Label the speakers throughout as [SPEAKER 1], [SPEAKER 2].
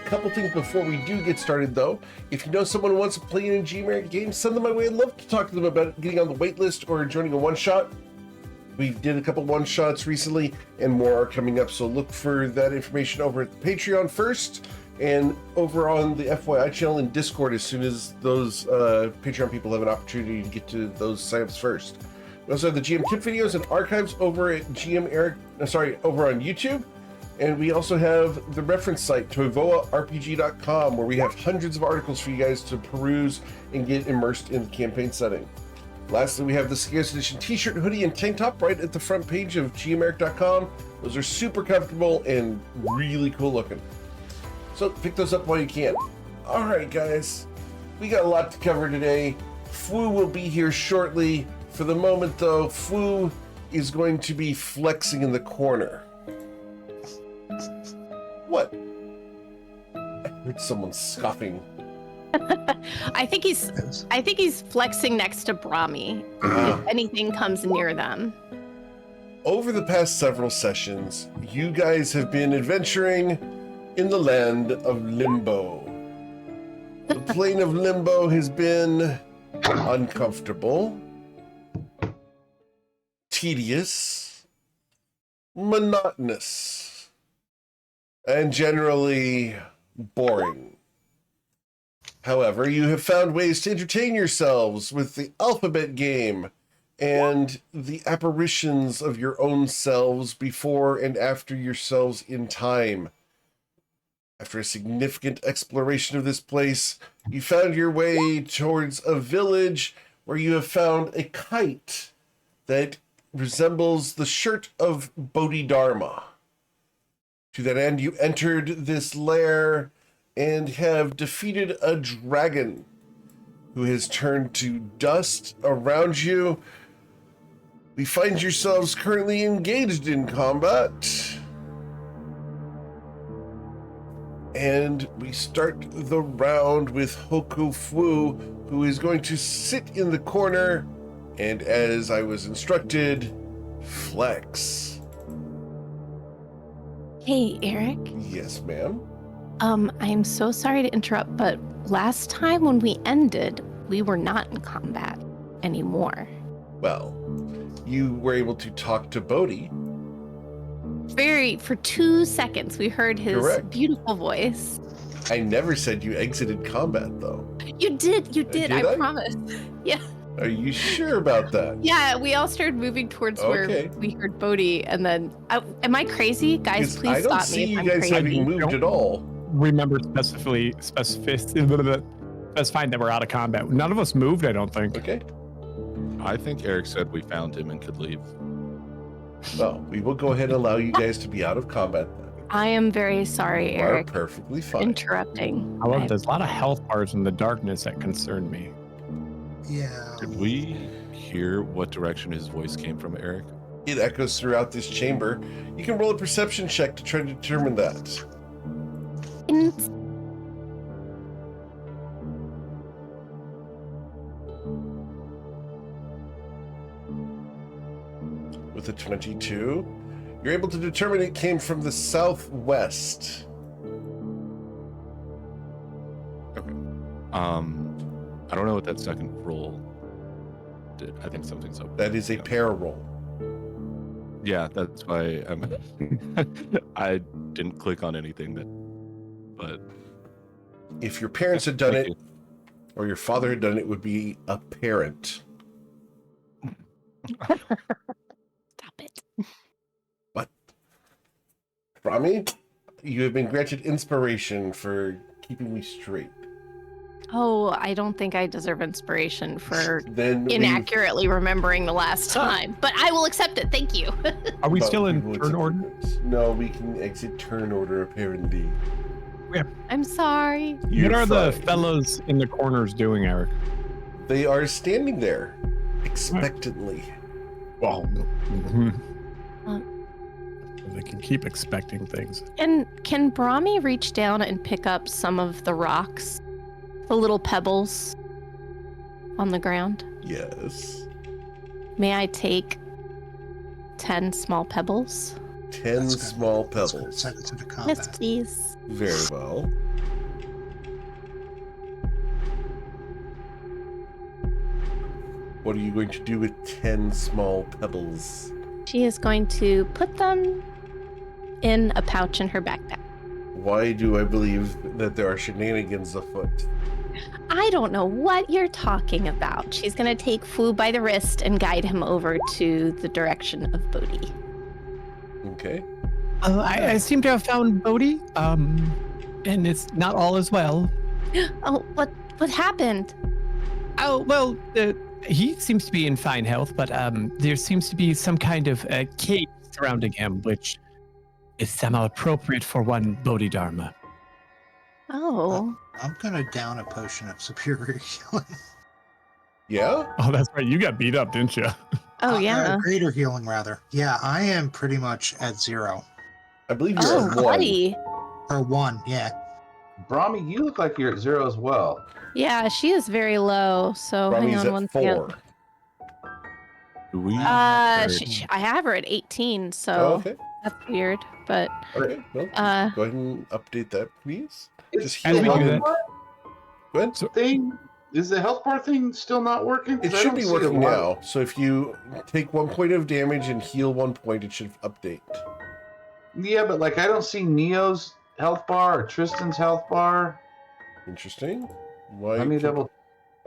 [SPEAKER 1] Couple things before we do get started, though. If you know someone who wants to play in a GMeric game, send them my way. I'd love to talk to them about getting on the wait list or joining a one-shot. We did a couple one-shots recently, and more are coming up, so look for that information over at the Patreon first, and over on the FYI channel in Discord as soon as those Patreon people have an opportunity to get to those signups first. We also have the GM tip videos and archives over at over on YouTube. And we also have the reference site, toivoarpg.com, where we have hundreds of articles for you guys to peruse and get immersed in the campaign setting. Lastly, we have the Scarce Edition t-shirt, hoodie, and tank top right at the front page of gmeric.com. Those are super comfortable and really cool looking. So pick those up while you can. All right, guys, we got a lot to cover today. Fu will be here shortly. For the moment, though, Fu is going to be flexing in the corner. What? I heard someone scoffing.
[SPEAKER 2] I think he's flexing next to Brahmi if anything comes near them.
[SPEAKER 1] Over the past several sessions, you guys have been adventuring in the land of Limbo. The plane of Limbo has been uncomfortable, tedious, monotonous, and generally boring. However, you have found ways to entertain yourselves with the alphabet game and the apparitions of your own selves before and after yourselves in time. After a significant exploration of this place, you found your way towards a village where you have found a kite that resembles the shirt of Bodhidharma. To that end, you entered this lair and have defeated a dragon who has turned to dust around you. We find yourselves currently engaged in combat. And we start the round with Hoku Fu, who is going to sit in the corner and, as I was instructed, flex.
[SPEAKER 2] Hey, Eric.
[SPEAKER 1] Yes, ma'am.
[SPEAKER 2] I'm so sorry to interrupt, but last time when we ended, we were not in combat anymore.
[SPEAKER 1] Well, you were able to talk to Bodhi.
[SPEAKER 2] For 2 seconds, we heard his beautiful voice.
[SPEAKER 1] I never said you exited combat, though.
[SPEAKER 2] You did. I promise. Yeah.
[SPEAKER 1] Are you sure about that?
[SPEAKER 2] Yeah, we all started moving towards where we heard Bodhi, and then am I crazy? Guys, please stop me.
[SPEAKER 1] I don't see you guys having moved at all.
[SPEAKER 3] Remember specifying that we're out of combat. None of us moved, I don't think.
[SPEAKER 1] Okay.
[SPEAKER 4] I think Eric said we found him and could leave.
[SPEAKER 1] Well, we will go ahead and allow you guys to be out of combat then.
[SPEAKER 2] I am very sorry, Eric.
[SPEAKER 1] You are perfectly fine.
[SPEAKER 2] Interrupting.
[SPEAKER 3] However, there's a lot of health bars in the darkness that concern me.
[SPEAKER 5] Yeah.
[SPEAKER 4] Could we hear what direction his voice came from, Eric?
[SPEAKER 1] It echoes throughout this chamber. You can roll a perception check to try to determine that. With a 22, you're able to determine it came from the southwest.
[SPEAKER 4] Okay. I don't know what that second roll did. I think something's up.
[SPEAKER 1] That is a pair roll.
[SPEAKER 4] Yeah, that's why I didn't click on anything but
[SPEAKER 1] if your parents had done it, or your father had done it, it would be apparent.
[SPEAKER 2] Stop it.
[SPEAKER 1] What? Rami, you have been granted inspiration for keeping me straight.
[SPEAKER 2] Oh, I don't think I deserve inspiration for inaccurately remembering the last time, but I will accept it. Thank you.
[SPEAKER 3] Are we still in turn order?
[SPEAKER 1] No, we can exit turn order apparently.
[SPEAKER 3] Yeah.
[SPEAKER 2] I'm sorry.
[SPEAKER 3] What are the fellows in the corners doing, Eric?
[SPEAKER 1] They are standing there expectantly.
[SPEAKER 3] Well, they can keep expecting things.
[SPEAKER 2] And can Brahmi reach down and pick up some of the rocks? The little pebbles on the ground?
[SPEAKER 1] Yes.
[SPEAKER 2] May I take 10 small pebbles?
[SPEAKER 1] 10
[SPEAKER 5] That's good.
[SPEAKER 1] small
[SPEAKER 5] That's good.
[SPEAKER 1] pebbles.
[SPEAKER 5] Send it to the
[SPEAKER 2] Yes,
[SPEAKER 5] combat.
[SPEAKER 2] please.
[SPEAKER 1] Very well. What are you going to do with 10 small pebbles?
[SPEAKER 2] She is going to put them in a pouch in her backpack.
[SPEAKER 1] Why do I believe that there are shenanigans afoot?
[SPEAKER 2] I don't know what you're talking about. She's going to take Fu by the wrist and guide him over to the direction of Bodhi.
[SPEAKER 1] Okay.
[SPEAKER 3] I seem to have found Bodhi, and it's not all as well.
[SPEAKER 2] Oh, what happened?
[SPEAKER 3] Oh, well, he seems to be in fine health, but there seems to be some kind of cage surrounding him, which is somehow appropriate for one Bodhidharma.
[SPEAKER 2] Oh.
[SPEAKER 5] I'm gonna down a potion of superior healing.
[SPEAKER 1] Yeah?
[SPEAKER 3] Oh, that's right. You got beat up, didn't you?
[SPEAKER 2] Oh, yeah.
[SPEAKER 5] Greater healing, rather. Yeah, I am pretty much at 0.
[SPEAKER 1] I believe you're
[SPEAKER 2] Oh,
[SPEAKER 1] at 1.
[SPEAKER 2] buddy.
[SPEAKER 5] Or 1, yeah.
[SPEAKER 6] Brahmi, you look like you're at 0 as well.
[SPEAKER 2] Yeah, she is very low. So hang
[SPEAKER 1] Brahmi's
[SPEAKER 2] on one
[SPEAKER 1] at 4.
[SPEAKER 2] second.
[SPEAKER 4] Do we?
[SPEAKER 2] I have her at 18, so
[SPEAKER 1] Oh, okay.
[SPEAKER 2] that's weird. But
[SPEAKER 1] Okay. Well, go ahead and update that, please.
[SPEAKER 6] Is
[SPEAKER 1] Just
[SPEAKER 3] As
[SPEAKER 1] heal
[SPEAKER 3] we do
[SPEAKER 1] one.
[SPEAKER 3] that-
[SPEAKER 1] Go ahead.
[SPEAKER 6] thing? Is the health bar thing still not working? 'Cause
[SPEAKER 1] It
[SPEAKER 6] I
[SPEAKER 1] should
[SPEAKER 6] don't
[SPEAKER 1] be
[SPEAKER 6] see
[SPEAKER 1] working
[SPEAKER 6] it
[SPEAKER 1] now. So if you take 1 point of damage and heal 1 point, it should update.
[SPEAKER 6] Yeah, but like I don't see Neo's health bar or Tristan's health bar.
[SPEAKER 1] Interesting. Why?
[SPEAKER 6] Let me
[SPEAKER 1] can-
[SPEAKER 6] double.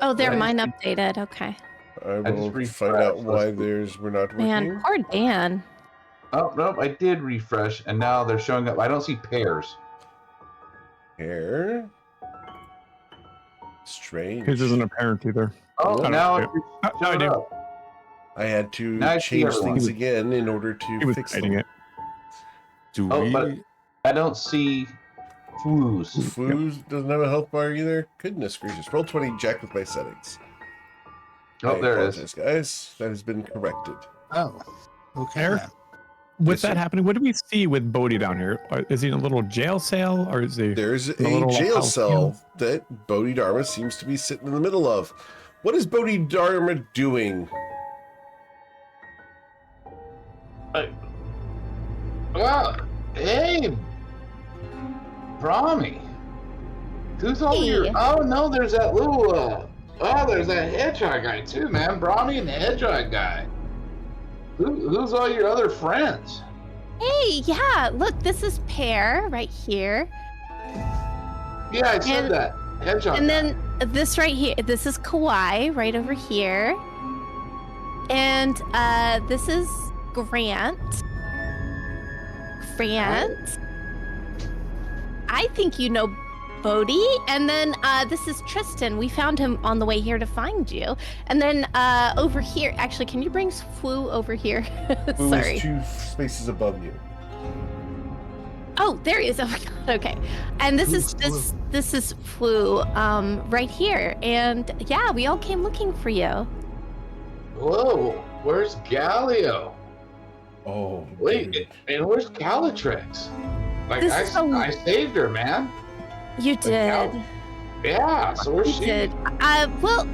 [SPEAKER 2] oh, there,
[SPEAKER 6] Yeah.
[SPEAKER 2] mine updated. Okay.
[SPEAKER 1] I
[SPEAKER 6] I just
[SPEAKER 1] will
[SPEAKER 6] refreshed.
[SPEAKER 1] find out why
[SPEAKER 6] Let's-
[SPEAKER 1] theirs were not working.
[SPEAKER 2] Man, poor Dan.
[SPEAKER 6] Oh nope, I did refresh, and now they're showing up. I don't see pairs.
[SPEAKER 1] Hair. Strange.
[SPEAKER 3] His isn't apparent either.
[SPEAKER 6] Oh,
[SPEAKER 1] I don't
[SPEAKER 6] now
[SPEAKER 3] see
[SPEAKER 6] it's
[SPEAKER 3] I
[SPEAKER 6] showing
[SPEAKER 3] do.
[SPEAKER 6] up.
[SPEAKER 1] I had to
[SPEAKER 6] Now I see
[SPEAKER 1] change
[SPEAKER 6] everyone.
[SPEAKER 1] things again in order to
[SPEAKER 3] He was
[SPEAKER 1] fix
[SPEAKER 3] hiding
[SPEAKER 1] them.
[SPEAKER 3] it.
[SPEAKER 4] Do
[SPEAKER 6] Oh,
[SPEAKER 4] we?
[SPEAKER 6] but- I don't see Foos.
[SPEAKER 1] Foos doesn't have a health bar either. Goodness gracious! Roll 20, Jack, with my settings.
[SPEAKER 6] Oh,
[SPEAKER 1] I
[SPEAKER 6] there it
[SPEAKER 1] apologize,
[SPEAKER 6] is.
[SPEAKER 1] guys. That has been corrected.
[SPEAKER 5] Oh. Okay.
[SPEAKER 3] Fair.
[SPEAKER 5] then.
[SPEAKER 3] With
[SPEAKER 1] Yes,
[SPEAKER 3] that
[SPEAKER 1] sir.
[SPEAKER 3] happening, what do we see with Bodhi down here? Is he in a little jail cell, or is he?
[SPEAKER 1] There's a
[SPEAKER 3] little
[SPEAKER 1] jail
[SPEAKER 3] house
[SPEAKER 1] cell
[SPEAKER 3] deal.
[SPEAKER 1] that Bodhidharma seems to be sitting in the middle of. What is Bodhidharma doing?
[SPEAKER 6] Well, hey, Brahmi. Who's all
[SPEAKER 2] Hey.
[SPEAKER 6] your? Oh no, there's that little. Oh, there's that hedgehog guy too, man. Brahmi and the hedgehog guy. Who's all your other friends?
[SPEAKER 2] Hey, yeah, look, this is Pear right here.
[SPEAKER 6] Yeah, I said
[SPEAKER 2] And-
[SPEAKER 6] that. Hedgehog.
[SPEAKER 2] And
[SPEAKER 6] guy.
[SPEAKER 2] then this right here, this is Kauai right over here. And this is Grant. I think you know Bodhi. And then this is Tristan. We found him on the way here to find you. And then over here, actually, can you bring Fu over here?
[SPEAKER 1] Who
[SPEAKER 2] Sorry.
[SPEAKER 1] is 2 spaces above you?
[SPEAKER 2] Oh, there he is. Oh my god. Okay. And this is this is Fu right here. And yeah, we all came looking for you.
[SPEAKER 6] Whoa, where's Galio?
[SPEAKER 1] Oh,
[SPEAKER 6] Wait,
[SPEAKER 1] dude.
[SPEAKER 6] and where's Calatrix? Like
[SPEAKER 2] This is a-
[SPEAKER 6] I saved her, man.
[SPEAKER 2] You did.
[SPEAKER 6] Cal- Yeah, so where's
[SPEAKER 2] You
[SPEAKER 6] she?
[SPEAKER 2] did. Well,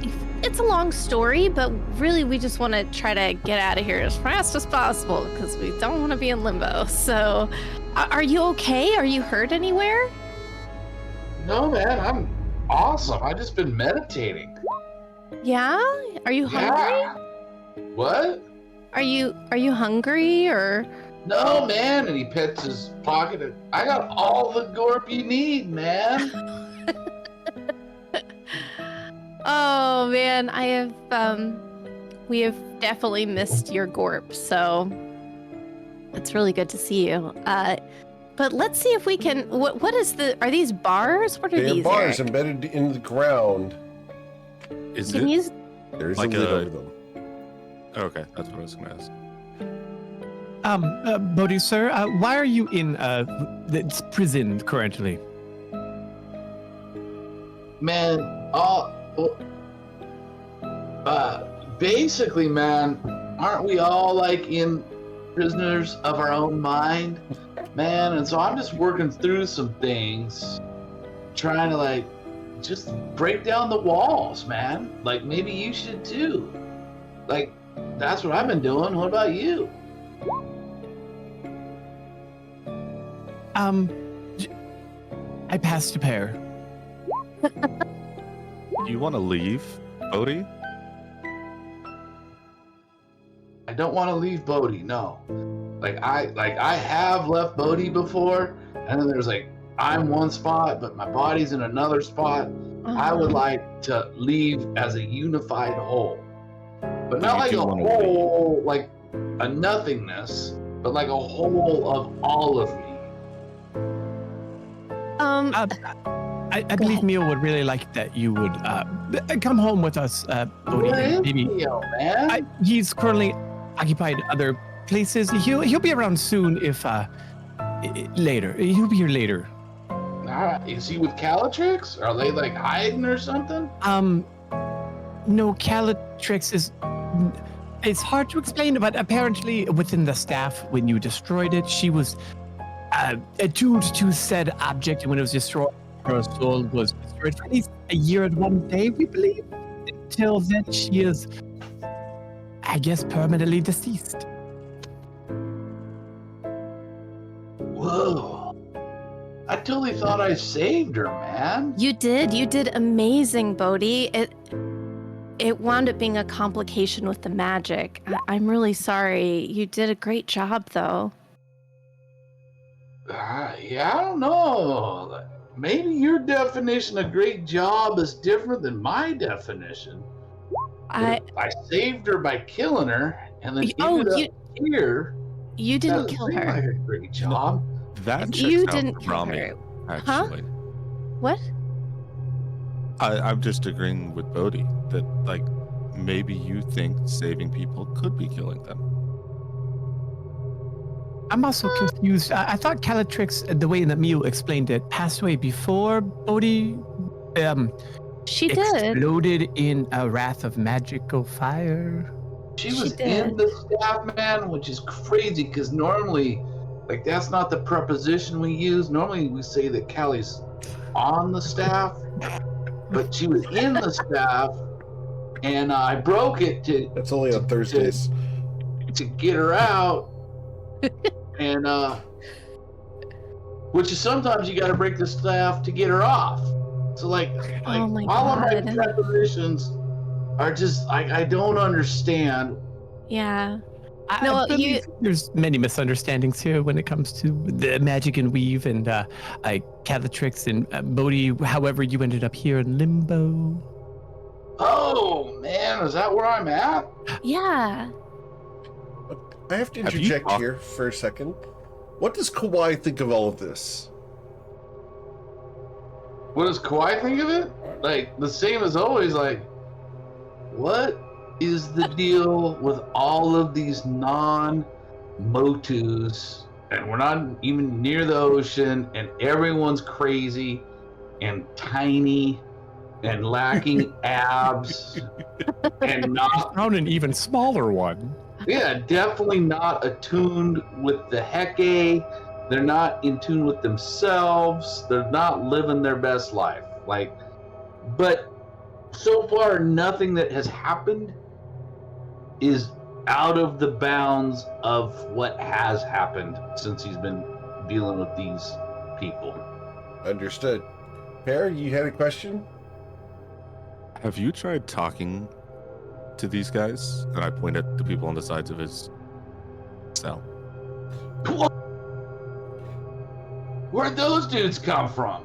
[SPEAKER 2] it's a long story, but really we just want to try to get out of here as fast as possible because we don't want to be in limbo. So, are you okay? Are you hurt anywhere?
[SPEAKER 6] No, man, I'm awesome. I just been meditating.
[SPEAKER 2] Yeah? Are you hungry?
[SPEAKER 6] Yeah. What?
[SPEAKER 2] Are you hungry or
[SPEAKER 6] No, man. And he pets his pocket. And I got all the gorp you need, man.
[SPEAKER 2] Oh man, I have we have definitely missed your gorp, so it's really good to see you. But let's see if we can what is are these bars? What are
[SPEAKER 1] They are
[SPEAKER 2] these?
[SPEAKER 1] bars
[SPEAKER 2] Eric?
[SPEAKER 1] embedded in the ground.
[SPEAKER 4] Is
[SPEAKER 2] Can
[SPEAKER 4] it?
[SPEAKER 2] you
[SPEAKER 1] There's
[SPEAKER 4] Like
[SPEAKER 1] a lid
[SPEAKER 4] a-
[SPEAKER 1] over them.
[SPEAKER 4] Okay, that's what I was gonna ask.
[SPEAKER 3] Bodhi, sir, why are you in this prison currently?
[SPEAKER 6] Man, basically, man, aren't we all like in prisoners of our own mind, man? And so I'm just working through some things, trying to like just break down the walls, man. Like maybe you should too. Like that's what I've been doing. What about you?
[SPEAKER 3] I passed a pair.
[SPEAKER 4] Do you want to leave, Bodhi?
[SPEAKER 6] I don't want to leave Bodhi. No, I have left Bodhi before, and then there's like I'm one spot, but my body's in another spot. I would like to leave as a unified whole, but not
[SPEAKER 4] you
[SPEAKER 6] like
[SPEAKER 4] do
[SPEAKER 6] a
[SPEAKER 4] wanna
[SPEAKER 6] whole, like a nothingness, but like a whole of all of me.
[SPEAKER 3] I believe Mio would really like that you would come home with us, Bodhi.
[SPEAKER 6] Where is
[SPEAKER 3] Maybe
[SPEAKER 6] Theo, man?
[SPEAKER 3] he's currently occupied other places. He'll be around soon. If later, he'll be here later.
[SPEAKER 6] Is he with Calatrix? Are they like hiding or something?
[SPEAKER 3] No, Calatrix is. It's hard to explain, but apparently within the staff, when you destroyed it, she was attuned to said object, and when it was destroyed, her soul was destroyed for at least a year and 1 day, we believe. Until then, she is, I guess, permanently deceased.
[SPEAKER 6] Whoa. I totally thought I saved her, man.
[SPEAKER 2] You did amazing, Bodhi. It wound up being a complication with the magic. I'm really sorry. You did a great job, though.
[SPEAKER 6] Yeah, I don't know. Maybe your definition of great job is different than my definition. I saved her by killing her, and then ended up here.
[SPEAKER 2] You didn't
[SPEAKER 6] Doesn't
[SPEAKER 2] kill
[SPEAKER 6] seem
[SPEAKER 2] her.
[SPEAKER 6] like a great job.
[SPEAKER 4] That checks
[SPEAKER 2] You
[SPEAKER 4] out
[SPEAKER 2] didn't
[SPEAKER 4] for
[SPEAKER 2] kill
[SPEAKER 4] Rami,
[SPEAKER 2] her.
[SPEAKER 4] actually.
[SPEAKER 2] What?
[SPEAKER 4] I'm just agreeing with Bodhi that, like, maybe you think saving people could be killing them.
[SPEAKER 3] I'm also confused. I thought Calatrix, the way that Mio explained it, passed away before Bodhi
[SPEAKER 2] She did.
[SPEAKER 3] exploded in a wrath of magical fire.
[SPEAKER 6] She was
[SPEAKER 2] did.
[SPEAKER 6] in the staff, man, which is crazy because normally, like, that's not the preposition we use. Normally, we say that Callie's on the staff, but she was in the staff, and I broke it
[SPEAKER 1] That's only on Thursdays.
[SPEAKER 6] to get her out, and which is sometimes you got to break the staff to get her off. So like
[SPEAKER 2] Oh my
[SPEAKER 6] all of my
[SPEAKER 2] God.
[SPEAKER 6] prepositions are just I don't understand.
[SPEAKER 2] Yeah.
[SPEAKER 3] I
[SPEAKER 2] No,
[SPEAKER 3] believe there's many misunderstandings here when it comes to the magic and weave and Calatrix and Bodhi, however you ended up here in Limbo.
[SPEAKER 6] Oh man, is that where I'm at?
[SPEAKER 2] Yeah.
[SPEAKER 1] I have to
[SPEAKER 4] Have you
[SPEAKER 1] interject
[SPEAKER 4] talked-
[SPEAKER 1] here for a second. What does Kawhi think of all of this?
[SPEAKER 6] What does Kawhi think of it? Like the same as always. Like, what is the deal with all of these non-Motus? And we're not even near the ocean, and everyone's crazy and tiny and lacking abs and not,
[SPEAKER 3] Found an even smaller one.
[SPEAKER 6] yeah, definitely not attuned with the Heke. They're not in tune with themselves. They're not living their best life. Like, but so far, nothing that has happened is out of the bounds of what has happened since he's been dealing with these people.
[SPEAKER 1] Understood. Pear, you had a question?
[SPEAKER 4] Have you tried talking to these guys? And I point at the people on the sides of his cell.
[SPEAKER 6] Where'd those dudes come from?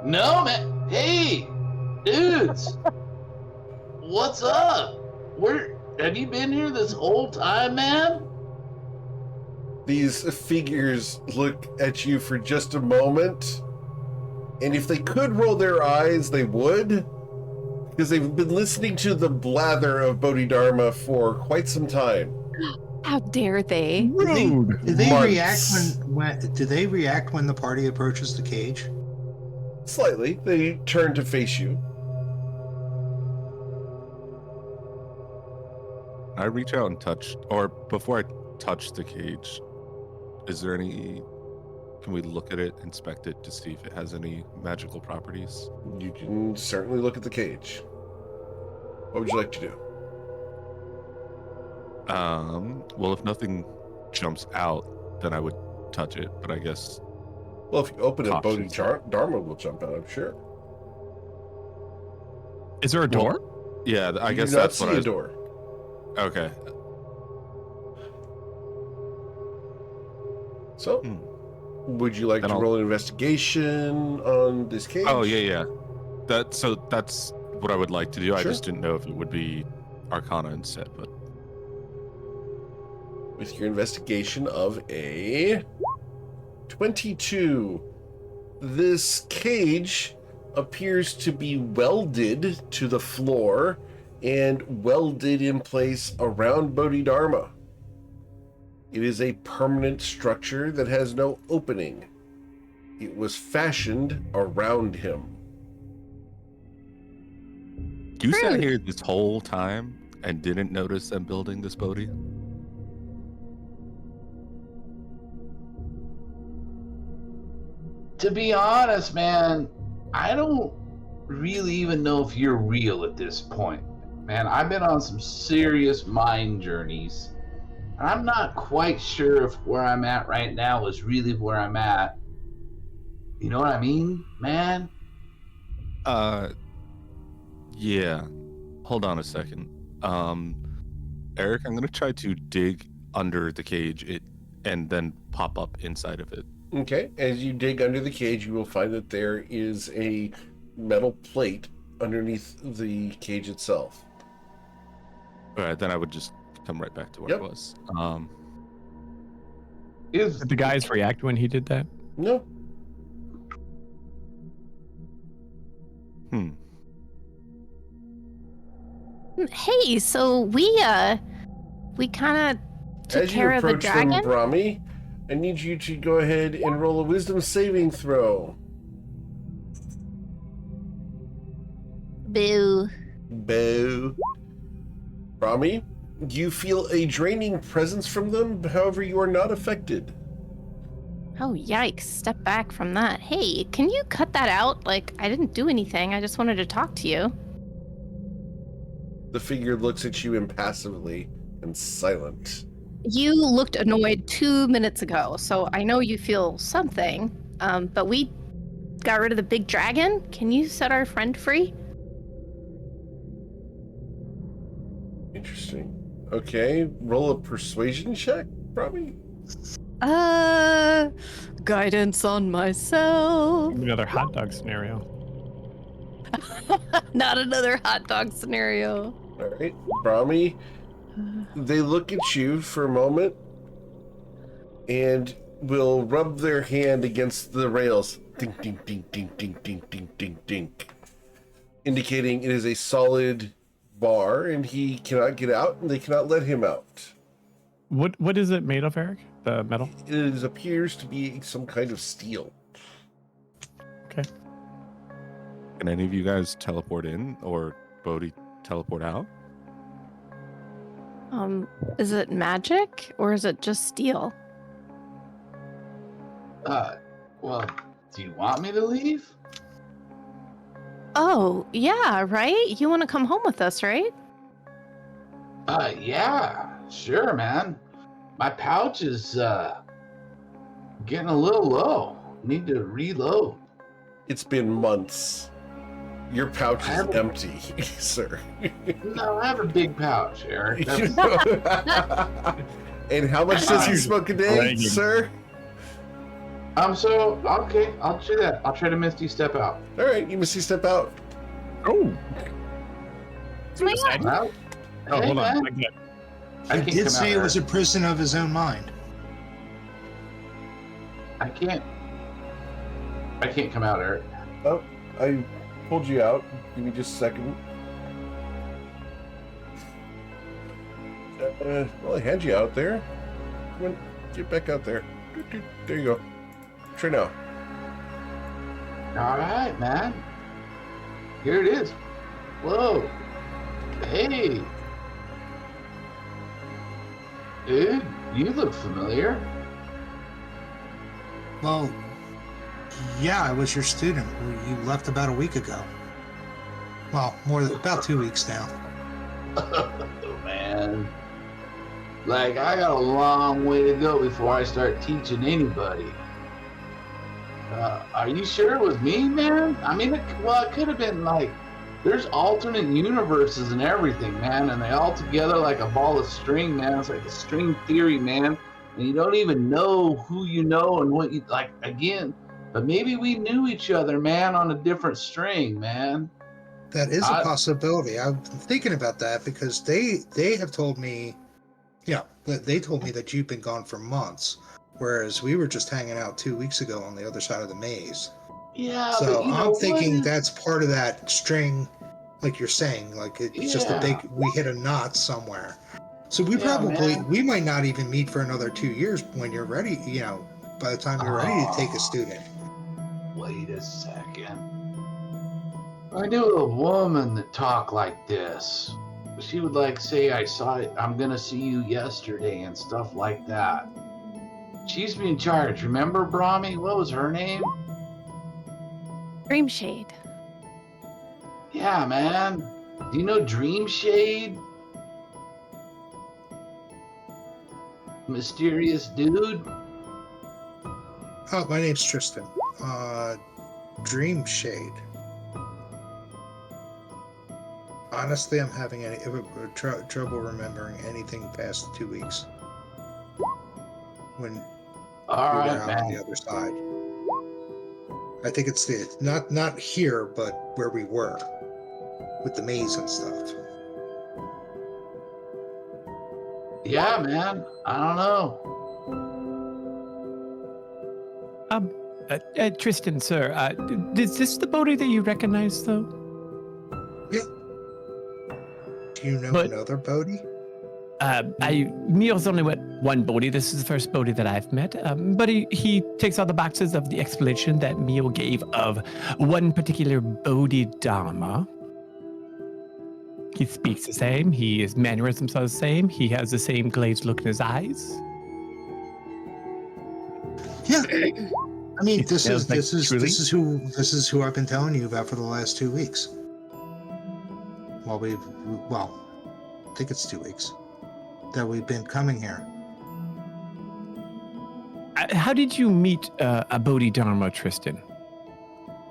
[SPEAKER 6] No, man. Hey, dudes. What's up? Where have you been here this whole time, man?
[SPEAKER 1] These figures look at you for just a moment, and if they could roll their eyes, they would, because they've been listening to the blather of Bodhidharma for quite some time.
[SPEAKER 2] How dare they?
[SPEAKER 3] Rude.
[SPEAKER 5] Do they
[SPEAKER 1] Months.
[SPEAKER 5] react when the party approaches the cage?
[SPEAKER 1] Slightly. They turn to face you.
[SPEAKER 4] I reach out and touch, or before I touch the cage, is there any, can we look at it, inspect it to see if it has any magical properties?
[SPEAKER 1] You can certainly look at the cage. What would you like to do?
[SPEAKER 4] Well, if nothing jumps out, then I would touch it. But I guess
[SPEAKER 1] Well, if you open it, Bodhi
[SPEAKER 4] Cautious.
[SPEAKER 1] Dharma will jump out, I'm sure.
[SPEAKER 3] Is there a door?
[SPEAKER 4] yeah, I
[SPEAKER 1] You
[SPEAKER 4] guess
[SPEAKER 1] do not
[SPEAKER 4] that's
[SPEAKER 1] see
[SPEAKER 4] what I
[SPEAKER 1] a
[SPEAKER 4] was.
[SPEAKER 1] door.
[SPEAKER 4] Okay.
[SPEAKER 1] So,
[SPEAKER 4] Hmm.
[SPEAKER 1] would you like
[SPEAKER 4] Then
[SPEAKER 1] to
[SPEAKER 4] I'll-
[SPEAKER 1] roll an investigation on this cage?
[SPEAKER 4] Oh yeah. That's what I would like to do. I
[SPEAKER 1] Sure.
[SPEAKER 4] just didn't know if it would be Arcana instead, but
[SPEAKER 1] With your investigation of a 22. This cage appears to be welded to the floor and welded in place around Bodhidharma. It is a permanent structure that has no opening. It was fashioned around him.
[SPEAKER 4] you sat
[SPEAKER 2] Rude.
[SPEAKER 4] here this whole time and didn't notice them building this Bodhi?
[SPEAKER 6] To be honest, man, I don't really even know if you're real at this point. Man, I've been on some serious mind journeys. And I'm not quite sure if where I'm at right now is really where I'm at. You know what I mean, man?
[SPEAKER 4] Yeah. Hold on a second. Eric, I'm gonna try to dig under the cage and then pop up inside of it.
[SPEAKER 1] Okay, as you dig under the cage, you will find that there is a metal plate underneath the cage itself.
[SPEAKER 4] All right, then I would just come right back to where
[SPEAKER 1] Yep.
[SPEAKER 4] I was.
[SPEAKER 6] Is
[SPEAKER 3] Did the guys react when he did that?
[SPEAKER 1] No,
[SPEAKER 4] Hmm.
[SPEAKER 2] Hey, so we kind of took
[SPEAKER 1] as you
[SPEAKER 2] care of the
[SPEAKER 1] approach them,
[SPEAKER 2] dragon.
[SPEAKER 1] Brahmi, I need you to go ahead and roll a wisdom saving throw.
[SPEAKER 2] Boo.
[SPEAKER 1] Boo. Brahmi, you feel a draining presence from them, however, you are not affected.
[SPEAKER 2] Oh, yikes. Step back from that. Hey, can you cut that out? Like, I didn't do anything. I just wanted to talk to you.
[SPEAKER 1] The figure looks at you impassively and silent.
[SPEAKER 2] You looked annoyed 2 minutes ago, so I know you feel something. But we got rid of the big dragon. Can you set our friend free?
[SPEAKER 1] Interesting. Okay, roll a persuasion check, Brahmi.
[SPEAKER 2] Guidance on myself.
[SPEAKER 3] Another hot dog scenario.
[SPEAKER 2] Not another hot dog scenario.
[SPEAKER 1] All right, Brahmi. They look at you for a moment and will rub their hand against the rails. Ding, ding, ding, ding, ding, ding, ding, ding, ding. Indicating it is a solid bar and he cannot get out and they cannot let him out.
[SPEAKER 3] What is it made of, Eric? The metal?
[SPEAKER 1] It appears to be some kind of steel.
[SPEAKER 3] Okay.
[SPEAKER 4] Can any of you guys teleport in or Bodhi teleport out?
[SPEAKER 2] Is it magic or is it just steel?
[SPEAKER 6] well, do you want me to leave?
[SPEAKER 2] Oh, yeah, right? You want to come home with us, right?
[SPEAKER 6] Yeah, sure, man. My pouch is getting a little low. Need to reload.
[SPEAKER 1] It's been months. Your pouch
[SPEAKER 6] I
[SPEAKER 1] is
[SPEAKER 6] haven't-
[SPEAKER 1] empty, sir.
[SPEAKER 6] No, I have a big pouch, Eric. That's-
[SPEAKER 1] And how much does he smoke a day,
[SPEAKER 3] Bragging.
[SPEAKER 1] sir?
[SPEAKER 6] so okay. I'll do that. I'll try to Misty step out.
[SPEAKER 1] All right, you must step out.
[SPEAKER 3] Oh.
[SPEAKER 2] Swing up.
[SPEAKER 6] Well,
[SPEAKER 3] Oh,
[SPEAKER 6] hey,
[SPEAKER 3] hold on.
[SPEAKER 6] man,
[SPEAKER 3] I get-
[SPEAKER 6] I
[SPEAKER 5] He
[SPEAKER 6] can't
[SPEAKER 5] did
[SPEAKER 6] come
[SPEAKER 5] say
[SPEAKER 6] out,
[SPEAKER 5] it was a
[SPEAKER 6] Eric.
[SPEAKER 5] prison of his own mind.
[SPEAKER 6] I can't come out, Eric.
[SPEAKER 1] Oh, I pulled you out. Give me just a second. Well, I had you out there. Come on, get back out there. There you go. Try now.
[SPEAKER 6] All right, man. Here it is. Whoa. Hey. Dude, you look familiar.
[SPEAKER 5] Well, yeah, I was your student. You left about a week ago. Well, about 2 weeks now.
[SPEAKER 6] Oh, man. Like, I got a long way to go before I start teaching anybody. Are you sure it was me, man? I mean, it could have been like, there's alternate universes and everything, man, and they all together like a ball of string, man. It's like a string theory, man, and you don't even know who you know and what you like again. But maybe we knew each other, man, on a different string, man.
[SPEAKER 5] That is a possibility. I'm thinking about that because they have told me, they told me that you've been gone for months, whereas we were just hanging out 2 weeks ago on the other side of the maze.
[SPEAKER 6] Yeah.
[SPEAKER 5] So
[SPEAKER 6] but
[SPEAKER 5] I'm thinking that's part of that string, like you're saying, like it's just we hit a knot somewhere. So we we might not even meet for another 2 years when you're ready. By the time you're ready to take a student.
[SPEAKER 6] Wait a second. I knew a woman that talked like this. She would like say, I'm gonna see you yesterday and stuff like that. She used to be in charge. Remember, Brahmi? What was her name?
[SPEAKER 2] Dreamshade.
[SPEAKER 6] Yeah, man. Do you know Dreamshade? Mysterious dude?
[SPEAKER 5] Oh, my name's Tristan. Dreamshade. Honestly, I'm having trouble remembering anything past 2 weeks. When we were out on the other side. I think it's not here, but where we were with the maze and stuff.
[SPEAKER 6] Yeah, man. I don't know.
[SPEAKER 3] Tristan, sir, is this the Bodhi that you recognize, though?
[SPEAKER 5] Yeah. Do you know another Bodhi?
[SPEAKER 3] Mio's only met one Bodhi. This is the first Bodhi that I've met. But he takes all the boxes of the explanation that Mio gave of one particular Bodhidharma. He speaks the same. His mannerisms are the same. He has the same glazed look in his eyes. Yeah.
[SPEAKER 5] I mean, this is who I've been telling you about for the last 2 weeks. I think it's 2 weeks that we've been coming here.
[SPEAKER 3] How did you meet a Bodhidharma, Tristan?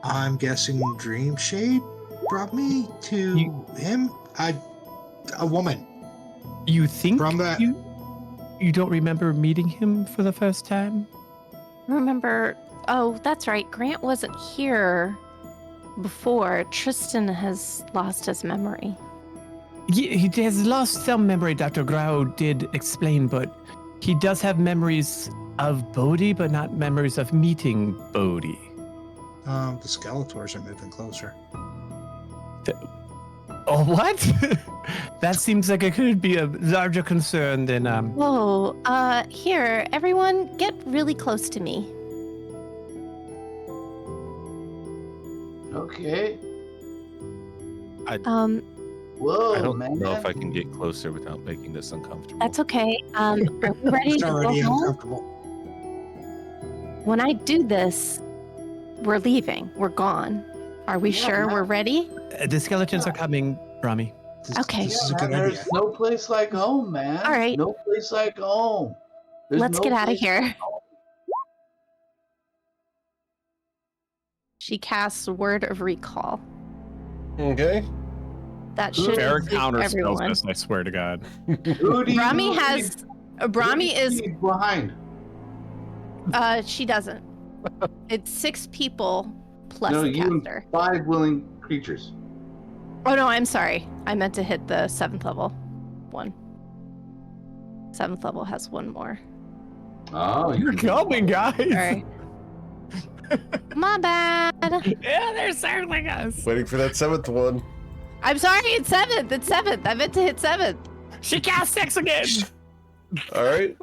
[SPEAKER 5] I'm guessing Dreamshade brought me to him. A woman.
[SPEAKER 3] You think
[SPEAKER 5] from that?
[SPEAKER 3] You don't remember meeting him for the first time?
[SPEAKER 2] Remember? Oh, that's right. Grant wasn't here before. Tristan has lost his memory.
[SPEAKER 3] He has lost some memory, Dr. Grau did explain, but he does have memories of Bodhi, but not memories of meeting Bodhi.
[SPEAKER 5] The Skeletors are moving closer.
[SPEAKER 3] What? That seems like it could be a larger concern than
[SPEAKER 2] Here, everyone, get really close to me.
[SPEAKER 6] Okay.
[SPEAKER 4] Whoa, I don't
[SPEAKER 6] man.
[SPEAKER 4] know if I can get closer without making this uncomfortable.
[SPEAKER 2] That's okay. Are we ready to go home? When I do this, we're leaving. We're gone. Are we sure we're ready?
[SPEAKER 3] The skeletons are coming, Brahmi.
[SPEAKER 2] Okay.
[SPEAKER 5] This is a good
[SPEAKER 6] There's
[SPEAKER 5] idea.
[SPEAKER 6] no place like home, man.
[SPEAKER 2] All right.
[SPEAKER 6] No place like home.
[SPEAKER 2] Let's get out of here. She casts Word of Recall.
[SPEAKER 1] Okay.
[SPEAKER 2] That should
[SPEAKER 7] Fair
[SPEAKER 2] include
[SPEAKER 7] counter spells
[SPEAKER 2] everyone.
[SPEAKER 7] this, I swear to God.
[SPEAKER 2] Brahmi is
[SPEAKER 6] behind.
[SPEAKER 2] She doesn't. It's 6 people plus
[SPEAKER 6] No,
[SPEAKER 2] the
[SPEAKER 6] you and
[SPEAKER 2] caster.
[SPEAKER 6] 5 willing creatures.
[SPEAKER 2] Oh no, I'm sorry. I meant to hit the 7th level one. 7th level has 1 more.
[SPEAKER 6] Oh,
[SPEAKER 3] You're coming, guys.
[SPEAKER 2] Sorry. My bad.
[SPEAKER 3] Yeah, they're circling us.
[SPEAKER 1] Waiting for that 7th one.
[SPEAKER 2] I'm sorry, it's 7th. It's 7th. I meant to hit 7th.
[SPEAKER 3] She cast 6 again.
[SPEAKER 1] All right.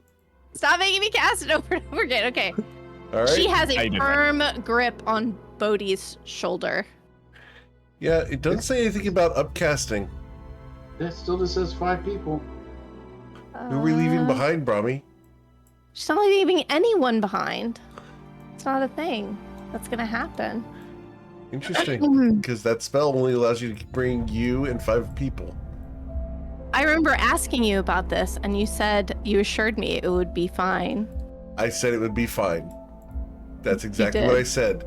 [SPEAKER 2] Stop making me cast it over and over again. Okay.
[SPEAKER 1] All right.
[SPEAKER 2] She has
[SPEAKER 7] I
[SPEAKER 2] a
[SPEAKER 7] did
[SPEAKER 2] firm grip on Bodhi's shoulder.
[SPEAKER 1] Yeah, it doesn't say anything about upcasting.
[SPEAKER 6] That still just says 5 people.
[SPEAKER 1] Who are we leaving behind, Brahmi?
[SPEAKER 2] She's not leaving anyone behind. It's not a thing that's gonna happen.
[SPEAKER 1] Interesting, because that spell only allows you to bring you and 5 people.
[SPEAKER 2] I remember asking you about this, and you assured me it would be fine.
[SPEAKER 1] I said it would be fine. That's exactly what I said.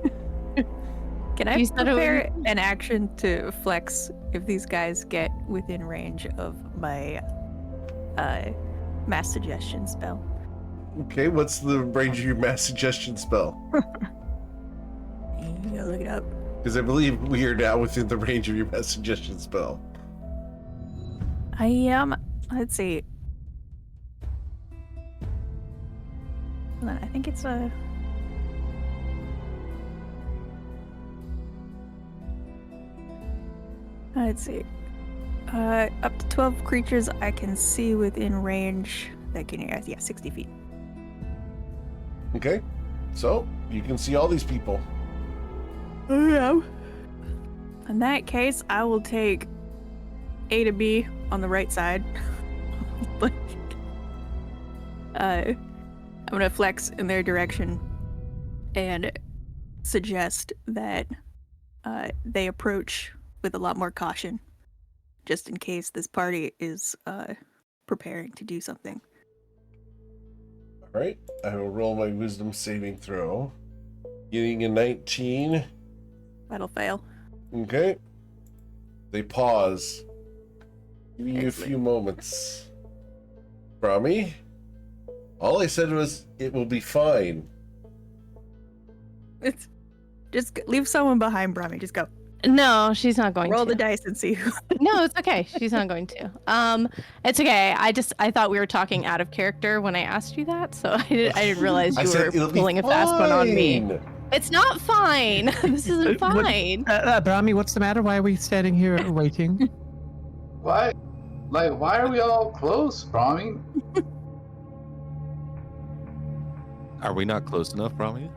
[SPEAKER 7] Can I
[SPEAKER 2] You said it
[SPEAKER 7] prepare an action to flex if these guys get within range of my mass suggestion spell?
[SPEAKER 1] Okay, what's the range of your mass suggestion spell?
[SPEAKER 7] You gotta look it up.
[SPEAKER 1] Because I believe we are now within the range of your mass suggestion spell.
[SPEAKER 7] I am. Let's see. Hold on, I think it's a. Let's see. Up to 12 creatures I can see within range that can, 60 feet.
[SPEAKER 1] Okay, so you can see all these people.
[SPEAKER 7] Oh, yeah. In that case, I will take A to B on the right side. But I'm gonna flex in their direction and suggest that they approach with a lot more caution, just in case this party is preparing to do something.
[SPEAKER 1] All right, I will roll my wisdom saving throw. Getting a 19.
[SPEAKER 7] That'll fail.
[SPEAKER 1] Okay. They pause. Giving you a few moments. Brahmi? All I said was, it will be fine.
[SPEAKER 7] It's just leave someone behind, Brahmi. Just go.
[SPEAKER 2] No, she's not going
[SPEAKER 7] Roll
[SPEAKER 2] to.
[SPEAKER 7] the dice and see who.
[SPEAKER 2] No, it's okay. She's not going to. It's okay. I thought we were talking out of character when I asked you that, so I didn't realize you were pulling a fast one on me. It's not fine. This isn't fine.
[SPEAKER 3] Brahmi, what's the matter? Why are we standing here waiting?
[SPEAKER 6] Why? Like, why are we all close, Brahmi?
[SPEAKER 4] Are we not close enough, Brahmi?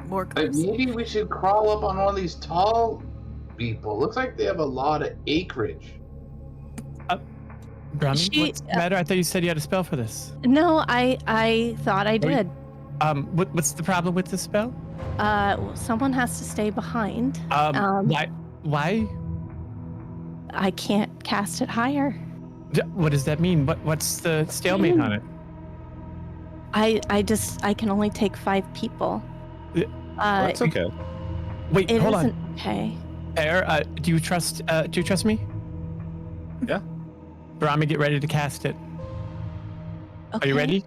[SPEAKER 7] More
[SPEAKER 6] Like,
[SPEAKER 7] close.
[SPEAKER 6] maybe we should crawl up on one of these tall people. Looks like they have a lot of acreage.
[SPEAKER 3] Brahmi, what's the matter? I thought you said you had a spell for this.
[SPEAKER 2] No, I thought I did.
[SPEAKER 3] What's the problem with the spell?
[SPEAKER 2] Someone has to stay behind.
[SPEAKER 3] Why?
[SPEAKER 2] I can't cast it higher.
[SPEAKER 3] What does that mean? What's the stalemate on it?
[SPEAKER 2] I can only take 5 people.
[SPEAKER 4] That's okay.
[SPEAKER 3] Wait,
[SPEAKER 2] It
[SPEAKER 3] hold
[SPEAKER 2] isn't
[SPEAKER 3] on.
[SPEAKER 2] okay.
[SPEAKER 3] Air, do you trust me?
[SPEAKER 4] Yeah.
[SPEAKER 3] Brahmi, get ready to cast it.
[SPEAKER 2] Okay.
[SPEAKER 3] Are you ready?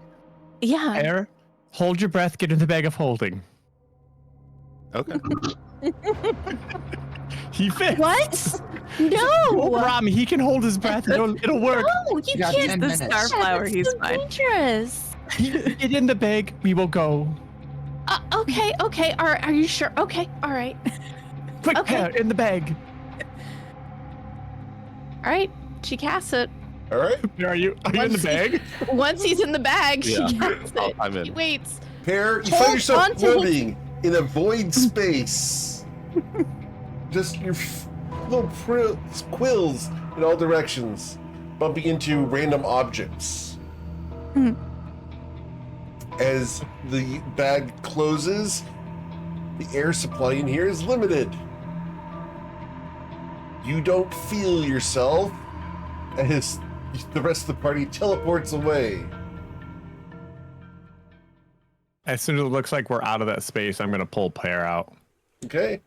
[SPEAKER 2] Yeah.
[SPEAKER 3] Air, hold your breath, get in the bag of holding.
[SPEAKER 4] Okay.
[SPEAKER 3] He fits.
[SPEAKER 2] What?
[SPEAKER 3] Oh,
[SPEAKER 2] No.
[SPEAKER 3] Brahmi, he can hold his breath. It'll work.
[SPEAKER 2] No, you
[SPEAKER 5] got
[SPEAKER 2] can't.
[SPEAKER 5] 10
[SPEAKER 7] The
[SPEAKER 5] minutes.
[SPEAKER 7] starflower,
[SPEAKER 2] That's
[SPEAKER 7] he's
[SPEAKER 2] so
[SPEAKER 7] fine.
[SPEAKER 2] dangerous.
[SPEAKER 3] Get in the bag. We will go.
[SPEAKER 2] Okay. Are you sure? Okay. All right.
[SPEAKER 3] Quick,
[SPEAKER 2] Okay.
[SPEAKER 3] Air, in the bag.
[SPEAKER 2] All right. She casts it.
[SPEAKER 1] All right.
[SPEAKER 3] Are you in the bag?
[SPEAKER 2] Once he's in the bag,
[SPEAKER 4] Yeah.
[SPEAKER 2] she casts it.
[SPEAKER 4] I'm in.
[SPEAKER 2] He waits.
[SPEAKER 1] Pear, you
[SPEAKER 2] Hold
[SPEAKER 1] find yourself
[SPEAKER 2] on to his-
[SPEAKER 1] floating in a void space. Just your little quills in all directions, bumping into random objects.
[SPEAKER 7] Hmm.
[SPEAKER 1] As the bag closes, the air supply in here is limited. You don't feel yourself as the rest of the party teleports away.
[SPEAKER 3] As soon as it looks like we're out of that space, I'm gonna pull Pear out.
[SPEAKER 1] Okay?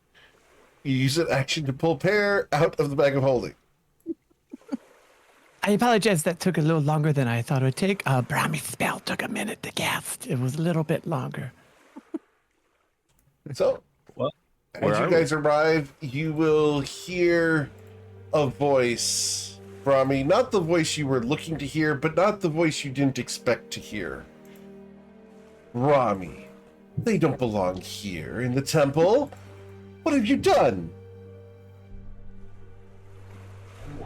[SPEAKER 1] You use an action to pull Pear out of the bag of holding.
[SPEAKER 3] I apologize. That took a little longer than I thought it would take. Brahmi's spell took a minute to cast. It was a little bit longer.
[SPEAKER 1] So,
[SPEAKER 4] Well,
[SPEAKER 1] as
[SPEAKER 4] where
[SPEAKER 1] you
[SPEAKER 4] are
[SPEAKER 1] guys arrive, you will hear a voice, Brahmi. Not the voice you were looking to hear, but not the voice you didn't expect to hear. Brahmi, they don't belong here in the temple. What have you done?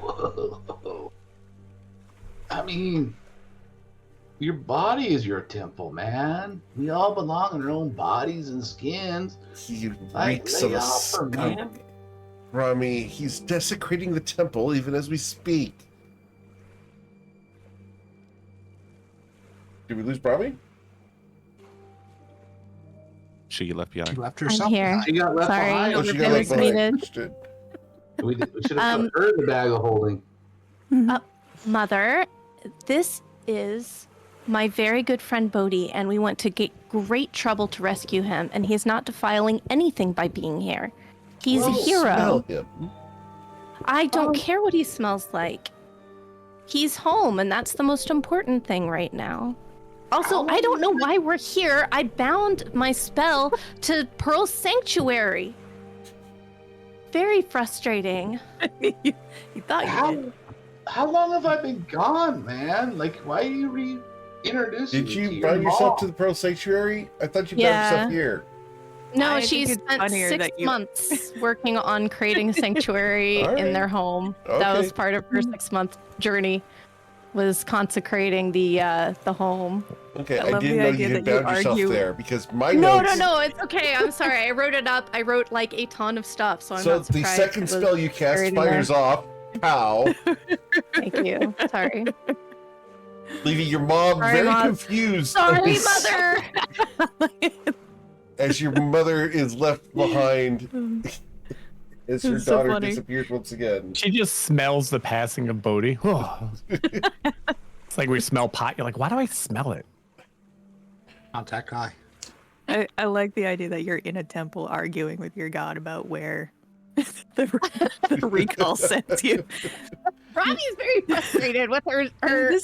[SPEAKER 6] Whoa. I mean, your body is your temple, man. We all belong in our own bodies and skins.
[SPEAKER 1] He
[SPEAKER 6] Like,
[SPEAKER 1] reeks
[SPEAKER 6] lay
[SPEAKER 1] of a
[SPEAKER 6] off her, man.
[SPEAKER 1] skunk. Brahmi, he's desecrating the temple even as we speak. Did we lose Brahmi?
[SPEAKER 4] She get left
[SPEAKER 5] She
[SPEAKER 4] behind.
[SPEAKER 5] left
[SPEAKER 2] I'm
[SPEAKER 5] herself
[SPEAKER 2] here.
[SPEAKER 5] behind.
[SPEAKER 6] She got left
[SPEAKER 2] Sorry.
[SPEAKER 6] behind.
[SPEAKER 1] Oh, she
[SPEAKER 2] I
[SPEAKER 1] got
[SPEAKER 2] was
[SPEAKER 1] left behind.
[SPEAKER 2] muted.
[SPEAKER 1] Understood.
[SPEAKER 6] We should have put her in the bag of holding.
[SPEAKER 2] Mother, this is my very good friend Bodhi, and we went to great trouble to rescue him, and he's not defiling anything by being here. He's a hero.
[SPEAKER 1] Smell him.
[SPEAKER 2] I don't care what he smells like. He's home, and that's the most important thing right now. Also, I don't know why we're here. I bound my spell to Pearl's Sanctuary. Very frustrating.
[SPEAKER 7] you thought you did.
[SPEAKER 6] How long have I been gone, man? Like, why are you reintroducing
[SPEAKER 1] Did
[SPEAKER 6] me to
[SPEAKER 1] you
[SPEAKER 6] your
[SPEAKER 1] bind yourself
[SPEAKER 6] mom?
[SPEAKER 1] to the Pearl Sanctuary? I thought you found
[SPEAKER 2] Yeah.
[SPEAKER 1] yourself here.
[SPEAKER 2] No,
[SPEAKER 7] I
[SPEAKER 2] she
[SPEAKER 7] think it's
[SPEAKER 2] spent
[SPEAKER 7] funnier
[SPEAKER 2] 6
[SPEAKER 7] that you-
[SPEAKER 2] months working on creating a sanctuary
[SPEAKER 1] All right.
[SPEAKER 2] in their home.
[SPEAKER 1] Okay.
[SPEAKER 2] That was part of her 6-month journey, was consecrating the home.
[SPEAKER 1] Okay,
[SPEAKER 7] I
[SPEAKER 1] I
[SPEAKER 7] love
[SPEAKER 1] didn't
[SPEAKER 7] the
[SPEAKER 1] know
[SPEAKER 7] idea
[SPEAKER 1] you had
[SPEAKER 7] that you
[SPEAKER 1] bound yourself
[SPEAKER 7] argue-
[SPEAKER 1] there because my
[SPEAKER 2] No,
[SPEAKER 1] notes.
[SPEAKER 2] no, it's okay. I'm sorry. I wrote it up. I wrote like a ton of stuff, so I'm
[SPEAKER 1] So
[SPEAKER 2] not
[SPEAKER 1] the
[SPEAKER 2] surprised.
[SPEAKER 1] second
[SPEAKER 2] it was
[SPEAKER 1] spell you cast
[SPEAKER 2] buried in there.
[SPEAKER 1] fires off. Pow.
[SPEAKER 2] Thank you. Sorry.
[SPEAKER 1] Leaving your mom
[SPEAKER 2] Sorry,
[SPEAKER 1] very
[SPEAKER 2] Mom.
[SPEAKER 1] confused.
[SPEAKER 2] Sorry,
[SPEAKER 1] as-
[SPEAKER 2] mother.
[SPEAKER 1] As your mother is left behind as her
[SPEAKER 7] It's so
[SPEAKER 1] daughter
[SPEAKER 7] funny.
[SPEAKER 1] disappears once again.
[SPEAKER 3] She just smells the passing of Bodhi. It's like we smell pot. You're like, why do I smell it?
[SPEAKER 5] Contact high.
[SPEAKER 7] I like the idea that you're in a temple arguing with your god about where the recall sends you.
[SPEAKER 2] Ronnie's very frustrated with her
[SPEAKER 7] This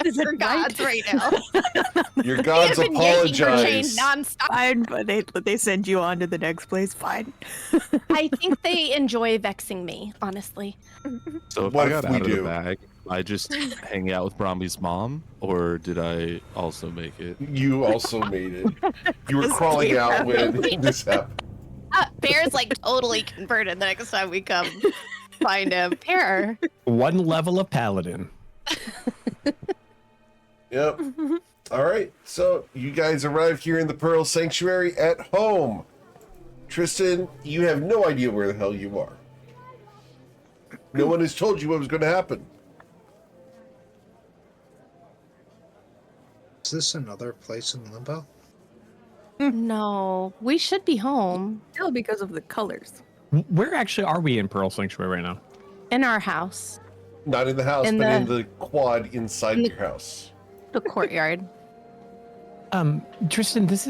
[SPEAKER 7] isn't
[SPEAKER 2] her gods right now.
[SPEAKER 1] Your gods
[SPEAKER 2] They have been yanking her chain
[SPEAKER 1] apologize.
[SPEAKER 2] nonstop.
[SPEAKER 7] Fine, but they send you on to the next place. Fine.
[SPEAKER 2] I think they enjoy vexing me, honestly.
[SPEAKER 4] So if
[SPEAKER 1] What
[SPEAKER 4] I
[SPEAKER 1] if
[SPEAKER 4] got
[SPEAKER 1] we
[SPEAKER 4] out of
[SPEAKER 1] do?
[SPEAKER 4] the bag, I just hang out with Brahmi's mom, or did I also make it?
[SPEAKER 1] You also made it. You were
[SPEAKER 7] This
[SPEAKER 1] crawling
[SPEAKER 7] came
[SPEAKER 1] out
[SPEAKER 7] out.
[SPEAKER 1] when this happened.
[SPEAKER 2] Bear's like totally converted the next time we come find him. Bear.
[SPEAKER 3] One level of paladin.
[SPEAKER 1] Yep. All right. So you guys arrive here in the Pearl Sanctuary at home. Tristan, you have no idea where the hell you are. No one has told you what was going to happen.
[SPEAKER 5] Is this another place in Limbo?
[SPEAKER 2] No, we should be home
[SPEAKER 7] Still because of the colors.
[SPEAKER 3] Where actually are we in Pearl Sanctuary right now?
[SPEAKER 2] in our house,
[SPEAKER 1] Not in the house,
[SPEAKER 2] In
[SPEAKER 1] but
[SPEAKER 2] the-
[SPEAKER 1] in the quad inside
[SPEAKER 2] in the-
[SPEAKER 1] your house.
[SPEAKER 2] the courtyard.
[SPEAKER 3] Tristan, this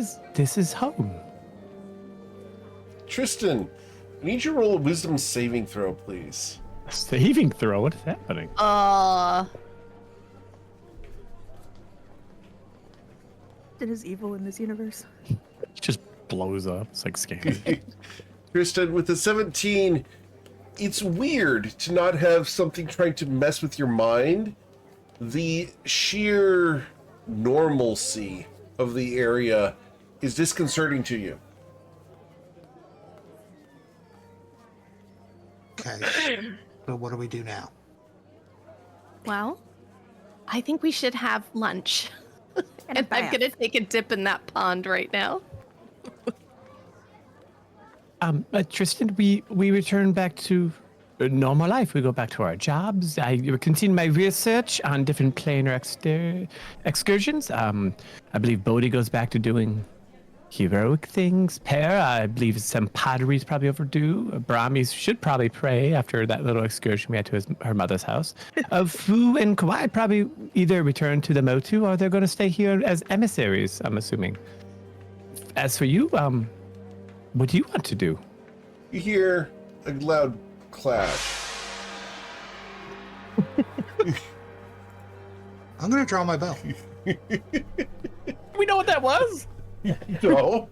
[SPEAKER 3] is home.
[SPEAKER 1] Tristan, I need you to roll a wisdom saving throw, please.
[SPEAKER 3] Saving throw. What is happening?
[SPEAKER 7] It is evil in this universe.
[SPEAKER 3] It just blows up. It's like scary.
[SPEAKER 1] Tristan, with the 17, it's weird to not have something trying to mess with your mind. The sheer normalcy of the area is disconcerting to you.
[SPEAKER 5] Okay. So what do we do now?
[SPEAKER 2] Well, I think we should have lunch.
[SPEAKER 7] And
[SPEAKER 2] And I'm
[SPEAKER 7] bath.
[SPEAKER 2] gonna take a dip in that pond right now.
[SPEAKER 3] Tristan, we return back to normal life. We go back to our jobs. I continue my research on different planar excursions. I believe Bodhi goes back to doing heroic things. Pear, I believe some pottery's probably overdue. Brahmi should probably pray after that little excursion we had to her mother's house. Fu and Kawhi probably either return to the Motu or they're going to stay here as emissaries, I'm assuming. As for you, what do you want to do?
[SPEAKER 1] You hear a loud clash.
[SPEAKER 5] I'm gonna draw my bow.
[SPEAKER 3] We know what that was.
[SPEAKER 1] No.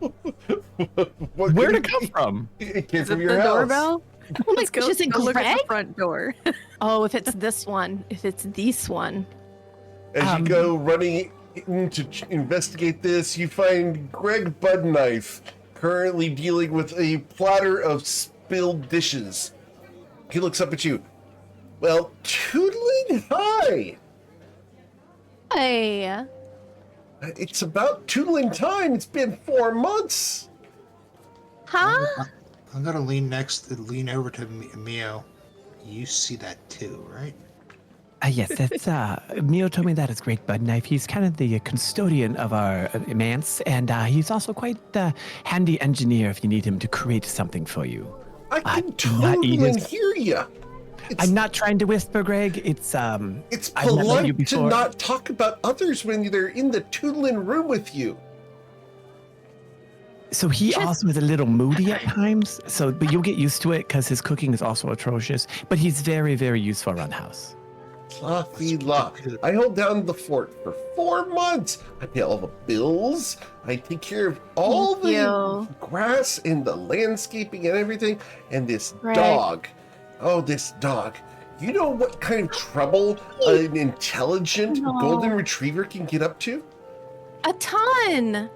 [SPEAKER 1] What
[SPEAKER 3] Where'd
[SPEAKER 1] could
[SPEAKER 3] it come from?
[SPEAKER 1] It came
[SPEAKER 7] Is
[SPEAKER 1] from
[SPEAKER 7] it
[SPEAKER 1] your
[SPEAKER 7] the
[SPEAKER 1] house.
[SPEAKER 7] doorbell? Let's go,
[SPEAKER 2] Just a
[SPEAKER 7] go look at
[SPEAKER 2] Greg?
[SPEAKER 7] the front door.
[SPEAKER 2] Oh, if it's this one, if it's this one.
[SPEAKER 1] As you go running in to investigate this, you find Greg Budknife currently dealing with a platter of spilled dishes. He looks up at you. Well, tootling hi.
[SPEAKER 2] Hey.
[SPEAKER 1] It's about tootling time. It's been 4 months.
[SPEAKER 2] Huh?
[SPEAKER 5] I'm gonna lean over to Mio. You see that too, right?
[SPEAKER 3] Yes, that's Mio told me that is great bud knife. He's kind of the custodian of our manse, and he's also quite the handy engineer if you need him to create something for you.
[SPEAKER 1] I can
[SPEAKER 3] do not eat
[SPEAKER 1] totally
[SPEAKER 3] his-
[SPEAKER 1] hear you.
[SPEAKER 3] I'm not trying to whisper, Greg.
[SPEAKER 1] It's
[SPEAKER 3] I've met you
[SPEAKER 1] polite to
[SPEAKER 3] before.
[SPEAKER 1] not talk about others when they're in the Toodlin room with you.
[SPEAKER 3] So he
[SPEAKER 2] Just-
[SPEAKER 3] also is a little moody at times. But you'll get used to it because his cooking is also atrocious. But he's very, very useful around the house.
[SPEAKER 1] La. I hold down the fort for 4 months. I pay all the bills. I take care of all
[SPEAKER 2] Thank
[SPEAKER 1] the
[SPEAKER 2] you.
[SPEAKER 1] grass and the landscaping and everything. And this
[SPEAKER 2] Greg.
[SPEAKER 1] dog. Oh, this dog. You know what kind of trouble an intelligent
[SPEAKER 2] No.
[SPEAKER 1] golden retriever can get up to?
[SPEAKER 2] A ton.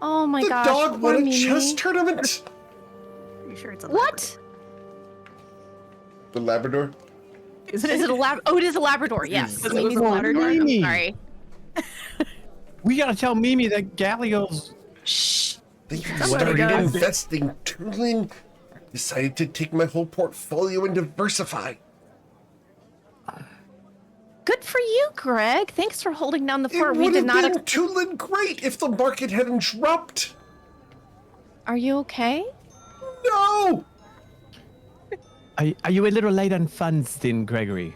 [SPEAKER 2] Oh my
[SPEAKER 1] The
[SPEAKER 2] gosh.
[SPEAKER 1] dog
[SPEAKER 2] poor
[SPEAKER 1] won a
[SPEAKER 2] Mimi.
[SPEAKER 1] chess tournament.
[SPEAKER 7] Are you sure it's a
[SPEAKER 2] What?
[SPEAKER 1] The Labrador.
[SPEAKER 2] Is it a lab? Oh, it is a Labrador. Yes.
[SPEAKER 7] Because it
[SPEAKER 2] Mimi's
[SPEAKER 7] was
[SPEAKER 2] a
[SPEAKER 7] a
[SPEAKER 2] Labrador. I'm
[SPEAKER 3] Mimi.
[SPEAKER 2] sorry.
[SPEAKER 3] We gotta tell Mimi that Galio's.
[SPEAKER 2] Shh.
[SPEAKER 1] They
[SPEAKER 7] Somebody
[SPEAKER 1] started
[SPEAKER 7] does.
[SPEAKER 1] investing. Toodlin decided to take my whole portfolio and diversify.
[SPEAKER 2] Good for you, Greg. Thanks for holding down the
[SPEAKER 1] It
[SPEAKER 2] fort. We
[SPEAKER 1] would
[SPEAKER 2] did
[SPEAKER 1] have
[SPEAKER 2] not.
[SPEAKER 1] been Toodlin great if the market hadn't dropped.
[SPEAKER 2] Are you okay?
[SPEAKER 1] No!
[SPEAKER 3] Are you a little light on funds then, Gregory?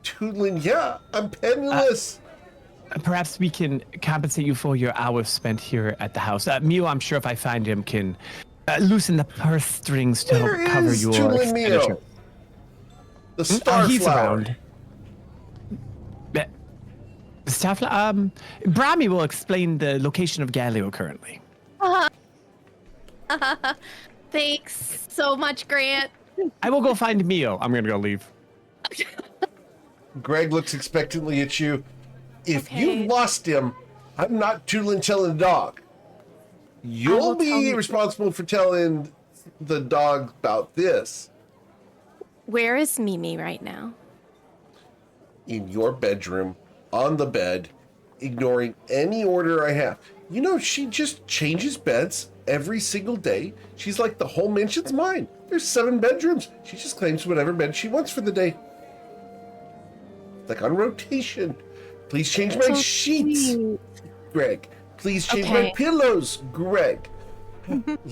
[SPEAKER 1] Toodlin, yeah, I'm penniless.
[SPEAKER 3] Perhaps we can compensate you for your hours spent here at the house. Mio, I'm sure if I find him, can loosen the purse strings to
[SPEAKER 1] Where
[SPEAKER 3] help cover
[SPEAKER 1] is
[SPEAKER 3] your
[SPEAKER 1] Toodlin
[SPEAKER 3] expenditure.
[SPEAKER 1] Mio? The Starflower.
[SPEAKER 3] He's around. Brahmi will explain the location of Galio currently.
[SPEAKER 2] Thanks so much, Grant.
[SPEAKER 3] I will go find Mio. I'm gonna go leave.
[SPEAKER 1] Greg looks expectantly at you. If
[SPEAKER 2] Okay.
[SPEAKER 1] you lost him, I'm not Toodlin telling the dog. You'll
[SPEAKER 2] will tell
[SPEAKER 1] be
[SPEAKER 2] him.
[SPEAKER 1] responsible for telling the dog about this.
[SPEAKER 2] Where is Mimi right now?
[SPEAKER 1] In your bedroom, on the bed, ignoring any order I have. You know, she just changes beds every single day. She's like, the whole mansion's mine. There's 7 bedrooms. She just claims whatever bed she wants for the day. Like on rotation. Please change my
[SPEAKER 2] So
[SPEAKER 1] sheets,
[SPEAKER 2] sweet.
[SPEAKER 1] Greg. Please change my
[SPEAKER 2] Okay.
[SPEAKER 1] pillows, Greg.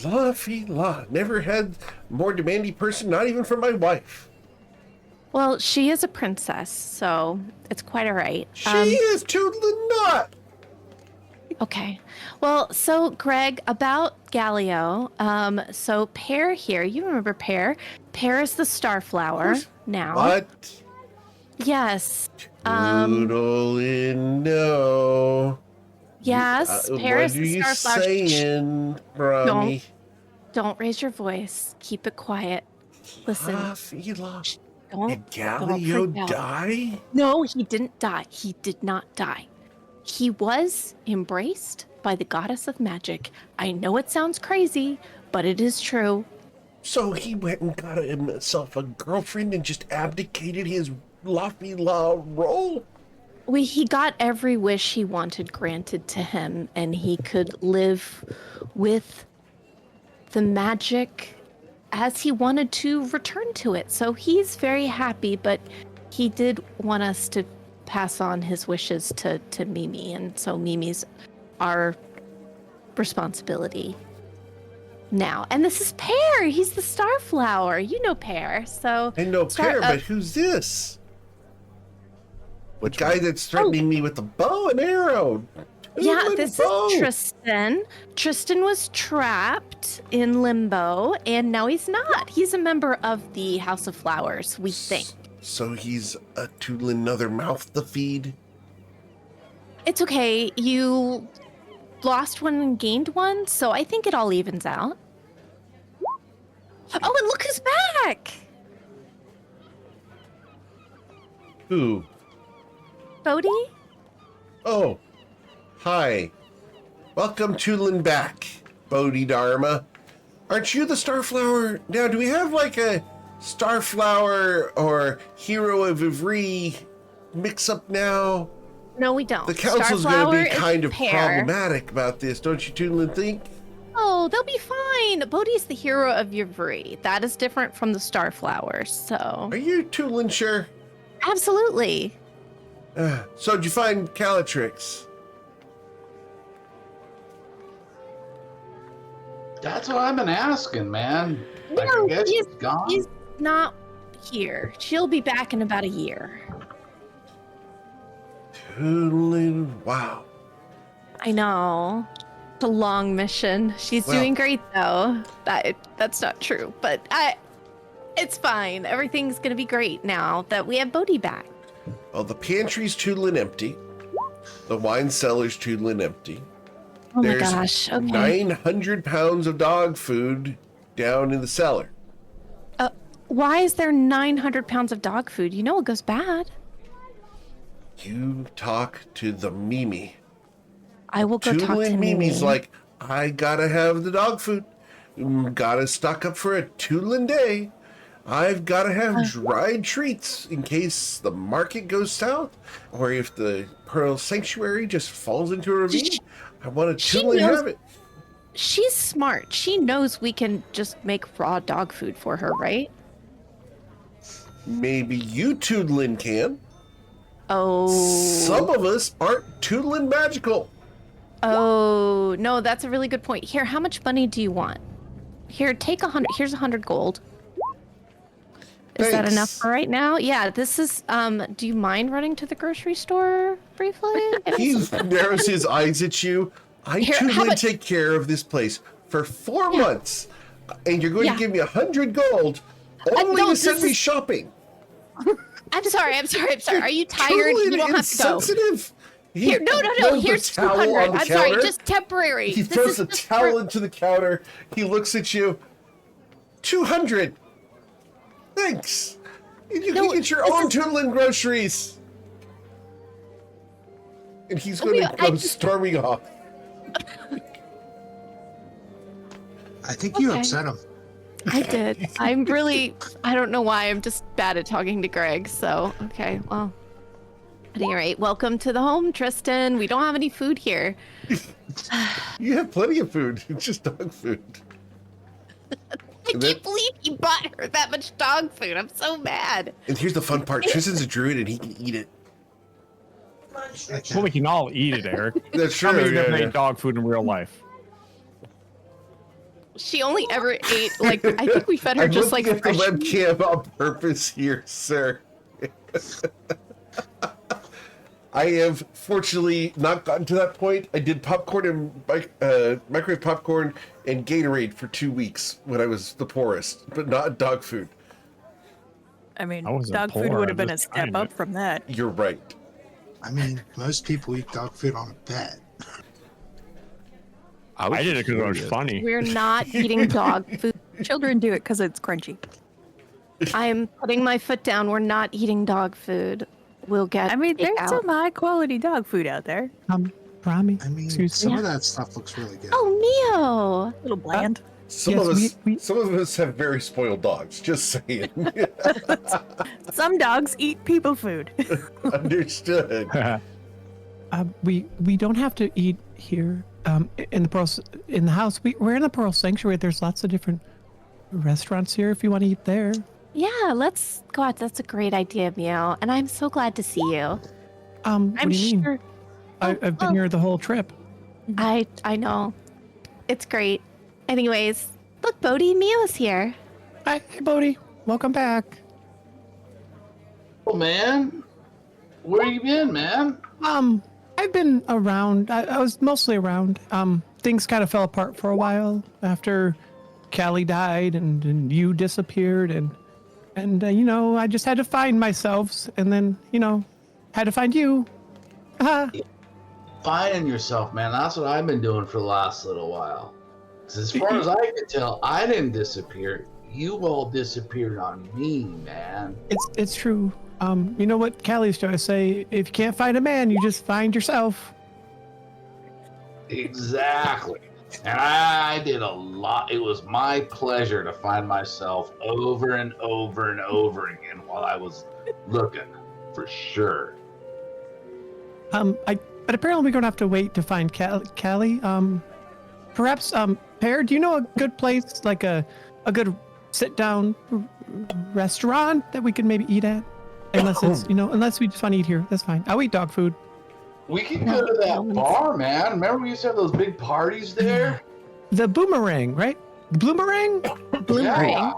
[SPEAKER 1] La fee la. Never had more demanding person, not even from my wife.
[SPEAKER 2] Well, she is a princess, so it's quite all right.
[SPEAKER 1] She is Toodlin not.
[SPEAKER 2] Okay. Well, so Greg, about Galio, so Pear here, you remember Pear? Pear is the starflower now.
[SPEAKER 1] What?
[SPEAKER 2] Yes.
[SPEAKER 1] Toodlin, no.
[SPEAKER 2] Yes, Pear
[SPEAKER 1] What
[SPEAKER 2] is
[SPEAKER 1] are
[SPEAKER 2] the
[SPEAKER 1] you
[SPEAKER 2] starflower. Shh,
[SPEAKER 1] saying, Brahmi?
[SPEAKER 2] don't raise your voice. Keep it quiet. Listen.
[SPEAKER 1] La fee la.
[SPEAKER 2] Don't.
[SPEAKER 1] Did
[SPEAKER 2] don't
[SPEAKER 1] Galio
[SPEAKER 2] freak out.
[SPEAKER 1] die?
[SPEAKER 2] No, he didn't die. He did not die. He was embraced by the goddess of magic. I know it sounds crazy, but it is true.
[SPEAKER 1] So he went and got himself a girlfriend and just abdicated his la role?
[SPEAKER 2] He got every wish he wanted granted to him, and he could live with the magic as he wanted to return to it. So he's very happy, but he did want us to pass on his wishes to Mimi, and so Mimi's our responsibility now. And this is Pear. He's the starflower. You know Pear. So
[SPEAKER 1] I know
[SPEAKER 2] Sorry,
[SPEAKER 1] Pear, but who's this? The guy that's threatening me with the bow and arrow.
[SPEAKER 2] yeah,
[SPEAKER 1] Toodlin
[SPEAKER 2] this
[SPEAKER 1] bow.
[SPEAKER 2] is Tristan. Tristan was trapped in limbo, and now he's not. He's a member of the House of Flowers, we think.
[SPEAKER 1] So he's a Toodlin another mouth to feed?
[SPEAKER 2] It's okay. You lost one and gained one, so I think it all evens out. Oh, and look who's back!
[SPEAKER 1] Who?
[SPEAKER 2] Bodhi?
[SPEAKER 1] Oh, hi. Welcome Toodlin back, Bodhidharma. Aren't you the Starflower? Now, do we have like a Starflower or Hero of Ivry mix-up now?
[SPEAKER 2] No, we don't.
[SPEAKER 1] The council's going to be
[SPEAKER 2] Starflower is
[SPEAKER 1] kind of
[SPEAKER 2] Pear.
[SPEAKER 1] problematic about this, don't you, Toodlin, think?
[SPEAKER 2] Oh, they'll be fine. Bodhi's the hero of Yivri. That is different from the Starflower, so...
[SPEAKER 1] Are you Toodlin sure?
[SPEAKER 2] Absolutely.
[SPEAKER 1] So, did you find Calatrix?
[SPEAKER 6] That's what I've been asking, man. Like, I
[SPEAKER 2] No,
[SPEAKER 6] guess he's gone.
[SPEAKER 2] He's not. here. She'll be back in about a year.
[SPEAKER 1] Wow.
[SPEAKER 2] I know. It's a long mission. She's
[SPEAKER 1] Well-
[SPEAKER 2] doing great though. That's not true, but it's fine. Everything's gonna be great now that we have Bodhi back.
[SPEAKER 1] Well, the pantry's tootling empty. The wine cellar's tootling empty.
[SPEAKER 2] Oh
[SPEAKER 1] There's
[SPEAKER 2] my gosh. Okay.
[SPEAKER 1] 900 pounds of dog food down in the cellar.
[SPEAKER 2] Why is there 900 pounds of dog food? You know it goes bad.
[SPEAKER 1] You talk to the Mimi.
[SPEAKER 2] I will go talk to
[SPEAKER 1] Tootling Mimi's
[SPEAKER 2] Mimi.
[SPEAKER 1] like, I gotta have the dog food. Gotta stock up for a tootling day. I've gotta have dried treats in case the market goes south, or if the Pearl Sanctuary just falls into a ravine. I want to
[SPEAKER 2] she
[SPEAKER 1] tootling
[SPEAKER 2] knows-
[SPEAKER 1] have it.
[SPEAKER 2] She's smart. She knows we can just make raw dog food for her, right?
[SPEAKER 1] Maybe you tootling can.
[SPEAKER 2] Oh.
[SPEAKER 1] Some of us aren't tootling magical.
[SPEAKER 2] Oh, no, that's a really good point. Here, how much money do you want? Here, take 100. Here's 100 gold. Is that
[SPEAKER 1] Thanks.
[SPEAKER 2] enough for right now? Yeah, this is, do you mind running to the grocery store briefly?
[SPEAKER 1] He narrows his eyes at you. I
[SPEAKER 2] Here, how
[SPEAKER 1] tootling
[SPEAKER 2] about-
[SPEAKER 1] take care of this place for 4 months, and you're going
[SPEAKER 2] Yeah.
[SPEAKER 1] to give me 100 gold only
[SPEAKER 2] no,
[SPEAKER 1] to
[SPEAKER 2] this
[SPEAKER 1] send me
[SPEAKER 2] is-
[SPEAKER 1] shopping.
[SPEAKER 2] I'm sorry. Are you tired? You don't have to go.
[SPEAKER 1] Insensitive. He
[SPEAKER 2] Here, no.
[SPEAKER 1] throws the
[SPEAKER 2] Here's
[SPEAKER 1] towel
[SPEAKER 2] 200.
[SPEAKER 1] on the
[SPEAKER 2] I'm sorry,
[SPEAKER 1] counter.
[SPEAKER 2] just temporary.
[SPEAKER 1] He
[SPEAKER 2] This
[SPEAKER 1] throws
[SPEAKER 2] is
[SPEAKER 1] the
[SPEAKER 2] just
[SPEAKER 1] towel
[SPEAKER 2] for-
[SPEAKER 1] into the counter. He looks at you. 200. Thanks. You
[SPEAKER 2] No,
[SPEAKER 1] can get your
[SPEAKER 2] this
[SPEAKER 1] own
[SPEAKER 2] is-
[SPEAKER 1] tootling groceries. And he's
[SPEAKER 2] Oh
[SPEAKER 1] going
[SPEAKER 2] my
[SPEAKER 1] to
[SPEAKER 2] God,
[SPEAKER 1] go storming off.
[SPEAKER 5] I think you
[SPEAKER 2] Okay.
[SPEAKER 5] upset him.
[SPEAKER 2] I did. I don't know why. I'm just bad at talking to Greg. So, okay, well. At any rate, welcome to the home, Tristan. We don't have any food here.
[SPEAKER 1] You have plenty of food. It's just dog food.
[SPEAKER 2] I
[SPEAKER 1] And then-
[SPEAKER 2] can't believe he bought her that much dog food. I'm so mad.
[SPEAKER 1] And here's the fun part. Tristan's a druid and he can eat it.
[SPEAKER 3] Well, we can all eat it, Eric.
[SPEAKER 1] That's true.
[SPEAKER 3] How many
[SPEAKER 1] yeah,
[SPEAKER 3] have
[SPEAKER 1] yeah.
[SPEAKER 3] made dog food in real life?
[SPEAKER 2] She only ever ate, like, I think we fed her
[SPEAKER 1] I'm
[SPEAKER 2] just like
[SPEAKER 1] looking at the
[SPEAKER 2] fresh.
[SPEAKER 1] webcam on purpose here, sir. I have fortunately not gotten to that point. I did popcorn and microwave popcorn and Gatorade for 2 weeks when I was the poorest, but not dog food.
[SPEAKER 7] I mean,
[SPEAKER 3] I wasn't
[SPEAKER 7] dog food
[SPEAKER 3] poor,
[SPEAKER 7] would have
[SPEAKER 3] I'm
[SPEAKER 7] been a
[SPEAKER 3] just
[SPEAKER 7] step
[SPEAKER 3] trying
[SPEAKER 7] up
[SPEAKER 3] to-
[SPEAKER 7] from that.
[SPEAKER 1] You're right.
[SPEAKER 5] I mean, most people eat dog food on a bet.
[SPEAKER 3] I did it because it was
[SPEAKER 4] curious.
[SPEAKER 3] funny.
[SPEAKER 2] We're not eating dog food.
[SPEAKER 7] Children do it because it's crunchy.
[SPEAKER 2] I'm putting my foot down. We're not eating dog food. We'll get
[SPEAKER 7] I mean, there's
[SPEAKER 2] takeout.
[SPEAKER 7] some high quality dog food out there.
[SPEAKER 3] Rami,
[SPEAKER 5] I mean,
[SPEAKER 3] excuse
[SPEAKER 5] some
[SPEAKER 3] me.
[SPEAKER 5] of that stuff looks really good.
[SPEAKER 2] Oh,
[SPEAKER 7] A little bland.
[SPEAKER 1] Some
[SPEAKER 3] Yes,
[SPEAKER 1] of us,
[SPEAKER 3] we-
[SPEAKER 1] some of us have very spoiled dogs. Just saying.
[SPEAKER 7] Some dogs eat people food.
[SPEAKER 1] Understood.
[SPEAKER 3] We don't have to eat here. In the house. We're in the Pearl Sanctuary. There's lots of different restaurants here if you want to eat there.
[SPEAKER 2] yeah. Let's go out. That's a great idea, Meow. And I'm so glad to see you.
[SPEAKER 3] What
[SPEAKER 2] I'm
[SPEAKER 3] do you mean?
[SPEAKER 2] sure.
[SPEAKER 3] I've been
[SPEAKER 2] oh.
[SPEAKER 3] here the whole trip.
[SPEAKER 2] I know. It's great. Anyways, look, Bodhi, Meow's here.
[SPEAKER 3] Hi, hey, Bodhi. Welcome back.
[SPEAKER 6] Oh man, where you been, man?
[SPEAKER 3] I've been around. I was mostly around. Things kind of fell apart for a while after Callie died and you disappeared and you know, I just had to find myself and then, you know, had to find you.
[SPEAKER 6] Finding yourself, man. That's what I've been doing for the last little while. 'Cause as far as I can tell, I didn't disappear. You all disappeared on me, man.
[SPEAKER 3] It's true. You know what Callie used to always say, if you can't find a man, you just find yourself.
[SPEAKER 6] Exactly. And I did a lot. It was my pleasure to find myself over and over and over again while I was looking, for sure.
[SPEAKER 3] But apparently we're gonna have to wait to find Callie. Perhaps, Pear, do you know a good place, like a good sit-down restaurant that we could maybe eat at? Unless it's, you know, unless we just want to eat here, that's fine. I'll eat dog food.
[SPEAKER 6] We can go to that bar, man. Remember we used to have those big parties there?
[SPEAKER 3] The Boomerang, right? The Boomerang?
[SPEAKER 2] Boomerang.
[SPEAKER 6] Yeah.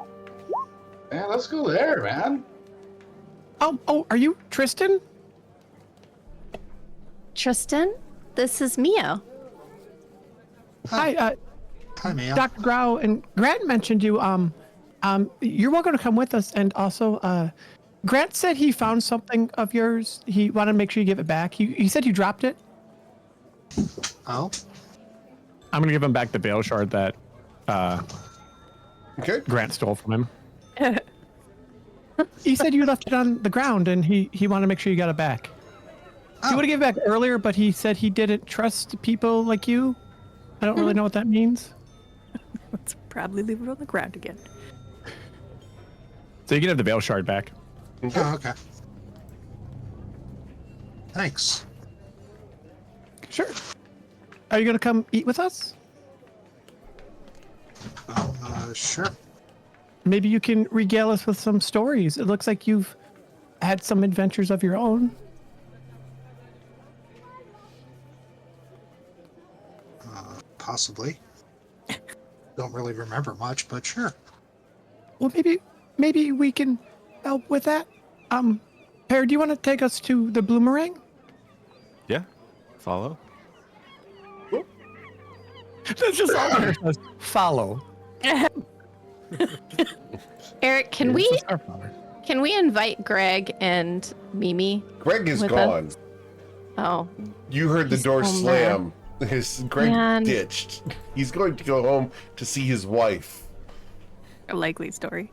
[SPEAKER 6] Yeah, let's go there, man.
[SPEAKER 3] Oh, are you Tristan?
[SPEAKER 2] Tristan, this is Mia.
[SPEAKER 3] Hi,
[SPEAKER 5] Hi, Mia.
[SPEAKER 3] Dr. Grau and Grant mentioned you. You're welcome to come with us. And also, Grant said he found something of yours. He wanted to make sure you give it back. He said you dropped it.
[SPEAKER 5] Oh,
[SPEAKER 3] I'm gonna give him back the veil shard that
[SPEAKER 1] Okay.
[SPEAKER 3] Grant stole from him. He said you left it on the ground, and he wanted to make sure you got it back. He would have given it back earlier, but he said he didn't trust people like you. I don't really know what that means.
[SPEAKER 7] Let's probably leave it on the ground again.
[SPEAKER 3] So you can have the veil shard back.
[SPEAKER 5] Oh, okay. Thanks.
[SPEAKER 3] Sure. Are you gonna come eat with us?
[SPEAKER 5] Sure.
[SPEAKER 3] Maybe you can regale us with some stories. It looks like you've had some adventures of your own.
[SPEAKER 5] Possibly. Don't really remember much, but sure.
[SPEAKER 3] Well, maybe we can help with that. Pear, do you want to take us to the Bloomerang?
[SPEAKER 4] Yeah. Follow.
[SPEAKER 3] That's just all Pear says. Follow.
[SPEAKER 2] Eric, can we invite Greg and Mimi?
[SPEAKER 1] Greg is
[SPEAKER 2] with
[SPEAKER 1] gone.
[SPEAKER 2] us? Oh,
[SPEAKER 1] You heard the
[SPEAKER 2] He's
[SPEAKER 1] door
[SPEAKER 2] so
[SPEAKER 1] slam. Greg
[SPEAKER 2] Man.
[SPEAKER 1] ditched. He's going to go home to see his wife.
[SPEAKER 7] A likely story.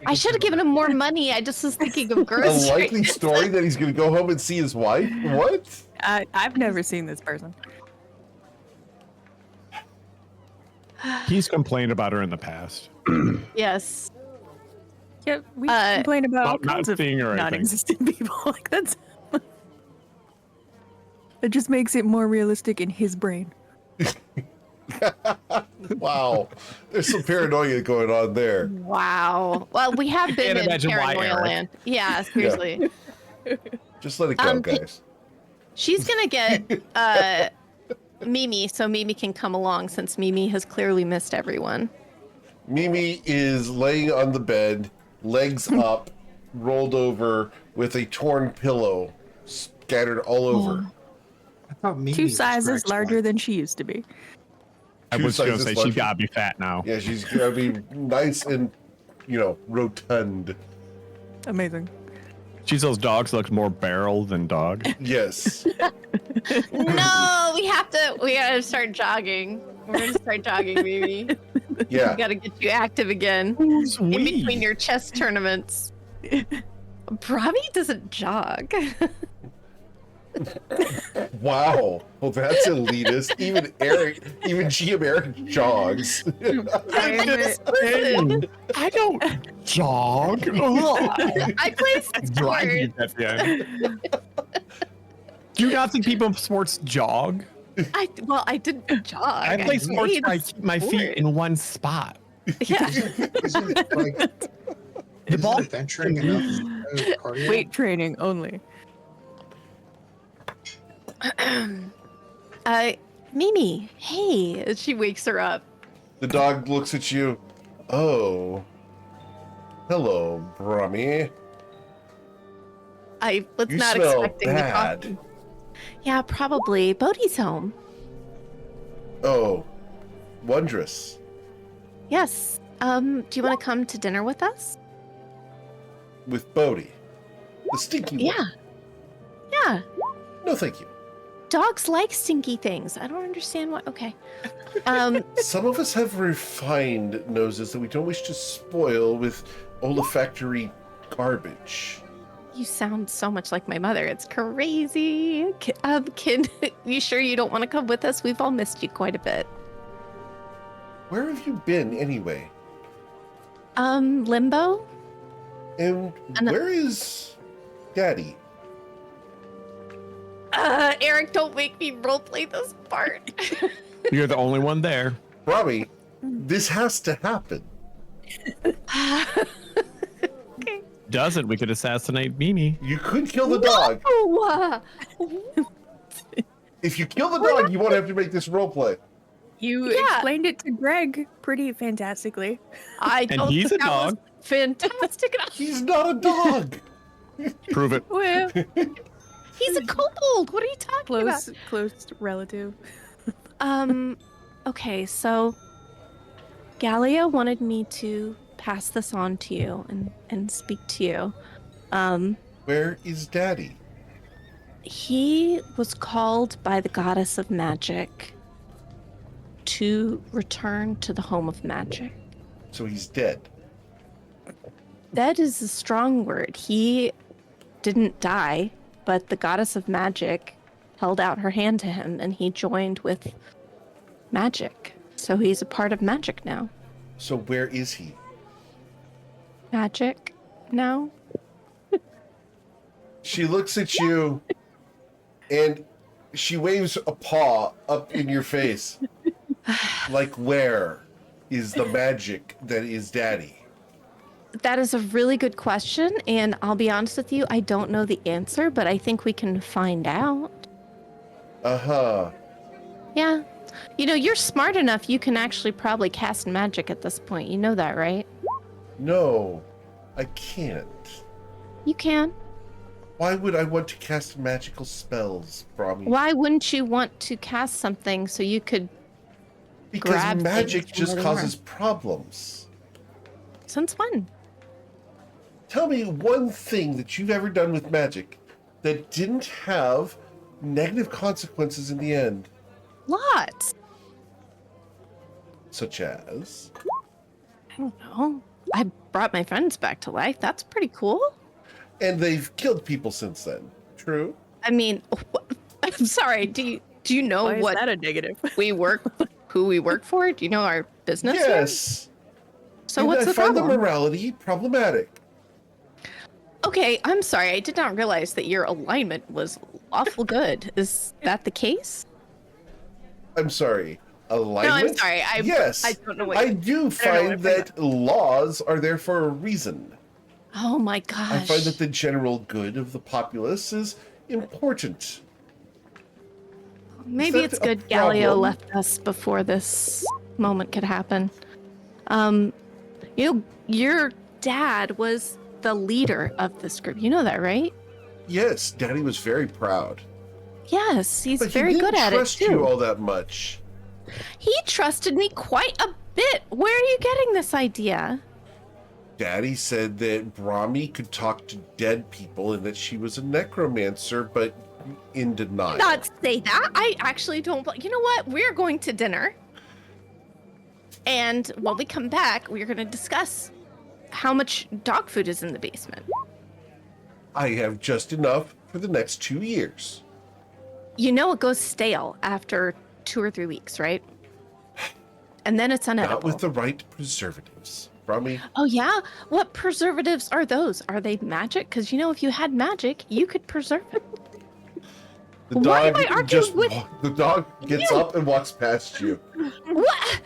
[SPEAKER 2] I should have given him more money. I just was thinking of
[SPEAKER 1] A
[SPEAKER 2] groceries.
[SPEAKER 1] likely story that he's going to go home and see his wife? What?
[SPEAKER 7] I've never seen this person.
[SPEAKER 3] He's complained about her in the past.
[SPEAKER 2] Yes.
[SPEAKER 7] Yeah, we
[SPEAKER 2] Uh,
[SPEAKER 7] complain about all
[SPEAKER 3] About not
[SPEAKER 7] kinds of
[SPEAKER 3] seeing her, I think.
[SPEAKER 7] non-existent people. Like that's. It just makes it more realistic in his brain.
[SPEAKER 1] Wow. There's some paranoia going on there.
[SPEAKER 2] Wow. Well, we have been
[SPEAKER 3] Can't
[SPEAKER 2] in
[SPEAKER 3] imagine why,
[SPEAKER 2] paranoia
[SPEAKER 3] Eric.
[SPEAKER 2] land. Yeah, seriously.
[SPEAKER 1] Just let it go, guys.
[SPEAKER 2] She's gonna get Mimi so Mimi can come along since Mimi has clearly missed everyone.
[SPEAKER 1] Mimi is laying on the bed, legs up, rolled over, with a torn pillow scattered all over.
[SPEAKER 5] I thought Mimi
[SPEAKER 7] 2
[SPEAKER 5] was
[SPEAKER 7] sizes
[SPEAKER 5] Greg's
[SPEAKER 7] larger
[SPEAKER 5] wife.
[SPEAKER 7] than she used to be.
[SPEAKER 3] I
[SPEAKER 1] Two
[SPEAKER 3] was going to
[SPEAKER 1] sizes
[SPEAKER 3] say
[SPEAKER 1] larger.
[SPEAKER 3] she gotta be fat now.
[SPEAKER 1] Yeah, she's gonna be nice and, rotund.
[SPEAKER 7] Amazing.
[SPEAKER 3] She's those dogs that look more barrel than dog.
[SPEAKER 1] Yes.
[SPEAKER 2] No, we gotta start jogging. We're gonna start jogging, Mimi.
[SPEAKER 1] Yeah.
[SPEAKER 2] We gotta get you active again.
[SPEAKER 3] Who's
[SPEAKER 2] In between your chess tournaments. Robbie doesn't jog.
[SPEAKER 1] Wow. Well, that's elitist. Even GM Eric jogs.
[SPEAKER 3] I don't jog.
[SPEAKER 2] I play sports.
[SPEAKER 3] Do you not think people in sports jog?
[SPEAKER 2] I didn't jog.
[SPEAKER 3] I play sports
[SPEAKER 2] played
[SPEAKER 3] where I keep my feet in one spot.
[SPEAKER 2] Yeah.
[SPEAKER 5] Isn't it like
[SPEAKER 3] The ball.
[SPEAKER 5] venturing enough cardio?
[SPEAKER 7] Weight training only.
[SPEAKER 2] Mimi, hey. And she wakes her up.
[SPEAKER 1] The dog looks at you. Oh. Hello, Brummy.
[SPEAKER 2] I was
[SPEAKER 1] You
[SPEAKER 2] not
[SPEAKER 1] smell
[SPEAKER 2] expecting
[SPEAKER 1] bad.
[SPEAKER 2] the coffee. Yeah, probably. Bodhi's home.
[SPEAKER 1] Oh. Wondrous.
[SPEAKER 2] Yes. Do you want to come to dinner with us?
[SPEAKER 1] With Bodhi. The stinky one.
[SPEAKER 2] Yeah. Yeah.
[SPEAKER 1] No, thank you.
[SPEAKER 2] Dogs like stinky things. I don't understand why. Okay.
[SPEAKER 1] Some of us have refined noses that we don't wish to spoil with olfactory garbage.
[SPEAKER 2] You sound so much like my mother. It's crazy. Kid, you sure you don't want to come with us? We've all missed you quite a bit.
[SPEAKER 1] Where have you been anyway?
[SPEAKER 2] Limbo?
[SPEAKER 1] And where is Daddy?
[SPEAKER 2] Eric, don't make me roleplay this part.
[SPEAKER 3] You're the only one there.
[SPEAKER 1] Robbie, this has to happen.
[SPEAKER 2] Okay.
[SPEAKER 3] Doesn't, we could assassinate Mimi.
[SPEAKER 1] You could kill the dog.
[SPEAKER 2] No!
[SPEAKER 1] If you kill the dog, you won't have to make this roleplay.
[SPEAKER 7] You
[SPEAKER 2] Yeah.
[SPEAKER 7] explained it to Greg pretty fantastically.
[SPEAKER 2] I
[SPEAKER 3] And
[SPEAKER 2] don't
[SPEAKER 3] he's
[SPEAKER 2] think
[SPEAKER 3] a
[SPEAKER 2] that was
[SPEAKER 3] dog.
[SPEAKER 2] fantastic.
[SPEAKER 1] He's not a dog.
[SPEAKER 4] Prove it.
[SPEAKER 2] Well, he's a kobold. What are you talking about?
[SPEAKER 7] Close relative.
[SPEAKER 2] Okay, so Gallia wanted me to pass this on to you and speak to you.
[SPEAKER 1] Where is Daddy?
[SPEAKER 2] He was called by the goddess of magic to return to the home of magic.
[SPEAKER 1] So he's dead.
[SPEAKER 2] Dead is a strong word. He didn't die, but the goddess of magic held out her hand to him and he joined with magic. So he's a part of magic now.
[SPEAKER 1] So where is he?
[SPEAKER 2] Magic now?
[SPEAKER 1] She looks at you and she waves a paw up in your face. Like, where is the magic that is Daddy?
[SPEAKER 2] That is a really good question, and I'll be honest with you, I don't know the answer, but I think we can find out.
[SPEAKER 1] Uh-huh.
[SPEAKER 2] Yeah. You know, you're smart enough, you can actually probably cast magic at this point. You know that, right?
[SPEAKER 1] No, I can't.
[SPEAKER 2] You can.
[SPEAKER 1] Why would I want to cast magical spells, Brahmi?
[SPEAKER 2] Why wouldn't you want to cast something so you could
[SPEAKER 1] Because
[SPEAKER 2] grab
[SPEAKER 1] magic
[SPEAKER 2] things
[SPEAKER 1] just
[SPEAKER 2] from where they
[SPEAKER 1] causes problems.
[SPEAKER 2] Since when?
[SPEAKER 1] Tell me one thing that you've ever done with magic that didn't have negative consequences in the end.
[SPEAKER 2] Lots.
[SPEAKER 1] Such as?
[SPEAKER 2] I don't know. I brought my friends back to life. That's pretty cool.
[SPEAKER 1] And they've killed people since then. True?
[SPEAKER 2] I mean, I'm sorry. Do you know
[SPEAKER 7] Why is
[SPEAKER 2] what
[SPEAKER 7] that a negative?
[SPEAKER 2] who we work for? Do you know our business? here?
[SPEAKER 1] Yes.
[SPEAKER 2] So
[SPEAKER 1] And
[SPEAKER 2] what's
[SPEAKER 1] I
[SPEAKER 2] the
[SPEAKER 1] find
[SPEAKER 2] problem?
[SPEAKER 1] the morality problematic.
[SPEAKER 2] Okay, I'm sorry. I did not realize that your alignment was awful good. Is that the case?
[SPEAKER 1] I'm sorry. Alignment?
[SPEAKER 2] No, I'm sorry.
[SPEAKER 1] Yes.
[SPEAKER 2] I don't know what.
[SPEAKER 1] I do find that laws are there for a reason.
[SPEAKER 2] Oh my gosh.
[SPEAKER 1] I find that the general good of the populace is important.
[SPEAKER 2] Maybe
[SPEAKER 1] that
[SPEAKER 2] it's
[SPEAKER 1] a
[SPEAKER 2] good Galileo
[SPEAKER 1] problem?
[SPEAKER 2] left us before this moment could happen. Your dad was the leader of this group. You know that, right?
[SPEAKER 1] Yes, Daddy was very proud.
[SPEAKER 2] Yes, he's
[SPEAKER 1] But
[SPEAKER 2] very
[SPEAKER 1] he
[SPEAKER 2] good
[SPEAKER 1] didn't
[SPEAKER 2] at it
[SPEAKER 1] trust
[SPEAKER 2] too.
[SPEAKER 1] you all that much.
[SPEAKER 2] He trusted me quite a bit. Where are you getting this idea?
[SPEAKER 1] Daddy said that Brahmi could talk to dead people and that she was a necromancer, but in denial.
[SPEAKER 2] Not say that. I actually don't. You know what? We're going to dinner. And when we come back, we're going to discuss how much dog food is in the basement.
[SPEAKER 1] I have just enough for the next 2 years.
[SPEAKER 2] You know it goes stale after 2 or 3 weeks, right? And then it's unedible.
[SPEAKER 1] Not with the right preservatives. Brahmi,
[SPEAKER 2] Oh yeah? What preservatives are those? Are they magic? Because you know, if you had magic, you could preserve it.
[SPEAKER 1] the
[SPEAKER 2] Why am
[SPEAKER 1] dog
[SPEAKER 2] I arguing with
[SPEAKER 1] the dog gets
[SPEAKER 2] you?
[SPEAKER 1] up and walks past you.
[SPEAKER 2] What?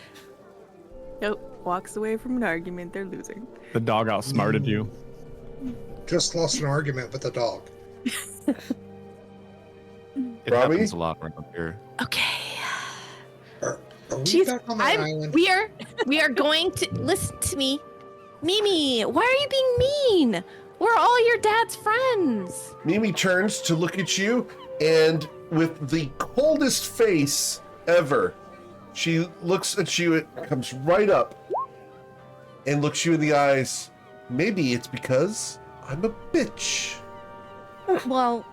[SPEAKER 7] Nope. Walks away from an argument. They're losing.
[SPEAKER 3] The dog outsmarted you.
[SPEAKER 5] Just lost an argument with a dog.
[SPEAKER 4] It
[SPEAKER 1] Robbie?
[SPEAKER 4] happens a lot around here.
[SPEAKER 2] Okay.
[SPEAKER 5] Are we
[SPEAKER 2] Jeez,
[SPEAKER 5] back on the island?
[SPEAKER 2] we are going to listen to me. Mimi, why are you being mean? We're all your dad's friends.
[SPEAKER 1] Mimi turns to look at you, and with the coldest face ever, she looks at you, it comes right up, and looks you in the eyes. Maybe it's because I'm a bitch.
[SPEAKER 2] Well,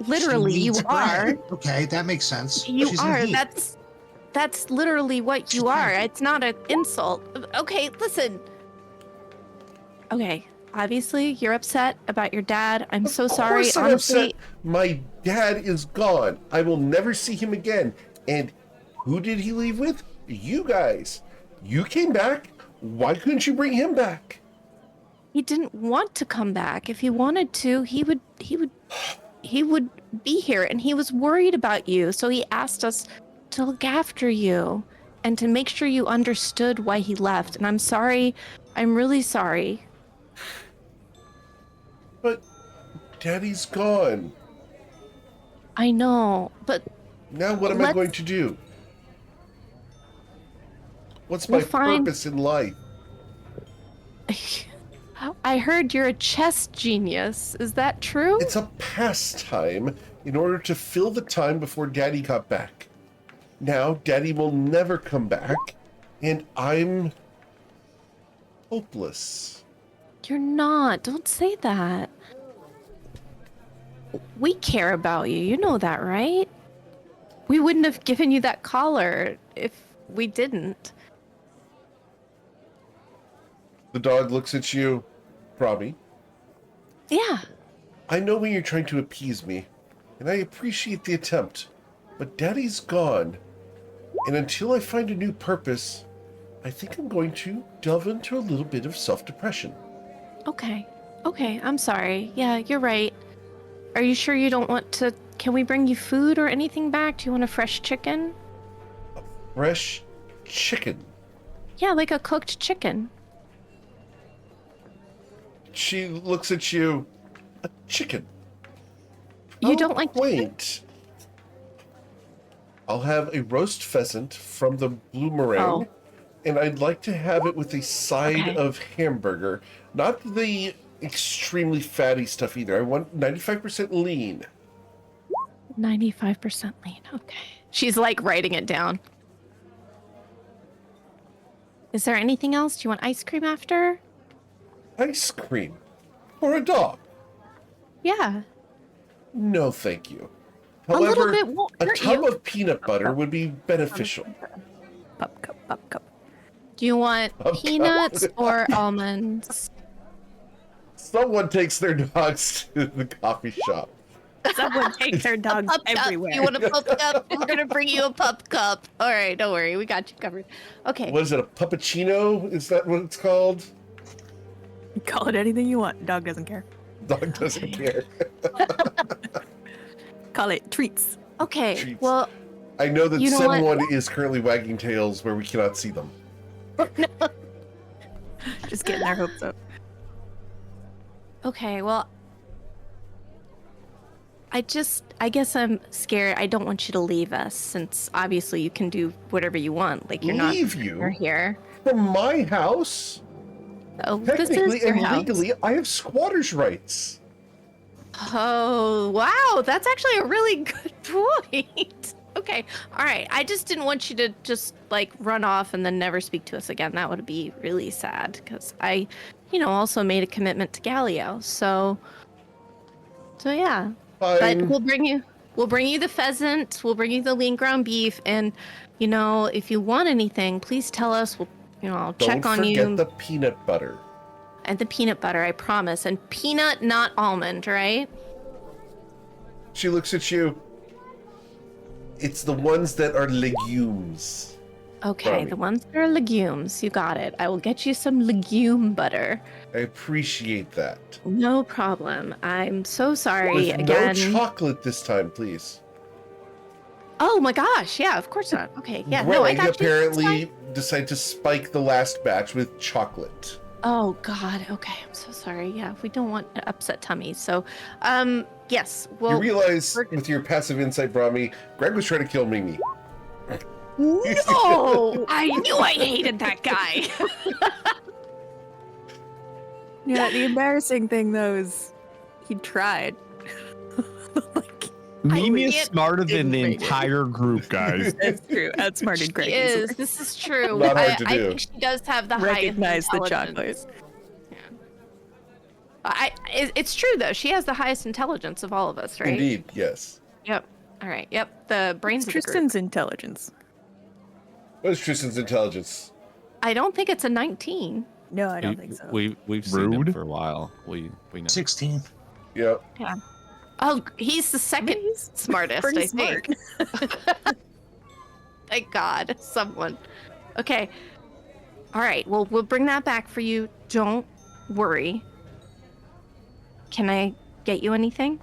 [SPEAKER 2] literally,
[SPEAKER 5] She
[SPEAKER 2] you
[SPEAKER 5] needs a
[SPEAKER 2] are.
[SPEAKER 5] friend. Okay, that makes sense.
[SPEAKER 2] You
[SPEAKER 5] She's in
[SPEAKER 2] are.
[SPEAKER 5] heat.
[SPEAKER 2] That's literally what you
[SPEAKER 5] She's
[SPEAKER 2] are.
[SPEAKER 5] fine.
[SPEAKER 2] It's not an insult. Okay, listen. Okay, obviously you're upset about your dad. I'm so sorry.
[SPEAKER 1] Of course I'm
[SPEAKER 2] Honestly,
[SPEAKER 1] upset. My dad is gone. I will never see him again. And who did he leave with? You guys. You came back. Why couldn't you bring him back?
[SPEAKER 2] he didn't want to come back. If he wanted to, he would be here, and he was worried about you. So he asked us to look after you and to make sure you understood why he left. And I'm sorry. I'm really sorry.
[SPEAKER 1] But Daddy's gone.
[SPEAKER 2] I know, but
[SPEAKER 1] Now what am I
[SPEAKER 2] Let's-
[SPEAKER 1] going to do? What's my
[SPEAKER 2] We'll find-
[SPEAKER 1] purpose in life?
[SPEAKER 2] I heard you're a chess genius. Is that true?
[SPEAKER 1] It's a pastime in order to fill the time before Daddy got back. Now, Daddy will never come back, and I'm hopeless.
[SPEAKER 2] You're not. Don't say that. We care about you. You know that, right? We wouldn't have given you that collar if we didn't.
[SPEAKER 1] The dog looks at you, Robbie.
[SPEAKER 2] Yeah.
[SPEAKER 1] I know when you're trying to appease me, and I appreciate the attempt, but Daddy's gone. And until I find a new purpose, I think I'm going to delve into a little bit of self-depression.
[SPEAKER 2] Okay. Okay, I'm sorry. Yeah, you're right. Are you sure you don't want to... Can we bring you food or anything back? Do you want a fresh chicken?
[SPEAKER 1] Fresh chicken.
[SPEAKER 2] Yeah, like a cooked chicken.
[SPEAKER 1] She looks at you. A chicken.
[SPEAKER 2] You don't like chicken?
[SPEAKER 1] Quaint. I'll have a roast pheasant from the Blue Meringue, and I'd like to have it with a side of hamburger. Not the extremely fatty stuff either. I want 95% lean.
[SPEAKER 2] 95% lean. Okay. She's like writing it down. Is there anything else? Do you want ice cream after?
[SPEAKER 1] Ice cream? For a dog?
[SPEAKER 2] Yeah.
[SPEAKER 1] No, thank you.
[SPEAKER 2] A little
[SPEAKER 1] However,
[SPEAKER 2] bit won't
[SPEAKER 1] a
[SPEAKER 2] hurt
[SPEAKER 1] tub
[SPEAKER 2] you.
[SPEAKER 1] of peanut butter would be beneficial.
[SPEAKER 7] Pup cup, pup cup.
[SPEAKER 2] Do you want peanuts or almonds?
[SPEAKER 1] Someone takes their dogs to the coffee shop.
[SPEAKER 7] Someone take their dogs
[SPEAKER 2] Pup cup.
[SPEAKER 7] everywhere.
[SPEAKER 2] You want a pup cup? We're gonna bring you a pup cup. All right, don't worry, we got you covered. Okay.
[SPEAKER 1] What is it, a puppuccino? Is that what it's called?
[SPEAKER 7] Call it anything you want. Dog doesn't care.
[SPEAKER 1] Dog doesn't care.
[SPEAKER 7] Call it treats.
[SPEAKER 2] Okay.
[SPEAKER 1] Treats.
[SPEAKER 2] Well,
[SPEAKER 1] I know that
[SPEAKER 2] You know what?
[SPEAKER 1] someone is currently wagging tails where we cannot see them.
[SPEAKER 7] Just getting their hopes up.
[SPEAKER 2] okay. Well, I guess I'm scared. I don't want you to leave us, since obviously you can do whatever you want. Like you're
[SPEAKER 1] Leave
[SPEAKER 2] not.
[SPEAKER 1] you?
[SPEAKER 2] You're here.
[SPEAKER 1] From my house?
[SPEAKER 2] Oh, this
[SPEAKER 1] Technically
[SPEAKER 2] is your
[SPEAKER 1] and
[SPEAKER 2] house.
[SPEAKER 1] legally, I have squatter's rights.
[SPEAKER 2] Oh, wow. That's actually a really good point. Okay. All right. I just didn't want you to just like run off and then never speak to us again. That would be really sad because I, also made a commitment to Galileo. So yeah.
[SPEAKER 1] Fine.
[SPEAKER 2] But we'll bring you the pheasant. We'll bring you the lean ground beef. And, if you want anything, please tell us. I'll check on you.
[SPEAKER 1] Don't forget the peanut butter.
[SPEAKER 2] And the peanut butter, I promise. And peanut, not almond, right?
[SPEAKER 1] She looks at you. It's the ones that are legumes.
[SPEAKER 2] Okay,
[SPEAKER 1] Brownie.
[SPEAKER 2] the ones that are legumes. You got it. I will get you some legume butter.
[SPEAKER 1] I appreciate that.
[SPEAKER 2] No problem. I'm so sorry
[SPEAKER 1] With
[SPEAKER 2] again.
[SPEAKER 1] no chocolate this time, please.
[SPEAKER 2] Oh my gosh. Yeah, of course not. Okay. Yeah, no, I
[SPEAKER 1] Greg
[SPEAKER 2] got you. It's
[SPEAKER 1] apparently
[SPEAKER 2] fine.
[SPEAKER 1] decided to spike the last batch with chocolate.
[SPEAKER 2] Oh God. Okay. I'm so sorry. Yeah, we don't want to upset tummies. So, yes. Well,
[SPEAKER 1] you realize
[SPEAKER 2] we're-
[SPEAKER 1] with your passive insight, Brahmi, Greg was trying to kill Mimi.
[SPEAKER 2] no, I knew I hated that guy.
[SPEAKER 7] Yeah, the embarrassing thing though is he tried.
[SPEAKER 3] Mimi is
[SPEAKER 2] can't
[SPEAKER 3] smarter than the
[SPEAKER 2] make it.
[SPEAKER 3] entire group, guys.
[SPEAKER 7] That's true. Outsmarted Greg.
[SPEAKER 2] She is. This is true.
[SPEAKER 1] Not hard to
[SPEAKER 2] I
[SPEAKER 1] do.
[SPEAKER 2] think she does have the
[SPEAKER 7] Recognize
[SPEAKER 2] highest
[SPEAKER 7] the
[SPEAKER 2] intelligence.
[SPEAKER 7] chocolate.
[SPEAKER 2] It's true though. She has the highest intelligence of all of us, right?
[SPEAKER 1] Indeed, yes.
[SPEAKER 2] Yep. All right. Yep. The brains
[SPEAKER 7] It's
[SPEAKER 2] of the group.
[SPEAKER 7] Tristan's intelligence.
[SPEAKER 1] What is Tristan's intelligence?
[SPEAKER 2] I don't think it's a 19.
[SPEAKER 7] No, I don't think so.
[SPEAKER 4] We've seen him
[SPEAKER 3] Rude.
[SPEAKER 4] for a while. We know.
[SPEAKER 5] 16.
[SPEAKER 1] Yep.
[SPEAKER 2] Oh, he's the second
[SPEAKER 7] He's
[SPEAKER 2] smartest,
[SPEAKER 7] pretty
[SPEAKER 2] I think. Thank God, someone. Okay. All right. Well, we'll bring that back for you. Don't worry. Can I get you anything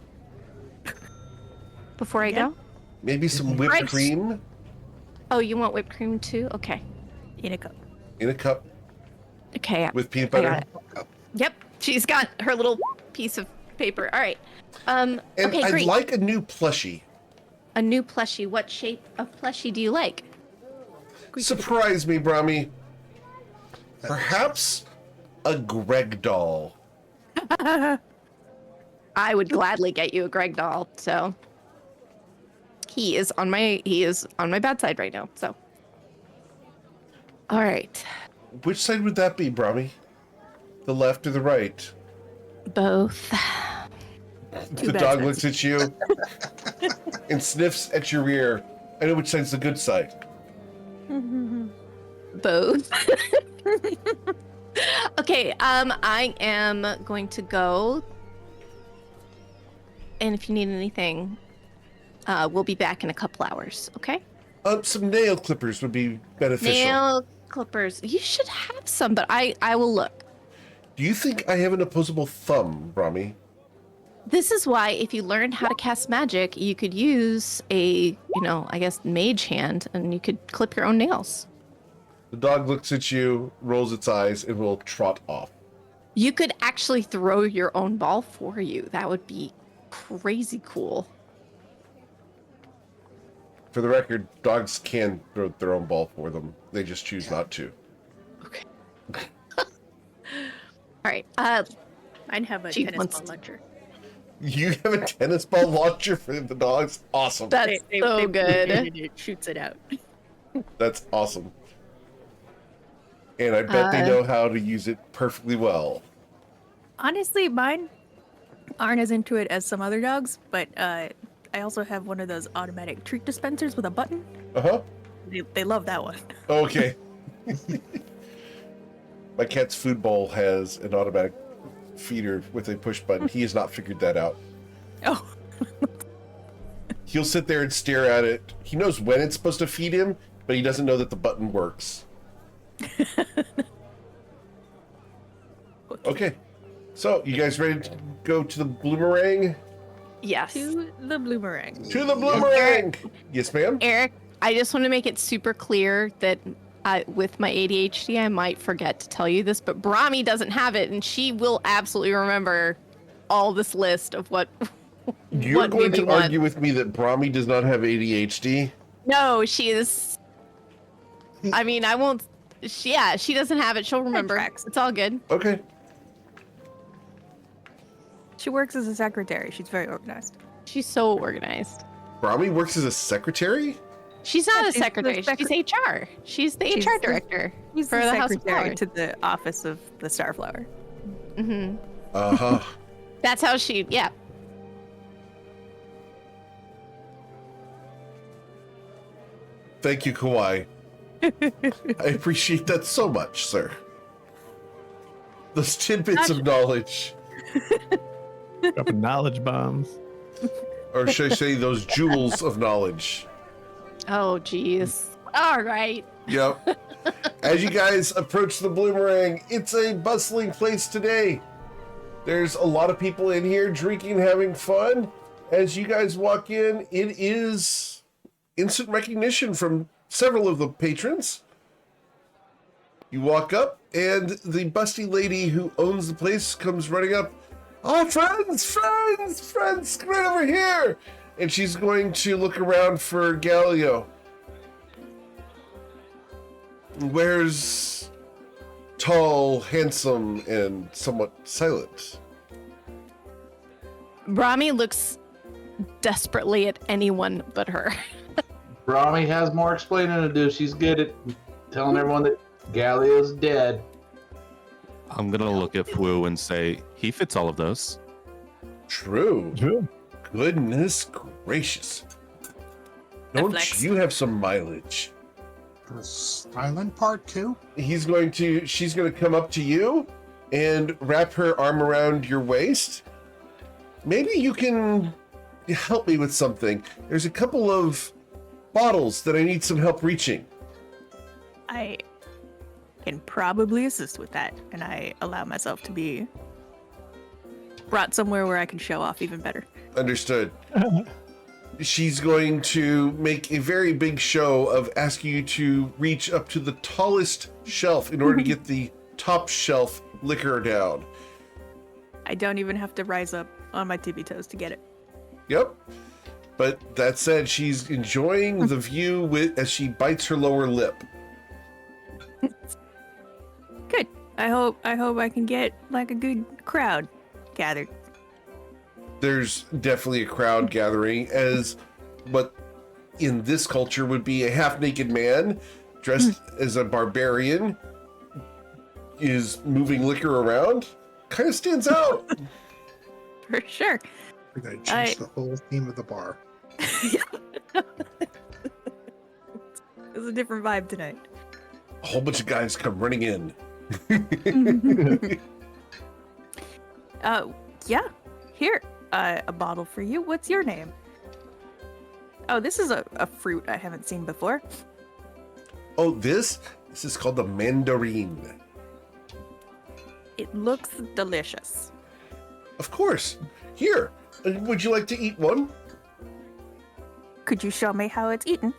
[SPEAKER 2] before I go?
[SPEAKER 1] Maybe some whipped
[SPEAKER 2] Right.
[SPEAKER 1] cream
[SPEAKER 2] Oh, you want whipped cream too? Okay.
[SPEAKER 7] In a cup.
[SPEAKER 1] in a cup
[SPEAKER 2] Okay.
[SPEAKER 1] with peanut
[SPEAKER 2] I
[SPEAKER 1] butter.
[SPEAKER 2] got it. Yep. She's got her little piece of paper. All right.
[SPEAKER 1] And
[SPEAKER 2] Okay,
[SPEAKER 1] I'd
[SPEAKER 2] great.
[SPEAKER 1] like a new plushie.
[SPEAKER 2] A new plushie. What shape of plushie do you like?
[SPEAKER 1] Surprise me, Brahmi. Perhaps a Greg doll.
[SPEAKER 2] I would gladly get you a Greg doll. So he is on my bad side right now. So all right.
[SPEAKER 1] Which side would that be, Brahmi? The left or the right?
[SPEAKER 2] Both.
[SPEAKER 1] The dog looks at you and sniffs at your rear. I know which side's the good side.
[SPEAKER 2] Both. Okay, I am going to go. And if you need anything, we'll be back in a couple hours, okay?
[SPEAKER 1] Some nail clippers would be beneficial.
[SPEAKER 2] Nail clippers. You should have some, but I will look.
[SPEAKER 1] Do you think I have an opposable thumb, Brahmi?
[SPEAKER 2] This is why if you learned how to cast magic, you could use a, I guess, mage hand, and you could clip your own nails.
[SPEAKER 1] The dog looks at you, rolls its eyes, and will trot off.
[SPEAKER 2] You could actually throw your own ball for you. That would be crazy cool.
[SPEAKER 1] For the record, dogs can throw their own ball for them. They just choose not to.
[SPEAKER 2] Okay. All right.
[SPEAKER 7] I'd have a
[SPEAKER 2] Chief
[SPEAKER 7] tennis
[SPEAKER 2] wants
[SPEAKER 7] ball
[SPEAKER 2] to-
[SPEAKER 7] launcher.
[SPEAKER 1] You have a tennis ball launcher for the dogs? Awesome.
[SPEAKER 2] That's so good.
[SPEAKER 7] It shoots it out.
[SPEAKER 1] That's awesome. And I bet they know how to use it perfectly well.
[SPEAKER 7] Honestly, mine aren't as into it as some other dogs, but I also have one of those automatic treat dispensers with a button.
[SPEAKER 1] Uh-huh.
[SPEAKER 7] They love that one.
[SPEAKER 1] Okay. My cat's food bowl has an automatic feeder with a push button. He has not figured that out.
[SPEAKER 7] Oh.
[SPEAKER 1] He'll sit there and stare at it. He knows when it's supposed to feed him, but he doesn't know that the button works. Okay. So, you guys ready to go to the bloomerang?
[SPEAKER 2] Yes.
[SPEAKER 7] To the bloomerang.
[SPEAKER 1] To the bloomerang! Yes, ma'am?
[SPEAKER 2] Eric, I just want to make it super clear that with my ADHD, I might forget to tell you this, but Brahmi doesn't have it, and she will absolutely remember all this list of what.
[SPEAKER 1] You're
[SPEAKER 2] what
[SPEAKER 1] going
[SPEAKER 2] we
[SPEAKER 1] to
[SPEAKER 2] want.
[SPEAKER 1] argue with me that Brahmi does not have ADHD?
[SPEAKER 2] No, she is. I mean, I won't. She doesn't have it. She'll remember. It's all good.
[SPEAKER 1] Okay.
[SPEAKER 7] She works as a secretary. She's very organized.
[SPEAKER 2] She's so organized.
[SPEAKER 1] Brahmi works as a secretary?
[SPEAKER 2] She's not
[SPEAKER 7] Yeah,
[SPEAKER 2] a
[SPEAKER 7] she's the
[SPEAKER 2] secretary. She's HR. She's the
[SPEAKER 7] She's
[SPEAKER 2] HR
[SPEAKER 7] the-
[SPEAKER 2] director
[SPEAKER 7] She's
[SPEAKER 2] for
[SPEAKER 7] the
[SPEAKER 2] the House of
[SPEAKER 7] secretary
[SPEAKER 2] Power.
[SPEAKER 7] to the office of the Starflower.
[SPEAKER 2] Mm-hmm.
[SPEAKER 1] Uh-huh.
[SPEAKER 2] That's how she. Yeah.
[SPEAKER 1] Thank you, Kawhi. I appreciate that so much, sir. Those tidbits of knowledge.
[SPEAKER 3] Dropping knowledge bombs.
[SPEAKER 1] Or should I say those jewels of knowledge?
[SPEAKER 2] Oh, geez. All right.
[SPEAKER 1] Yep. As you guys approach the bloomerang, it's a bustling place today. There's a lot of people in here drinking, having fun. As you guys walk in, it is instant recognition from several of the patrons. You walk up, and the busty lady who owns the place comes running up. Oh, friends, right over here. And she's going to look around for Galileo. Where's tall, handsome, and somewhat silent?
[SPEAKER 2] Brahmi looks desperately at anyone but her.
[SPEAKER 6] Brahmi has more explaining to do. She's good at telling everyone that Galileo's dead.
[SPEAKER 4] I'm gonna look at Fu and say, he fits all of those.
[SPEAKER 1] True.
[SPEAKER 3] True.
[SPEAKER 1] Goodness gracious. Don't
[SPEAKER 7] flex.
[SPEAKER 1] you have some mileage?
[SPEAKER 5] The silent part too?
[SPEAKER 1] She's going to come up to you and wrap her arm around your waist. Maybe you can help me with something. There's a couple of bottles that I need some help reaching.
[SPEAKER 7] I can probably assist with that, and I allow myself to be brought somewhere where I can show off even better.
[SPEAKER 1] Understood. She's going to make a very big show of asking you to reach up to the tallest shelf in order to get the top shelf liquor down.
[SPEAKER 7] I don't even have to rise up on my tippy toes to get it.
[SPEAKER 1] Yep. But that said, she's enjoying the view as she bites her lower lip.
[SPEAKER 7] Good. I hope I can get like a good crowd gathered.
[SPEAKER 1] There's definitely a crowd gathering as what in this culture would be a half-naked man dressed as a barbarian is moving liquor around. Kind of stands out.
[SPEAKER 7] For sure.
[SPEAKER 5] We're gonna change the whole theme of the bar.
[SPEAKER 7] It's a different vibe tonight.
[SPEAKER 1] A whole bunch of guys come running in.
[SPEAKER 7] Yeah. Here, a bottle for you. What's your name? Oh, this is a fruit I haven't seen before.
[SPEAKER 1] Oh, this is called the mandarin.
[SPEAKER 7] It looks delicious.
[SPEAKER 1] Of course. Here, would you like to eat one?
[SPEAKER 7] Could you show me how it's eaten?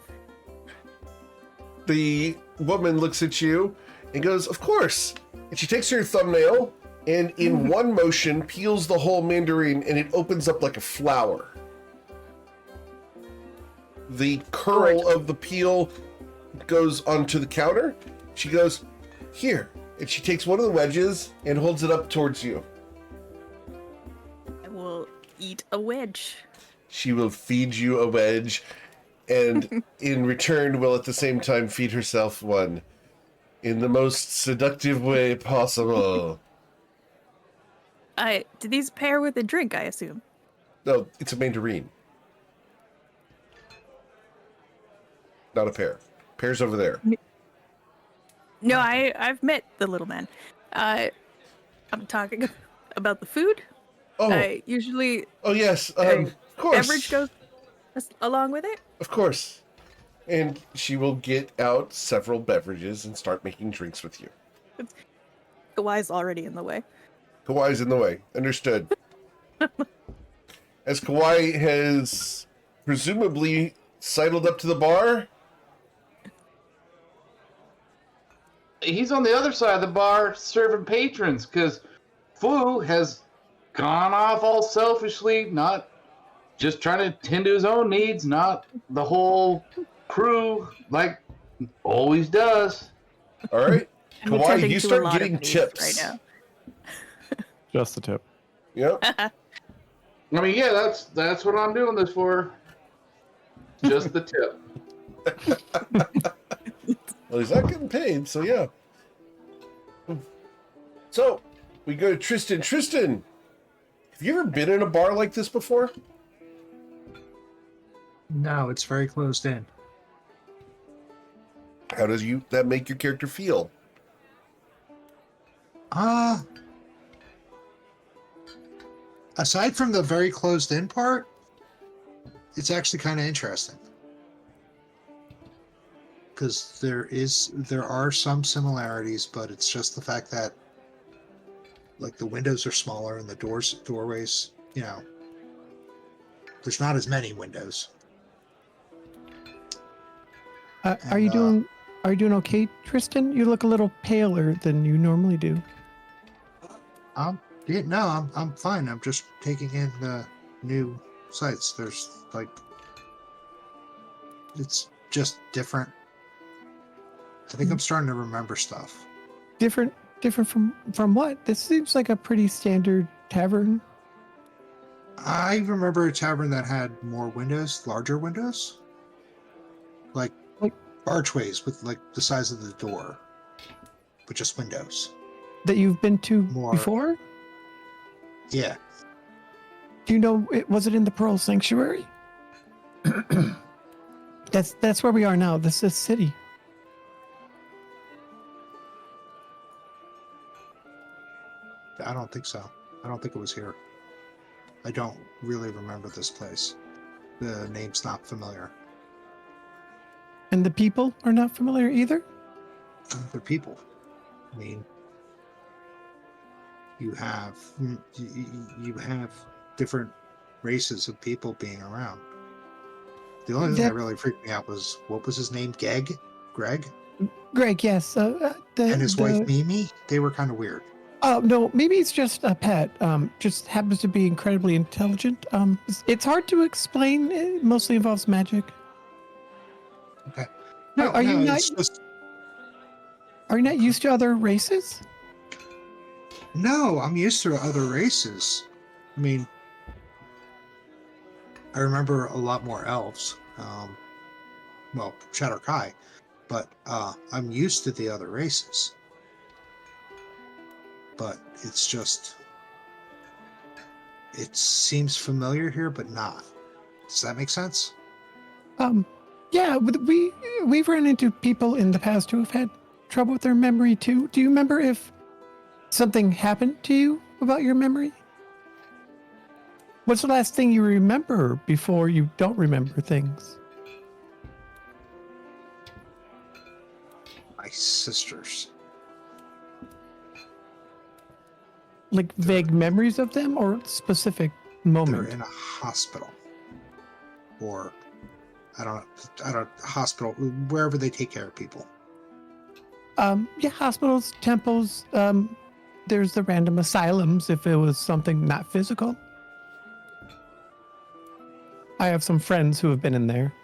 [SPEAKER 1] The woman looks at you and goes, of course. And she takes her thumbnail and in one motion peels the whole mandarin and it opens up like a flower. The curl of the peel goes onto the counter. She goes, here. And she takes one of the wedges and holds it up towards you.
[SPEAKER 7] I will eat a wedge.
[SPEAKER 1] She will feed you a wedge and in return will at the same time feed herself one in the most seductive way possible.
[SPEAKER 7] Do these pair with a drink, I assume?
[SPEAKER 1] No, it's a mandarin. Not a pear. Pear's over there.
[SPEAKER 7] No, I've met the little man. I'm talking about the food.
[SPEAKER 1] Oh,
[SPEAKER 7] Usually
[SPEAKER 1] oh yes, of course.
[SPEAKER 7] beverage goes along with it.
[SPEAKER 1] Of course. And she will get out several beverages and start making drinks with you.
[SPEAKER 7] Kawai's already in the way.
[SPEAKER 1] Kawai's in the way. Understood. As Kawai has presumably sidled up to the bar.
[SPEAKER 6] He's on the other side of the bar serving patrons because Fu has gone off all selfishly, not just trying to tend to his own needs, not the whole crew like always does.
[SPEAKER 1] All right.
[SPEAKER 7] I'm
[SPEAKER 1] Kawai,
[SPEAKER 7] attending
[SPEAKER 1] you
[SPEAKER 7] to a
[SPEAKER 1] start
[SPEAKER 7] lot of
[SPEAKER 1] getting
[SPEAKER 7] needs
[SPEAKER 1] tips.
[SPEAKER 7] right now.
[SPEAKER 3] Just the tip.
[SPEAKER 1] Yep.
[SPEAKER 6] I mean, yeah, that's what I'm doing this for. Just the tip.
[SPEAKER 1] Well, he's not getting paid, so yeah. So, we go to Tristan. Tristan, have you ever been in a bar like this before?
[SPEAKER 5] No, it's very closed in.
[SPEAKER 1] How does that make your character feel?
[SPEAKER 5] Aside from the very closed in part, it's actually kind of interesting. Because there are some similarities, but it's just the fact that like the windows are smaller and the doorways, there's not as many windows.
[SPEAKER 3] Are you doing okay, Tristan? You look a little paler than you normally do.
[SPEAKER 5] I'm fine. I'm just taking in the new sites. There's it's just different. I think I'm starting to remember stuff.
[SPEAKER 3] Different from what? This seems like a pretty standard tavern.
[SPEAKER 5] I remember a tavern that had more windows, larger windows, like archways with like the size of the door, but just windows.
[SPEAKER 3] That you've been to
[SPEAKER 5] More.
[SPEAKER 3] before?
[SPEAKER 5] Yeah.
[SPEAKER 3] Do you know was it in the Pearl Sanctuary? That's where we are now. This is city.
[SPEAKER 5] I don't think so. I don't think it was here. I don't really remember this place. The name's not familiar.
[SPEAKER 3] And the people are not familiar either?
[SPEAKER 5] They're people. I mean, you have different races of people being around. The only thing that really freaked me out was, what was his name? Greg,
[SPEAKER 3] yes.
[SPEAKER 5] and his wife Mimi. They were kind of weird.
[SPEAKER 3] Oh, no, maybe it's just a pet. Just happens to be incredibly intelligent. It's hard to explain. It mostly involves magic.
[SPEAKER 5] Okay.
[SPEAKER 3] Are you not used to other races?
[SPEAKER 5] No, I'm used to other races. I mean, I remember a lot more elves. Well, Shadow Kai, but I'm used to the other races. But it's just, it seems familiar here, but not. Does that make sense?
[SPEAKER 3] Yeah, we've run into people in the past who have had trouble with their memory too. Do you remember if something happened to you about your memory? What's the last thing you remember before you don't remember things?
[SPEAKER 5] My sisters.
[SPEAKER 3] Like vague memories of them or specific
[SPEAKER 5] They're
[SPEAKER 3] moment?
[SPEAKER 5] in a hospital. Or, I don't, hospital, wherever they take care of people.
[SPEAKER 3] Yeah, hospitals, temples, there's the random asylums if it was something not physical. I have some friends who have been in there.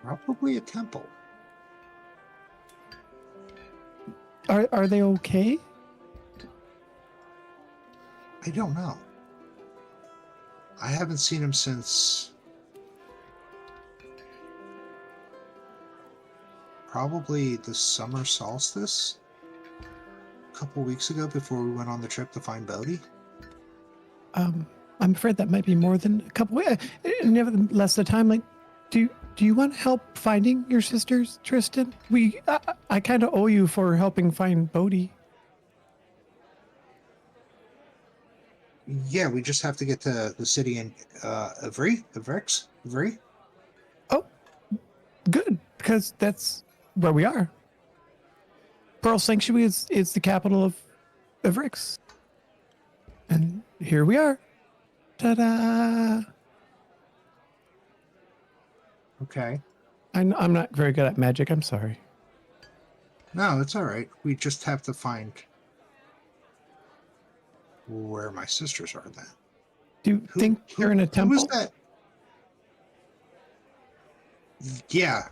[SPEAKER 5] Probably a temple.
[SPEAKER 3] Are they okay?
[SPEAKER 5] I don't know. I haven't seen him since probably the summer solstice. A couple weeks ago before we went on the trip to find Bodhi.
[SPEAKER 3] I'm afraid that might be more than a couple. Nevertheless, the time. Like, do you want help finding your sisters, Tristan? I kind of owe you for helping find Bodhi.
[SPEAKER 5] Yeah, we just have to get to the city in Ivry.
[SPEAKER 3] Oh, good, because that's where we are. Pearl Sanctuary is the capital of Ivrix. And here we are. Ta-da!
[SPEAKER 5] Okay.
[SPEAKER 3] I'm not very good at magic. I'm sorry.
[SPEAKER 5] No, it's all right. We just have to find where my sisters are then.
[SPEAKER 3] Do you think they're in a temple?
[SPEAKER 5] Who was that? Yeah.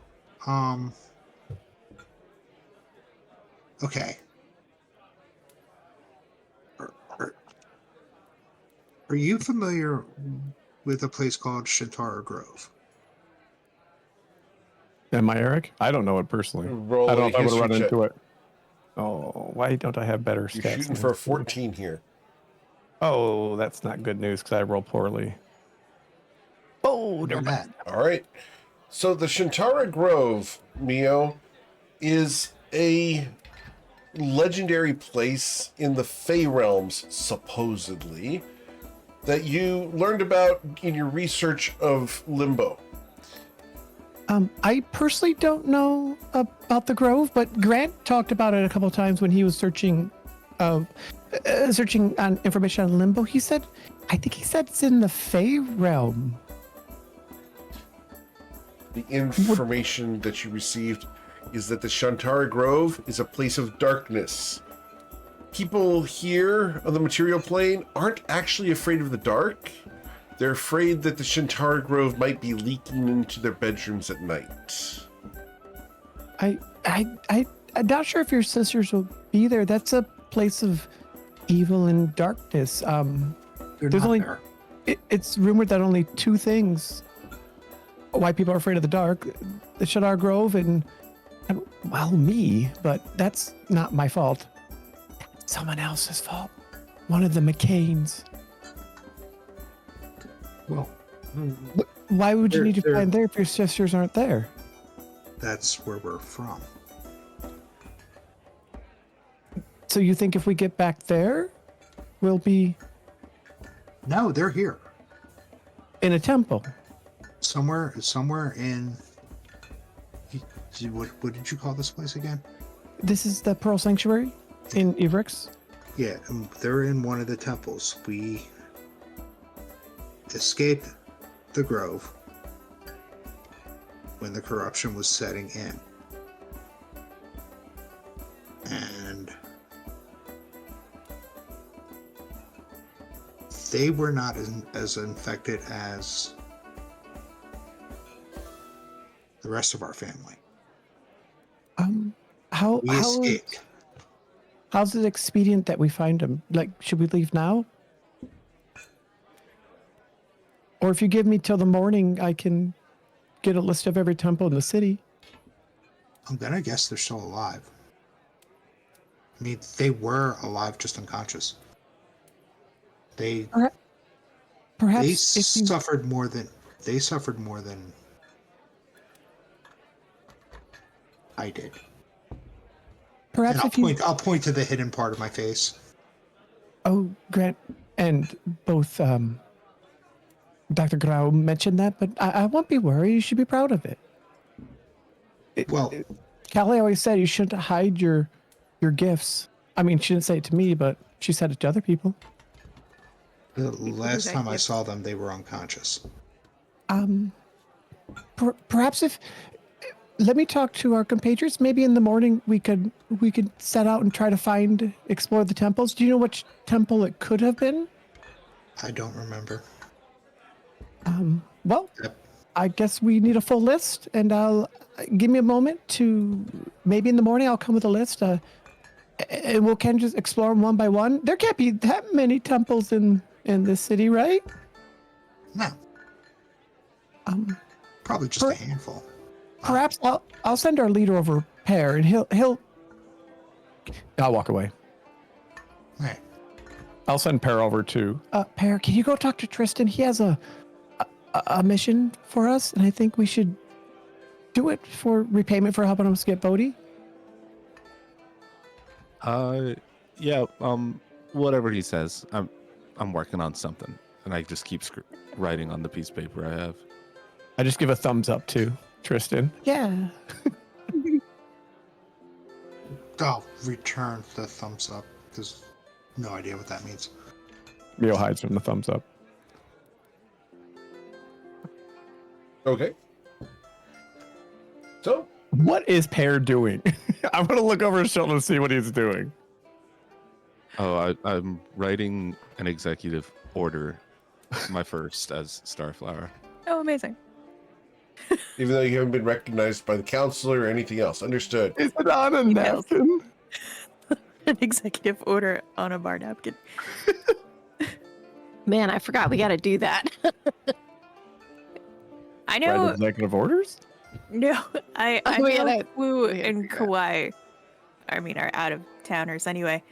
[SPEAKER 5] Okay. Are you familiar with a place called Shintara Grove?
[SPEAKER 3] Am I, Eric? I don't know it personally.
[SPEAKER 1] Roll
[SPEAKER 3] I don't
[SPEAKER 1] a
[SPEAKER 3] know if I would
[SPEAKER 1] history
[SPEAKER 3] run
[SPEAKER 1] check.
[SPEAKER 3] into it. Oh, why don't I have better
[SPEAKER 1] You're
[SPEAKER 3] stats?
[SPEAKER 1] shooting
[SPEAKER 3] than
[SPEAKER 1] for a
[SPEAKER 3] this?
[SPEAKER 1] 14 here.
[SPEAKER 3] Oh, that's not good news because I roll poorly. Oh, never mind.
[SPEAKER 1] All right. So the Shintara Grove, Mio, is a legendary place in the Fey realms, supposedly, that you learned about in your research of Limbo.
[SPEAKER 3] I personally don't know about the Grove, but Grant talked about it a couple of times when he was searching on information on Limbo. I think he said it's in the Fey realm.
[SPEAKER 1] The information that you received is that the Shantara Grove is a place of darkness. People here on the material plane aren't actually afraid of the dark. They're afraid that the Shantara Grove might be leaking into their bedrooms at night.
[SPEAKER 3] I'm not sure if your sisters will be there. That's a place of evil and darkness.
[SPEAKER 5] They're
[SPEAKER 3] There's
[SPEAKER 5] not
[SPEAKER 3] only
[SPEAKER 5] there.
[SPEAKER 3] it's rumored that only two things why people are afraid of the dark: the Shadar Grove and well, me. But that's not my fault. That's someone else's fault. One of the McCains.
[SPEAKER 5] Well,
[SPEAKER 3] Why would you
[SPEAKER 5] They're-
[SPEAKER 3] need to
[SPEAKER 5] they're-
[SPEAKER 3] find there if your sisters aren't there?
[SPEAKER 5] that's where we're from.
[SPEAKER 3] So you think if we get back there, we'll be
[SPEAKER 5] No, they're here.
[SPEAKER 3] in a temple?
[SPEAKER 5] Somewhere in. What did you call this place again?
[SPEAKER 3] This is the Pearl Sanctuary in Ivrix.
[SPEAKER 5] Yeah, they're in one of the temples. We escaped the grove when the corruption was setting in. And they were not as infected as the rest of our family.
[SPEAKER 3] How
[SPEAKER 5] We
[SPEAKER 3] how
[SPEAKER 5] escaped.
[SPEAKER 3] how's it expedient that we find him? Like, should we leave now? Or if you give me till the morning, I can get a list of every temple in the city.
[SPEAKER 5] I'm gonna guess they're still alive. I mean, they were alive, just unconscious. They
[SPEAKER 3] Perhaps if you...
[SPEAKER 5] suffered more than I did.
[SPEAKER 3] Perhaps
[SPEAKER 5] And I'll point to the hidden part of my face.
[SPEAKER 3] Oh, Grant, and both Dr. Grau mentioned that, but I won't be worried. You should be proud of it. Callie always said you shouldn't hide your gifts. I mean, she didn't say it to me, but she said it to other people.
[SPEAKER 5] The last time I saw them, they were unconscious.
[SPEAKER 3] Perhaps if... Let me talk to our compatriots. Maybe in the morning we could set out and try to explore the temples. Do you know which temple it could have been?
[SPEAKER 5] I don't remember.
[SPEAKER 3] Well, I guess we need a full list, and give me a moment to... Maybe in the morning I'll come with a list, and we'll just explore them one by one. There can't be that many temples in this city, right?
[SPEAKER 5] No. Probably just a handful.
[SPEAKER 3] Perhaps I'll send our leader over, Pear, and he'll... I'll walk away.
[SPEAKER 5] Right.
[SPEAKER 3] I'll send Pear over too. Pear, can you go talk to Tristan? He has a mission for us, and I think we should do it for repayment for helping us get Bodhi.
[SPEAKER 4] Yeah. Whatever he says. I'm working on something, and I just keep writing on the piece of paper I have.
[SPEAKER 3] I just give a thumbs up to Tristan. Yeah.
[SPEAKER 5] I'll return the thumbs up, because no idea what that means.
[SPEAKER 3] Mio hides from the thumbs up.
[SPEAKER 1] Okay. So,
[SPEAKER 3] what is Pear doing? I'm gonna look over his shoulder to see what he's doing.
[SPEAKER 4] Oh, I'm writing an executive order, my first as Starflower.
[SPEAKER 7] Oh, amazing.
[SPEAKER 1] even though you haven't been recognized by the counselor or anything else. Understood.
[SPEAKER 3] Is it on a napkin?
[SPEAKER 7] An executive order on a bar napkin.
[SPEAKER 2] Man, I forgot we got to do that.
[SPEAKER 7] I know.
[SPEAKER 3] Write executive orders?
[SPEAKER 7] No, I
[SPEAKER 2] we
[SPEAKER 7] know
[SPEAKER 2] gotta-
[SPEAKER 7] Wu
[SPEAKER 2] we
[SPEAKER 7] and
[SPEAKER 2] gotta figure
[SPEAKER 7] Kawhi, I mean, are out of towners anyway.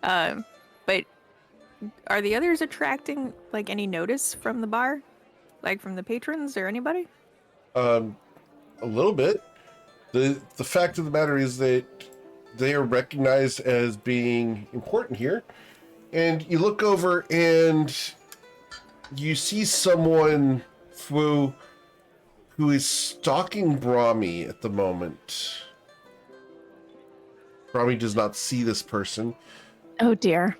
[SPEAKER 7] But are the others attracting like any notice from the bar, like from the patrons or anybody?
[SPEAKER 1] A little bit. The fact of the matter is that they are recognized as being important here. And you look over and you see someone who is stalking Brahmi at the moment. Brahmi does not see this person.
[SPEAKER 2] Oh dear.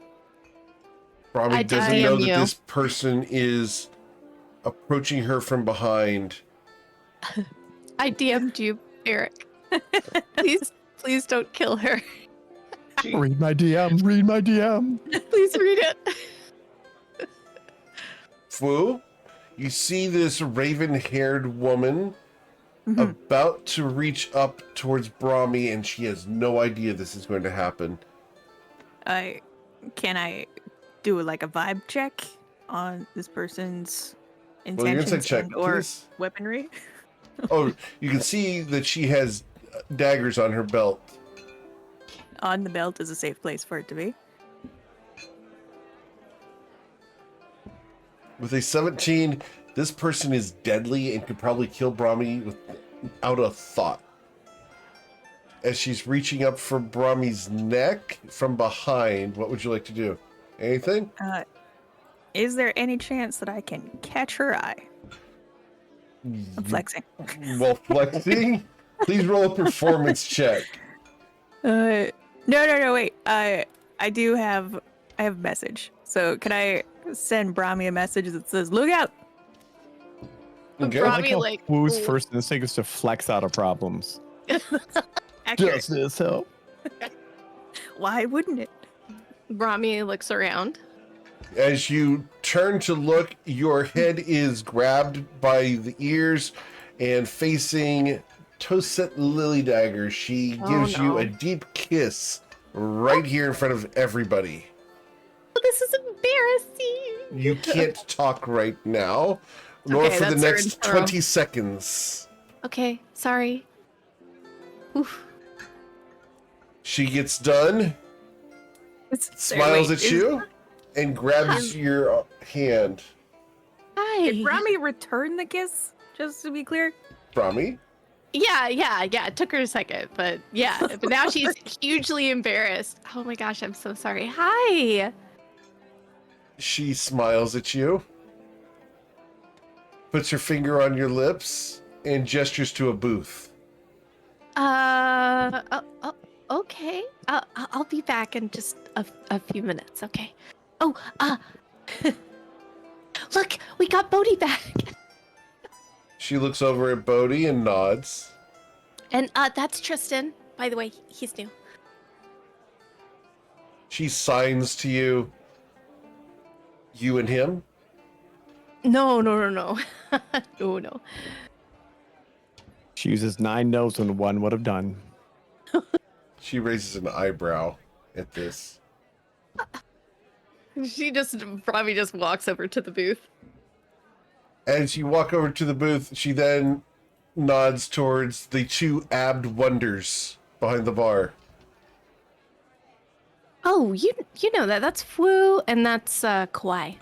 [SPEAKER 1] Brahmi doesn't know that
[SPEAKER 2] you.
[SPEAKER 1] this person is approaching her from behind.
[SPEAKER 2] I DM'd you, Eric. Please don't kill her.
[SPEAKER 3] Read my DM. Read my DM.
[SPEAKER 2] Please read it.
[SPEAKER 1] Fu, you see this raven-haired woman about to reach up towards Brahmi, and she has no idea this is going to happen.
[SPEAKER 7] Can I do like a vibe check on this person's
[SPEAKER 1] Well, your
[SPEAKER 7] intentions
[SPEAKER 1] insight check,
[SPEAKER 7] or
[SPEAKER 1] please.
[SPEAKER 7] weaponry?
[SPEAKER 1] Oh, you can see that she has daggers on her belt.
[SPEAKER 7] On the belt is a safe place for it to be.
[SPEAKER 1] With a 17, this person is deadly and could probably kill Brahmi without a thought. As she's reaching up for Brahmi's neck from behind, what would you like to do? Anything?
[SPEAKER 7] Is there any chance that I can catch her eye? I'm flexing.
[SPEAKER 1] Well, flexing? Please roll a performance check.
[SPEAKER 7] No, wait. I have a message. So can I send Brahmi a message that says, "Look out"?
[SPEAKER 1] Okay.
[SPEAKER 2] Brahmi,
[SPEAKER 3] Wu's first instinct is to flex out of problems.
[SPEAKER 7] Accurate.
[SPEAKER 3] Does this help?
[SPEAKER 7] Why wouldn't it?
[SPEAKER 2] Brahmi looks around.
[SPEAKER 1] As you turn to look, your head is grabbed by the ears, and facing Toset Lily Dagger, she gives you a deep kiss right here in front of everybody.
[SPEAKER 2] Oh, this is embarrassing.
[SPEAKER 1] You can't talk right now, nor
[SPEAKER 2] Okay,
[SPEAKER 1] for the
[SPEAKER 2] that's our
[SPEAKER 1] next
[SPEAKER 2] intro.
[SPEAKER 1] 20 seconds.
[SPEAKER 2] Okay, sorry. Oof.
[SPEAKER 1] She gets done, smiles at you, and grabs your hand.
[SPEAKER 2] Hi.
[SPEAKER 7] Did Rami return the kiss? Just to be clear.
[SPEAKER 1] Brahmi,
[SPEAKER 2] Yeah. It took her a second, but yeah. But now she's hugely embarrassed. Oh my gosh, I'm so sorry. Hi.
[SPEAKER 1] she smiles at you, puts her finger on your lips, and gestures to a booth.
[SPEAKER 2] Okay. I'll be back in just a few minutes. Okay. Oh, look, we got Bodhi back.
[SPEAKER 1] She looks over at Bodhi and nods.
[SPEAKER 2] And that's Tristan. By the way, he's new.
[SPEAKER 1] She signs to you. You and him.
[SPEAKER 2] No. No.
[SPEAKER 3] She uses 9 no's when 1 would have done.
[SPEAKER 1] She raises an eyebrow at this.
[SPEAKER 2] Probably just walks over to the booth.
[SPEAKER 1] As you walk over to the booth, she then nods towards the 2 abbed wonders behind the bar.
[SPEAKER 2] Oh, you know that. That's Fu and that's Kawaii.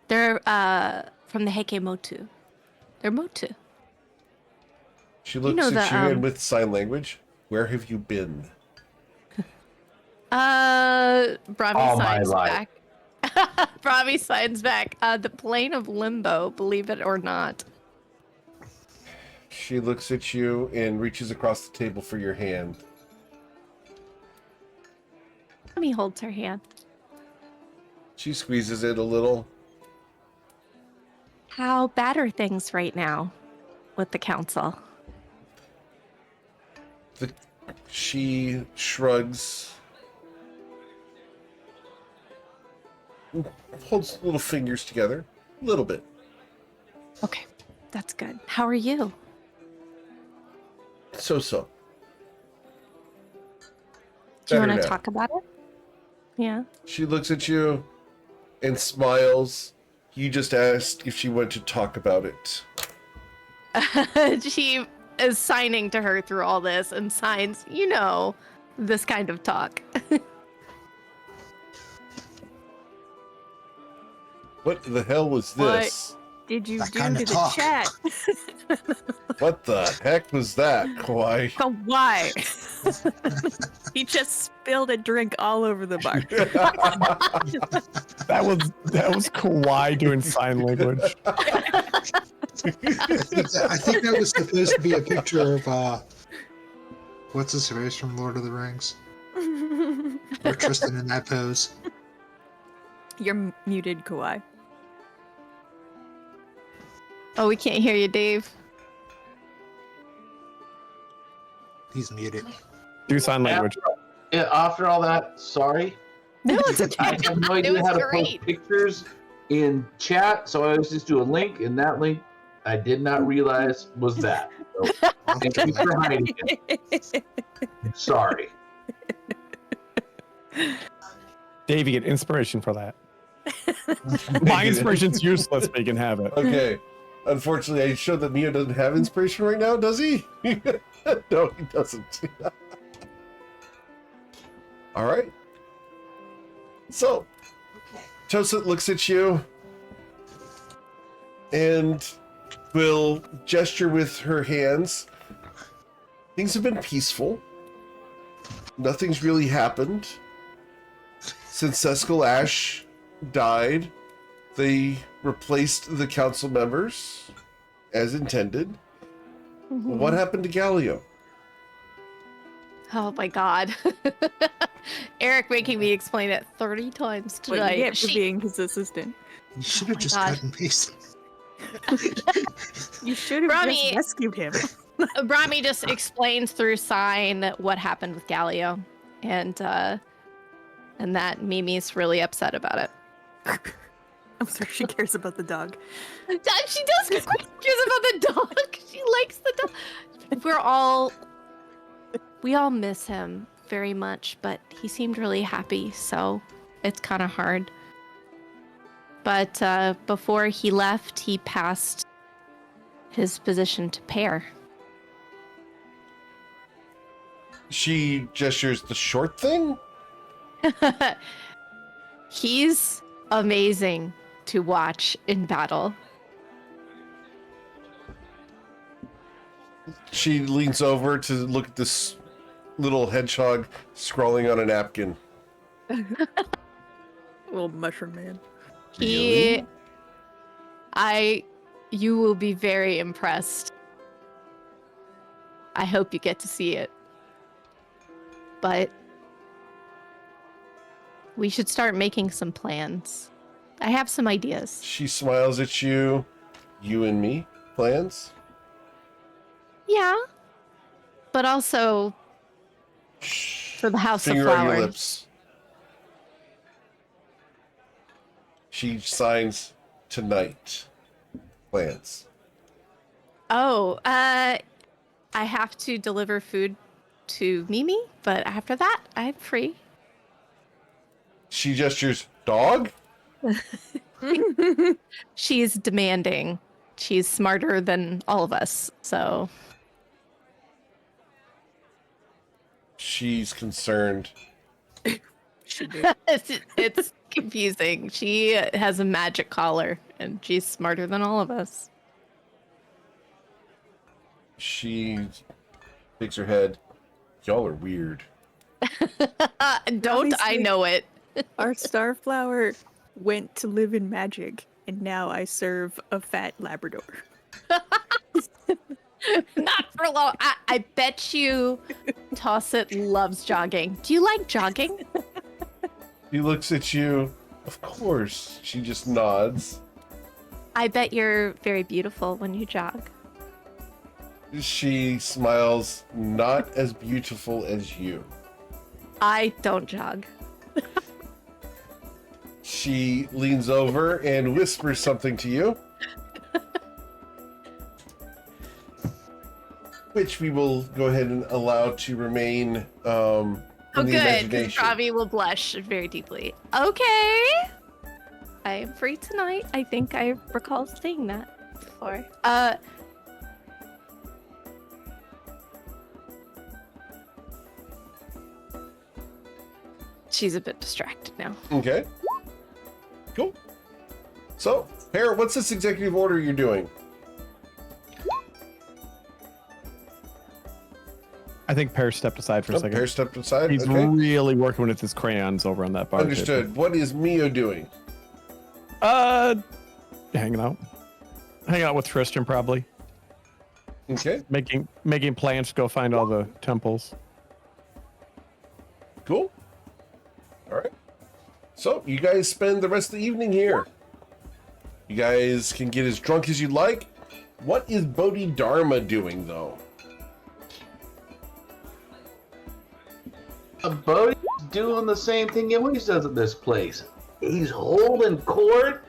[SPEAKER 2] They're from the Heike Motu. They're Motu.
[SPEAKER 1] She looks
[SPEAKER 2] know
[SPEAKER 1] at
[SPEAKER 2] the,
[SPEAKER 1] you and with sign language, where have you been?
[SPEAKER 2] Brahmi
[SPEAKER 6] All my
[SPEAKER 2] signs
[SPEAKER 6] life.
[SPEAKER 2] back. Brahmi signs back. The plane of limbo, believe it or not.
[SPEAKER 1] She looks at you and reaches across the table for your hand.
[SPEAKER 2] Brahmi holds her hand.
[SPEAKER 1] She squeezes it a little.
[SPEAKER 2] How bad are things right now with the council?
[SPEAKER 1] She shrugs. Holds little fingers together. A little bit.
[SPEAKER 2] Okay, that's good. How are you?
[SPEAKER 1] So.
[SPEAKER 2] Do you
[SPEAKER 1] Better
[SPEAKER 2] want to
[SPEAKER 1] now.
[SPEAKER 2] talk about it? Yeah.
[SPEAKER 1] She looks at you and smiles. You just asked if she wanted to talk about it.
[SPEAKER 2] She is signing to her through all this and signs, this kind of talk.
[SPEAKER 1] What the hell was this?
[SPEAKER 7] Did you
[SPEAKER 5] That
[SPEAKER 7] do
[SPEAKER 5] kinda
[SPEAKER 7] to the
[SPEAKER 5] talk.
[SPEAKER 7] chat?
[SPEAKER 1] What the heck was that, Kawaii?
[SPEAKER 7] So why? He just spilled a drink all over the bar.
[SPEAKER 3] That was Kawaii doing sign language.
[SPEAKER 5] I think that was supposed to be a picture of what's his face from Lord of the Rings? Or Tristan in that pose.
[SPEAKER 7] You're muted, Kawhi.
[SPEAKER 2] Oh, we can't hear you, Dave.
[SPEAKER 5] He's muted.
[SPEAKER 3] Do sign language.
[SPEAKER 6] After all that, sorry.
[SPEAKER 2] No, it's okay.
[SPEAKER 6] I have no
[SPEAKER 2] It
[SPEAKER 6] idea
[SPEAKER 2] was
[SPEAKER 6] how to
[SPEAKER 2] great.
[SPEAKER 6] post pictures in chat, so I always just do a link, and that link I did not realize was that. So, thank you for hiding it. Sorry.
[SPEAKER 3] Dave, you get inspiration for that. My inspiration's useless, but you can have it.
[SPEAKER 1] Okay. Unfortunately, I showed that Mio doesn't have inspiration right now, does he? No, he doesn't. All right. So, Tosa looks at you and will gesture with her hands. Things have been peaceful. Nothing's really happened. Since Sescal Ash died, they replaced the council members as intended. What happened to Galio?
[SPEAKER 2] Oh my god. Eric making me explain it 30 times
[SPEAKER 7] What
[SPEAKER 2] tonight.
[SPEAKER 7] you get for being his assistant.
[SPEAKER 5] You should have
[SPEAKER 2] my
[SPEAKER 5] just
[SPEAKER 2] God.
[SPEAKER 5] cut and pasted.
[SPEAKER 7] You should have
[SPEAKER 2] Rami-
[SPEAKER 7] just rescued him.
[SPEAKER 2] Brahmi just explains through sign what happened with Galio, and that Mimi's really upset about it.
[SPEAKER 7] I'm sorry, she cares about the dog.
[SPEAKER 2] She does cares about the dog. She likes the dog. We all miss him very much, but he seemed really happy, so it's kind of hard. But before he left, he passed his position to Pear.
[SPEAKER 1] She gestures the short thing?
[SPEAKER 2] He's amazing to watch in battle.
[SPEAKER 1] She leans over to look at this little hedgehog scrawling on a napkin.
[SPEAKER 7] Little mushroom man.
[SPEAKER 1] Really?
[SPEAKER 2] You will be very impressed. I hope you get to see it. But we should start making some plans. I have some ideas.
[SPEAKER 1] She smiles at you. You and me? Plans?
[SPEAKER 2] Yeah. But also for the House of
[SPEAKER 1] Finger on your
[SPEAKER 2] Flowers.
[SPEAKER 1] lips. She signs tonight. Plans.
[SPEAKER 2] Oh, I have to deliver food to Mimi, but after that, I'm free.
[SPEAKER 1] She gestures, dog?
[SPEAKER 2] She's demanding. She's smarter than all of us, so
[SPEAKER 1] She's concerned.
[SPEAKER 7] Should be.
[SPEAKER 2] it's confusing. She has a magic collar, and she's smarter than all of us.
[SPEAKER 1] She shakes her head. Y'all are weird.
[SPEAKER 2] Don't I
[SPEAKER 7] Obviously.
[SPEAKER 2] know it?
[SPEAKER 7] Our starflower went to live in magic, and now I serve a fat Labrador.
[SPEAKER 2] Not for long. I bet you Tosset loves jogging. Do you like jogging?
[SPEAKER 1] He looks at you. Of course. She just nods.
[SPEAKER 2] I bet you're very beautiful when you jog.
[SPEAKER 1] She smiles, not as beautiful as you.
[SPEAKER 2] I don't jog.
[SPEAKER 1] She leans over and whispers something to you, which we will go ahead and allow to remain in
[SPEAKER 2] Oh,
[SPEAKER 1] the
[SPEAKER 2] good, because
[SPEAKER 1] imagination.
[SPEAKER 2] Ravi will blush very deeply. Okay. I am free tonight. I think I recall saying that before. She's a bit distracted now.
[SPEAKER 1] Okay. Cool. So, Pear, what's this executive order you're doing?
[SPEAKER 3] I think Pear stepped aside for a second.
[SPEAKER 1] Pear stepped aside.
[SPEAKER 3] He's
[SPEAKER 1] Okay.
[SPEAKER 3] really working with his crayons over on that bar.
[SPEAKER 1] Understood. What is Mio doing?
[SPEAKER 3] Hanging out. Hanging out with Tristan, probably.
[SPEAKER 1] Okay.
[SPEAKER 3] Making plans to go find all the temples.
[SPEAKER 1] Cool. All right. So you guys spend the rest of the evening here. You guys can get as drunk as you'd like. What is Bodhidharma doing, though?
[SPEAKER 6] Bodhi's doing the same thing he always does at this place. He's holding court.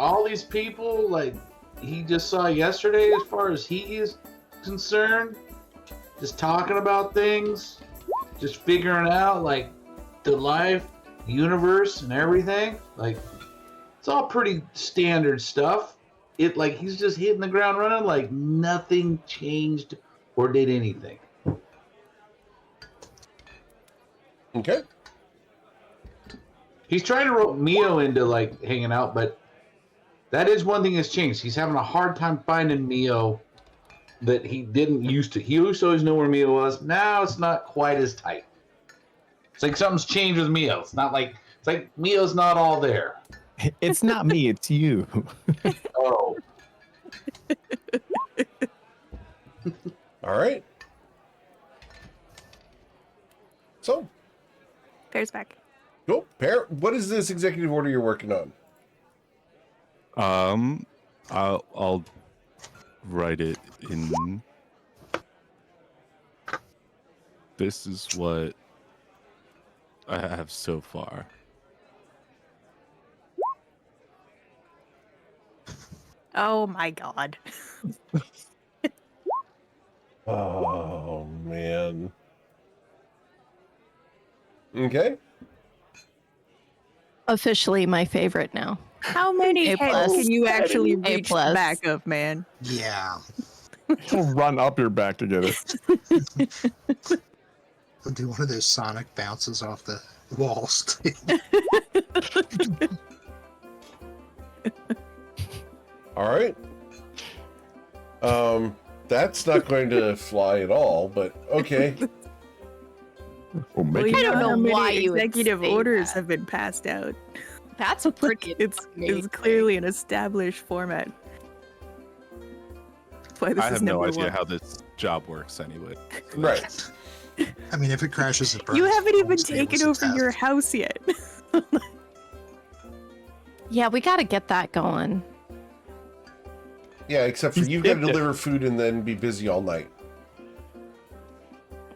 [SPEAKER 6] All these people, like he just saw yesterday, as far as he is concerned, just talking about things, just figuring out like the life, universe, and everything. Like it's all pretty standard stuff. It like he's just hitting the ground running, like nothing changed or did anything.
[SPEAKER 1] Okay.
[SPEAKER 6] He's trying to rope Mio into like hanging out, but that is one thing that's changed. He's having a hard time finding Mio that he didn't used to. He used to always know where Mio was. Now it's not quite as tight. It's like something's changed with Mio. It's like Mio's not all there.
[SPEAKER 3] It's not me, it's you.
[SPEAKER 6] Oh,
[SPEAKER 1] All right. So,
[SPEAKER 7] Pear's back.
[SPEAKER 1] cool. Pear, what is this executive order you're working on?
[SPEAKER 4] I'll write it in. This is what I have so far.
[SPEAKER 7] Oh my god.
[SPEAKER 1] Oh, man. Okay.
[SPEAKER 2] Officially my favorite now.
[SPEAKER 7] How many
[SPEAKER 2] A
[SPEAKER 7] heads
[SPEAKER 2] plus.
[SPEAKER 7] can you actually
[SPEAKER 2] A
[SPEAKER 7] reach the
[SPEAKER 2] plus.
[SPEAKER 7] back of, man?
[SPEAKER 5] Yeah.
[SPEAKER 3] He'll run up your back to get it.
[SPEAKER 5] We'll do one of those sonic bounces off the walls.
[SPEAKER 1] All right. That's not going to fly at all, but okay.
[SPEAKER 3] We'll make
[SPEAKER 7] Well,
[SPEAKER 3] it.
[SPEAKER 7] you
[SPEAKER 2] I don't
[SPEAKER 7] know how
[SPEAKER 2] know
[SPEAKER 7] many
[SPEAKER 2] why you would
[SPEAKER 7] executive
[SPEAKER 2] say
[SPEAKER 7] orders
[SPEAKER 2] that.
[SPEAKER 7] have been passed out.
[SPEAKER 2] That's pretty.
[SPEAKER 7] It's
[SPEAKER 2] amazing.
[SPEAKER 7] clearly an established format. That's why this
[SPEAKER 4] I
[SPEAKER 7] is
[SPEAKER 4] have no
[SPEAKER 7] number
[SPEAKER 4] idea
[SPEAKER 7] one.
[SPEAKER 4] how this job works anyway.
[SPEAKER 1] Right.
[SPEAKER 5] I mean, if it crashes and burns,
[SPEAKER 7] You haven't even
[SPEAKER 5] obviously it
[SPEAKER 7] taken
[SPEAKER 5] was a
[SPEAKER 7] over your
[SPEAKER 5] test.
[SPEAKER 7] house yet.
[SPEAKER 2] Yeah, we got to get that going.
[SPEAKER 1] Yeah, except for you've got to deliver food and then be busy all night.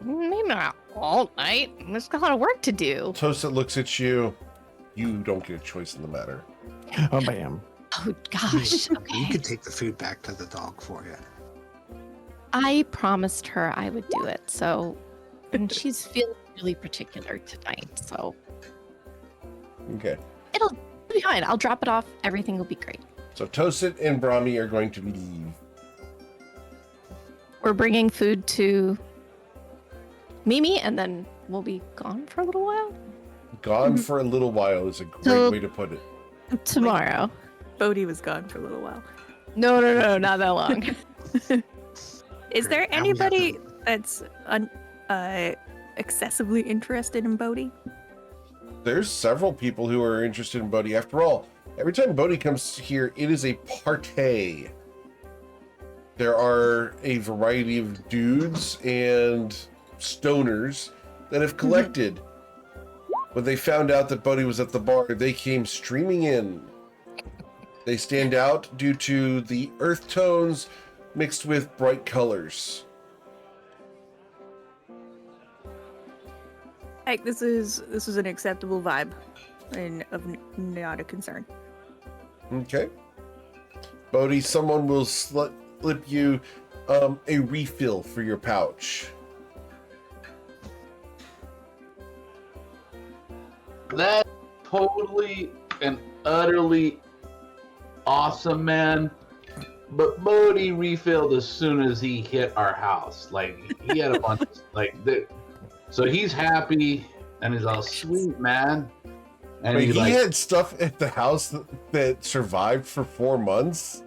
[SPEAKER 2] Maybe not all night. There's a lot of work to do.
[SPEAKER 1] Tosa looks at you. You don't get a choice in the matter.
[SPEAKER 3] Oh, bam.
[SPEAKER 2] Oh gosh.
[SPEAKER 5] You
[SPEAKER 2] Okay.
[SPEAKER 5] could take the food back to the dog for you.
[SPEAKER 2] I promised her I would do it. So, and she's feeling really particular tonight. So
[SPEAKER 1] Okay.
[SPEAKER 2] it'll be fine. I'll drop it off. Everything will be great.
[SPEAKER 1] So Tosit and Brahmi are going to leave.
[SPEAKER 2] We're bringing food to Mimi, and then we'll be gone for a little while.
[SPEAKER 1] Gone for a little while is a great
[SPEAKER 2] So-
[SPEAKER 1] way to put it.
[SPEAKER 2] Tomorrow.
[SPEAKER 7] Bodhi was gone for a little while.
[SPEAKER 2] No, not that long.
[SPEAKER 7] Is there
[SPEAKER 5] Now we have
[SPEAKER 7] anybody
[SPEAKER 5] to-
[SPEAKER 7] that's excessively interested in Bodhi?
[SPEAKER 1] There's several people who are interested in Bodhi. After all, every time Bodhi comes here, it is a party. There are a variety of dudes and stoners that have collected. When they found out that Bodhi was at the bar, they came streaming in. They stand out due to the earth tones mixed with bright colors.
[SPEAKER 7] Like this is an acceptable vibe, and not a concern.
[SPEAKER 1] Okay. Bodhi, someone will slip you a refill for your pouch.
[SPEAKER 6] That's totally and utterly awesome, man. But Bodhi refilled as soon as he hit our house. Like he had a bunch of, so he's happy and he's all sweet, man. And
[SPEAKER 1] Wait,
[SPEAKER 6] he's
[SPEAKER 1] he
[SPEAKER 6] like,
[SPEAKER 1] had stuff at the house that survived for 4 months?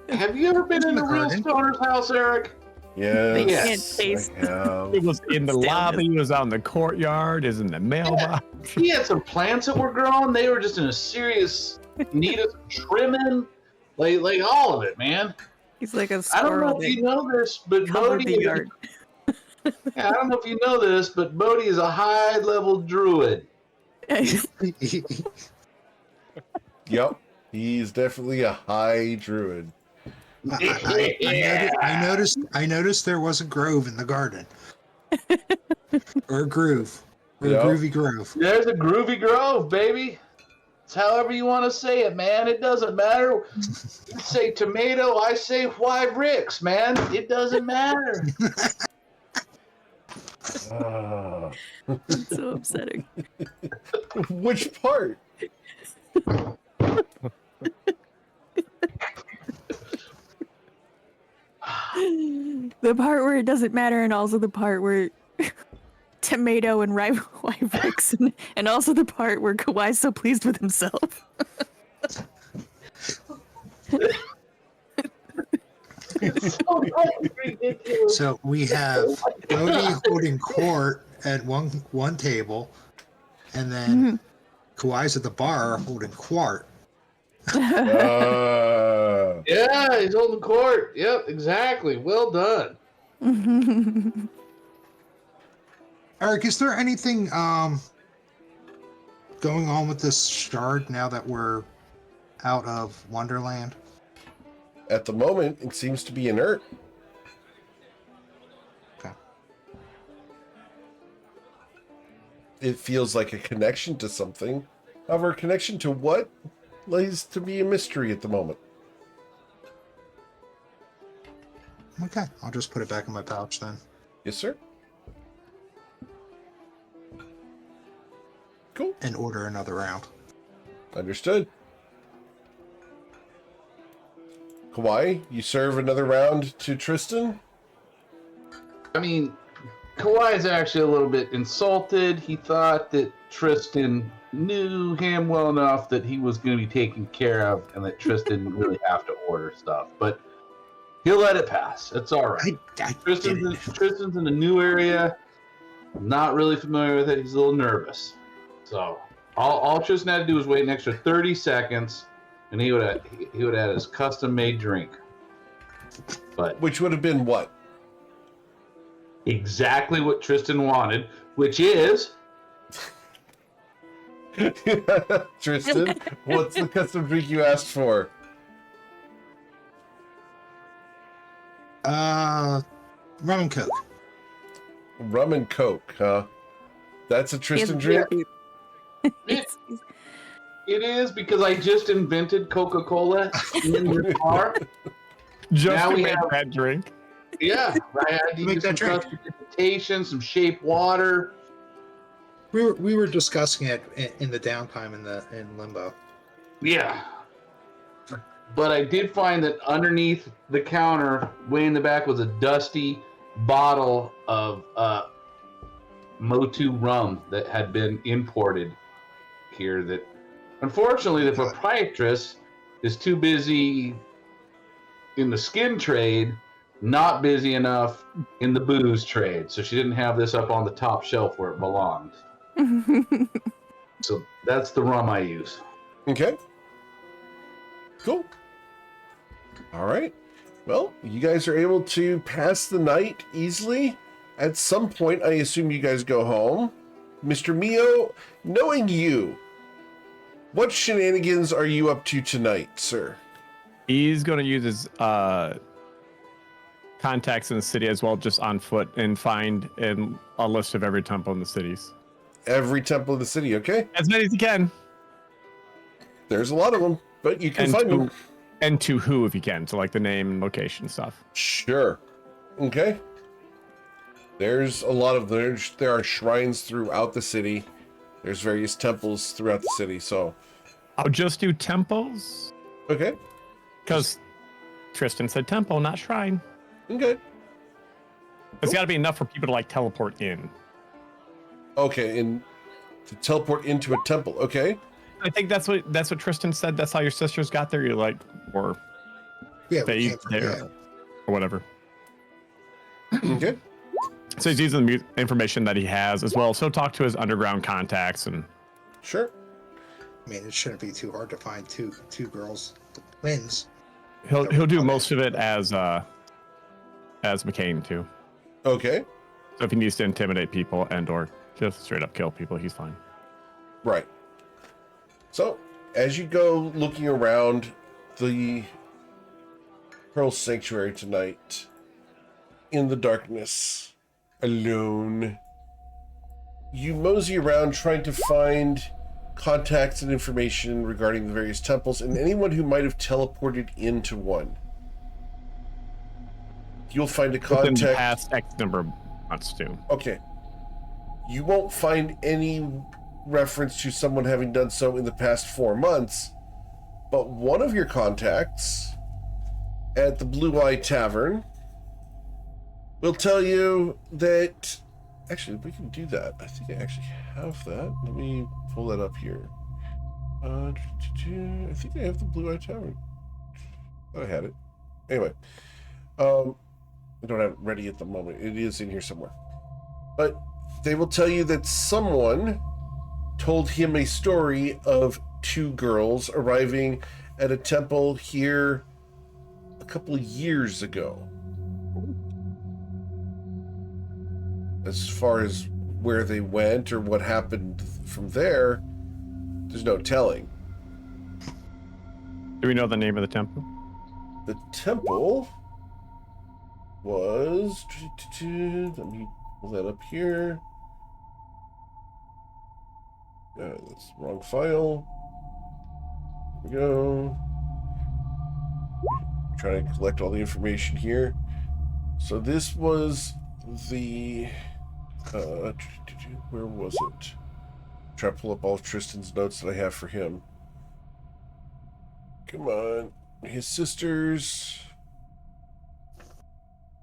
[SPEAKER 6] have you ever been in a real
[SPEAKER 5] Garden?
[SPEAKER 6] stoner's house, Eric?
[SPEAKER 1] Yes.
[SPEAKER 7] They can't taste.
[SPEAKER 1] I have.
[SPEAKER 3] It was in the
[SPEAKER 7] Staleness.
[SPEAKER 3] lobby, it was out in the courtyard, is in the mailbox.
[SPEAKER 6] He had some plants that were growing. They were just in a serious need of some trimming. Like all of it, man.
[SPEAKER 7] He's like a
[SPEAKER 6] I don't
[SPEAKER 7] squirrel
[SPEAKER 6] know if you
[SPEAKER 7] that
[SPEAKER 6] know this, but
[SPEAKER 7] covered the
[SPEAKER 6] Bodhi.
[SPEAKER 7] yard.
[SPEAKER 6] I don't know if you know this, but Bodhi is a high-level druid.
[SPEAKER 1] Yep. He's definitely a high druid.
[SPEAKER 5] I noticed there was a grove in the garden. Or a groove. Or
[SPEAKER 1] Yeah.
[SPEAKER 5] a groovy grove.
[SPEAKER 6] There's a groovy grove, baby. It's however you want to say it, man. It doesn't matter. You say tomato, I say why Ricks, man. It doesn't matter.
[SPEAKER 1] Ah.
[SPEAKER 7] It's so upsetting.
[SPEAKER 1] Which part?
[SPEAKER 7] The part where it doesn't matter, and also the part where Tomato and Wyvrix, and also the part where Kawhi's so pleased with himself.
[SPEAKER 6] It's so ridiculous.
[SPEAKER 5] So we have Bodhi holding court at one table, and then Kawhi's at the bar holding quart.
[SPEAKER 6] Yeah, he's holding court. Yep, exactly. Well done.
[SPEAKER 5] Eric, is there anything going on with this shard now that we're out of Wonderland?
[SPEAKER 1] At the moment, it seems to be inert.
[SPEAKER 5] Okay.
[SPEAKER 1] It feels like a connection to something. However, a connection to what lays to be a mystery at the moment.
[SPEAKER 5] Okay, I'll just put it back in my pouch then.
[SPEAKER 1] Yes, sir. Cool.
[SPEAKER 5] and order another round.
[SPEAKER 1] Understood. Kawhi, you serve another round to Tristan?
[SPEAKER 6] I mean, Kawhi's actually a little bit insulted. He thought that Tristan knew him well enough that he was going to be taken care of and that Tristan didn't really have to order stuff. But he'll let it pass. It's all right. Tristan's in a new area. Not really familiar with it. He's a little nervous. So all Tristan had to do was wait an extra 30 seconds, and he would have had his custom-made drink. But
[SPEAKER 1] Which would have been what?
[SPEAKER 6] exactly what Tristan wanted, which is
[SPEAKER 1] Tristan, what's the custom drink you asked for?
[SPEAKER 5] Rum and Coke.
[SPEAKER 1] Rum and Coke, huh? That's a Tristan drink?
[SPEAKER 6] it is because I just invented Coca-Cola in the car.
[SPEAKER 3] Just
[SPEAKER 6] Now
[SPEAKER 3] to
[SPEAKER 6] we
[SPEAKER 3] make
[SPEAKER 6] have-
[SPEAKER 3] that drink.
[SPEAKER 6] Yeah, I had to
[SPEAKER 5] Make
[SPEAKER 6] use
[SPEAKER 5] that
[SPEAKER 6] some
[SPEAKER 5] drink.
[SPEAKER 6] custom invitation, some shape water.
[SPEAKER 5] We were discussing it in the downtime in Limbo.
[SPEAKER 6] Yeah. But I did find that underneath the counter, way in the back, was a dusty bottle of Motu rum that had been imported here. That unfortunately the proprietress is too busy in the skin trade, not busy enough in the booze trade. So she didn't have this up on the top shelf where it belonged. So that's the rum I use.
[SPEAKER 1] Okay. Cool. All right. Well, you guys are able to pass the night easily. At some point, I assume you guys go home. Mr. Mio, knowing you, what shenanigans are you up to tonight, sir?
[SPEAKER 3] He's going to use his contacts in the city as well, just on foot, and find a list of every temple in the cities.
[SPEAKER 1] Every temple in the city, okay?
[SPEAKER 3] As many as he can.
[SPEAKER 1] There's a lot of them, but you can
[SPEAKER 3] And
[SPEAKER 1] find them.
[SPEAKER 3] And to who, if you can. So, like the name and location stuff.
[SPEAKER 1] Sure. Okay. There's a lot of there are shrines throughout the city. There's various temples throughout the city, so
[SPEAKER 3] I'll just do temples.
[SPEAKER 1] okay.
[SPEAKER 3] Because Tristan said temple, not shrine.
[SPEAKER 1] Okay.
[SPEAKER 3] There's got to be enough for people to like teleport in.
[SPEAKER 1] Okay, and to teleport into a temple. Okay.
[SPEAKER 3] I think that's what Tristan said. That's how your sisters got there. You're like, or
[SPEAKER 5] Yeah, we
[SPEAKER 3] they
[SPEAKER 5] came from
[SPEAKER 3] there,
[SPEAKER 5] yeah.
[SPEAKER 3] or whatever.
[SPEAKER 1] Okay.
[SPEAKER 3] So he's using the information that he has as well. So talk to his underground contacts and
[SPEAKER 1] Sure.
[SPEAKER 5] I mean, it shouldn't be too hard to find two girls, twins.
[SPEAKER 3] he'll do most of it as McCain too.
[SPEAKER 1] Okay.
[SPEAKER 3] So if he needs to intimidate people and or just straight up kill people, he's fine.
[SPEAKER 1] Right. So, as you go looking around the Pearl Sanctuary tonight, in the darkness, alone, you mosey around trying to find contacts and information regarding the various temples and anyone who might have teleported into one. You'll find a
[SPEAKER 3] Within the
[SPEAKER 1] contact.
[SPEAKER 3] past X number of months too.
[SPEAKER 1] Okay. You won't find any reference to someone having done so in the past 4 months, but one of your contacts at the Blue Eye Tavern will tell you that actually we can do that. I think I actually have that. Let me pull that up here. I think I have the Blue Eye Tavern. I had it. Anyway, I don't have it ready at the moment. It is in here somewhere. But they will tell you that someone told him a story of 2 girls arriving at a temple here a couple of years ago. As far as where they went or what happened from there, there's no telling.
[SPEAKER 3] Do we know the name of the temple?
[SPEAKER 1] The temple was... Let me pull that up here. That's the wrong file. Here we go. Trying to collect all the information here. So this was the... where was it? Try to pull up all of Tristan's notes that I have for him. Come on. His sisters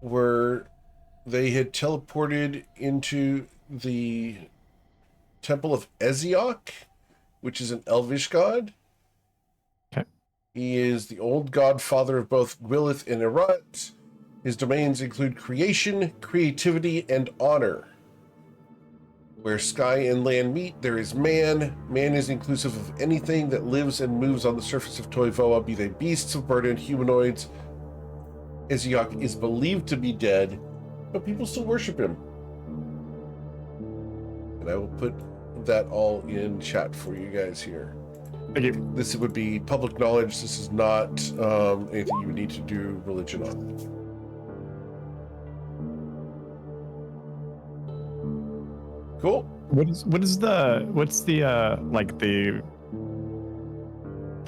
[SPEAKER 1] they had teleported into the Temple of Ezioch, which is an elvish god.
[SPEAKER 3] Okay.
[SPEAKER 1] He is the old godfather of both Gwylith and Erot. His domains include creation, creativity, and honor. Where sky and land meet, there is man. Man is inclusive of anything that lives and moves on the surface of Toivoa, be they beasts of burden, humanoids. Ezioch is believed to be dead, but people still worship him. And I will put that all in chat for you guys here.
[SPEAKER 3] Thank you.
[SPEAKER 1] This would be public knowledge. This is not anything you would need to do religion on. Cool.
[SPEAKER 3] What's the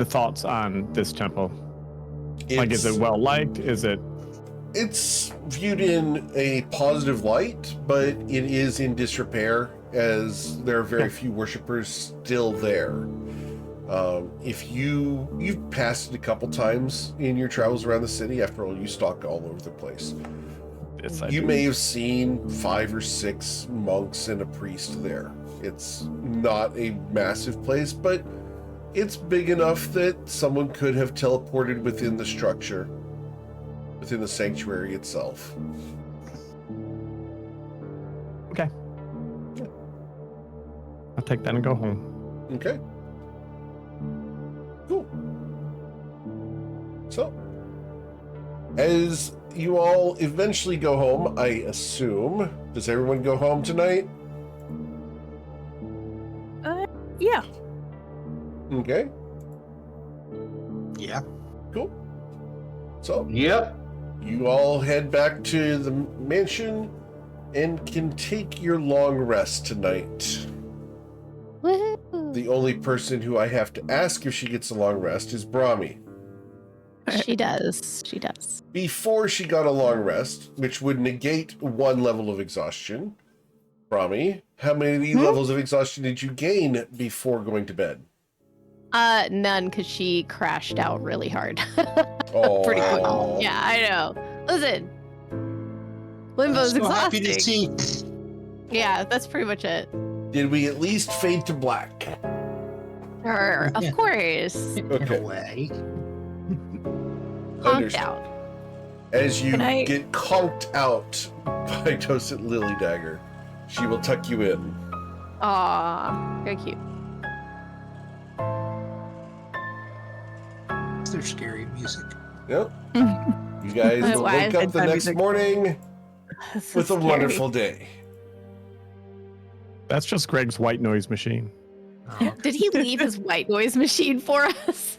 [SPEAKER 3] thoughts on this temple? Is it well liked?
[SPEAKER 1] It's viewed in a positive light, but it is in disrepair as there are very few worshippers still there. If you've passed it a couple times in your travels around the city, after all, you stalk all over the place.
[SPEAKER 3] Yes,
[SPEAKER 1] You may have seen 5 or 6 monks and a priest there. It's not a massive place, but it's big enough that someone could have teleported within the structure, within the sanctuary itself.
[SPEAKER 3] Okay.
[SPEAKER 1] Yeah.
[SPEAKER 3] I'll take that and go home.
[SPEAKER 1] Okay. Cool. So, as you all eventually go home, I assume, does everyone go home tonight?
[SPEAKER 7] Yeah.
[SPEAKER 1] Okay.
[SPEAKER 5] Yeah.
[SPEAKER 1] Cool. So,
[SPEAKER 6] Yep.
[SPEAKER 1] you all head back to the mansion and can take your long rest tonight.
[SPEAKER 2] Woohoo.
[SPEAKER 1] The only person who I have to ask if she gets a long rest is Brahmi.
[SPEAKER 2] She does. She does.
[SPEAKER 1] Before she got a long rest, which would negate 1 level of exhaustion, Brahmi, how many levels of exhaustion did you gain before going to bed?
[SPEAKER 2] None, because she crashed out really hard.
[SPEAKER 1] Oh,
[SPEAKER 2] Pretty quick. Yeah, I know. Listen, Limbo's
[SPEAKER 5] I'm so happy
[SPEAKER 2] exhausting.
[SPEAKER 5] to see.
[SPEAKER 2] Yeah, that's pretty much it.
[SPEAKER 1] Did we at least fade to black?
[SPEAKER 2] Sure, of course.
[SPEAKER 5] In
[SPEAKER 1] Okay.
[SPEAKER 5] a way.
[SPEAKER 2] Conked
[SPEAKER 1] Understood.
[SPEAKER 2] out.
[SPEAKER 1] As you
[SPEAKER 7] Can I-
[SPEAKER 1] get conked out by Tosit Lily Dagger, she will tuck you in.
[SPEAKER 2] Aw, very cute.
[SPEAKER 5] It's their scary music.
[SPEAKER 1] Yep. You guys will
[SPEAKER 2] Why
[SPEAKER 1] wake
[SPEAKER 2] is
[SPEAKER 1] up
[SPEAKER 2] it
[SPEAKER 1] the
[SPEAKER 7] that
[SPEAKER 1] next
[SPEAKER 7] music?
[SPEAKER 1] morning
[SPEAKER 2] That's so
[SPEAKER 1] with a
[SPEAKER 2] scary.
[SPEAKER 1] wonderful day.
[SPEAKER 3] That's just Greg's white noise machine.
[SPEAKER 5] Oh,
[SPEAKER 2] Did he leave his white noise machine for us?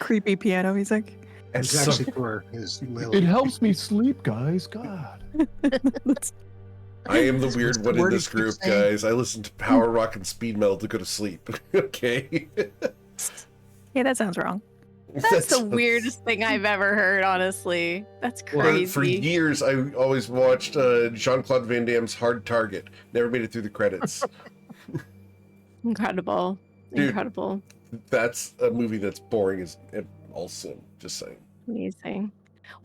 [SPEAKER 7] Creepy piano music.
[SPEAKER 5] it's
[SPEAKER 1] So-
[SPEAKER 5] actually for his Lily.
[SPEAKER 3] helps me sleep, guys. God.
[SPEAKER 1] I am the weird
[SPEAKER 5] What's the
[SPEAKER 1] one in
[SPEAKER 5] word
[SPEAKER 1] this
[SPEAKER 5] he keeps
[SPEAKER 1] group,
[SPEAKER 5] saying?
[SPEAKER 1] guys. I listen to power rock and speed metal to go to sleep. Okay.
[SPEAKER 7] Yeah, that sounds wrong.
[SPEAKER 2] That's the weirdest thing I've ever heard, honestly. That's crazy.
[SPEAKER 1] For years, I always watched Jean-Claude Van Damme's Hard Target. Never made it through the credits.
[SPEAKER 2] Incredible.
[SPEAKER 1] Dude.
[SPEAKER 2] Incredible.
[SPEAKER 1] That's a movie that's boring as all sin. Just saying.
[SPEAKER 2] Amazing.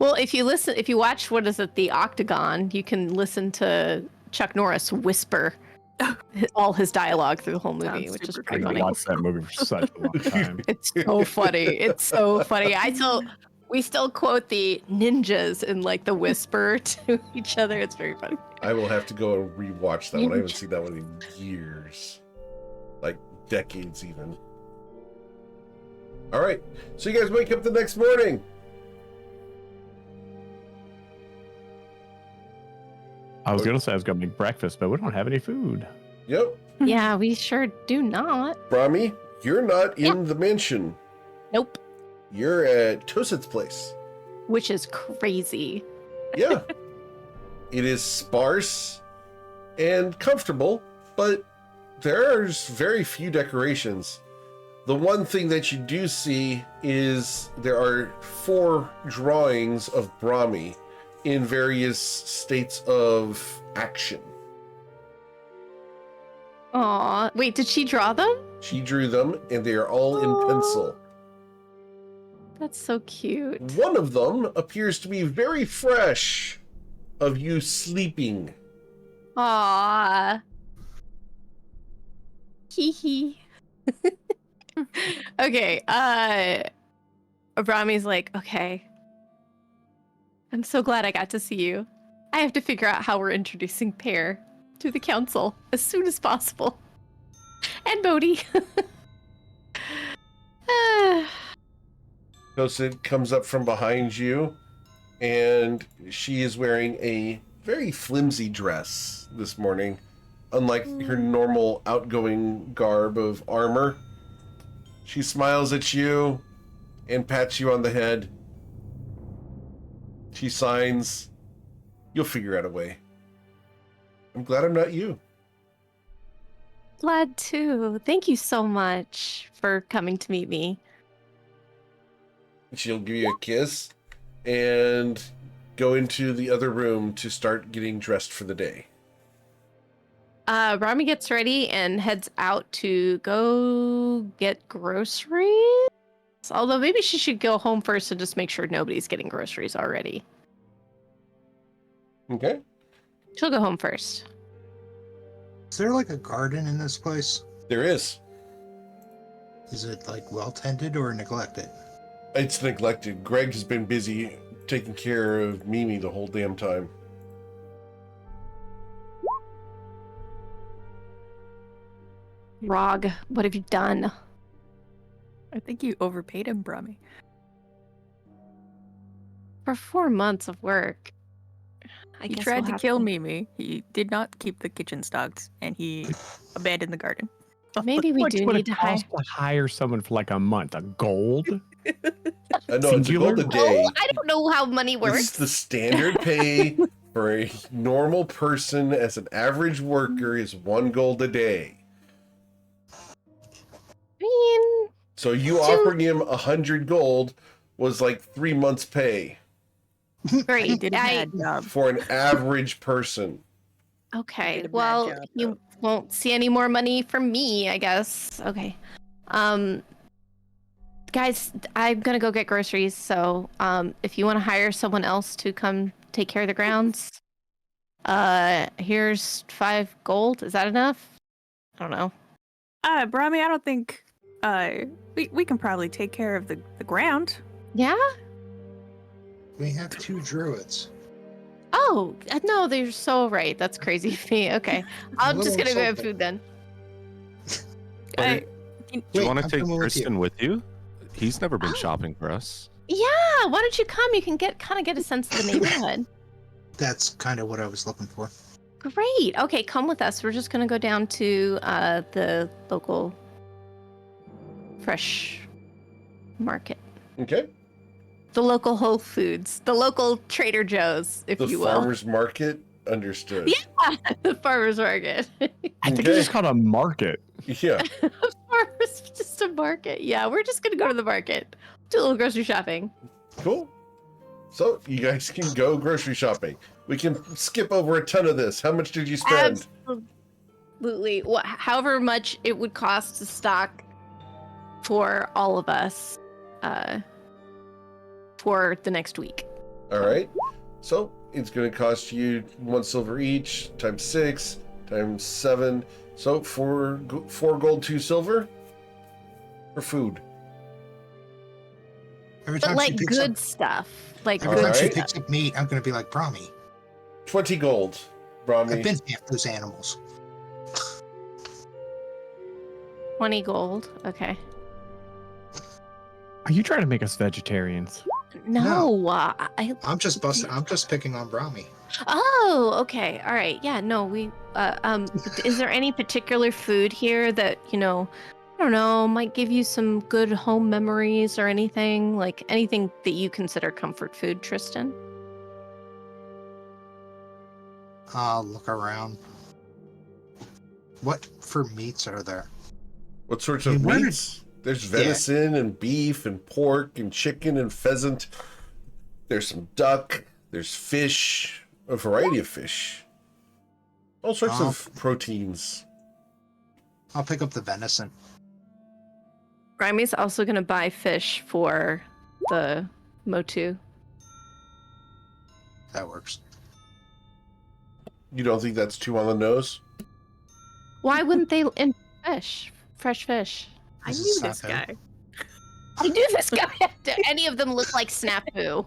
[SPEAKER 2] Well, if you watch, what is it, The Octagon, you can listen to Chuck Norris whisper all his dialogue through the whole movie,
[SPEAKER 7] Sounds
[SPEAKER 2] which is
[SPEAKER 7] super
[SPEAKER 2] pretty
[SPEAKER 3] I've
[SPEAKER 2] funny.
[SPEAKER 3] watched that movie for such a long time.
[SPEAKER 2] It's so funny. It's so funny. We still quote the ninjas in like the whisper to each other. It's very funny.
[SPEAKER 1] I will have to go and rewatch that one. I haven't seen that one in years. Like decades even. All right. So you guys wake up the next morning.
[SPEAKER 3] I was gonna say I was gonna make breakfast, but we don't have any food.
[SPEAKER 1] Yep.
[SPEAKER 2] Yeah, we sure do not.
[SPEAKER 1] Brahmi, you're not in the mansion.
[SPEAKER 2] Nope.
[SPEAKER 1] You're at Tosit's place.
[SPEAKER 2] Which is crazy.
[SPEAKER 1] Yeah. It is sparse and comfortable, but there's very few decorations. The one thing that you do see is there are 4 drawings of Brahmi in various states of action.
[SPEAKER 2] Aw, wait, did she draw them?
[SPEAKER 1] She drew them, and they are all in
[SPEAKER 2] Aw.
[SPEAKER 1] pencil.
[SPEAKER 2] That's so cute.
[SPEAKER 1] One of them appears to be very fresh of you sleeping.
[SPEAKER 2] Aw. Hee hee. Okay, Abrami's like, okay. I'm so glad I got to see you. I have to figure out how we're introducing Pear to the council as soon as possible. And Bodhi.
[SPEAKER 1] Kosid comes up from behind you, and she is wearing a very flimsy dress this morning, unlike her normal outgoing garb of armor. She smiles at you and pats you on the head. She signs, "You'll figure out a way." I'm glad I'm not you.
[SPEAKER 2] Glad too. Thank you so much for coming to meet me.
[SPEAKER 1] She'll give you a kiss and go into the other room to start getting dressed for the day.
[SPEAKER 2] Rami gets ready and heads out to go get groceries. Although maybe she should go home first and just make sure nobody's getting groceries already.
[SPEAKER 1] Okay.
[SPEAKER 2] She'll go home first.
[SPEAKER 5] Is there like a garden in this place?
[SPEAKER 1] There is.
[SPEAKER 5] Is it like well tended or neglected?
[SPEAKER 1] It's neglected. Greg has been busy taking care of Mimi the whole damn time.
[SPEAKER 2] Rog, what have you done?
[SPEAKER 7] I think you overpaid him, Brahmi.
[SPEAKER 2] For 4 months of work. I
[SPEAKER 7] He
[SPEAKER 2] guess
[SPEAKER 7] tried
[SPEAKER 2] we'll
[SPEAKER 7] to
[SPEAKER 2] have
[SPEAKER 7] kill Mimi. He did not keep the kitchen stocked, and he abandoned the garden.
[SPEAKER 2] Maybe we
[SPEAKER 3] How much
[SPEAKER 2] do
[SPEAKER 3] would
[SPEAKER 2] need
[SPEAKER 3] it
[SPEAKER 2] to hire.
[SPEAKER 3] cost to hire someone for like a month? A gold?
[SPEAKER 1] I know it's a gold a
[SPEAKER 3] Singular?
[SPEAKER 1] day.
[SPEAKER 2] Oh, I don't know how money
[SPEAKER 1] It's
[SPEAKER 2] works.
[SPEAKER 1] the standard pay for a normal person as an average worker is 1 gold a day.
[SPEAKER 2] I mean,
[SPEAKER 1] So you offering him 100 gold was like 3 months' pay
[SPEAKER 7] He
[SPEAKER 2] great.
[SPEAKER 7] did a bad job.
[SPEAKER 1] for an average person.
[SPEAKER 2] Okay,
[SPEAKER 7] did a bad
[SPEAKER 2] well,
[SPEAKER 7] job,
[SPEAKER 2] you won't see any more money from me, I guess. Okay. Guys, I'm gonna go get groceries, so if you want to hire someone else to come take care of the grounds, here's 5 gold. Is that enough? I don't know.
[SPEAKER 7] Brahmi, I don't think we can probably take care of the ground.
[SPEAKER 2] Yeah?
[SPEAKER 5] We have 2 druids.
[SPEAKER 2] Oh, no, they're so right. That's crazy of me. Okay. I'm just gonna grab food then.
[SPEAKER 7] I,
[SPEAKER 4] Do you want to
[SPEAKER 5] I'm
[SPEAKER 4] take
[SPEAKER 5] coming with you.
[SPEAKER 4] Kristen with you? He's never been shopping for us.
[SPEAKER 2] Yeah, why don't you come? You can get a sense of the neighborhood.
[SPEAKER 5] That's kind of what I was looking for.
[SPEAKER 2] Great. Okay, come with us. We're just gonna go down to the local fresh market.
[SPEAKER 1] Okay?
[SPEAKER 2] The local Whole Foods. The local Trader Joe's, if
[SPEAKER 1] The
[SPEAKER 2] you will.
[SPEAKER 1] farmer's market? Understood.
[SPEAKER 2] Yeah, the farmer's market.
[SPEAKER 3] I think
[SPEAKER 1] Okay.
[SPEAKER 3] it's just called a market.
[SPEAKER 1] Yeah.
[SPEAKER 2] Farmer's just a market. Yeah, we're just gonna go to the market. Do a little grocery shopping.
[SPEAKER 1] Cool. So you guys can go grocery shopping. We can skip over a ton of this. How much did you spend?
[SPEAKER 2] Absolutely. However much it would cost to stock for all of us for the next week.
[SPEAKER 1] All right. So it's going to cost you 1 silver each, times 6, times 7. So 4 gold, 2 silver for food.
[SPEAKER 5] Every
[SPEAKER 2] But
[SPEAKER 5] time
[SPEAKER 2] like
[SPEAKER 5] she picks
[SPEAKER 2] good
[SPEAKER 5] up,
[SPEAKER 2] stuff. Like
[SPEAKER 5] every
[SPEAKER 2] good
[SPEAKER 5] time she
[SPEAKER 1] Alright.
[SPEAKER 2] stuff.
[SPEAKER 5] picks up meat, I'm going to be like, Brahmi,
[SPEAKER 1] 20 gold,
[SPEAKER 5] I've
[SPEAKER 1] Brahmi.
[SPEAKER 5] been half those animals.
[SPEAKER 2] 20 gold. Okay.
[SPEAKER 3] Are you trying to make us vegetarians?
[SPEAKER 2] No,
[SPEAKER 5] I'm just picking on Brahmi.
[SPEAKER 2] Oh, okay. All right. Yeah, no, we is there any particular food here that, I don't know, might give you some good home memories or anything? Like anything that you consider comfort food, Tristan?
[SPEAKER 5] I'll look around. What for meats are there?
[SPEAKER 1] What sorts
[SPEAKER 5] Hey,
[SPEAKER 1] of
[SPEAKER 5] where did-
[SPEAKER 1] meats? There's venison and beef and pork and chicken and pheasant. There's some duck. There's fish. A variety of fish. All sorts of proteins.
[SPEAKER 5] I'll pick up the venison.
[SPEAKER 2] Grimey's also gonna buy fish for the Motu.
[SPEAKER 5] That works.
[SPEAKER 1] You don't think that's too on the nose?
[SPEAKER 2] Why wouldn't they in fish? Fresh fish.
[SPEAKER 7] I
[SPEAKER 5] This
[SPEAKER 7] knew
[SPEAKER 5] is
[SPEAKER 7] this
[SPEAKER 5] Snafu.
[SPEAKER 7] guy.
[SPEAKER 2] I knew this guy. Do any of them look like Snafu?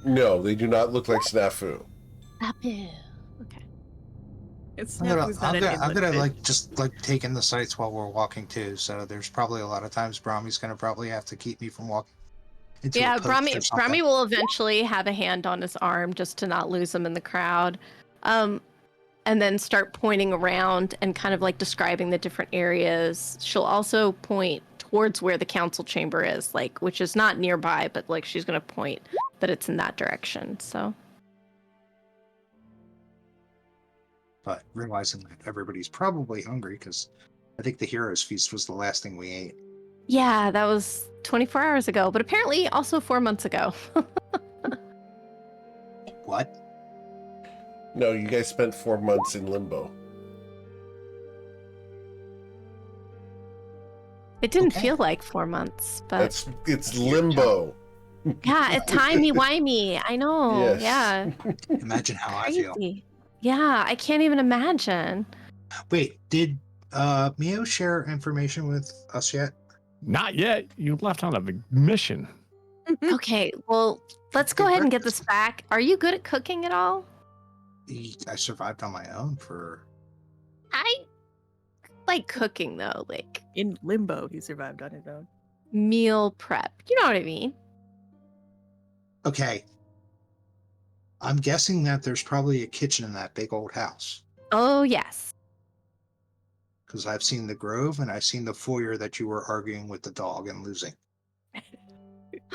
[SPEAKER 1] No, they do not look like snafu.
[SPEAKER 2] Snafu. Okay.
[SPEAKER 7] It's
[SPEAKER 5] I'm gonna,
[SPEAKER 7] Snafu's not
[SPEAKER 5] I'm
[SPEAKER 7] an
[SPEAKER 5] gonna, I'm
[SPEAKER 7] inland
[SPEAKER 5] gonna
[SPEAKER 7] fish.
[SPEAKER 5] just take in the sights while we're walking too. So there's probably a lot of times Brahmi's gonna probably have to keep me from walking. Into a
[SPEAKER 2] Yeah,
[SPEAKER 5] post
[SPEAKER 2] Brahmi
[SPEAKER 5] or something.
[SPEAKER 2] Brahmi will eventually have a hand on his arm just to not lose him in the crowd. And then start pointing around and kind of like describing the different areas. She'll also point towards where the council chamber is, like, which is not nearby, but like she's gonna point that it's in that direction. So
[SPEAKER 5] But realizing that everybody's probably hungry because I think the Heroes Feast was the last thing we ate.
[SPEAKER 2] yeah, that was 24 hours ago, but apparently also 4 months ago.
[SPEAKER 5] What?
[SPEAKER 1] No, you guys spent 4 months in limbo.
[SPEAKER 2] It didn't
[SPEAKER 5] Okay.
[SPEAKER 2] feel like 4 months, but
[SPEAKER 1] It's limbo.
[SPEAKER 2] yeah, it timey-wimey. I know.
[SPEAKER 1] Yes.
[SPEAKER 2] Yeah.
[SPEAKER 5] Imagine how I feel.
[SPEAKER 2] Crazy. Yeah, I can't even imagine.
[SPEAKER 5] Wait, did Mio share information with us yet?
[SPEAKER 3] Not yet. You left on a big mission.
[SPEAKER 2] Okay, well, let's go
[SPEAKER 5] Good
[SPEAKER 2] ahead and get
[SPEAKER 5] breakfast.
[SPEAKER 2] this back. Are you good at cooking at all?
[SPEAKER 5] I survived on my own for.
[SPEAKER 2] I like cooking though, like
[SPEAKER 7] In limbo, he survived on his own.
[SPEAKER 2] meal prep. You know what I mean?
[SPEAKER 5] Okay. I'm guessing that there's probably a kitchen in that big old house.
[SPEAKER 2] Oh, yes.
[SPEAKER 5] Because I've seen the Grove and I've seen the foyer that you were arguing with the dog and losing.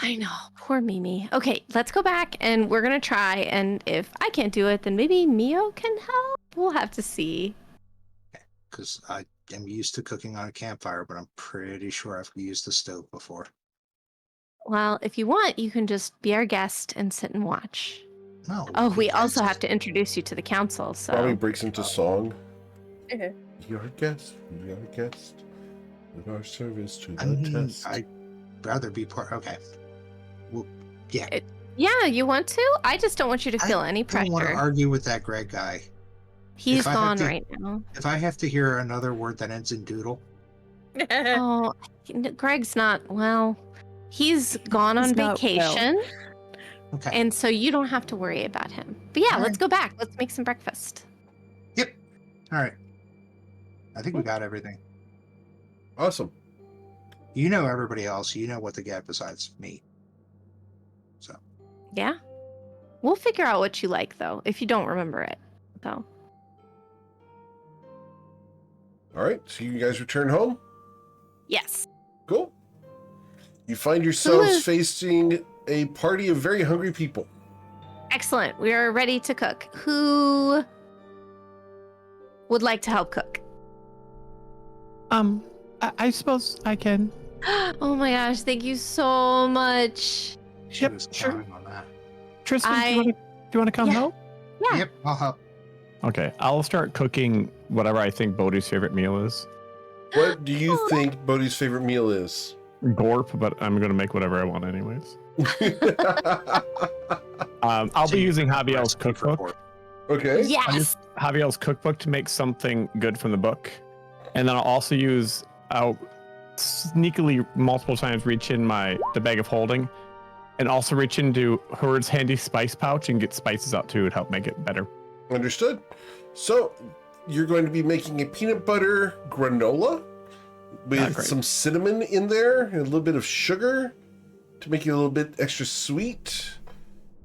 [SPEAKER 2] I know. Poor Mimi. Okay, let's go back and we're going to try. And if I can't do it, then maybe Mio can help. We'll have to see.
[SPEAKER 5] Because I am used to cooking on a campfire, but I'm pretty sure I've used the stove before.
[SPEAKER 2] Well, if you want, you can just be our guest and sit and watch.
[SPEAKER 5] No.
[SPEAKER 2] Oh, we
[SPEAKER 5] because-
[SPEAKER 2] also have to introduce you to the council.
[SPEAKER 1] Probably
[SPEAKER 2] So
[SPEAKER 1] breaks into song.
[SPEAKER 7] Okay.
[SPEAKER 1] You're a guest. We are a guest. With our service to the
[SPEAKER 5] I mean,
[SPEAKER 1] test.
[SPEAKER 5] I'd rather be part. Okay. Well, yeah.
[SPEAKER 2] yeah, you want to? I just don't want you to feel any
[SPEAKER 5] I don't want to
[SPEAKER 2] pressure.
[SPEAKER 5] argue with that Greg guy.
[SPEAKER 2] He's
[SPEAKER 5] if I have
[SPEAKER 2] gone
[SPEAKER 5] to-
[SPEAKER 2] right now.
[SPEAKER 5] If I have to hear another word that ends in doodle,
[SPEAKER 2] Oh, Greg's not well. He's gone on
[SPEAKER 7] He's not well.
[SPEAKER 2] vacation,
[SPEAKER 5] okay.
[SPEAKER 2] and so you don't have to worry about him. But yeah,
[SPEAKER 5] All
[SPEAKER 2] let's
[SPEAKER 5] right.
[SPEAKER 2] go back. Let's make some breakfast.
[SPEAKER 5] All right. I think we got everything.
[SPEAKER 1] Awesome.
[SPEAKER 5] You know everybody else. You know what to get besides me. So
[SPEAKER 2] Yeah, we'll figure out what you like though, if you don't remember it. So
[SPEAKER 1] All right. So you guys return home.
[SPEAKER 2] yes,
[SPEAKER 1] Cool. You find yourselves
[SPEAKER 2] is-
[SPEAKER 1] facing a party of very hungry people.
[SPEAKER 2] excellent. We are ready to cook. Who would like to help cook?
[SPEAKER 3] I suppose I can.
[SPEAKER 2] Oh my gosh, thank you so much.
[SPEAKER 5] she
[SPEAKER 3] Yep,
[SPEAKER 5] was
[SPEAKER 3] sure.
[SPEAKER 5] counting on that.
[SPEAKER 3] Tristan,
[SPEAKER 2] I-
[SPEAKER 3] do you want to come
[SPEAKER 2] Yeah.
[SPEAKER 3] help?
[SPEAKER 2] Yeah.
[SPEAKER 5] Yep, I'll help.
[SPEAKER 3] Okay, I'll start cooking whatever I think Bodhi's favorite meal is.
[SPEAKER 1] What do you think Bodhi's favorite meal is?
[SPEAKER 3] Gorp, but I'm gonna make whatever I want anyways. I'll be using Javiel's
[SPEAKER 5] Recipe for
[SPEAKER 3] cookbook.
[SPEAKER 5] pork.
[SPEAKER 1] Okay.
[SPEAKER 3] I'll
[SPEAKER 2] Yes.
[SPEAKER 3] use Javiel's cookbook to make something good from the book, and then I'll sneakily multiple times reach in the bag of holding, and also reach into Herd's handy spice pouch and get spices out too to help make it better.
[SPEAKER 1] Understood. So you're going to be making a peanut butter granola with
[SPEAKER 3] great.
[SPEAKER 1] some cinnamon in there and a little bit of sugar to make it a little bit extra sweet.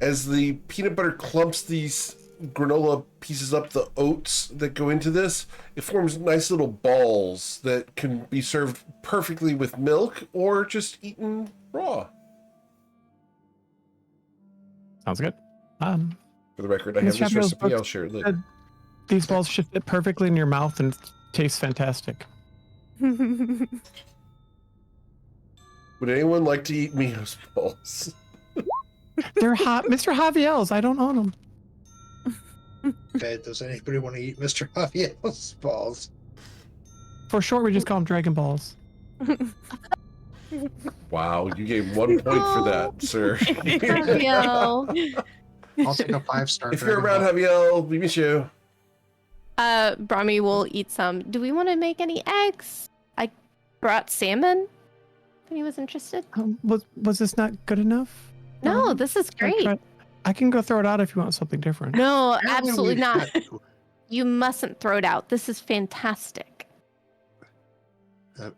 [SPEAKER 1] As the peanut butter clumps these granola pieces up, the oats that go into this, it forms nice little balls that can be served perfectly with milk or just eaten raw.
[SPEAKER 3] Sounds good.
[SPEAKER 1] For the record, I have
[SPEAKER 3] Miss
[SPEAKER 1] this
[SPEAKER 3] Gabrielle's
[SPEAKER 1] recipe.
[SPEAKER 3] book
[SPEAKER 1] I'll share it later.
[SPEAKER 3] said these balls should fit perfectly in your mouth and taste fantastic.
[SPEAKER 1] Would anyone like to eat Mio's balls?
[SPEAKER 3] They're hot, Mr. Javiel's. I don't own them.
[SPEAKER 5] Okay, does anybody want to eat Mr. Javiel's balls?
[SPEAKER 3] For short, we just call them Dragon Balls.
[SPEAKER 1] Wow, you gave 1 point for that, sir.
[SPEAKER 2] Javiel.
[SPEAKER 5] I'll take a 5-star.
[SPEAKER 1] If you're around, Javiel, we miss you.
[SPEAKER 2] Brahmi will eat some. Do we want to make any eggs? I brought salmon. If he was interested.
[SPEAKER 3] Was this not good enough?
[SPEAKER 2] No, this is great.
[SPEAKER 3] I can go throw it out if you want something different.
[SPEAKER 2] No, absolutely not. You mustn't throw it out. This is fantastic.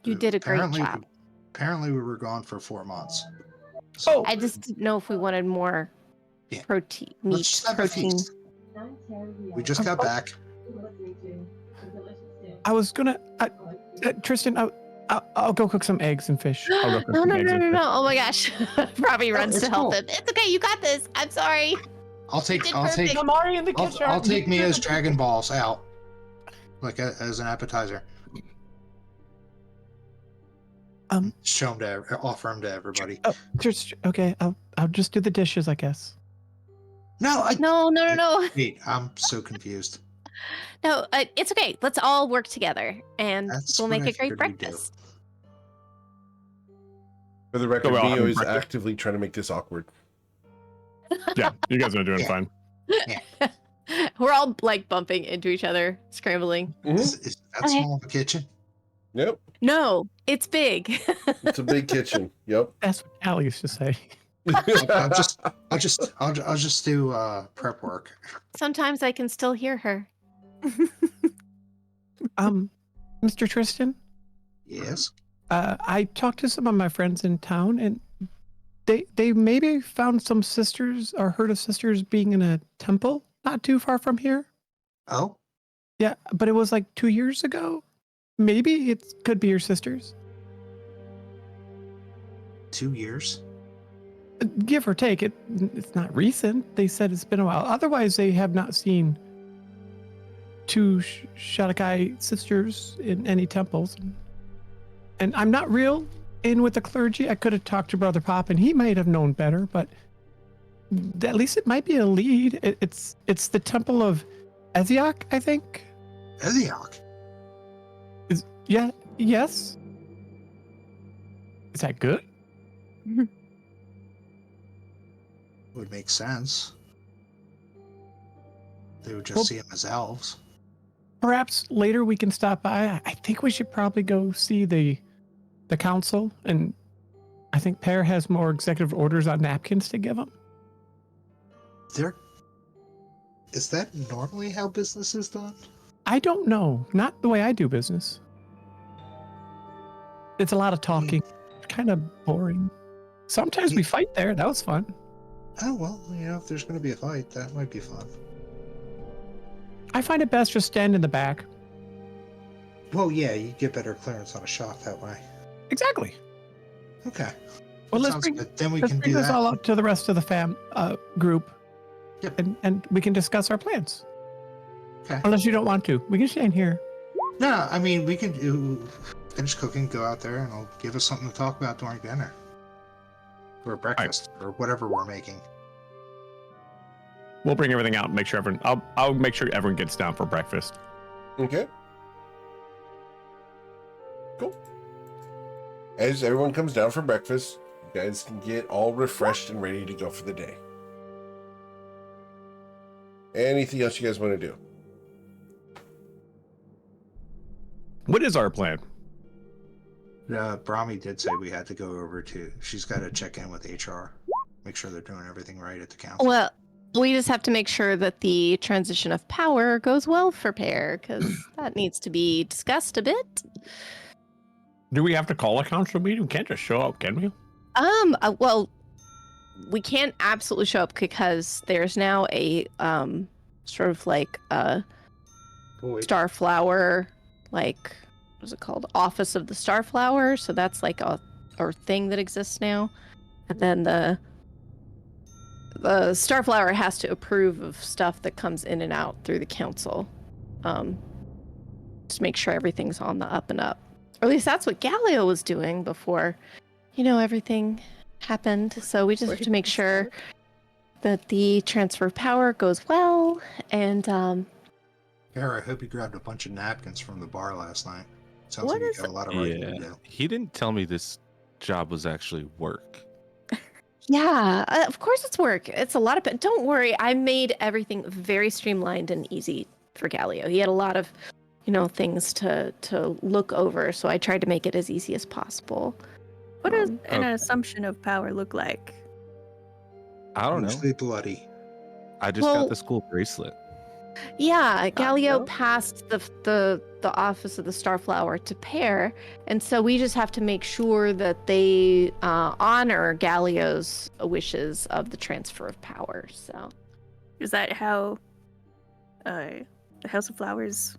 [SPEAKER 2] You did a great job.
[SPEAKER 5] Apparently, we were gone for 4 months.
[SPEAKER 3] So,
[SPEAKER 2] I just didn't know if we wanted more protein,
[SPEAKER 5] let's
[SPEAKER 2] meat,
[SPEAKER 5] just have a
[SPEAKER 2] protein.
[SPEAKER 5] feast. We just got back.
[SPEAKER 3] I was gonna, Tristan, I'll go cook some eggs and fish. I'll go cook
[SPEAKER 2] No.
[SPEAKER 3] some eggs and fish.
[SPEAKER 2] Oh my gosh. Robbie runs
[SPEAKER 5] it's
[SPEAKER 2] to help
[SPEAKER 5] cool.
[SPEAKER 2] him. It's okay. You got this. I'm sorry.
[SPEAKER 5] I'll take
[SPEAKER 3] I'm already in the kitchen.
[SPEAKER 5] I'll take Mia's Dragon Balls out, like as an appetizer. Show them offer them to everybody.
[SPEAKER 3] Just okay. I'll just do the dishes, I guess.
[SPEAKER 5] No.
[SPEAKER 2] No.
[SPEAKER 5] Wait, I'm so confused.
[SPEAKER 2] No, it's okay. Let's all work together and we'll make a great
[SPEAKER 5] figured we'd do.
[SPEAKER 2] breakfast.
[SPEAKER 1] For the record,
[SPEAKER 3] So we're all
[SPEAKER 1] Mio
[SPEAKER 3] having
[SPEAKER 1] is
[SPEAKER 3] breakfast?
[SPEAKER 1] actively trying to make this awkward.
[SPEAKER 3] Yeah, you guys are doing
[SPEAKER 5] Yeah.
[SPEAKER 3] fine.
[SPEAKER 2] We're all like bumping into each other, scrambling.
[SPEAKER 5] Is that
[SPEAKER 2] Okay.
[SPEAKER 5] small of a kitchen?
[SPEAKER 1] Yep,
[SPEAKER 2] No, it's big.
[SPEAKER 1] it's a big kitchen. Yep.
[SPEAKER 3] That's what Callie used to say.
[SPEAKER 5] I'll just do prep work.
[SPEAKER 2] Sometimes I can still hear her.
[SPEAKER 3] Mr. Tristan,
[SPEAKER 5] Yes.
[SPEAKER 3] I talked to some of my friends in town, and they maybe found some sisters or heard of sisters being in a temple not too far from here.
[SPEAKER 5] Oh,
[SPEAKER 3] Yeah, but it was like 2 years ago. Maybe it could be your sisters.
[SPEAKER 5] 2 years.
[SPEAKER 3] Give or take, it's not recent. They said it's been a while. Otherwise, they have not seen two Shadakai sisters in any temples. And I'm not real in with the clergy. I could have talked to Brother Pop, and he might have known better. But at least it might be a lead. It's the temple of Eziok, I think.
[SPEAKER 5] Eziok.
[SPEAKER 3] Yes. Is that good?
[SPEAKER 5] Would make sense. They would just
[SPEAKER 3] Well-
[SPEAKER 5] see him as elves.
[SPEAKER 3] Perhaps later we can stop by. I think we should probably go see the council, and I think Pear has more executive orders on napkins to give them.
[SPEAKER 5] Is that normally how business is done?
[SPEAKER 3] I don't know. Not the way I do business. It's a lot of talking. Kind of boring. Sometimes we fight there. That was fun.
[SPEAKER 5] Oh well, if there's going to be a fight, that might be fun.
[SPEAKER 3] I find it best just stand in the back.
[SPEAKER 5] Well, yeah, you get better clearance on a shot that way.
[SPEAKER 3] Exactly.
[SPEAKER 5] Okay.
[SPEAKER 3] Well,
[SPEAKER 5] That
[SPEAKER 3] let's
[SPEAKER 5] sounds
[SPEAKER 3] bring,
[SPEAKER 5] good. Then we
[SPEAKER 3] let's
[SPEAKER 5] can
[SPEAKER 3] bring
[SPEAKER 5] do
[SPEAKER 3] this
[SPEAKER 5] that.
[SPEAKER 3] all up to the rest of the group.
[SPEAKER 5] Yep.
[SPEAKER 3] And we can discuss our plans.
[SPEAKER 5] Okay.
[SPEAKER 3] Unless you don't want to. We can stand here.
[SPEAKER 5] No, I mean we can finish cooking, go out there, and it'll give us something to talk about during dinner, or breakfast, or whatever we're making.
[SPEAKER 3] We'll bring everything out and make sure I'll make sure everyone gets down for breakfast.
[SPEAKER 1] Okay. Cool. As everyone comes down for breakfast, you guys can get all refreshed and ready to go for the day. Anything else you guys want to do?
[SPEAKER 3] What is our plan?
[SPEAKER 5] Brahmi did say we had to go over to. She's got to check in with HR, make sure they're doing everything right at the council.
[SPEAKER 2] Well, we just have to make sure that the transition of power goes well for Pear, because that needs to be discussed a bit.
[SPEAKER 3] Do we have to call a council meeting? We can't just show up, can we?
[SPEAKER 2] Well, we can't absolutely show up because there's now a sort of like a Starflower, like what's it called? Office of the Starflower. So that's like a thing that exists now, and then the Starflower has to approve of stuff that comes in and out through the council, to make sure everything's on the up and up. Or at least that's what Galileo was doing before, everything happened. So we just have to make sure that the transfer of power goes well. And
[SPEAKER 5] Kara, I hope you grabbed a bunch of napkins from the bar last night. Sounds
[SPEAKER 7] What
[SPEAKER 5] like you
[SPEAKER 7] is-
[SPEAKER 5] got a lot of writing to
[SPEAKER 4] Yeah,
[SPEAKER 5] do.
[SPEAKER 4] he didn't tell me this job was actually work.
[SPEAKER 2] Yeah, of course it's work. It's a lot of. Don't worry, I made everything very streamlined and easy for Galio. He had a lot of, things to look over, so I tried to make it as easy as possible.
[SPEAKER 7] What does an
[SPEAKER 4] Okay.
[SPEAKER 7] assumption of power look like?
[SPEAKER 4] I don't know.
[SPEAKER 5] Usually bloody.
[SPEAKER 4] I just
[SPEAKER 2] Well-
[SPEAKER 4] got the school bracelet.
[SPEAKER 2] Yeah, Galio
[SPEAKER 7] so?
[SPEAKER 2] passed the office of the Starflower to Pear, and so we just have to make sure that they honor Galio's wishes of the transfer of power. So
[SPEAKER 7] Is that how the House of Flowers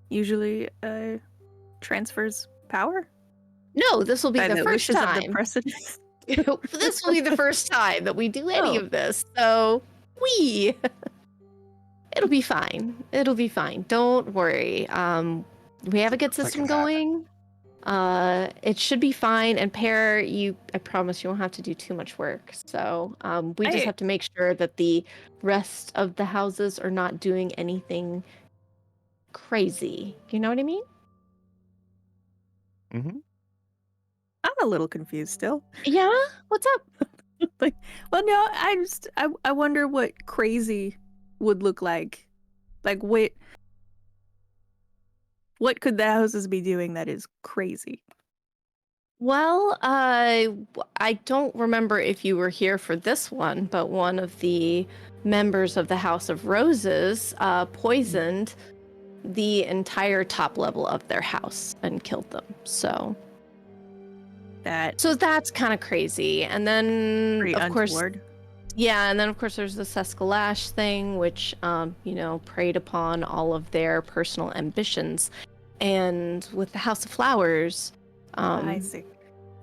[SPEAKER 7] usually transfers power?
[SPEAKER 2] no, this will be
[SPEAKER 7] By
[SPEAKER 2] the first
[SPEAKER 7] wishes of the
[SPEAKER 2] time.
[SPEAKER 7] president?
[SPEAKER 2] This will be the first time that we do any
[SPEAKER 7] Oh.
[SPEAKER 2] of this. So it'll be fine. It'll be fine. Don't worry. We have a good
[SPEAKER 5] That
[SPEAKER 2] system
[SPEAKER 5] can happen.
[SPEAKER 2] going. It should be fine. And Pear, I promise you won't have to do too much work. So we just
[SPEAKER 7] I-
[SPEAKER 2] have to make sure that the rest of the houses are not doing anything crazy. You know what I mean?
[SPEAKER 4] Mm-hmm.
[SPEAKER 7] I'm a little confused still.
[SPEAKER 2] Yeah. What's up?
[SPEAKER 7] Well, no, I wonder what crazy would look like. Like what could the houses be doing that is crazy?
[SPEAKER 2] Well, I don't remember if you were here for this one, but one of the members of the House of Roses poisoned the entire top level of their house and killed them. So that's kind of crazy. And then,
[SPEAKER 7] Pretty
[SPEAKER 2] of course,
[SPEAKER 7] untoward.
[SPEAKER 2] yeah, and then of course there's the Seskalash thing, which preyed upon all of their personal ambitions. And with the House of Flowers,
[SPEAKER 7] I see.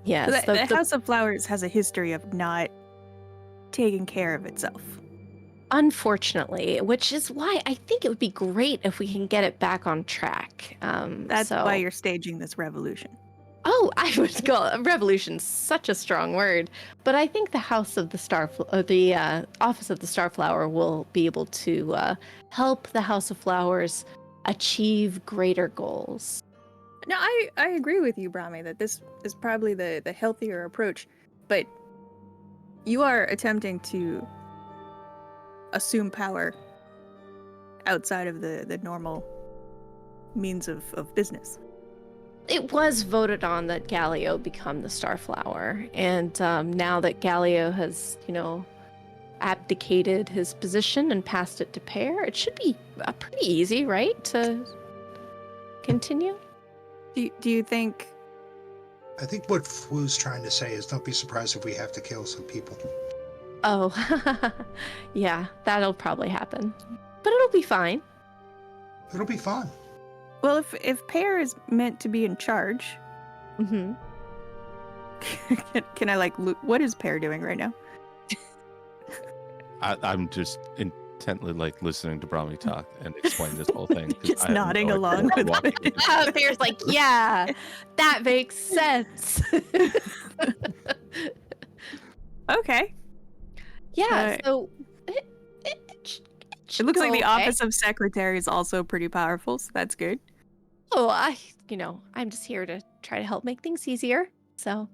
[SPEAKER 2] yes,
[SPEAKER 7] The House of Flowers has a history of not taking care of itself.
[SPEAKER 2] unfortunately, which is why I think it would be great if we can get it back on track.
[SPEAKER 7] That's why you're staging this revolution.
[SPEAKER 2] Oh, I would call revolution such a strong word, but I think the House of the Office of the Starflower will be able to help the House of Flowers achieve greater goals.
[SPEAKER 7] No, I agree with you, Brahmi, that this is probably the healthier approach, but you are attempting to assume power outside of the normal means of business.
[SPEAKER 2] It was voted on that Galio become the Starflower, and now that Galio has, abdicated his position and passed it to Pear, it should be pretty easy, right, to continue?
[SPEAKER 7] Do you think?
[SPEAKER 5] I think what Flu's trying to say is don't be surprised if we have to kill some people.
[SPEAKER 2] Oh, yeah, that'll probably happen, but it'll be fine.
[SPEAKER 5] It'll be fun.
[SPEAKER 7] Well, if Pear is meant to be in charge,
[SPEAKER 2] Mm-hmm.
[SPEAKER 7] can I what is Pear doing right now?
[SPEAKER 4] I'm just intently listening to Brahmi talk and explain this whole thing. 'cause
[SPEAKER 7] Just
[SPEAKER 4] I have no
[SPEAKER 7] nodding
[SPEAKER 4] idea
[SPEAKER 7] along
[SPEAKER 4] what
[SPEAKER 7] with
[SPEAKER 4] walking
[SPEAKER 7] it.
[SPEAKER 4] into.
[SPEAKER 2] Pear's like, yeah, that makes sense.
[SPEAKER 7] Okay.
[SPEAKER 2] Yeah,
[SPEAKER 7] Right.
[SPEAKER 2] so
[SPEAKER 7] It looks like the
[SPEAKER 2] okay.
[SPEAKER 7] office of secretary is also pretty powerful, so that's good.
[SPEAKER 2] Oh, I'm just here to try to help make things easier. So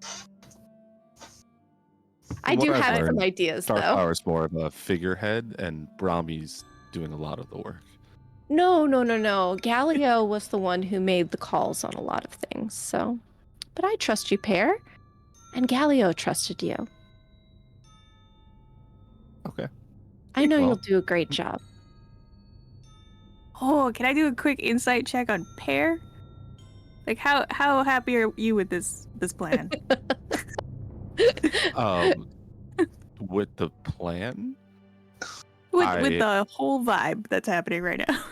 [SPEAKER 2] I
[SPEAKER 4] From
[SPEAKER 2] do
[SPEAKER 4] what I've
[SPEAKER 2] have some
[SPEAKER 4] learned,
[SPEAKER 2] ideas, though.
[SPEAKER 4] Starflower's more of a figurehead, and Brahmi's doing a lot of the work.
[SPEAKER 2] No. Galio was the one who made the calls on a lot of things. So, but I trust you, Pear, and Galio trusted you.
[SPEAKER 4] Okay.
[SPEAKER 2] I know
[SPEAKER 4] Well-
[SPEAKER 2] you'll do a great job.
[SPEAKER 7] Oh, can I do a quick insight check on Pear? Like how happy are you with this plan?
[SPEAKER 4] With the plan?
[SPEAKER 7] with the whole vibe that's happening right now.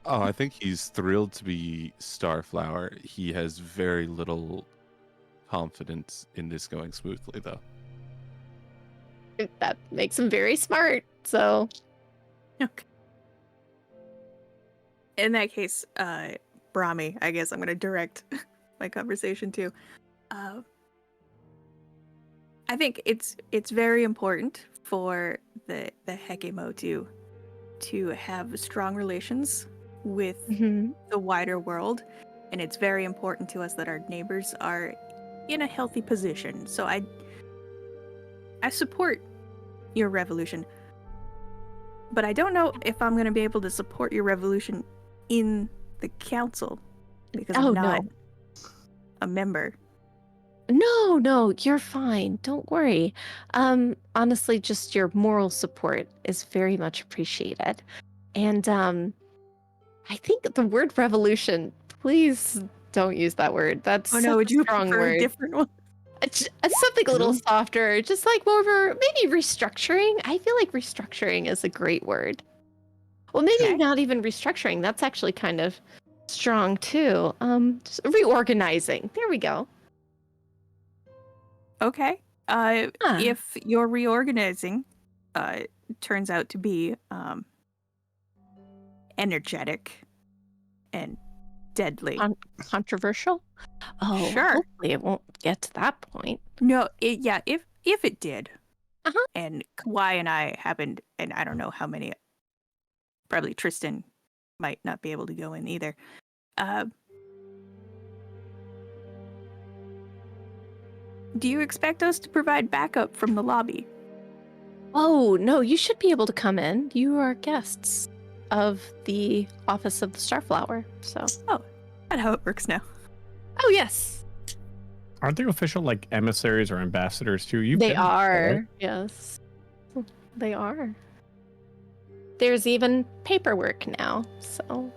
[SPEAKER 4] Oh, I think he's thrilled to be Starflower. He has very little confidence in this going smoothly, though.
[SPEAKER 2] That makes him very smart. So,
[SPEAKER 7] Okay. In that case, Brahmi, I guess I'm going to direct my conversation to. I think it's very important for the Hekimo to have strong relations with the wider world, and it's very important to us that our neighbors are in a healthy position. So I support your revolution, but I don't know if I'm going to be able to support your revolution in the council because I'm not a member.
[SPEAKER 2] No, you're fine. Don't worry. Honestly, just your moral support is very much appreciated. And I think the word revolution, please don't use that word. That's
[SPEAKER 7] Oh no,
[SPEAKER 2] such
[SPEAKER 7] would
[SPEAKER 2] a
[SPEAKER 7] you
[SPEAKER 2] strong
[SPEAKER 7] prefer
[SPEAKER 2] word.
[SPEAKER 7] a different one?
[SPEAKER 2] It's something a little softer, just like more of maybe restructuring. I feel like restructuring is a great word. Well, maybe
[SPEAKER 7] Okay.
[SPEAKER 2] not even restructuring. That's actually kind of strong too. Just reorganizing. There we go.
[SPEAKER 7] Okay. If your reorganizing turns out to be energetic and deadly.
[SPEAKER 2] Controversial? Oh,
[SPEAKER 7] Sure.
[SPEAKER 2] hopefully it won't get to that point.
[SPEAKER 7] No, if it did,
[SPEAKER 2] Uh-huh.
[SPEAKER 7] and Kawhi and I happened, and I don't know how many, probably Tristan might not be able to go in either. Do you expect us to provide backup from the lobby?
[SPEAKER 2] Oh, no, you should be able to come in. You are guests of the Office of the Starflower, so.
[SPEAKER 7] Oh, that's how it works now.
[SPEAKER 2] Oh, yes.
[SPEAKER 3] Aren't they official like emissaries or ambassadors too? You've
[SPEAKER 2] They
[SPEAKER 3] been before,
[SPEAKER 2] are.
[SPEAKER 3] right?
[SPEAKER 2] Yes. They are. There's even paperwork now, so.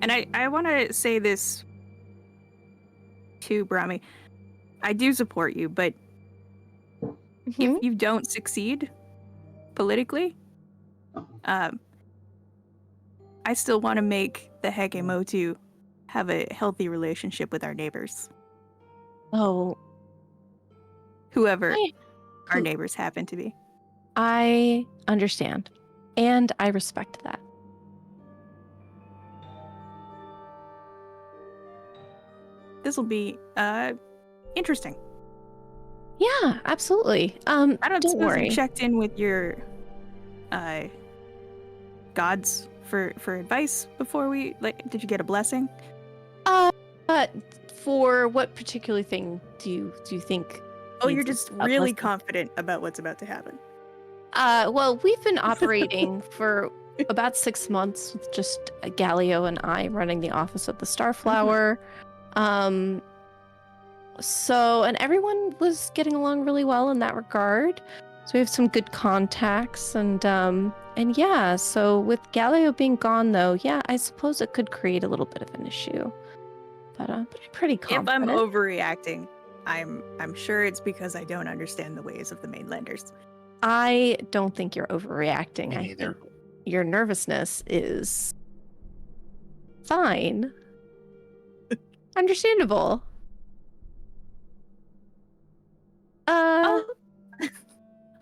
[SPEAKER 7] And I want to say this to Brahmi. I do support you, but
[SPEAKER 2] Mhm.
[SPEAKER 7] if you don't succeed politically, I still want to make the Hegemotu have a healthy relationship with our neighbors.
[SPEAKER 2] Oh,
[SPEAKER 7] Whoever
[SPEAKER 2] I-
[SPEAKER 7] our
[SPEAKER 2] who-
[SPEAKER 7] neighbors happen to be.
[SPEAKER 2] I understand, and I respect that.
[SPEAKER 7] This will be interesting.
[SPEAKER 2] Yeah, absolutely.
[SPEAKER 7] I don't
[SPEAKER 2] Don't
[SPEAKER 7] suppose
[SPEAKER 2] worry.
[SPEAKER 7] you checked in with your gods for advice before we did you get a blessing?
[SPEAKER 2] But for what particular thing do you think?
[SPEAKER 7] Oh, you're
[SPEAKER 2] needs
[SPEAKER 7] just
[SPEAKER 2] a
[SPEAKER 7] really
[SPEAKER 2] blessing?
[SPEAKER 7] confident about what's about to happen.
[SPEAKER 2] Well, we've been operating for about 6 months with just Galileo and I running the Office of the Starflower. So, and everyone was getting along really well in that regard. So we have some good contacts, and yeah. So with Galileo being gone, though, yeah, I suppose it could create a little bit of an issue. But I'm pretty confident.
[SPEAKER 7] If I'm overreacting, I'm sure it's because I don't understand the ways of the mainlanders.
[SPEAKER 2] I don't think you're overreacting.
[SPEAKER 5] Me
[SPEAKER 2] I
[SPEAKER 5] neither.
[SPEAKER 2] think your nervousness is fine. Understandable.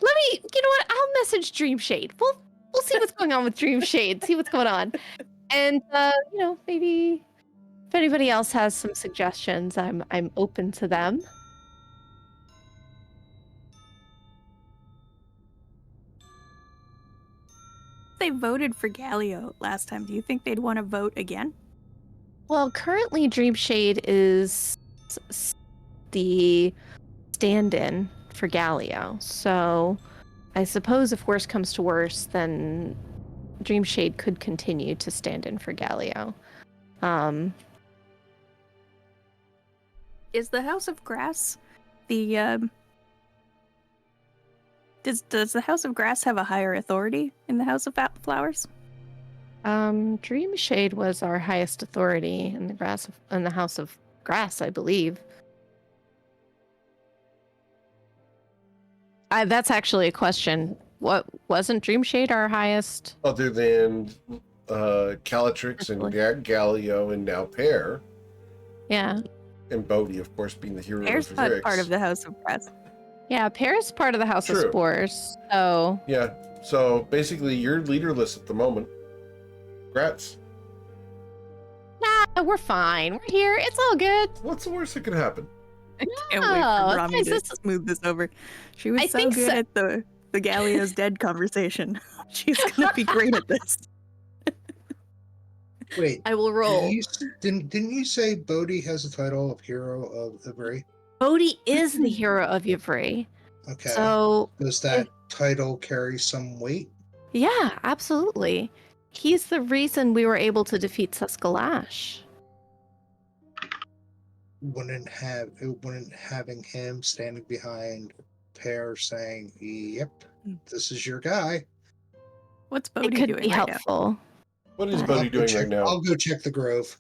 [SPEAKER 2] Let me, you know what? I'll message Dreamshade. We'll see what's going on with Dreamshade, see what's going on. And maybe if anybody else has some suggestions, I'm open to them.
[SPEAKER 7] They voted for Galileo last time. Do you think they'd want to vote again?
[SPEAKER 2] Well, currently Dreamshade is the stand-in for Galileo. So I suppose if worse comes to worse, then Dreamshade could continue to stand in for Galileo.
[SPEAKER 7] Is the House of Grass the does the House of Grass have a higher authority in the House of Flowers?
[SPEAKER 2] Dreamshade was our highest authority in the House of Grass, I believe. That's actually a question. What wasn't Dreamshade our highest?
[SPEAKER 1] Other than Calatrix and Galileo and now Pear.
[SPEAKER 2] Yeah.
[SPEAKER 1] And Bodhi, of course, being the hero
[SPEAKER 7] Pear's
[SPEAKER 1] of
[SPEAKER 7] not
[SPEAKER 1] Rix.
[SPEAKER 7] part of the House of Grass.
[SPEAKER 2] Yeah, Pear's part of the House of
[SPEAKER 1] True.
[SPEAKER 2] Spores. So
[SPEAKER 1] Yeah, so basically you're leaderless at the moment. Congrats.
[SPEAKER 2] nah, we're fine. We're here. It's all good.
[SPEAKER 1] What's the worst that could happen?
[SPEAKER 7] I can't wait
[SPEAKER 2] No,
[SPEAKER 7] for
[SPEAKER 2] it's
[SPEAKER 7] Rami
[SPEAKER 2] nice.
[SPEAKER 7] to
[SPEAKER 2] This-
[SPEAKER 7] smooth this over. She was
[SPEAKER 2] I
[SPEAKER 7] so
[SPEAKER 2] think
[SPEAKER 7] good
[SPEAKER 2] so-
[SPEAKER 7] at the Galilio's dead conversation. She's gonna be great at this.
[SPEAKER 5] Wait,
[SPEAKER 7] I will roll.
[SPEAKER 5] didn't you say Bodhi has the title of Hero of the Bray?
[SPEAKER 2] Bodhi is the hero of Yivri.
[SPEAKER 5] Okay.
[SPEAKER 2] So,
[SPEAKER 5] Does that title carry some weight?
[SPEAKER 2] yeah, absolutely. He's the reason we were able to defeat Suskalash.
[SPEAKER 5] Wouldn't having him standing behind Pear saying, "Yep, this is your guy."
[SPEAKER 7] What's
[SPEAKER 2] It
[SPEAKER 7] Bodhi
[SPEAKER 2] could
[SPEAKER 7] doing
[SPEAKER 2] be
[SPEAKER 7] right now?
[SPEAKER 2] helpful.
[SPEAKER 1] What is
[SPEAKER 2] But-
[SPEAKER 1] Bodhi doing right now?
[SPEAKER 5] I'll go check the Grove.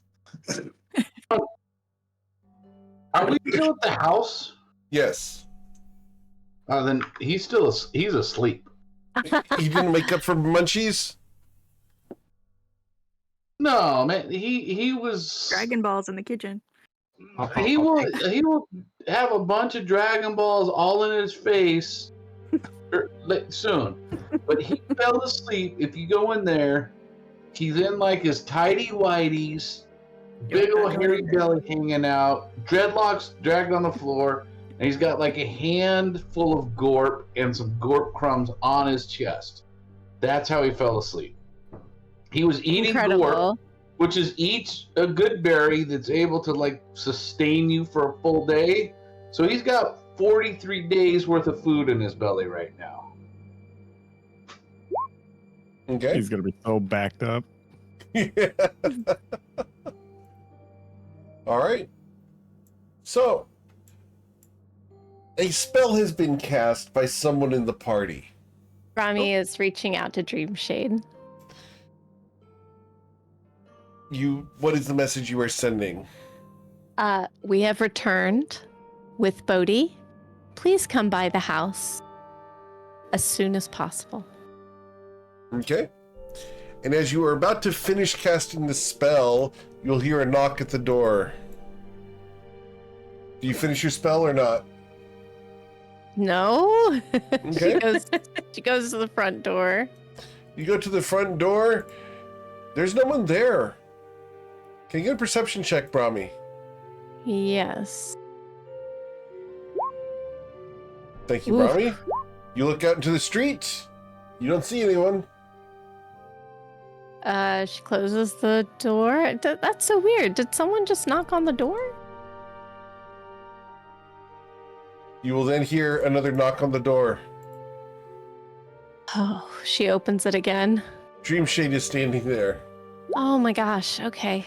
[SPEAKER 6] Are we still at the house?
[SPEAKER 1] Yes.
[SPEAKER 6] Then he's asleep.
[SPEAKER 1] He didn't wake up from munchies?
[SPEAKER 6] No, man, he was.
[SPEAKER 7] Dragon Balls in the kitchen.
[SPEAKER 6] He will have a bunch of Dragon Balls all in his face soon. But he fell asleep. If you go in there, he's in like his tidy whities, big old hairy belly hanging out, dreadlocks dragged on the floor, and he's got like a handful of gorp and some gorp crumbs on his chest. That's how he fell asleep. He was eating
[SPEAKER 2] Incredible.
[SPEAKER 6] gorp, which is each a good berry that's able to like sustain you for a full day. So he's got 43 days worth of food in his belly right now.
[SPEAKER 1] Okay.
[SPEAKER 3] He's gonna be so backed up.
[SPEAKER 1] All right. So, a spell has been cast by someone in the party.
[SPEAKER 2] Rami is reaching out to Dreamshade.
[SPEAKER 1] What is the message you are sending?
[SPEAKER 2] We have returned with Bodhi. Please come by the house as soon as possible.
[SPEAKER 1] Okay. And as you are about to finish casting the spell, you'll hear a knock at the door. Do you finish your spell or not?
[SPEAKER 2] No.
[SPEAKER 1] Okay.
[SPEAKER 2] She goes to the front door.
[SPEAKER 1] You go to the front door. There's no one there. Can you get a perception check, Brahmi?
[SPEAKER 2] Yes.
[SPEAKER 1] Thank you,
[SPEAKER 2] Oof.
[SPEAKER 1] Brahmi. You look out into the street. You don't see anyone.
[SPEAKER 2] She closes the door. That's so weird. Did someone just knock on the door?
[SPEAKER 1] You will then hear another knock on the door.
[SPEAKER 2] Oh, she opens it again.
[SPEAKER 1] Dreamshade is standing there.
[SPEAKER 2] Oh my gosh. Okay.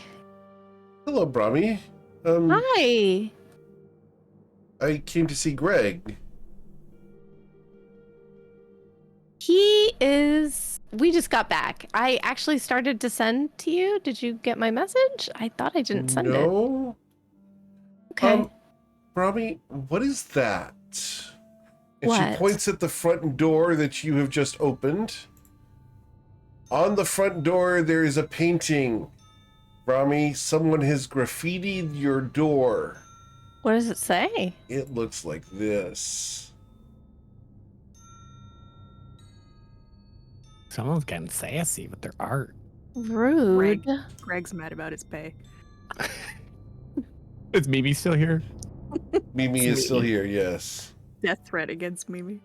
[SPEAKER 1] Hello, Brahmi.
[SPEAKER 2] Hi.
[SPEAKER 1] I came to see Greg.
[SPEAKER 2] We just got back. I actually started to send to you. Did you get my message? I thought I didn't send it.
[SPEAKER 1] No.
[SPEAKER 2] Okay.
[SPEAKER 1] Brahmi, what is that? And
[SPEAKER 2] What?
[SPEAKER 1] she points at the front door that you have just opened. On the front door, there is a painting. Brahmi, someone has graffitied your door.
[SPEAKER 2] What does it say?
[SPEAKER 1] It looks like this.
[SPEAKER 3] Someone's getting sassy with their art.
[SPEAKER 2] Rude.
[SPEAKER 7] Greg's mad about his pay.
[SPEAKER 3] Is Mimi still here?
[SPEAKER 1] Mimi is still here, yes.
[SPEAKER 7] Death threat against Mimi.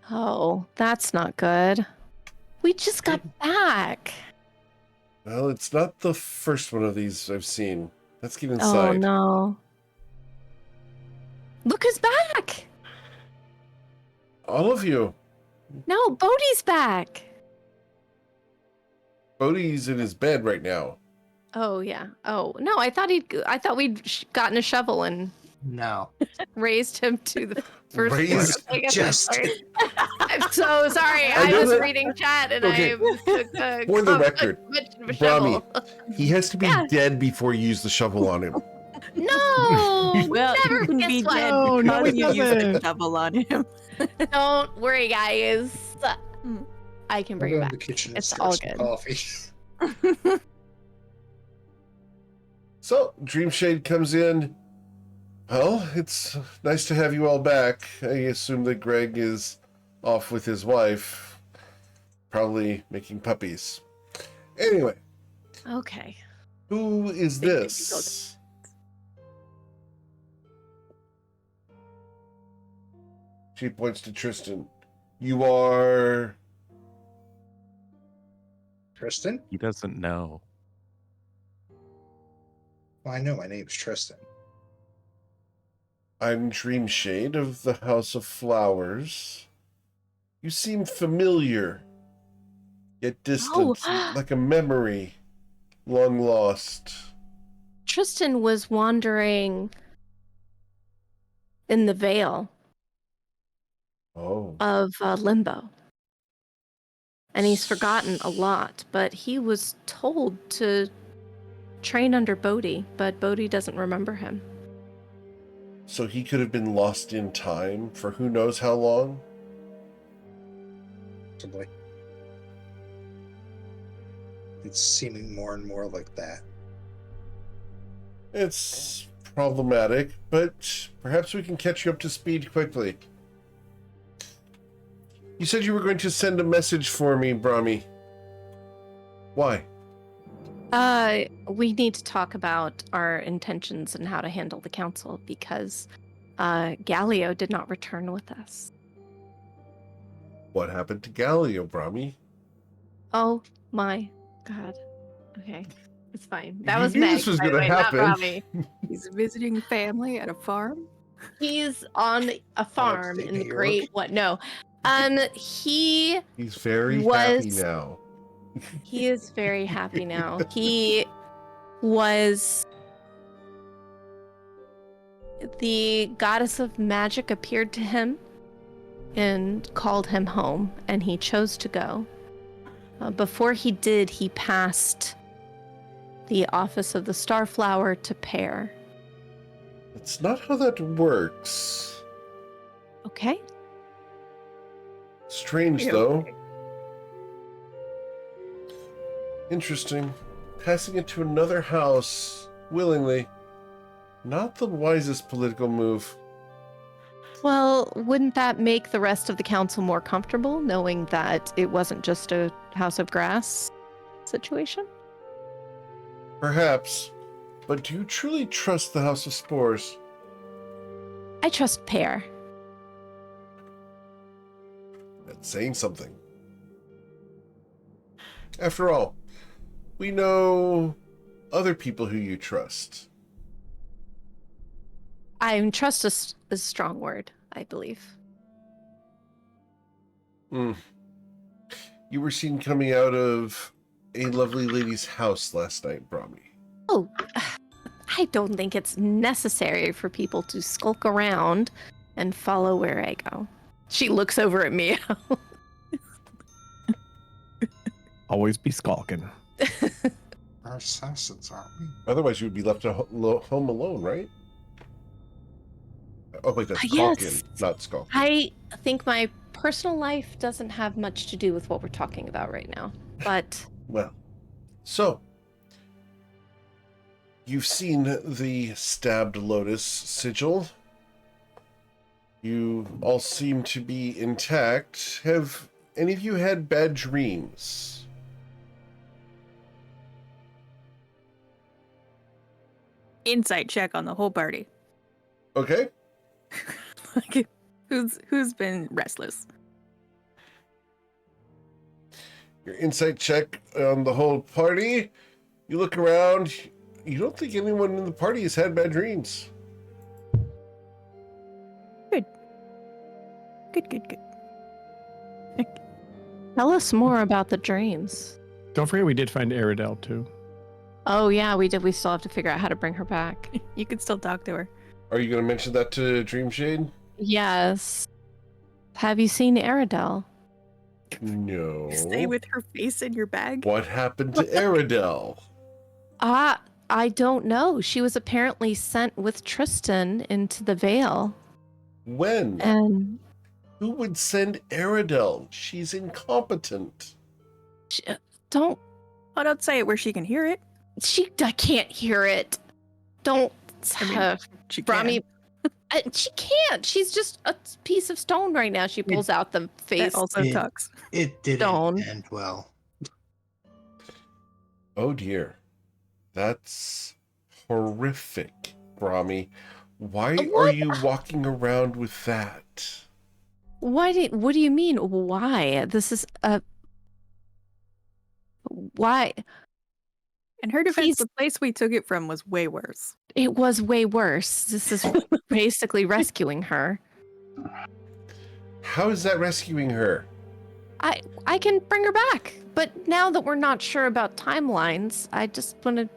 [SPEAKER 2] Oh, that's not good. We just got back.
[SPEAKER 1] Well, it's not the first one of these I've seen. Let's get
[SPEAKER 2] Oh
[SPEAKER 1] inside.
[SPEAKER 2] no. Look who's back.
[SPEAKER 1] All of you.
[SPEAKER 2] No, Bodhi's back.
[SPEAKER 1] Bodhi's in his bed right now.
[SPEAKER 2] Oh yeah. Oh no, I thought we'd gotten a shovel and
[SPEAKER 5] No.
[SPEAKER 2] raised him to the first
[SPEAKER 1] Raised?
[SPEAKER 2] floor. I guess
[SPEAKER 5] Just-
[SPEAKER 2] I'm so sorry.
[SPEAKER 1] I
[SPEAKER 2] I
[SPEAKER 1] know
[SPEAKER 2] was
[SPEAKER 1] that-
[SPEAKER 2] reading chat and
[SPEAKER 1] Okay.
[SPEAKER 2] I
[SPEAKER 1] For the record,
[SPEAKER 2] mentioned a
[SPEAKER 1] Brahmi,
[SPEAKER 2] shovel.
[SPEAKER 1] he has to be
[SPEAKER 2] Yeah.
[SPEAKER 1] dead before you use the shovel on him.
[SPEAKER 2] No.
[SPEAKER 7] Well,
[SPEAKER 2] never
[SPEAKER 7] you can
[SPEAKER 2] guess
[SPEAKER 7] be
[SPEAKER 2] what?
[SPEAKER 7] dead
[SPEAKER 3] No, no,
[SPEAKER 7] because
[SPEAKER 3] he
[SPEAKER 7] you used
[SPEAKER 3] doesn't.
[SPEAKER 7] a shovel on him.
[SPEAKER 2] Don't worry, guys. I can
[SPEAKER 5] I'll
[SPEAKER 2] bring
[SPEAKER 5] go
[SPEAKER 2] it
[SPEAKER 5] in
[SPEAKER 2] back.
[SPEAKER 5] the kitchen and
[SPEAKER 2] It's
[SPEAKER 5] stir
[SPEAKER 2] all
[SPEAKER 5] some
[SPEAKER 2] good.
[SPEAKER 5] coffee.
[SPEAKER 1] So, Dreamshade comes in. Well, it's nice to have you all back. I assume that Greg is off with his wife, probably making puppies. Anyway,
[SPEAKER 2] Okay.
[SPEAKER 1] who is this? She points to Tristan. You are...
[SPEAKER 5] Tristan?
[SPEAKER 4] He doesn't know.
[SPEAKER 5] Well, I know my name's Tristan.
[SPEAKER 1] I'm Dreamshade of the House of Flowers. You seem familiar, yet distant,
[SPEAKER 2] Oh.
[SPEAKER 1] like a memory long lost.
[SPEAKER 2] Tristan was wandering in the veil
[SPEAKER 1] Oh.
[SPEAKER 2] of Limbo. And he's forgotten a lot, but he was told to train under Bodhi, but Bodhi doesn't remember him.
[SPEAKER 1] So he could have been lost in time for who knows how long?
[SPEAKER 5] Possibly. It's seeming more and more like that.
[SPEAKER 1] It's problematic, but perhaps we can catch you up to speed quickly. You said you were going to send a message for me, Brahmi. Why?
[SPEAKER 2] We need to talk about our intentions and how to handle the council because Galio did not return with us.
[SPEAKER 1] What happened to Galio, Brahmi?
[SPEAKER 2] Oh my god. Okay. It's fine. That
[SPEAKER 1] You
[SPEAKER 2] was
[SPEAKER 1] knew
[SPEAKER 2] Meg,
[SPEAKER 1] this was
[SPEAKER 2] by the
[SPEAKER 1] gonna
[SPEAKER 2] way, not
[SPEAKER 1] happen.
[SPEAKER 2] Robbie.
[SPEAKER 7] He's visiting family at a farm.
[SPEAKER 2] He's on a farm in the
[SPEAKER 5] New
[SPEAKER 2] Great
[SPEAKER 5] York.
[SPEAKER 2] what? No. He
[SPEAKER 1] He's very
[SPEAKER 2] Was-
[SPEAKER 1] happy now.
[SPEAKER 2] he is very happy now. He was the goddess of magic appeared to him and called him home, and he chose to go. Before he did, he passed the office of the Starflower to Pear.
[SPEAKER 1] That's not how that works.
[SPEAKER 2] Okay.
[SPEAKER 1] Strange,
[SPEAKER 7] Yeah.
[SPEAKER 1] though. Interesting. Passing it to another house willingly. Not the wisest political move.
[SPEAKER 2] Well, wouldn't that make the rest of the council more comfortable, knowing that it wasn't just a House of Grass situation?
[SPEAKER 1] Perhaps. But do you truly trust the House of Spores?
[SPEAKER 2] I trust Pear.
[SPEAKER 1] That's saying something. After all, we know other people who you trust.
[SPEAKER 2] Trust is a strong word, I believe.
[SPEAKER 1] You were seen coming out of a lovely lady's house last night, Brahmi.
[SPEAKER 2] Oh, I don't think it's necessary for people to skulk around and follow where I go. She looks over at me.
[SPEAKER 3] Always be skulking.
[SPEAKER 5] We're assassins, aren't we?
[SPEAKER 1] Otherwise, you would be left home alone, right? Oh, wait, that's
[SPEAKER 2] Yes.
[SPEAKER 1] Calkin, not Skull.
[SPEAKER 2] I think my personal life doesn't have much to do with what we're talking about right now. But
[SPEAKER 1] Well, so you've seen the stabbed lotus sigil. You all seem to be intact. Have any of you had bad dreams?
[SPEAKER 7] Insight check on the whole party.
[SPEAKER 1] Okay.
[SPEAKER 7] Like, who's been restless?
[SPEAKER 1] Your insight check on the whole party. You look around. You don't think anyone in the party has had bad dreams.
[SPEAKER 7] Good.
[SPEAKER 2] tell us more about the dreams.
[SPEAKER 3] Don't forget we did find Aridel too.
[SPEAKER 2] Oh yeah, we did. We still have to figure out how to bring her back.
[SPEAKER 7] You can still talk to her.
[SPEAKER 1] Are you going to mention that to Dreamshade?
[SPEAKER 2] Yes. Have you seen Aridel?
[SPEAKER 1] No.
[SPEAKER 7] Stay with her face in your bag.
[SPEAKER 1] What happened to Aridel?
[SPEAKER 2] I don't know. She was apparently sent with Tristan into the Vale.
[SPEAKER 1] When?
[SPEAKER 2] And
[SPEAKER 1] Who would send Aridel? She's incompetent.
[SPEAKER 2] don't
[SPEAKER 7] Oh, don't say it where she can hear it.
[SPEAKER 2] I can't hear it. Don't
[SPEAKER 7] I mean, She
[SPEAKER 2] Brahmi.
[SPEAKER 7] can.
[SPEAKER 2] She can't. She's just a piece of stone right now. She pulls out the face.
[SPEAKER 7] That also
[SPEAKER 5] Yeah.
[SPEAKER 7] talks.
[SPEAKER 5] It didn't
[SPEAKER 2] Stone.
[SPEAKER 5] end well.
[SPEAKER 1] Oh dear. That's horrific, Brahmi. Why are
[SPEAKER 2] What?
[SPEAKER 1] you walking around with that?
[SPEAKER 2] What do you mean? Why? This is why?
[SPEAKER 7] In her defense,
[SPEAKER 2] He's-
[SPEAKER 7] the place we took it from was way worse.
[SPEAKER 2] It was way worse. This is basically rescuing her.
[SPEAKER 1] How is that rescuing her?
[SPEAKER 2] I can bring her back, but now that we're not sure about timelines, I just want to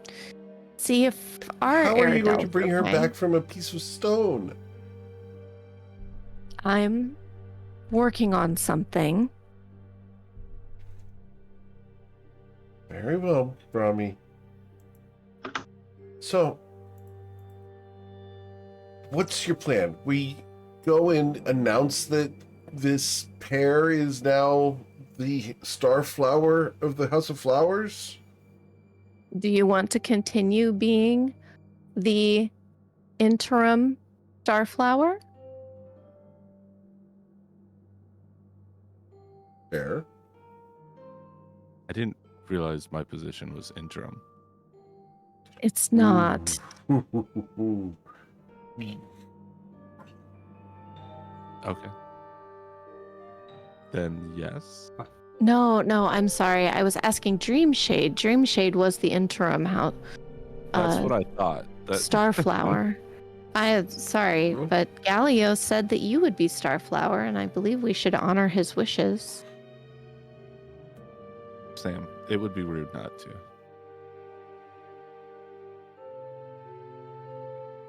[SPEAKER 2] see if our
[SPEAKER 1] How are you going to
[SPEAKER 2] Aerodell's
[SPEAKER 1] bring her
[SPEAKER 2] okay.
[SPEAKER 1] back from a piece of stone?
[SPEAKER 2] I'm working on something.
[SPEAKER 1] Very well, Brahmi. So, what's your plan? We go and announce that this pair is now the star flower of the House of Flowers?
[SPEAKER 2] Do you want to continue being the interim Starflower?
[SPEAKER 1] Fair.
[SPEAKER 4] I didn't realize my position was interim.
[SPEAKER 2] It's not.
[SPEAKER 4] Okay. Then yes.
[SPEAKER 2] No, I'm sorry. I was asking Dreamshade. Dreamshade was the interim house.
[SPEAKER 4] That's what I thought.
[SPEAKER 2] Starflower. Sorry, but Galio said that you would be Starflower, and I believe we should honor his wishes.
[SPEAKER 4] Sam, it would be rude not to.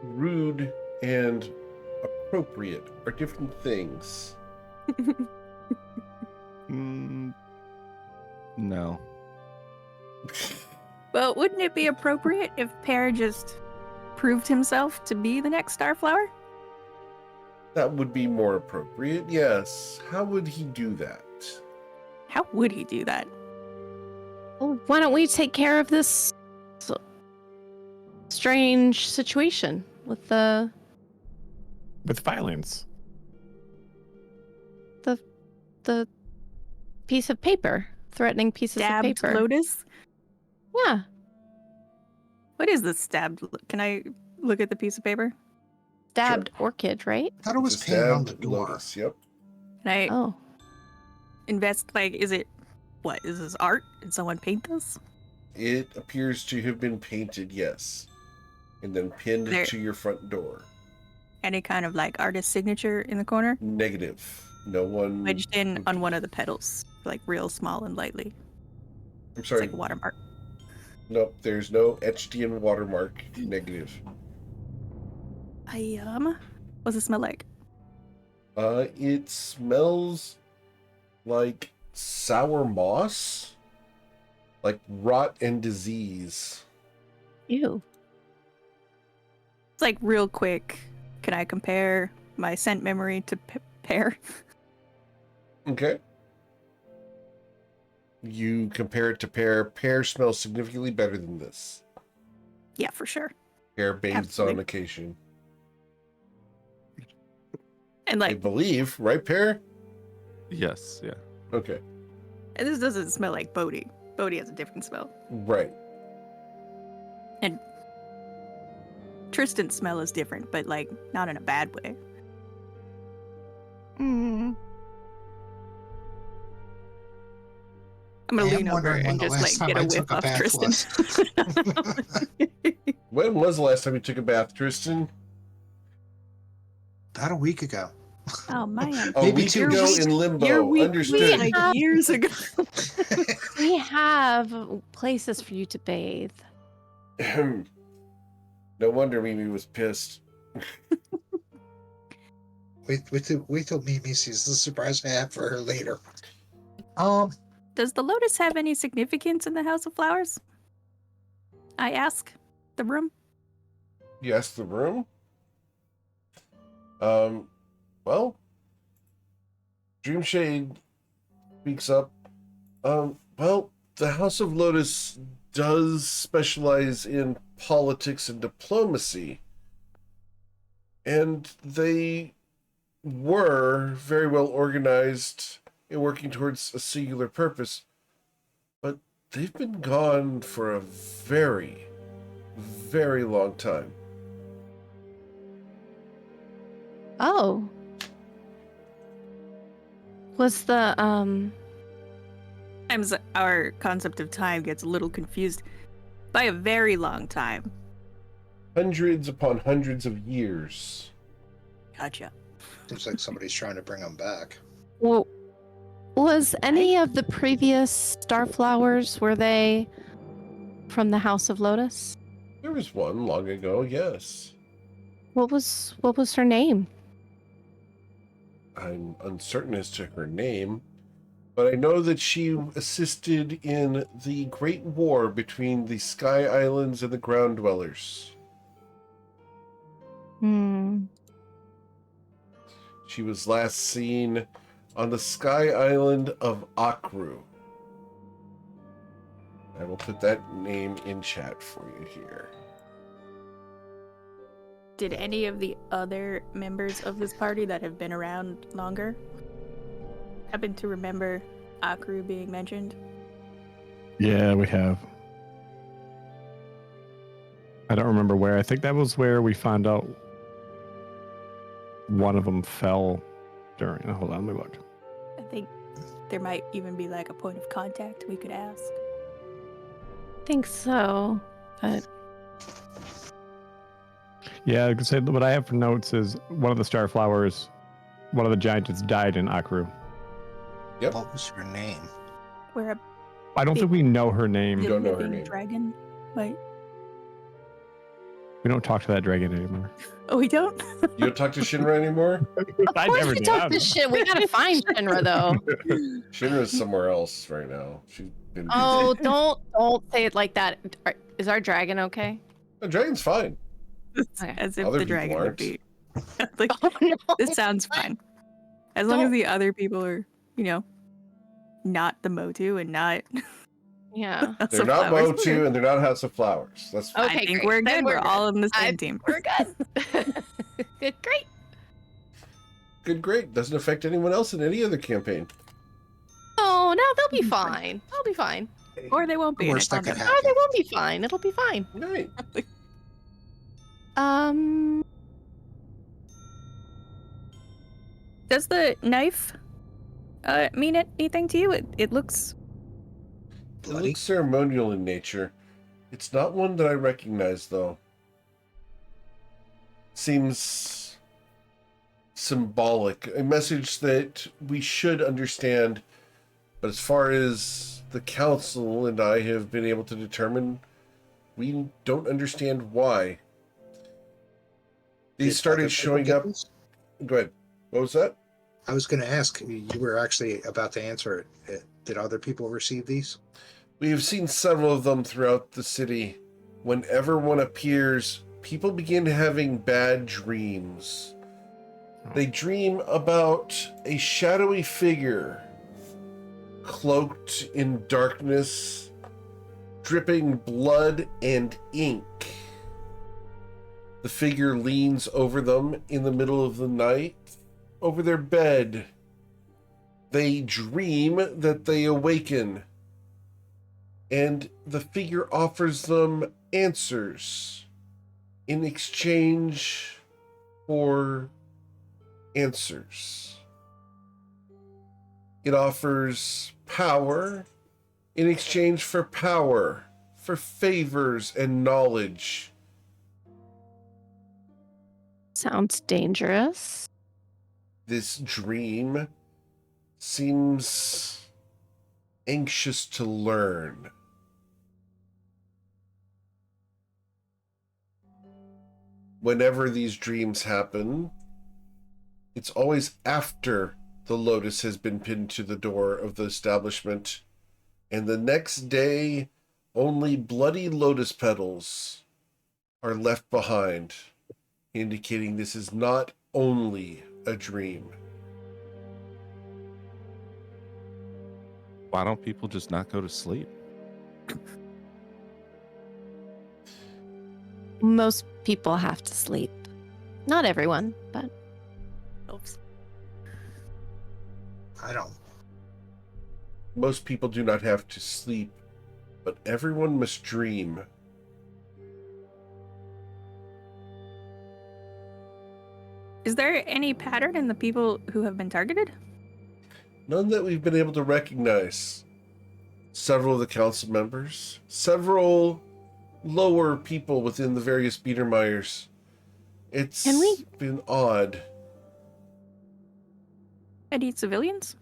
[SPEAKER 1] Rude and appropriate are different things.
[SPEAKER 4] No.
[SPEAKER 7] Well, wouldn't it be appropriate if Pear just proved himself to be the next Starflower?
[SPEAKER 1] That would be more appropriate, yes. How would he do that?
[SPEAKER 7] How would he do that?
[SPEAKER 2] Well, why don't we take care of this strange situation with the
[SPEAKER 3] violence.
[SPEAKER 2] the piece of paper, threatening pieces
[SPEAKER 7] Stabbed
[SPEAKER 2] of paper?
[SPEAKER 7] Lotus?
[SPEAKER 2] Yeah.
[SPEAKER 7] What is this stabbed? Can I look at the piece of paper?
[SPEAKER 2] Stabbed orchid, right?
[SPEAKER 5] I thought it was
[SPEAKER 1] It's a
[SPEAKER 5] painted on the
[SPEAKER 1] stabbed
[SPEAKER 5] door.
[SPEAKER 1] lotus, yep.
[SPEAKER 7] Can I
[SPEAKER 2] Oh.
[SPEAKER 7] invest, is it, what, is this art? Did someone paint this?
[SPEAKER 1] It appears to have been painted, yes. And then pinned
[SPEAKER 7] There-
[SPEAKER 1] to your front door.
[SPEAKER 7] Any kind of, artist signature in the corner?
[SPEAKER 1] Negative. No one...
[SPEAKER 7] Wedged in on one of the petals, real small and lightly.
[SPEAKER 1] I'm
[SPEAKER 7] It's
[SPEAKER 1] sorry.
[SPEAKER 7] like a watermark.
[SPEAKER 1] Nope, there's no etched in watermark. Negative.
[SPEAKER 7] What's it smell like?
[SPEAKER 1] It smells like sour moss. Like rot and disease.
[SPEAKER 2] Ew.
[SPEAKER 7] It's real quick. Can I compare my scent memory to Pear?
[SPEAKER 1] Okay. You compare it to pear. Pear smells significantly better than this.
[SPEAKER 7] Yeah, for sure.
[SPEAKER 1] Pear bathes
[SPEAKER 7] Absolutely.
[SPEAKER 1] on occasion.
[SPEAKER 7] And
[SPEAKER 1] I believe, right, Pear?
[SPEAKER 4] Yes, yeah.
[SPEAKER 1] Okay.
[SPEAKER 7] and this doesn't smell like Bodhi. Bodhi has a different smell.
[SPEAKER 1] Right.
[SPEAKER 7] And Tristan's smell is different, but not in a bad way. I'm gonna
[SPEAKER 5] I am
[SPEAKER 7] lean over
[SPEAKER 5] wondering when
[SPEAKER 7] and
[SPEAKER 5] the
[SPEAKER 7] just
[SPEAKER 5] last time
[SPEAKER 7] get
[SPEAKER 5] I
[SPEAKER 7] a
[SPEAKER 5] took
[SPEAKER 7] whiff
[SPEAKER 5] a
[SPEAKER 7] off
[SPEAKER 5] bath
[SPEAKER 7] Tristan.
[SPEAKER 1] When was the last time you took a bath, Tristan?
[SPEAKER 5] About a week ago.
[SPEAKER 7] Oh man.
[SPEAKER 1] A
[SPEAKER 5] Maybe
[SPEAKER 1] week
[SPEAKER 5] 2
[SPEAKER 1] ago
[SPEAKER 5] weeks.
[SPEAKER 1] in
[SPEAKER 7] Your
[SPEAKER 1] limbo.
[SPEAKER 7] week
[SPEAKER 1] Understood.
[SPEAKER 7] was years ago.
[SPEAKER 2] We have places for you to bathe.
[SPEAKER 1] No wonder Mimi was pissed.
[SPEAKER 5] Wait till Mimi sees the surprise I have for her later.
[SPEAKER 7] Does the lotus have any significance in the House of Flowers? I ask the room.
[SPEAKER 1] Yes, the room. Well, Dreamshade speaks up. Well, the House of Lotus does specialize in politics and diplomacy. And they were very well organized in working towards a singular purpose. But they've been gone for a very, very long time.
[SPEAKER 2] Oh. Was the
[SPEAKER 7] Sometimes our concept of time gets a little confused. By a very long time.
[SPEAKER 1] Hundreds upon hundreds of years.
[SPEAKER 7] Gotcha.
[SPEAKER 5] Seems like somebody's trying to bring them back.
[SPEAKER 2] Well, was any of the previous star flowers, were they from the House of Lotus?
[SPEAKER 1] There was one long ago, yes.
[SPEAKER 2] What was her name?
[SPEAKER 1] I'm uncertain as to her name, but I know that she assisted in the Great War between the Sky Islands and the Ground Dwellers. She was last seen on the Sky Island of Akru. I will put that name in chat for you here.
[SPEAKER 7] Did any of the other members of this party that have been around longer happen to remember Akru being mentioned?
[SPEAKER 3] Yeah, we have. I don't remember where. I think that was where we found out one of them fell during. Hold on, let me look.
[SPEAKER 7] I think there might even be like a point of contact we could ask.
[SPEAKER 2] I think so, but
[SPEAKER 3] Yeah, I could say what I have for notes is one of the star flowers, one of the giants died in Akru.
[SPEAKER 1] Yep.
[SPEAKER 5] What was her name?
[SPEAKER 7] Where a
[SPEAKER 3] I don't think we know her name.
[SPEAKER 1] don't know her
[SPEAKER 7] living
[SPEAKER 1] name.
[SPEAKER 7] dragon might.
[SPEAKER 3] We don't talk to that dragon anymore.
[SPEAKER 7] Oh, we don't?
[SPEAKER 1] You don't talk to Shinra anymore?
[SPEAKER 3] I
[SPEAKER 2] of course
[SPEAKER 3] never
[SPEAKER 2] we
[SPEAKER 3] did.
[SPEAKER 2] talk this shit. We gotta find Shinra though.
[SPEAKER 1] Shinra's somewhere else right now. She's been busy.
[SPEAKER 2] Oh, don't say it like that. Is our dragon okay?
[SPEAKER 1] The dragon's fine.
[SPEAKER 2] Okay.
[SPEAKER 7] As if
[SPEAKER 1] Other
[SPEAKER 7] the
[SPEAKER 1] people
[SPEAKER 7] dragon
[SPEAKER 1] aren't.
[SPEAKER 7] would be. Like,
[SPEAKER 2] Oh no.
[SPEAKER 7] this sounds fine. As long as
[SPEAKER 2] Don't-
[SPEAKER 7] the other people are, not the Motu and not.
[SPEAKER 2] Yeah.
[SPEAKER 7] House
[SPEAKER 1] They're
[SPEAKER 7] of
[SPEAKER 1] not
[SPEAKER 7] Flowers.
[SPEAKER 1] Motu and they're not House of Flowers. That's
[SPEAKER 2] Oh.
[SPEAKER 7] I
[SPEAKER 2] Okay,
[SPEAKER 7] think
[SPEAKER 2] great.
[SPEAKER 7] we're
[SPEAKER 2] Then
[SPEAKER 7] good.
[SPEAKER 2] we're
[SPEAKER 7] We're all
[SPEAKER 2] good.
[SPEAKER 7] in the same team.
[SPEAKER 2] We're good. Good, great.
[SPEAKER 1] good, great. Doesn't affect anyone else in any other campaign.
[SPEAKER 2] Oh no, they'll be fine. They'll be fine.
[SPEAKER 7] Or they won't be. and
[SPEAKER 5] Worst
[SPEAKER 7] I
[SPEAKER 5] that could
[SPEAKER 7] promise.
[SPEAKER 2] Oh,
[SPEAKER 5] happen.
[SPEAKER 2] they won't be fine. It'll be fine.
[SPEAKER 1] Right.
[SPEAKER 7] Does the knife mean anything to you? It looks.
[SPEAKER 1] It
[SPEAKER 5] Bloody.
[SPEAKER 1] looks ceremonial in nature. It's not one that I recognize, though. Seems symbolic. A message that we should understand. But as far as the council and I have been able to determine, we don't understand why. These
[SPEAKER 5] Did
[SPEAKER 1] started
[SPEAKER 5] other people
[SPEAKER 1] showing
[SPEAKER 5] get
[SPEAKER 1] up.
[SPEAKER 5] these?
[SPEAKER 1] Go ahead. What was that?
[SPEAKER 5] I was going to ask. You were actually about to answer it. Did other people receive these?
[SPEAKER 1] We have seen several of them throughout the city. Whenever one appears, people begin having bad dreams. They dream about a shadowy figure, cloaked in darkness, dripping blood and ink. The figure leans over them in the middle of the night, over their bed. They dream that they awaken, and the figure offers them answers in exchange for answers. It offers power in exchange for power, for favors and knowledge.
[SPEAKER 2] sounds dangerous.
[SPEAKER 1] This dream seems anxious to learn. Whenever these dreams happen, it's always after the lotus has been pinned to the door of the establishment, and the next day only bloody lotus petals are left behind, indicating this is not only a dream.
[SPEAKER 4] Why don't people just not go to sleep?
[SPEAKER 2] Most people have to sleep. Not everyone, but
[SPEAKER 7] Oops.
[SPEAKER 5] I don't.
[SPEAKER 1] Most people do not have to sleep, but everyone must dream.
[SPEAKER 7] Is there any pattern in the people who have been targeted?
[SPEAKER 1] None that we've been able to recognize. Several of the council members, several lower people within the various Biedermeiers. It's
[SPEAKER 7] Can we-
[SPEAKER 1] been odd.
[SPEAKER 7] Any civilians?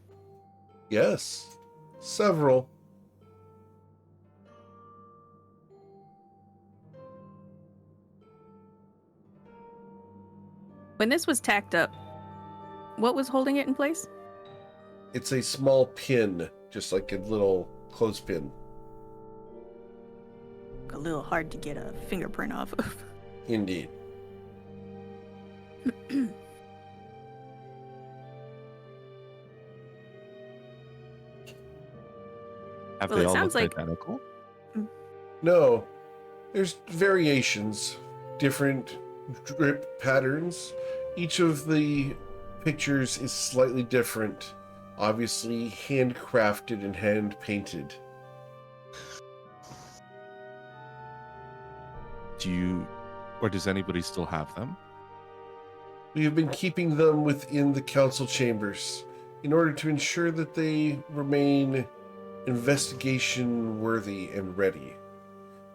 [SPEAKER 1] Yes, several.
[SPEAKER 7] When this was tacked up, what was holding it in place?
[SPEAKER 1] It's a small pin, just like a little clothespin.
[SPEAKER 7] A little hard to get a fingerprint off of.
[SPEAKER 1] Indeed.
[SPEAKER 4] Have
[SPEAKER 7] Well,
[SPEAKER 4] they
[SPEAKER 7] it
[SPEAKER 4] all
[SPEAKER 7] sounds
[SPEAKER 4] looked
[SPEAKER 7] like-
[SPEAKER 4] identical?
[SPEAKER 1] No, there's variations, different drip patterns. Each of the pictures is slightly different, obviously handcrafted and hand painted.
[SPEAKER 4] Does anybody still have them?
[SPEAKER 1] We have been keeping them within the council chambers in order to ensure that they remain investigation worthy and ready,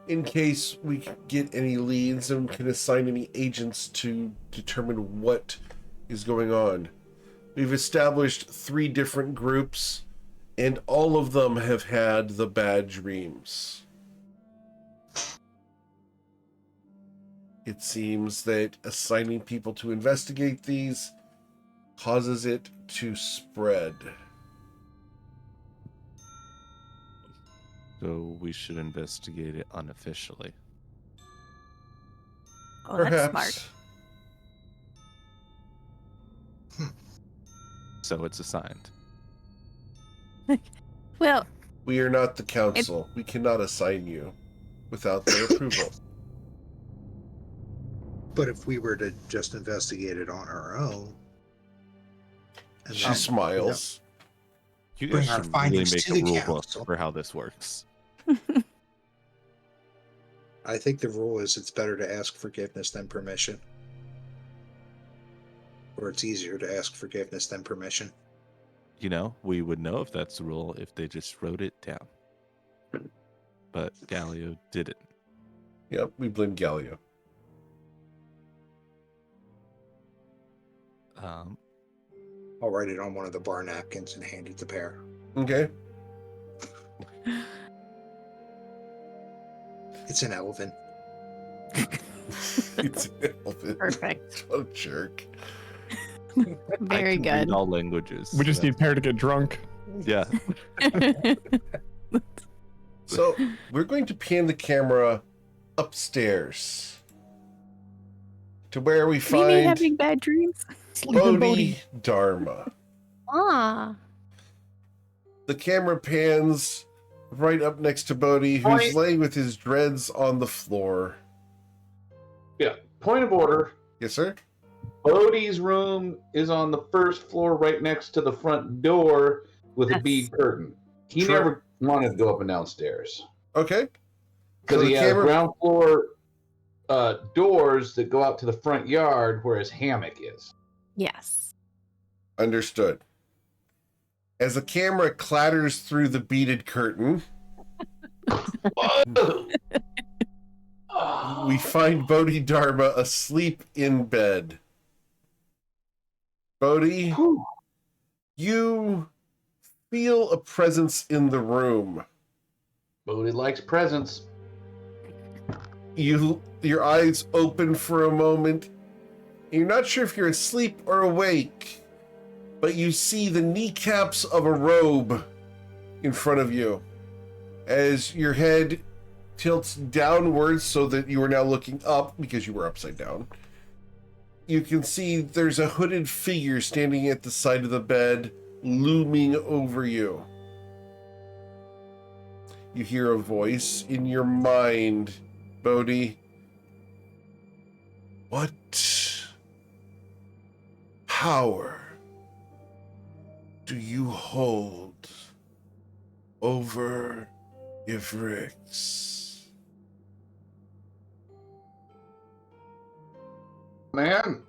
[SPEAKER 1] in case we get any leads and can assign any agents to determine what is going on. We've established 3 different groups, and all of them have had the bad dreams. It seems that assigning people to investigate these causes it to spread.
[SPEAKER 4] So we should investigate it unofficially.
[SPEAKER 7] Oh, that's smart.
[SPEAKER 4] So it's assigned.
[SPEAKER 7] Well,
[SPEAKER 1] We are not the council. We cannot assign you without their approval.
[SPEAKER 5] But if we were to just investigate it on our own, and
[SPEAKER 1] She
[SPEAKER 5] then,
[SPEAKER 1] smiles.
[SPEAKER 4] You
[SPEAKER 5] Bring
[SPEAKER 4] guys
[SPEAKER 5] our
[SPEAKER 4] should really
[SPEAKER 5] findings
[SPEAKER 4] make
[SPEAKER 5] to
[SPEAKER 4] a
[SPEAKER 5] the
[SPEAKER 4] rule book
[SPEAKER 5] council.
[SPEAKER 4] for how this works.
[SPEAKER 5] I think the rule is it's better to ask forgiveness than permission. Or it's easier to ask forgiveness than permission.
[SPEAKER 4] You know, we would know if that's the rule if they just wrote it down. But Galio didn't.
[SPEAKER 1] Yep, we blame Galio.
[SPEAKER 5] I'll write it on one of the bar napkins and hand it to Pear.
[SPEAKER 1] Okay.
[SPEAKER 5] It's an elven.
[SPEAKER 1] It's an elephant.
[SPEAKER 2] Perfect.
[SPEAKER 1] What a jerk.
[SPEAKER 2] Very
[SPEAKER 4] I can read
[SPEAKER 2] good.
[SPEAKER 4] all languages.
[SPEAKER 3] We just
[SPEAKER 4] so
[SPEAKER 3] need Pear to get drunk.
[SPEAKER 4] Yeah.
[SPEAKER 1] So we're going to pan the camera upstairs to where we
[SPEAKER 7] me
[SPEAKER 1] find
[SPEAKER 7] having bad dreams.
[SPEAKER 1] Bodhi Dharma.
[SPEAKER 2] Ah.
[SPEAKER 1] The camera pans right up next to Bodhi, who's
[SPEAKER 6] Point.
[SPEAKER 1] laying with his dreads on the floor.
[SPEAKER 6] Yeah. Point of order.
[SPEAKER 1] Yes, sir?
[SPEAKER 6] Bodhi's room is on the first floor right next to the front door with a
[SPEAKER 2] Yes.
[SPEAKER 6] bead curtain. He
[SPEAKER 1] True.
[SPEAKER 6] never wanted to go up and down stairs
[SPEAKER 1] Okay.
[SPEAKER 6] because
[SPEAKER 1] So
[SPEAKER 6] he
[SPEAKER 1] the
[SPEAKER 6] has
[SPEAKER 1] camera-
[SPEAKER 6] ground floor doors that go out to the front yard where his hammock is.
[SPEAKER 2] Yes.
[SPEAKER 1] Understood. As the camera clatters through the beaded curtain, we find Bodhi Dharma asleep in bed. Bodhi,
[SPEAKER 6] Whew.
[SPEAKER 1] you feel a presence in the room.
[SPEAKER 6] Bodhi likes presents.
[SPEAKER 1] Your eyes open for a moment. You're not sure if you're asleep or awake, but you see the kneecaps of a robe in front of you as your head tilts downwards so that you are now looking up because you were upside down. You can see there's a hooded figure standing at the side of the bed, looming over you. You hear a voice in your mind, Bodhi. What power do you hold over Ivrix?
[SPEAKER 6] Man,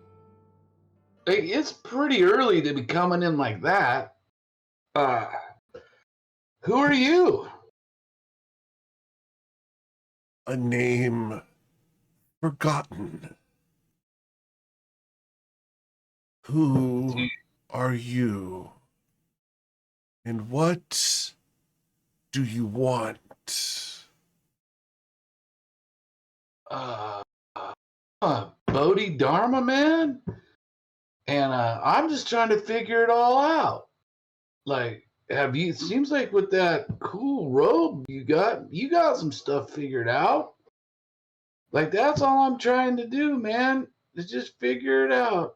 [SPEAKER 6] it's pretty early to be coming in like that. Who are you?
[SPEAKER 1] a name forgotten. Who are you? And what do you want?
[SPEAKER 6] Bodhidharma, man? And I'm just trying to figure it all out. Like, it seems like with that cool robe you got some stuff figured out. Like, that's all I'm trying to do, man, is just figure it out.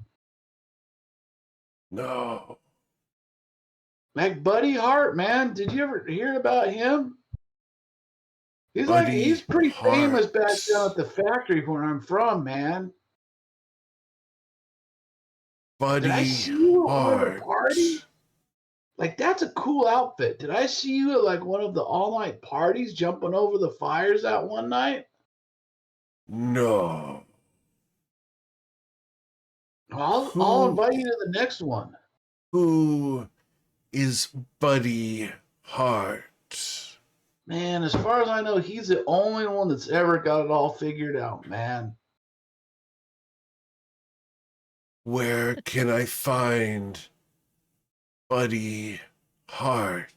[SPEAKER 1] No.
[SPEAKER 6] Like Buddy Hart, man. Did you ever hear about him? He's pretty famous back down at the factory where I'm from, man.
[SPEAKER 1] Buddy
[SPEAKER 6] Did I see you at one of the
[SPEAKER 1] Hart.
[SPEAKER 6] parties? Like, that's a cool outfit. Did I see you at like one of the all-night parties jumping over the fires that one night?
[SPEAKER 1] No.
[SPEAKER 6] I'll invite you to the next one.
[SPEAKER 1] Who is Buddy Hart?
[SPEAKER 6] Man, as far as I know, he's the only one that's ever got it all figured out, man.
[SPEAKER 1] Where can I find Buddy Hart?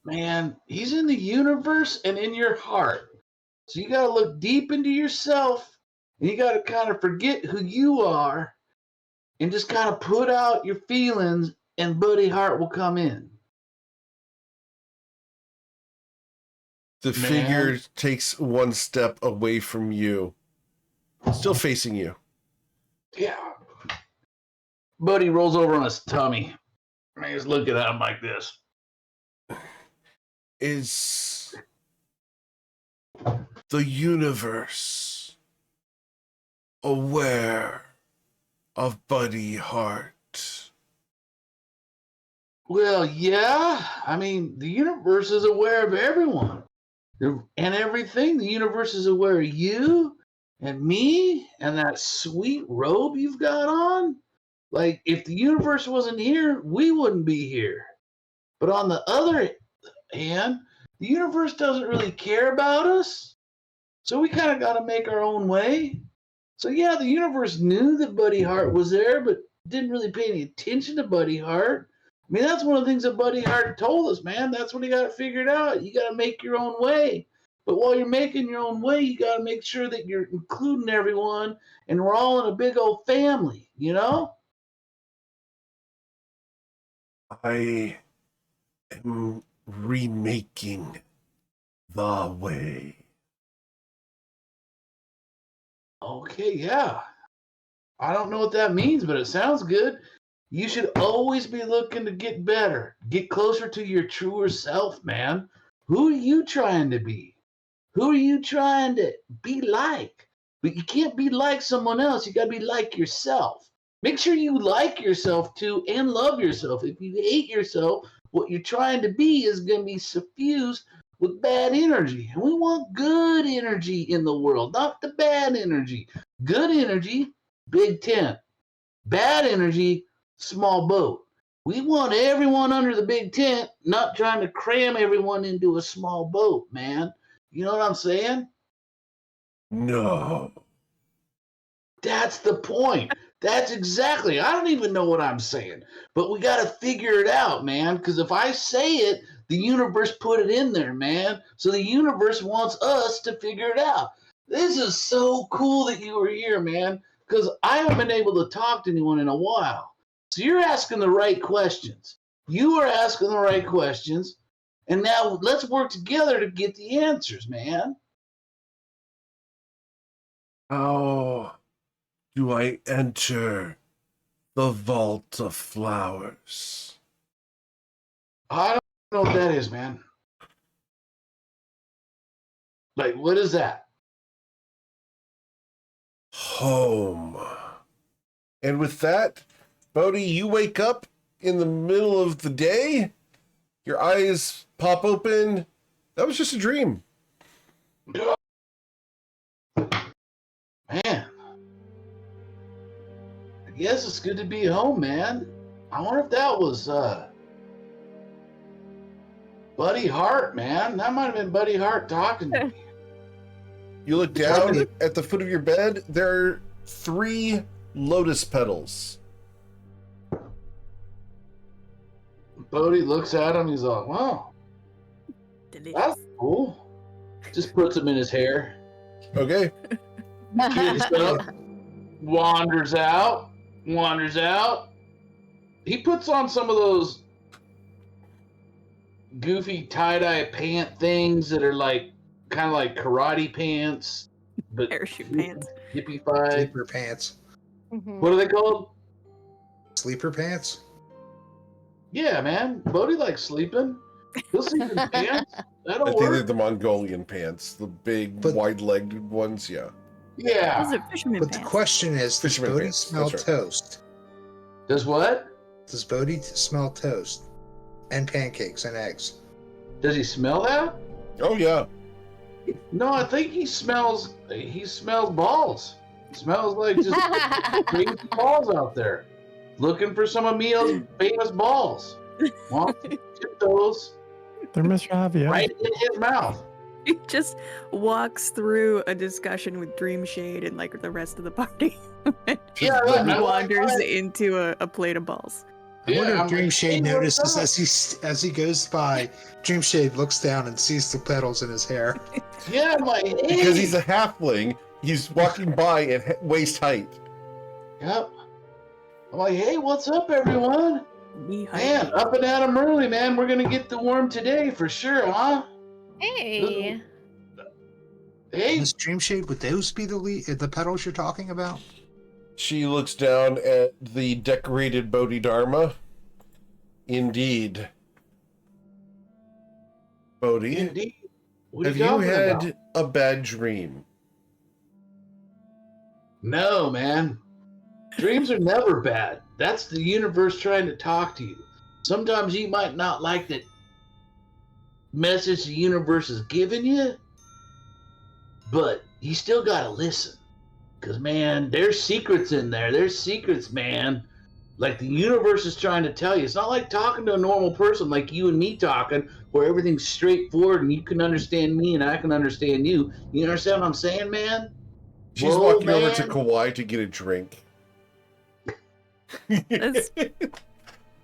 [SPEAKER 6] Man, he's in the universe and in your heart. So you got to look deep into yourself and you got to kind of forget who you are and just kind of put out your feelings and Buddy Hart will come in.
[SPEAKER 1] The figure takes one step away from you, still facing you.
[SPEAKER 6] Yeah. Buddy rolls over on his tummy. And he's looking at him like this.
[SPEAKER 1] Is the universe aware of Buddy Hart?
[SPEAKER 6] Well, yeah. I mean, the universe is aware of everyone and everything. The universe is aware of you and me and that sweet robe you've got on. Like, if the universe wasn't here, we wouldn't be here. But on the other hand, the universe doesn't really care about us. So we kind of got to make our own way. So, yeah, the universe knew that Buddy Hart was there, but didn't really pay any attention to Buddy Hart. I mean, that's one of the things that Buddy Hart told us, man. That's what you got to figure out. You got to make your own way. But while you're making your own way, you got to make sure that you're including everyone and we're all in a big old family, you know?
[SPEAKER 1] I am remaking the way.
[SPEAKER 6] Okay, yeah. I don't know what that means, but it sounds good. You should always be looking to get better, get closer to your truer self, man. Who are you trying to be? Who are you trying to be like? But you can't be like someone else. You got to be like yourself. Make sure you like yourself too and love yourself. If you hate yourself, what you're trying to be is going to be suffused with bad energy. And we want good energy in the world, not the bad energy. Good energy, big tent. Bad energy, small boat. We want everyone under the big tent, not trying to cram everyone into a small boat, man. You know what I'm saying?
[SPEAKER 1] No.
[SPEAKER 6] That's the point. That's exactly. I don't even know what I'm saying, but we got to figure it out, man. Because if I say it, the universe put it in there, man. So the universe wants us to figure it out. This is so cool that you were here, man, because I haven't been able to talk to anyone in a while. So you're asking the right questions. You are asking the right questions. And now let's work together to get the answers, man.
[SPEAKER 1] How do I enter the vault of flowers?
[SPEAKER 6] I don't know what that is, man. Like, what is that?
[SPEAKER 1] Home. And with that, Bodhi, you wake up in the middle of the day. Your eyes pop open. That was just a dream.
[SPEAKER 6] Man. I guess it's good to be home, man. I wonder if that was Buddy Hart, man. That might have been Buddy Hart talking to me.
[SPEAKER 1] You look down at the foot of your bed. There are 3 lotus petals.
[SPEAKER 6] Bodhi looks at him. He's like, wow,
[SPEAKER 7] Delicious.
[SPEAKER 6] that's cool. Just puts them in his hair.
[SPEAKER 1] Okay.
[SPEAKER 6] Gets up, wanders out. He puts on some of those goofy tie-dye pant things that are like kind of like karate pants, but
[SPEAKER 7] Parachute pants.
[SPEAKER 6] hippie-fied.
[SPEAKER 5] Sleeper pants.
[SPEAKER 6] What are they called?
[SPEAKER 5] Sleeper pants?
[SPEAKER 6] Yeah, man. Bodhi likes sleeping. He'll sleep in pants.
[SPEAKER 1] I
[SPEAKER 6] That'll
[SPEAKER 1] think they're
[SPEAKER 6] work.
[SPEAKER 1] the Mongolian pants, the big,
[SPEAKER 5] But-
[SPEAKER 1] wide-legged ones. Yeah.
[SPEAKER 6] Yeah.
[SPEAKER 7] Those are fisherman
[SPEAKER 5] But the
[SPEAKER 7] pants.
[SPEAKER 5] question is, does
[SPEAKER 1] Fisherman
[SPEAKER 5] Bodhi
[SPEAKER 1] pants,
[SPEAKER 5] smell
[SPEAKER 1] that's right.
[SPEAKER 5] toast?
[SPEAKER 6] Does what?
[SPEAKER 5] Does Bodhi smell toast? And pancakes and eggs?
[SPEAKER 6] Does he smell that?
[SPEAKER 1] Oh yeah.
[SPEAKER 6] No, I think he smells balls. He smells like just crazy balls out there. Looking for some of Mio's famous balls. Well, get those
[SPEAKER 3] They're Mr. Javier.
[SPEAKER 6] right in his mouth.
[SPEAKER 7] He just walks through a discussion with Dream Shade and like the rest of the party.
[SPEAKER 6] Yeah,
[SPEAKER 1] Just
[SPEAKER 6] right.
[SPEAKER 7] He wanders into a plate of balls.
[SPEAKER 5] I wonder
[SPEAKER 6] I'm
[SPEAKER 5] if Dream
[SPEAKER 6] like,
[SPEAKER 5] Shade
[SPEAKER 6] "Hey, what's
[SPEAKER 5] notices
[SPEAKER 6] up?"
[SPEAKER 5] as he goes by. Dream Shade looks down and sees the petals in his hair.
[SPEAKER 6] Yeah, I'm like, hey.
[SPEAKER 1] because he's a halfling. He's walking by at waist height.
[SPEAKER 6] Yep. I'm like, hey, what's up, everyone?
[SPEAKER 7] Knee height.
[SPEAKER 6] Man, up and at 'em early, man. We're gonna get the worm today for sure, huh?
[SPEAKER 2] Hey.
[SPEAKER 6] Hey,
[SPEAKER 5] Miss Dream Shade, would those be the petals you're talking about?
[SPEAKER 1] She looks down at the decorated Bodhidharma. Indeed. Bodhi,
[SPEAKER 6] indeed. What are
[SPEAKER 1] have you
[SPEAKER 6] talking
[SPEAKER 1] had
[SPEAKER 6] about?
[SPEAKER 1] a bad dream?
[SPEAKER 6] No, man. Dreams are never bad. That's the universe trying to talk to you. Sometimes you might not like the message the universe is giving you, but you still gotta listen. Because, man, there's secrets in there. There's secrets, man. Like the universe is trying to tell you. It's not like talking to a normal person like you and me talking, where everything's straightforward and you can understand me and I can understand you. You understand what I'm saying, man?
[SPEAKER 1] She's
[SPEAKER 6] Whoa,
[SPEAKER 1] walking over to
[SPEAKER 6] man.
[SPEAKER 1] Kauai to get a drink.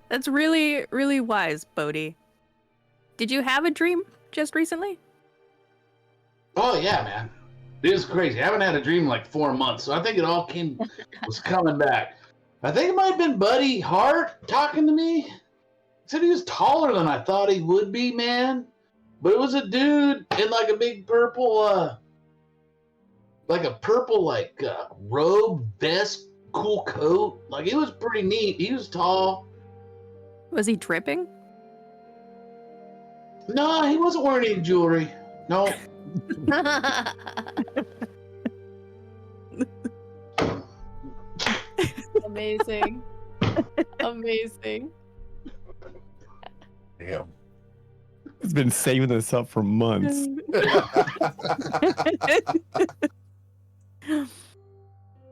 [SPEAKER 7] That's really, really wise, Bodhi. Did you have a dream just recently?
[SPEAKER 6] Oh yeah, man. It is crazy. I haven't had a dream in like 4 months, so I think it all was coming back. I think it might have been Buddy Hart talking to me. He said he was taller than I thought he would be, man. But it was a dude in like a big purple, robe, vest, cool coat. Like it was pretty neat. He was tall.
[SPEAKER 7] Was he dripping?
[SPEAKER 6] No, he wasn't wearing any jewelry. No.
[SPEAKER 2] Amazing. Amazing.
[SPEAKER 1] Damn.
[SPEAKER 3] He's been saving this up for months.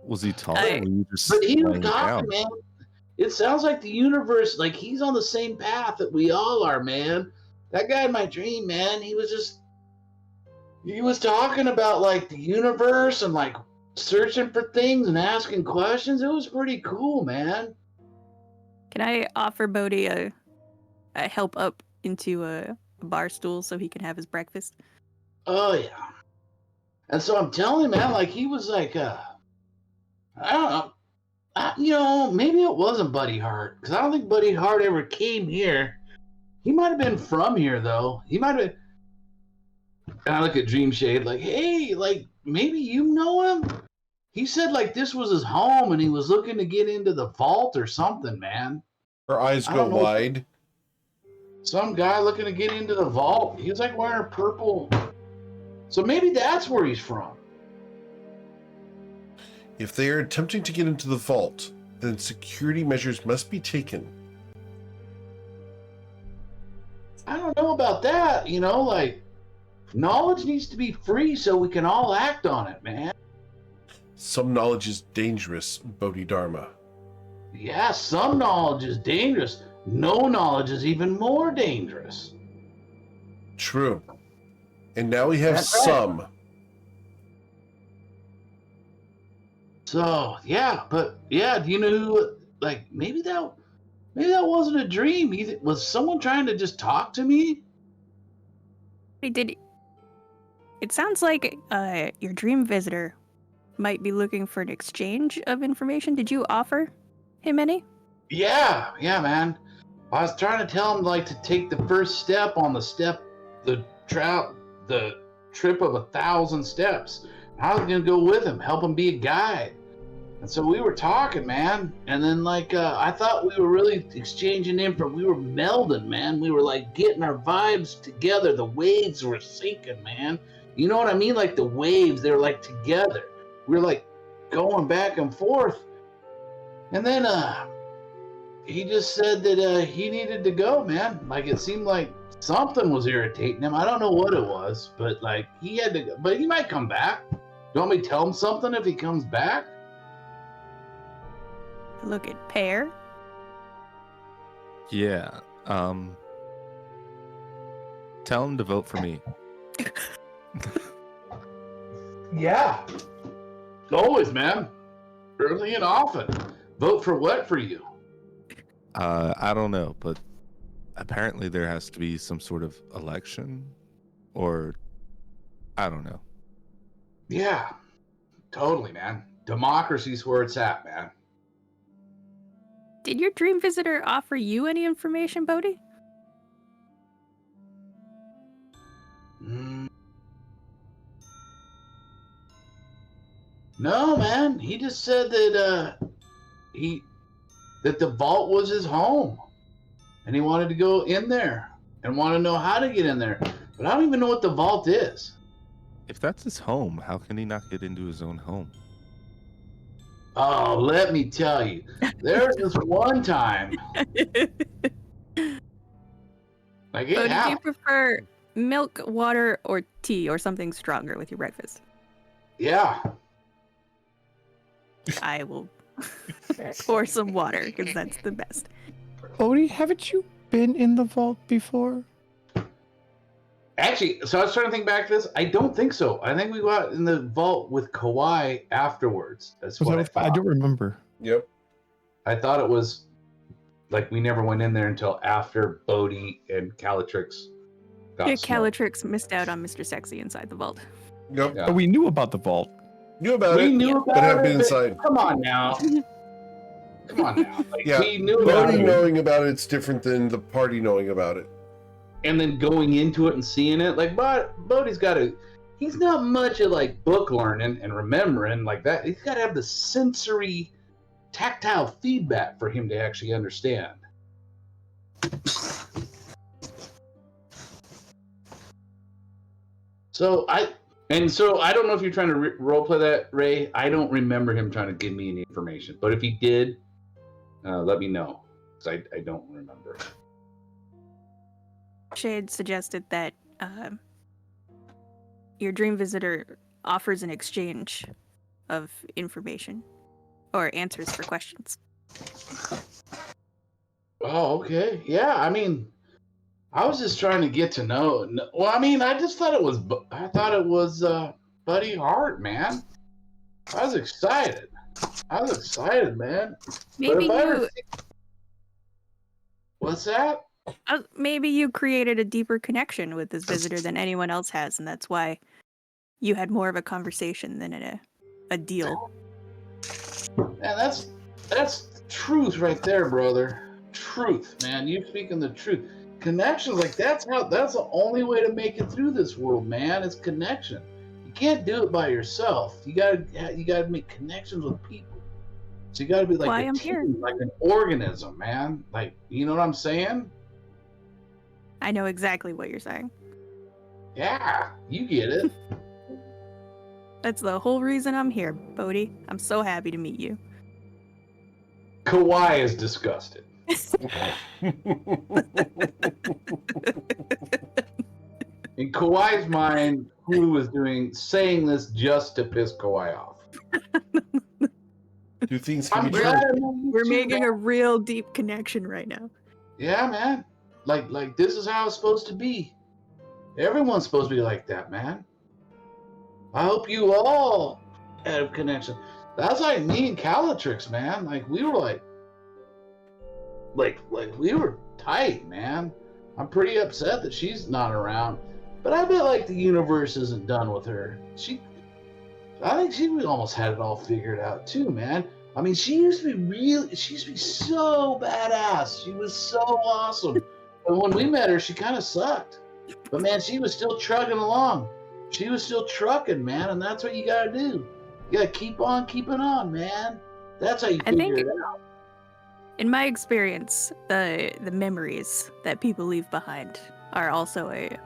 [SPEAKER 4] Was he tall?
[SPEAKER 7] I-
[SPEAKER 4] Or were you just
[SPEAKER 6] But he was
[SPEAKER 4] laying down?
[SPEAKER 6] talking, man. It sounds like the universe, like he's on the same path that we all are, man. That guy in my dream, man, he was talking about like the universe and like searching for things and asking questions. It was pretty cool, man.
[SPEAKER 7] Can I offer Bodhi a help up into a bar stool so he can have his breakfast?
[SPEAKER 6] Oh yeah. And so I'm telling you, man, like he was like, I don't know. Maybe it wasn't Buddy Hart, because I don't think Buddy Hart ever came here. He might have been from here, though. He might have. And I look at Dream Shade, like, hey, like maybe you know him. He said like this was his home, and he was looking to get into the vault or something, man.
[SPEAKER 1] Her eyes
[SPEAKER 6] I
[SPEAKER 1] go
[SPEAKER 6] don't know.
[SPEAKER 1] wide.
[SPEAKER 6] Some guy looking to get into the vault. He was like wearing a purple. So maybe that's where he's from.
[SPEAKER 1] If they are attempting to get into the vault, then security measures must be taken.
[SPEAKER 6] I don't know about that, like knowledge needs to be free so we can all act on it, man.
[SPEAKER 1] Some knowledge is dangerous, Bodhidharma.
[SPEAKER 6] Yeah, some knowledge is dangerous. No knowledge is even more dangerous.
[SPEAKER 1] True. And now we have
[SPEAKER 6] That's right.
[SPEAKER 1] some.
[SPEAKER 6] So yeah, but yeah, do you know who? Like maybe that wasn't a dream. Was someone trying to just talk to me?
[SPEAKER 7] It sounds like your dream visitor might be looking for an exchange of information. Did you offer him any?
[SPEAKER 6] Yeah, man. I was trying to tell him like to take the first step on the trip of 1,000 steps. I was gonna go with him, help him be a guide. And so we were talking, man. And then like I thought we were really exchanging we were melding, man. We were like getting our vibes together. The waves were syncing, man. You know what I mean? Like the waves, they were like together. We were like going back and forth. And then he just said that he needed to go, man. Like it seemed like something was irritating him. I don't know what it was, but like he had to go. But he might come back. You want me to tell him something if he comes back?
[SPEAKER 7] Look at Pear.
[SPEAKER 4] Yeah. Tell him to vote for me.
[SPEAKER 6] Yeah. Always, man. Early and often. Vote for what for you?
[SPEAKER 4] I don't know, but apparently there has to be some sort of election, or I don't know.
[SPEAKER 6] Yeah. Totally, man. Democracy's where it's at, man.
[SPEAKER 7] Did your dream visitor offer you any information, Bodhi?
[SPEAKER 6] No, man. He just said that that the vault was his home, and he wanted to go in there and want to know how to get in there. But I don't even know what the vault is.
[SPEAKER 4] If that's his home, how can he not get into his own home?
[SPEAKER 6] Oh, let me tell you, there's this one time. Like it
[SPEAKER 7] Bodhi, do you
[SPEAKER 6] happened.
[SPEAKER 7] prefer milk, water, or tea, or something stronger with your breakfast?
[SPEAKER 6] Yeah.
[SPEAKER 7] I will pour some water, because that's the best.
[SPEAKER 3] Bodhi, haven't you been in the vault before?
[SPEAKER 6] Actually, so I was trying to think back to this. I don't think so. I think we got in the vault with Kawhi afterwards. That's what I thought.
[SPEAKER 3] I don't remember.
[SPEAKER 1] Yep.
[SPEAKER 6] I thought it was like we never went in there until after Bodhi and Calatrix got
[SPEAKER 7] Yeah,
[SPEAKER 6] smoked.
[SPEAKER 7] Calatrix missed out on Mr. Sexy inside the vault.
[SPEAKER 1] Yep.
[SPEAKER 6] Yeah.
[SPEAKER 3] But we knew about the vault.
[SPEAKER 1] Knew about
[SPEAKER 6] We
[SPEAKER 1] it,
[SPEAKER 6] knew
[SPEAKER 1] but
[SPEAKER 6] about
[SPEAKER 1] have
[SPEAKER 6] it,
[SPEAKER 1] been
[SPEAKER 6] but-
[SPEAKER 1] inside.
[SPEAKER 6] Come on now. Come on now. Like,
[SPEAKER 1] Yeah.
[SPEAKER 6] we knew about
[SPEAKER 1] Bodhi
[SPEAKER 6] it.
[SPEAKER 1] knowing about it's different than the party knowing about it.
[SPEAKER 6] And then going into it and seeing it, like Bodhi's he's not much at like book learning and remembering like that. He's got to have the sensory, tactile feedback for him to actually understand. So I don't know if you're trying to roleplay that, Ray. I don't remember him trying to give me any information, but if he did, let me know, because I don't remember.
[SPEAKER 7] Shade suggested that your dream visitor offers an exchange of information or answers for questions.
[SPEAKER 6] Oh, okay. Yeah, I mean, I was just trying to get to know. Well, I mean, I just thought it was. I thought it was Buddy Hart, man. I was excited. Man.
[SPEAKER 7] Maybe
[SPEAKER 6] What's that?
[SPEAKER 7] maybe you created a deeper connection with this visitor than anyone else has, and that's why you had more of a conversation than a deal.
[SPEAKER 6] Man, that's truth right there, brother. Truth, man. You speaking the truth. Connections, like that's the only way to make it through this world, man. It's connection. You can't do it by yourself. You gotta make connections with people. So you gotta be like
[SPEAKER 7] Why
[SPEAKER 6] a
[SPEAKER 7] I'm
[SPEAKER 6] team,
[SPEAKER 7] here.
[SPEAKER 6] like an organism, man. Like, you know what I'm saying?
[SPEAKER 7] I know exactly what you're saying.
[SPEAKER 6] Yeah, you get it.
[SPEAKER 7] That's the whole reason I'm here, Bodhi. I'm so happy to meet you.
[SPEAKER 6] Kawhi is disgusted. In Kawhi's mind, Hulu was saying this just to piss Kawhi off.
[SPEAKER 1] Do things can
[SPEAKER 6] I'm
[SPEAKER 1] be true.
[SPEAKER 6] glad I know you
[SPEAKER 7] We're
[SPEAKER 6] too,
[SPEAKER 7] making
[SPEAKER 6] man.
[SPEAKER 7] a real deep connection right now.
[SPEAKER 6] Yeah, man. Like this is how it's supposed to be. Everyone's supposed to be like that, man. I hope you all have connection. That's like me and Calatrix, man. Like we were like we were tight, man. I'm pretty upset that she's not around, but I bet like the universe isn't done with her. I think she almost had it all figured out too, man. I mean, she used to be so badass. She was so awesome. But when we met her, she kind of sucked. But man, she was still trucking along. She was still trucking, man, and that's what you gotta do. You gotta keep on keeping on, man. That's how you figure it out.
[SPEAKER 7] In my experience, the memories that people leave behind are also a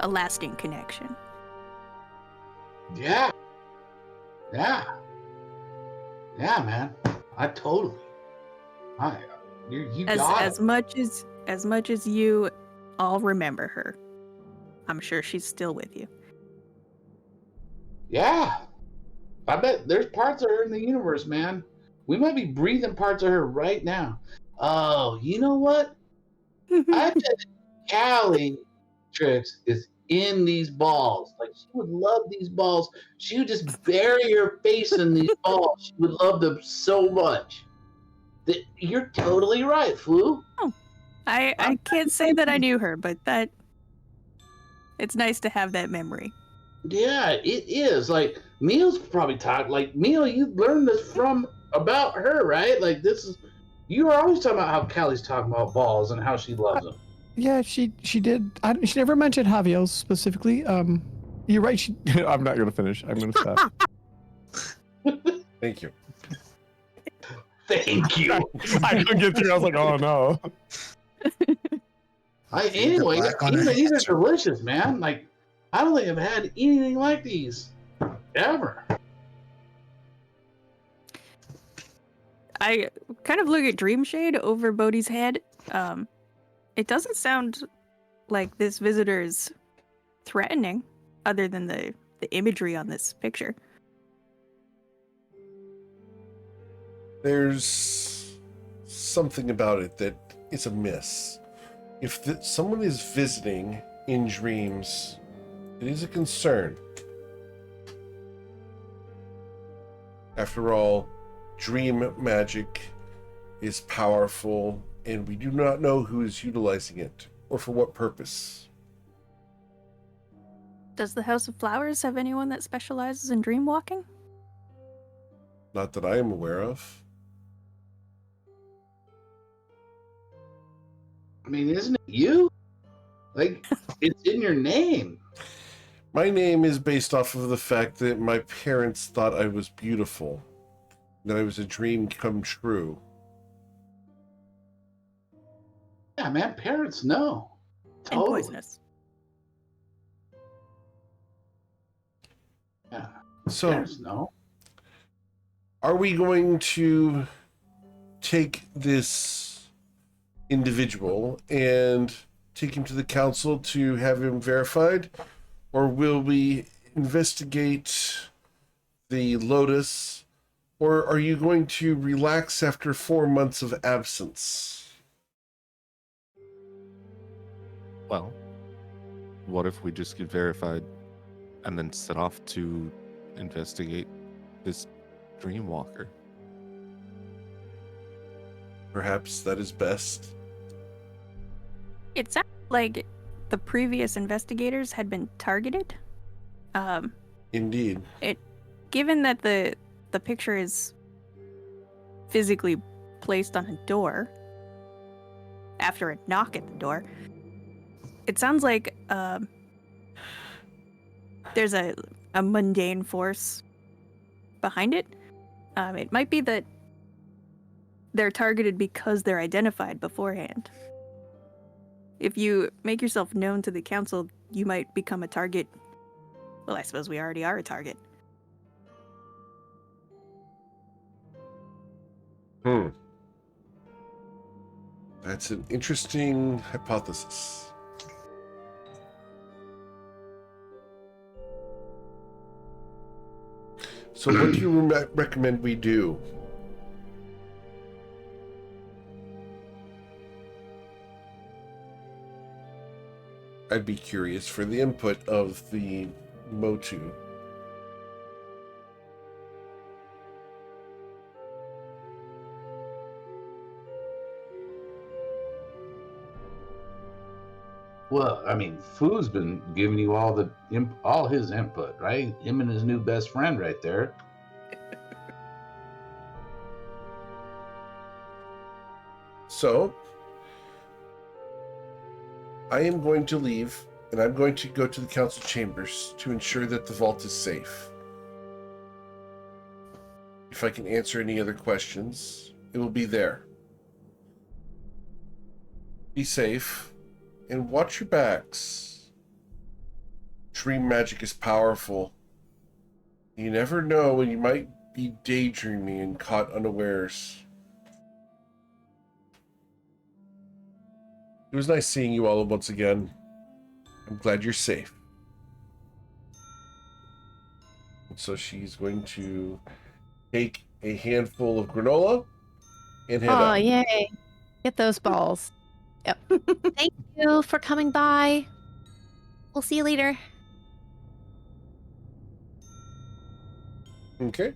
[SPEAKER 7] lasting connection.
[SPEAKER 6] Yeah. Yeah, man. You got
[SPEAKER 7] As much as you all remember her, I'm sure she's still with you.
[SPEAKER 6] Yeah. I bet there's parts of her in the universe, man. We might be breathing parts of her right now. Oh, you know what? I bet Callie Trix is in these balls. Like, she would love these balls. She would just bury her face in these balls. She would love them so much. You're totally right, Flu.
[SPEAKER 7] Oh, I can't say that I knew her, but it's nice to have that memory.
[SPEAKER 6] Yeah, it is. Like, Meal's probably taught. Like, Meal, you learned this about her, right? Like, you were always talking about how Callie's talking about balls and how she loves them.
[SPEAKER 3] Yeah, she did. She never mentioned Javier specifically. You're right. I'm not gonna finish. I'm gonna stop.
[SPEAKER 1] Thank you.
[SPEAKER 6] Thank you.
[SPEAKER 3] I couldn't get through. I was like, oh no.
[SPEAKER 6] Anyway, these are delicious, man. Like, I don't think I've had anything like these ever.
[SPEAKER 7] I kind of look at Dreamshade over Bodhi's head. It doesn't sound like this visitor is threatening, other than the imagery on this picture.
[SPEAKER 1] There's something about it that is amiss. If someone is visiting in dreams, it is a concern. After all, dream magic is powerful, and we do not know who is utilizing it or for what purpose.
[SPEAKER 7] Does the House of Flowers have anyone that specializes in dream walking?
[SPEAKER 1] Not that I am aware of.
[SPEAKER 6] I mean, isn't it you? Like, it's in your name.
[SPEAKER 1] My name is based off of the fact that my parents thought I was beautiful, that I was a dream come true.
[SPEAKER 6] Yeah, man, parents know.
[SPEAKER 7] And
[SPEAKER 6] Totally.
[SPEAKER 7] poisonous.
[SPEAKER 6] Yeah,
[SPEAKER 1] So,
[SPEAKER 6] parents know.
[SPEAKER 1] are we going to take this individual and take him to the council to have him verified? Or will we investigate the Lotus? Or are you going to relax after 4 months of absence?
[SPEAKER 4] Well, what if we just get verified and then set off to investigate this Dreamwalker?
[SPEAKER 1] Perhaps that is best.
[SPEAKER 7] It sounds like the previous investigators had been targeted.
[SPEAKER 1] Indeed.
[SPEAKER 7] Given that the picture is physically placed on a door after a knock at the door, it sounds like there's a mundane force behind it. It might be that they're targeted because they're identified beforehand. If you make yourself known to the council, you might become a target. Well, I suppose we already are a target.
[SPEAKER 1] That's an interesting hypothesis. So what do you recommend we do? I'd be curious for the input of the Motu.
[SPEAKER 6] Well, I mean, Foo's been giving you all his input, right? Him and his new best friend right there.
[SPEAKER 1] So, I am going to leave, and I'm going to go to the council chambers to ensure that the vault is safe. If I can answer any other questions, it will be there. Be safe, and watch your backs. Dream magic is powerful. You never know when you might be daydreaming and caught unawares. It was nice seeing you all once again. I'm glad you're safe. And so she's going to take a handful of granola and head
[SPEAKER 2] Oh,
[SPEAKER 1] out.
[SPEAKER 2] yay. Get those balls. Yep. Thank you for coming by. We'll see you later.
[SPEAKER 1] Okay.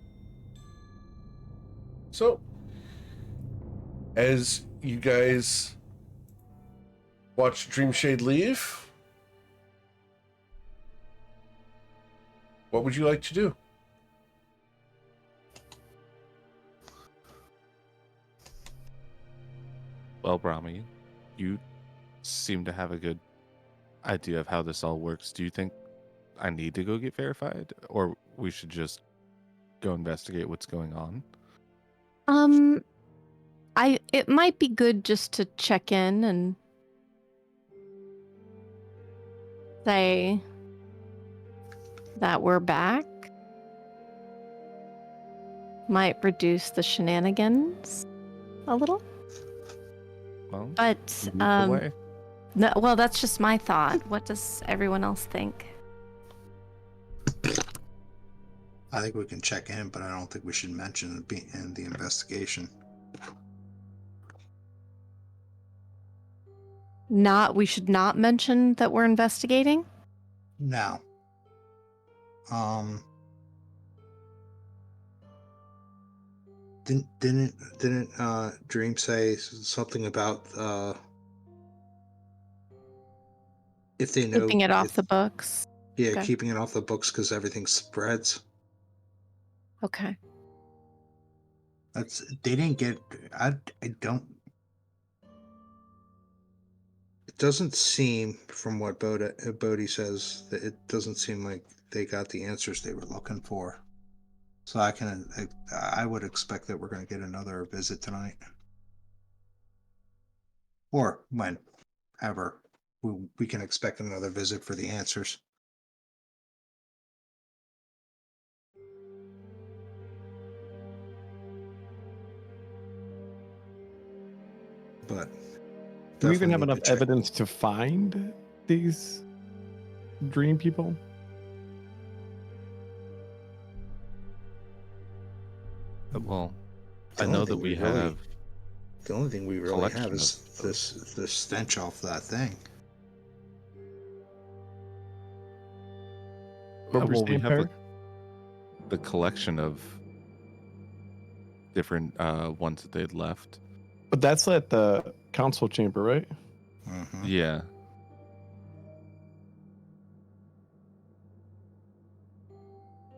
[SPEAKER 1] So, as you guys watch Dreamshade leave, what would you like to do?
[SPEAKER 4] Well, Brahmi, you seem to have a good idea of how this all works. Do you think I need to go get verified, or we should just go investigate what's going on?
[SPEAKER 2] It might be good just to check in and say that we're back. Might reduce the shenanigans a little.
[SPEAKER 4] Well,
[SPEAKER 2] But
[SPEAKER 4] lead the way.
[SPEAKER 2] no, well, that's just my thought. What does everyone else think?
[SPEAKER 5] I think we can check in, but I don't think we should mention it be in the investigation.
[SPEAKER 2] We should not mention that we're investigating?
[SPEAKER 5] Now, didn't Dream say something about if they know
[SPEAKER 2] Keeping it off the books.
[SPEAKER 5] Yeah,
[SPEAKER 2] Okay.
[SPEAKER 5] keeping it off the books because everything spreads.
[SPEAKER 2] Okay.
[SPEAKER 5] They didn't get. I don't. It doesn't seem, from what Bodhi says, that it doesn't seem like they got the answers they were looking for. So I would expect that we're going to get another visit tonight, or whenever we can expect another visit for the answers. But
[SPEAKER 3] Do we even have
[SPEAKER 5] definitely
[SPEAKER 3] enough
[SPEAKER 5] need to check.
[SPEAKER 3] evidence to find these dream people?
[SPEAKER 4] Well,
[SPEAKER 5] The
[SPEAKER 4] I
[SPEAKER 5] only
[SPEAKER 4] know that
[SPEAKER 5] thing
[SPEAKER 4] we
[SPEAKER 5] really-
[SPEAKER 4] have.
[SPEAKER 5] The only thing we really have
[SPEAKER 4] collection
[SPEAKER 5] is
[SPEAKER 4] of
[SPEAKER 5] this stench off that thing.
[SPEAKER 3] What we're
[SPEAKER 4] Well, we
[SPEAKER 3] saying,
[SPEAKER 4] have
[SPEAKER 3] Perry?
[SPEAKER 4] the collection of different ones that they'd left.
[SPEAKER 3] But that's at the council chamber, right?
[SPEAKER 5] Mm-hmm.
[SPEAKER 4] Yeah.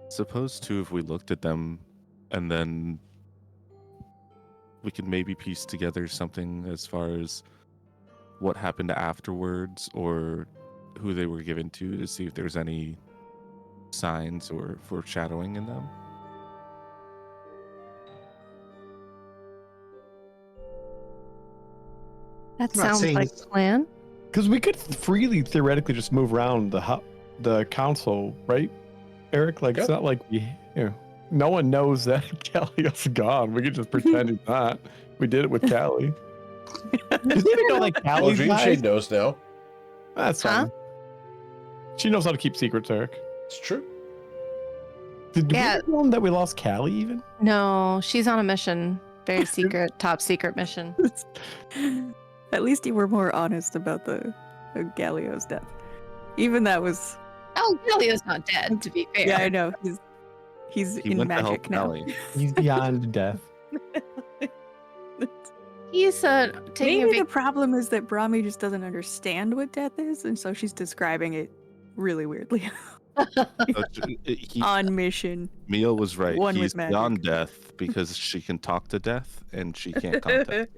[SPEAKER 4] Suppose too, if we looked at them and then we could maybe piece together something as far as what happened afterwards or who they were given to see if there's any signs or foreshadowing in them.
[SPEAKER 2] That
[SPEAKER 5] I'm not
[SPEAKER 2] sounds
[SPEAKER 5] saying
[SPEAKER 2] like
[SPEAKER 5] this-
[SPEAKER 2] a plan.
[SPEAKER 3] Because we could freely, theoretically, just move around the council, right, Eric? Like, it's
[SPEAKER 1] Yeah.
[SPEAKER 3] not like no one knows that Callio's gone. We could just pretend he's not. We did it with Callie. Does he even know that
[SPEAKER 1] Well,
[SPEAKER 3] Callie's
[SPEAKER 1] Dreamshade
[SPEAKER 3] died?
[SPEAKER 1] knows now.
[SPEAKER 3] That's
[SPEAKER 2] Huh?
[SPEAKER 3] fine. She knows how to keep secrets, Eric.
[SPEAKER 1] It's true.
[SPEAKER 3] Did
[SPEAKER 2] Yeah.
[SPEAKER 3] we know that we lost Callie even?
[SPEAKER 2] No, she's on a mission. Very secret, top secret mission.
[SPEAKER 7] At least you were more honest about the Galio's death. Even that was.
[SPEAKER 2] Oh, Galio's not dead, to be fair.
[SPEAKER 7] Yeah, I know. He's
[SPEAKER 4] He
[SPEAKER 7] in
[SPEAKER 4] went to help
[SPEAKER 7] magic now.
[SPEAKER 4] Callie.
[SPEAKER 3] He's beyond death.
[SPEAKER 2] He's taking
[SPEAKER 7] Maybe
[SPEAKER 2] a
[SPEAKER 7] the problem is that Brahmi just doesn't understand what death is, and so she's describing it really weirdly. On mission.
[SPEAKER 4] Mia was right.
[SPEAKER 7] One with
[SPEAKER 4] He's
[SPEAKER 7] magic.
[SPEAKER 4] beyond death because she can talk to death and she can't contact.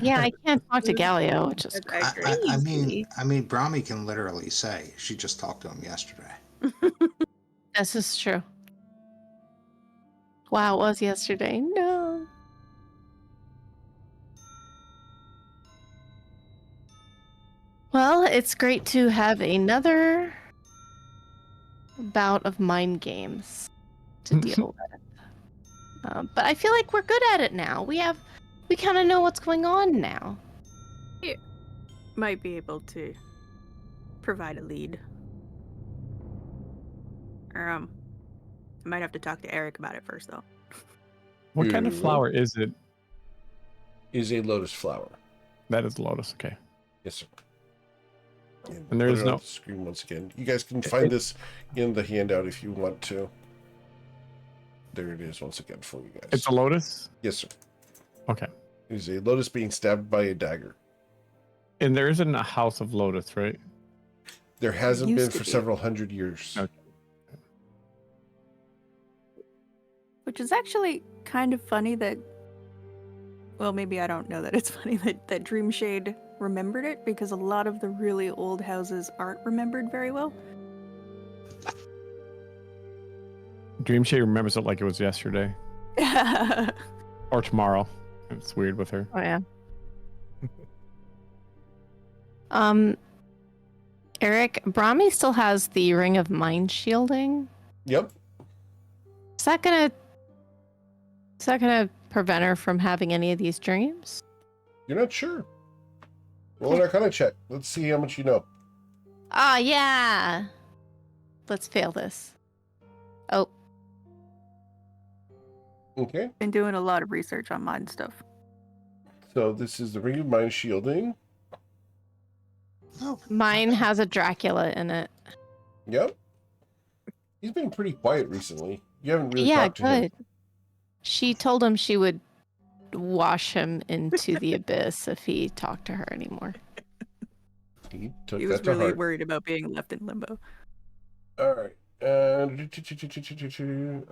[SPEAKER 2] Yeah, I can't talk to Galio, which is
[SPEAKER 7] That's
[SPEAKER 2] crazy.
[SPEAKER 7] accurate.
[SPEAKER 5] I mean, Brahmi can literally say she just talked to him yesterday.
[SPEAKER 2] This is true. Wow, it was yesterday. No. Well, it's great to have another bout of mind games to deal with. But I feel like we're good at it now. We kind of know what's going on now.
[SPEAKER 7] Might be able to provide a lead. I might have to talk to Eric about it first, though.
[SPEAKER 3] What kind of flower is it?
[SPEAKER 1] Is a lotus flower.
[SPEAKER 3] That is lotus. Okay.
[SPEAKER 1] Yes, sir.
[SPEAKER 3] And there
[SPEAKER 1] put
[SPEAKER 3] is
[SPEAKER 1] it on
[SPEAKER 3] no-
[SPEAKER 1] the screen once again. You guys can find this in the handout if you want to. There it is once again for you guys.
[SPEAKER 3] It's a lotus?
[SPEAKER 1] Yes, sir.
[SPEAKER 3] Okay.
[SPEAKER 1] It is a lotus being stabbed by a dagger.
[SPEAKER 3] And there isn't a house of lotus, right?
[SPEAKER 1] There hasn't
[SPEAKER 7] Used
[SPEAKER 1] been
[SPEAKER 7] to
[SPEAKER 1] for
[SPEAKER 7] be.
[SPEAKER 1] several hundred years.
[SPEAKER 3] Okay.
[SPEAKER 7] Which is actually kind of funny that. Well, maybe I don't know that it's funny that Dreamshade remembered it, because a lot of the really old houses aren't remembered very well.
[SPEAKER 3] Dreamshade remembers it like it was yesterday or tomorrow. It's weird with her.
[SPEAKER 2] Oh yeah. Eric, Brahmi still has the ring of mind shielding.
[SPEAKER 1] Yep.
[SPEAKER 2] Is that gonna prevent her from having any of these dreams?
[SPEAKER 1] You're not sure. Roll an Arcana check. Let's see how much you know.
[SPEAKER 2] Ah, yeah. Let's fail this. Oh,
[SPEAKER 1] Okay.
[SPEAKER 7] Been doing a lot of research on mind stuff.
[SPEAKER 1] So this is the ring of mind shielding.
[SPEAKER 5] Oh,
[SPEAKER 2] mine has a Dracula in it.
[SPEAKER 1] Yep. He's been pretty quiet recently. You haven't really
[SPEAKER 2] Yeah,
[SPEAKER 1] talked to him.
[SPEAKER 2] good. She told him she would wash him into the abyss if he talked to her anymore.
[SPEAKER 1] He took
[SPEAKER 7] He was
[SPEAKER 1] that to
[SPEAKER 7] really
[SPEAKER 1] heart.
[SPEAKER 7] worried about being left in limbo.
[SPEAKER 1] All right.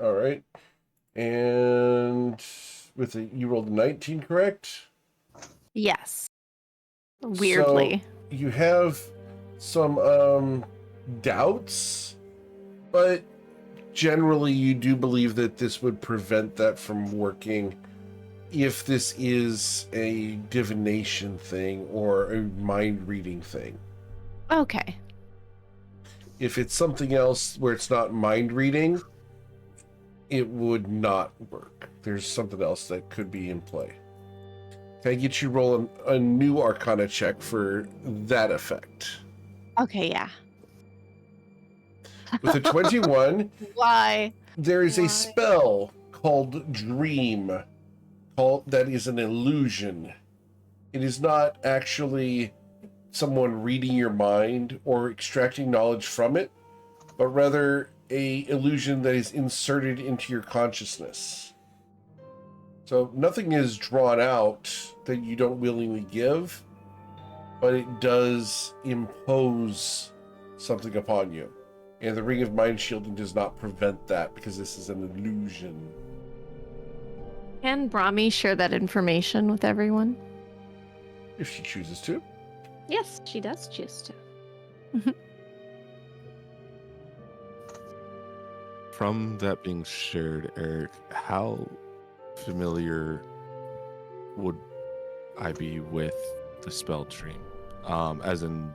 [SPEAKER 1] All right. And with you rolled a 19, correct?
[SPEAKER 2] Yes. Weirdly.
[SPEAKER 1] So you have some doubts, but generally you do believe that this would prevent that from working if this is a divination thing or a mind reading thing.
[SPEAKER 2] Okay.
[SPEAKER 1] If it's something else where it's not mind reading, it would not work. There's something else that could be in play. Can I get you roll a new Arcana check for that effect?
[SPEAKER 2] Okay, yeah.
[SPEAKER 1] With a 21,
[SPEAKER 2] Why?
[SPEAKER 1] there is
[SPEAKER 2] Why?
[SPEAKER 1] a spell called Dream, that is an illusion. It is not actually someone reading your mind or extracting knowledge from it, but rather a illusion that is inserted into your consciousness. So nothing is drawn out that you don't willingly give, but it does impose something upon you. And the Ring of Mind Shielding does not prevent that because this is an illusion.
[SPEAKER 2] Can Brahmi share that information with everyone?
[SPEAKER 1] If she chooses to.
[SPEAKER 2] Yes, she does choose to.
[SPEAKER 4] From that being shared, Eric, how familiar would I be with the spell Dream? As in,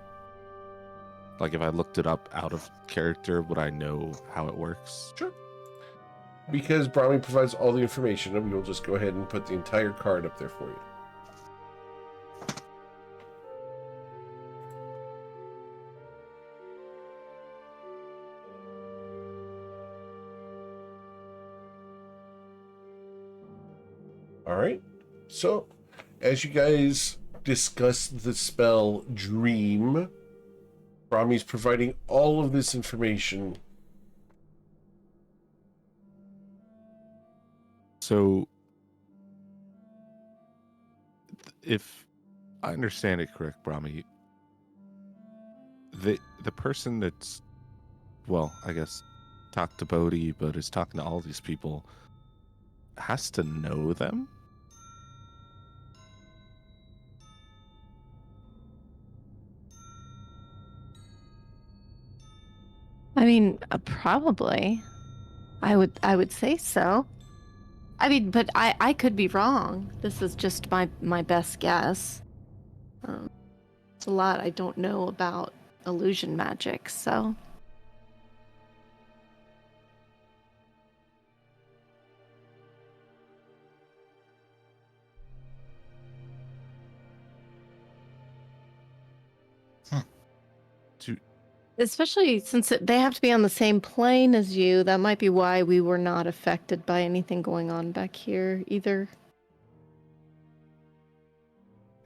[SPEAKER 4] like, if I looked it up out of character, would I know how it works?
[SPEAKER 1] Sure. Because Brahmi provides all the information, and we will just go ahead and put the entire card up there for you. All right. So, as you guys discuss the spell Dream, Brahmi's providing all of this information.
[SPEAKER 4] So, if I understand it correct, Brahmi, the person that's, well, I guess, talked to Bodhi, but is talking to all these people, has to know them?
[SPEAKER 2] I mean, probably. I would say so. I mean, but I could be wrong. This is just my best guess. It's a lot I don't know about illusion magic, so. Especially since they have to be on the same plane as you, that might be why we were not affected by anything going on back here either.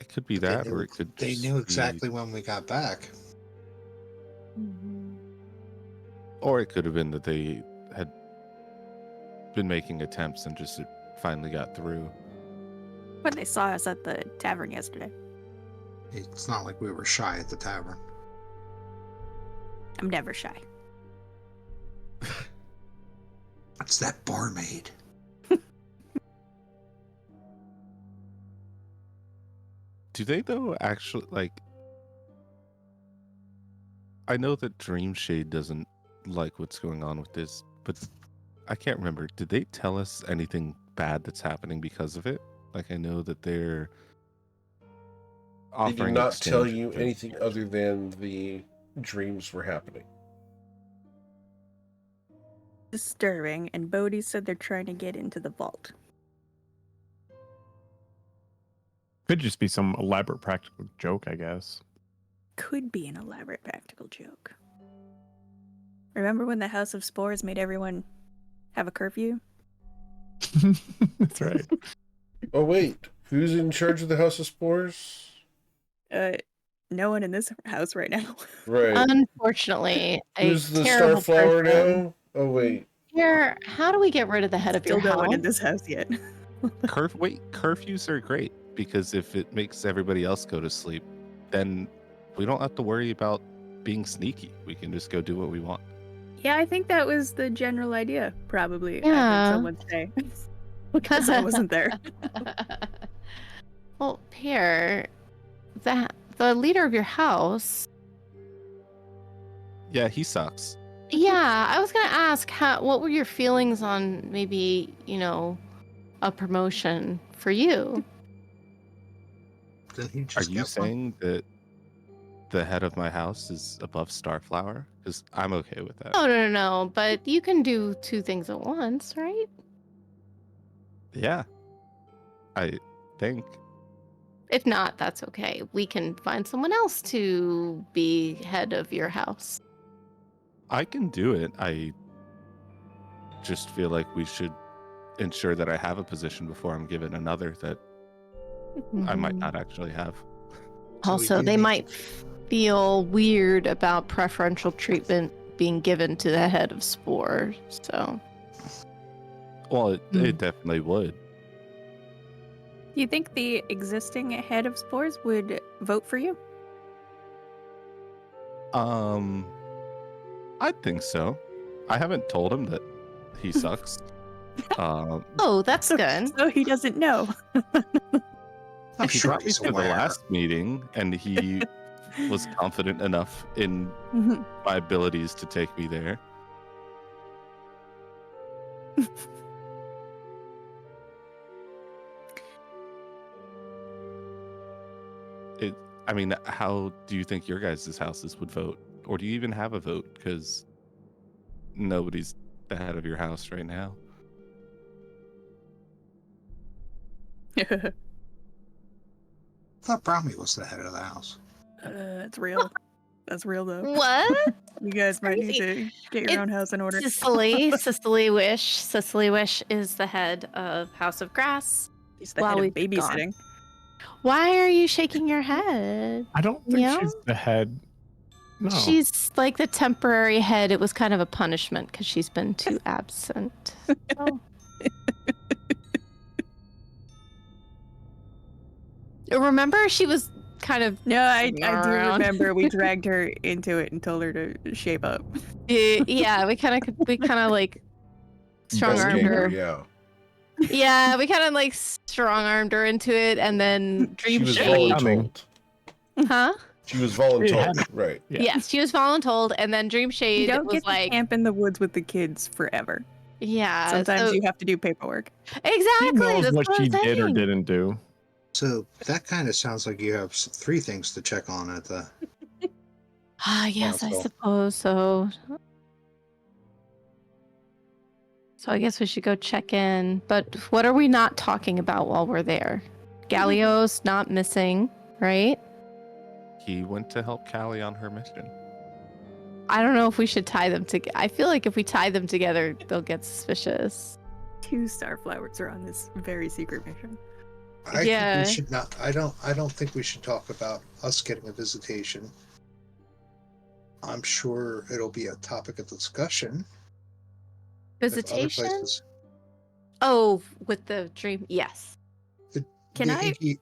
[SPEAKER 4] It could be that, or it could
[SPEAKER 5] They
[SPEAKER 4] just
[SPEAKER 5] knew
[SPEAKER 4] be-
[SPEAKER 5] exactly when we got back.
[SPEAKER 4] Or it could have been that they had been making attempts and just it finally got through.
[SPEAKER 7] When they saw us at the tavern yesterday.
[SPEAKER 5] It's not like we were shy at the tavern.
[SPEAKER 7] I'm never shy.
[SPEAKER 5] What's that barmaid?
[SPEAKER 4] Do they though actually like? I know that Dreamshade doesn't like what's going on with this, but I can't remember. Did they tell us anything bad that's happening because of it? Like I know that they're
[SPEAKER 1] They
[SPEAKER 4] offering.
[SPEAKER 1] did not tell
[SPEAKER 4] exchange
[SPEAKER 1] you
[SPEAKER 4] for-
[SPEAKER 1] anything other than the dreams were happening.
[SPEAKER 7] Disturbing, and Bodhi said they're trying to get into the vault.
[SPEAKER 3] Could just be some elaborate practical joke, I guess.
[SPEAKER 7] Could be an elaborate practical joke. Remember when the House of Spores made everyone have a curfew?
[SPEAKER 3] That's right.
[SPEAKER 1] Oh wait, who's in charge of the House of Spores?
[SPEAKER 7] No one in this house right now.
[SPEAKER 1] Right.
[SPEAKER 2] Unfortunately,
[SPEAKER 1] Who's
[SPEAKER 2] a
[SPEAKER 1] the
[SPEAKER 2] terrible
[SPEAKER 1] Starflower
[SPEAKER 2] person.
[SPEAKER 1] now? Oh wait.
[SPEAKER 2] Here, how do we get rid of the head of
[SPEAKER 7] Still
[SPEAKER 2] your
[SPEAKER 7] no
[SPEAKER 2] house?
[SPEAKER 7] one in this house yet.
[SPEAKER 4] Curfews are great because if it makes everybody else go to sleep, then we don't have to worry about being sneaky. We can just go do what we want.
[SPEAKER 7] Yeah, I think that was the general idea, probably. I
[SPEAKER 2] Yeah.
[SPEAKER 7] think some would say. Because I wasn't there.
[SPEAKER 2] Well, Pierre, the leader of your house.
[SPEAKER 4] Yeah, he sucks.
[SPEAKER 2] Yeah, I was gonna ask what were your feelings on maybe, a promotion for you?
[SPEAKER 5] Did he
[SPEAKER 4] Are
[SPEAKER 5] just
[SPEAKER 4] you
[SPEAKER 5] get one?
[SPEAKER 4] saying that the head of my house is above Starflower? Because I'm okay with that.
[SPEAKER 2] Oh no, but you can do two things at once, right?
[SPEAKER 4] Yeah, I think.
[SPEAKER 2] If not, that's okay. We can find someone else to be head of your house.
[SPEAKER 4] I can do it. I just feel like we should ensure that I have a position before I'm given another that I might not actually have.
[SPEAKER 5] So we
[SPEAKER 2] Also,
[SPEAKER 5] do
[SPEAKER 2] they
[SPEAKER 5] need
[SPEAKER 2] might feel weird about preferential treatment being given to the head of Spore. So,
[SPEAKER 4] Well, it definitely would.
[SPEAKER 7] You think the existing head of Spores would vote for you?
[SPEAKER 4] I think so. I haven't told him that he sucks.
[SPEAKER 2] oh, that's good.
[SPEAKER 7] So he doesn't know.
[SPEAKER 5] I'm
[SPEAKER 4] he
[SPEAKER 5] sure
[SPEAKER 4] brought me
[SPEAKER 5] he's
[SPEAKER 4] to the
[SPEAKER 5] aware.
[SPEAKER 4] last meeting, and he was confident enough in my abilities to take me there. I mean, how do you think your guys' houses would vote? Or do you even have a vote? Because nobody's the head of your house right now.
[SPEAKER 5] I thought Brahmi was the head of the house.
[SPEAKER 7] It's real. That's real though.
[SPEAKER 2] What?
[SPEAKER 7] You guys might need to get your
[SPEAKER 2] It-
[SPEAKER 7] own house in order.
[SPEAKER 2] Cicely Wish is the head of House of Grass.
[SPEAKER 7] He's the
[SPEAKER 2] while
[SPEAKER 7] head of
[SPEAKER 2] we've
[SPEAKER 7] babysitting.
[SPEAKER 2] Why are you shaking your head?
[SPEAKER 3] I don't think
[SPEAKER 2] Yeah?
[SPEAKER 3] she's the head. No.
[SPEAKER 2] She's like the temporary head. It was kind of a punishment because she's been too absent. So. Remember, she was kind of
[SPEAKER 7] No, I do
[SPEAKER 2] around.
[SPEAKER 7] remember we dragged her into it and told her to shape up.
[SPEAKER 2] Yeah, we kind of like strong-armed her.
[SPEAKER 1] Yeah.
[SPEAKER 2] Yeah, we kind of like strong-armed her into it, and then
[SPEAKER 1] She
[SPEAKER 2] Dream
[SPEAKER 1] was
[SPEAKER 2] Shade.
[SPEAKER 1] voluntold.
[SPEAKER 2] Huh?
[SPEAKER 1] She was voluntold, right.
[SPEAKER 3] Yeah.
[SPEAKER 2] Yes, she was voluntold, and then Dream
[SPEAKER 7] You
[SPEAKER 2] Shade
[SPEAKER 7] don't
[SPEAKER 2] was
[SPEAKER 7] get to
[SPEAKER 2] like,
[SPEAKER 7] camp in the woods with the kids forever.
[SPEAKER 2] yeah.
[SPEAKER 7] Sometimes
[SPEAKER 2] so-
[SPEAKER 7] you have to do paperwork.
[SPEAKER 2] exactly.
[SPEAKER 3] She knows
[SPEAKER 2] that's
[SPEAKER 3] what
[SPEAKER 2] I'm
[SPEAKER 3] she did or
[SPEAKER 2] saying.
[SPEAKER 3] didn't do.
[SPEAKER 5] So that kind of sounds like you have 3 things to check on at the.
[SPEAKER 2] Ah, yes, I
[SPEAKER 5] Council.
[SPEAKER 2] suppose so. So I guess we should go check in. But what are we not talking about while we're there? Gallios not missing, right?
[SPEAKER 4] He went to help Callie on her mission.
[SPEAKER 2] I don't know if we should tie them together. I feel like if we tie them together, they'll get suspicious.
[SPEAKER 7] 2 starflowers are on this very secret mission.
[SPEAKER 5] I
[SPEAKER 2] Yeah.
[SPEAKER 5] think we should not. I don't think we should talk about us getting a visitation. I'm sure it'll be a topic of discussion. if other
[SPEAKER 2] Visitation?
[SPEAKER 5] places-
[SPEAKER 2] Oh, with the dream. Yes.
[SPEAKER 7] Can
[SPEAKER 5] the
[SPEAKER 7] I-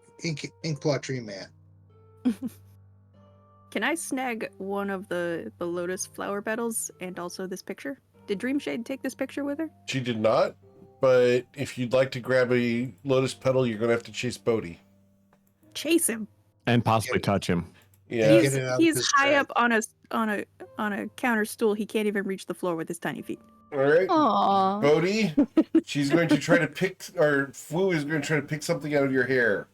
[SPEAKER 5] Inkblot Dream Man?
[SPEAKER 7] Can I snag one of the lotus flower petals and also this picture? Did Dreamshade take this picture with her?
[SPEAKER 1] She did not, but if you'd like to grab a lotus petal, you're going to have to chase Bodhi.
[SPEAKER 7] Chase him.
[SPEAKER 3] And possibly touch him.
[SPEAKER 1] Yeah.
[SPEAKER 5] Get it out of
[SPEAKER 7] He's
[SPEAKER 5] his
[SPEAKER 7] high
[SPEAKER 5] bag.
[SPEAKER 7] up on a counter stool. He can't even reach the floor with his tiny feet.
[SPEAKER 1] All right.
[SPEAKER 2] Aww.
[SPEAKER 1] Bodhi, she's going to try to pick, or Fu is going to try to pick something out of your hair.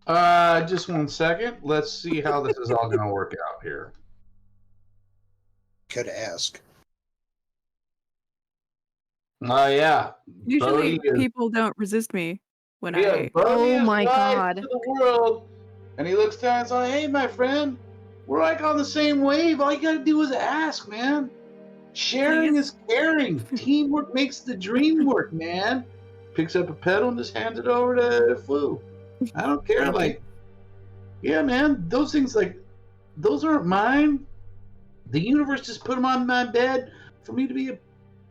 [SPEAKER 6] Just 1 second. Let's see how this is all going to work out here.
[SPEAKER 5] Could ask.
[SPEAKER 6] Yeah.
[SPEAKER 7] Usually
[SPEAKER 6] Bodhi is-
[SPEAKER 7] people don't resist me when
[SPEAKER 6] Yeah,
[SPEAKER 7] I...
[SPEAKER 6] Bodhi
[SPEAKER 2] Oh
[SPEAKER 6] is
[SPEAKER 2] my
[SPEAKER 6] wise
[SPEAKER 2] God.
[SPEAKER 6] to the world. And he looks down and says, "Hey, my friend, we're like on the same wave. All you got to do is ask, man. Sharing is caring. Teamwork makes the dream work, man." Picks up a petal and just hands it over to Fu. I don't care. Like, yeah, man, those things, like, those aren't mine. The universe just put them on my bed for me to be a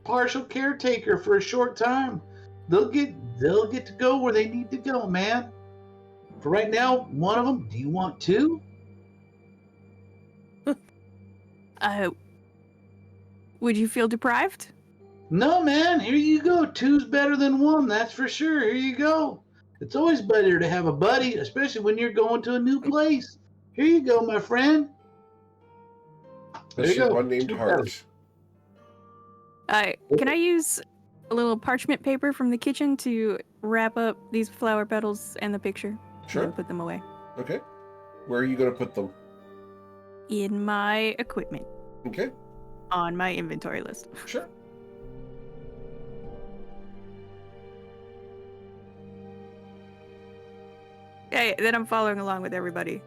[SPEAKER 6] partial caretaker for a short time. They'll get to go where they need to go, man. For right now, one of them. Do you want 2?
[SPEAKER 7] Would you feel deprived?
[SPEAKER 6] No, man. Here you go. 2's better than 1. That's for sure. Here you go. It's always better to have a buddy, especially when you're going to a new place. Here you go, my friend. There
[SPEAKER 1] That's
[SPEAKER 6] you
[SPEAKER 1] your
[SPEAKER 6] go.
[SPEAKER 1] one named
[SPEAKER 6] 2
[SPEAKER 1] heart.
[SPEAKER 7] Can I use a little parchment paper from the kitchen to wrap up these flower petals and the picture?
[SPEAKER 1] Sure.
[SPEAKER 7] And put them away.
[SPEAKER 1] Okay. Where are you going to put them?
[SPEAKER 7] In my equipment.
[SPEAKER 1] Okay.
[SPEAKER 7] On my inventory list.
[SPEAKER 1] Sure.
[SPEAKER 7] Hey, then I'm following along with everybody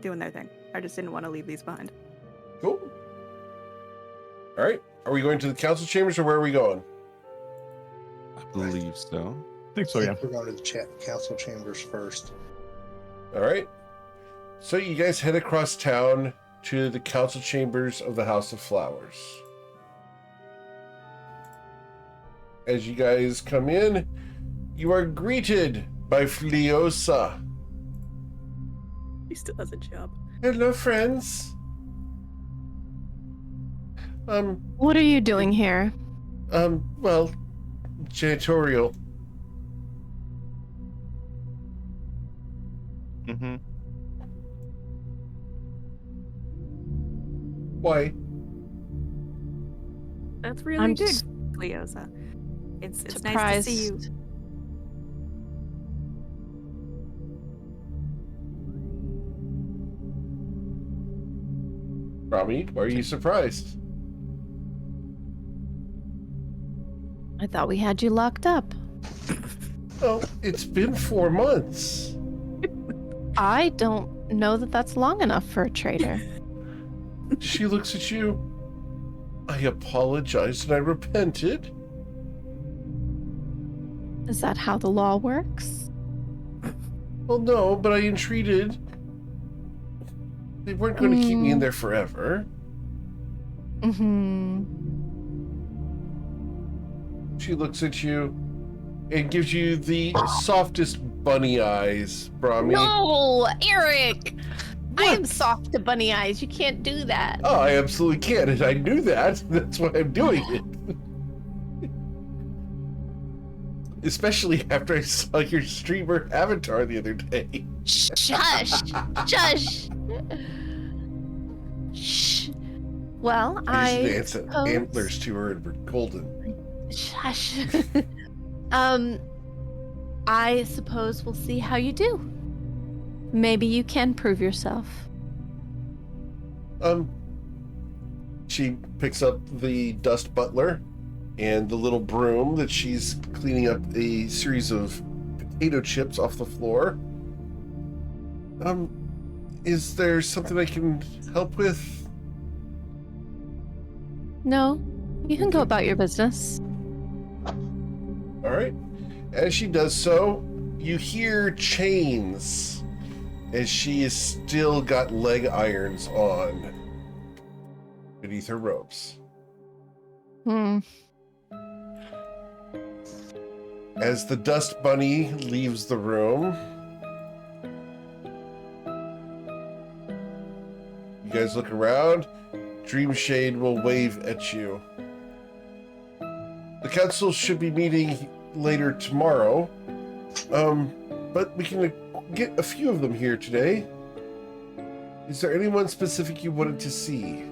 [SPEAKER 7] doing their thing. I just didn't want to leave these behind.
[SPEAKER 1] Cool. All right. Are we going to the council chambers or where are we going?
[SPEAKER 4] I believe so.
[SPEAKER 3] I think so,
[SPEAKER 5] I
[SPEAKER 3] yeah.
[SPEAKER 5] think we're going to the council chambers first.
[SPEAKER 1] All right. So you guys head across town to the council chambers of the House of Flowers. As you guys come in, you are greeted by Fliosa.
[SPEAKER 7] He still has a job.
[SPEAKER 1] Hello, friends.
[SPEAKER 2] What are you doing here?
[SPEAKER 1] Well, janitorial.
[SPEAKER 4] Mm-hmm.
[SPEAKER 1] Why?
[SPEAKER 7] That's really
[SPEAKER 2] I'm
[SPEAKER 7] good,
[SPEAKER 2] just
[SPEAKER 7] Cleosa. It's nice to
[SPEAKER 2] surprised.
[SPEAKER 7] see you.
[SPEAKER 1] Rami, why are you surprised?
[SPEAKER 2] I thought we had you locked up.
[SPEAKER 1] Oh, it's been 4 months.
[SPEAKER 2] I don't know that that's long enough for a traitor.
[SPEAKER 1] She looks at you. I apologized and I repented.
[SPEAKER 2] Is that how the law works?
[SPEAKER 1] Well, no, but I entreated. They weren't going to keep me in there forever.
[SPEAKER 2] Mm-hmm.
[SPEAKER 1] She looks at you and gives you the softest bunny eyes, Brahmi.
[SPEAKER 2] No, Eric! I am
[SPEAKER 1] What?
[SPEAKER 2] soft to bunny eyes. You can't do that.
[SPEAKER 1] Oh, I absolutely can, and I knew that. That's why I'm doing it. Especially after I saw your streamer avatar the other day.
[SPEAKER 2] Shush! Shush! Shh. Well,
[SPEAKER 1] I used to add
[SPEAKER 2] suppose...
[SPEAKER 1] some antlers to her and were golden.
[SPEAKER 2] Shush. I suppose we'll see how you do. Maybe you can prove yourself.
[SPEAKER 1] She picks up the dust butler and the little broom that she's cleaning up a series of potato chips off the floor. Is there something I can help with?
[SPEAKER 2] No, you can go about your business.
[SPEAKER 1] All right. As she does so, you hear chains as she is still got leg irons on beneath her robes. As the dust bunny leaves the room, you guys look around. Dreamshade will wave at you. The council should be meeting later tomorrow, but we can get a few of them here today. Is there anyone specific you wanted to see?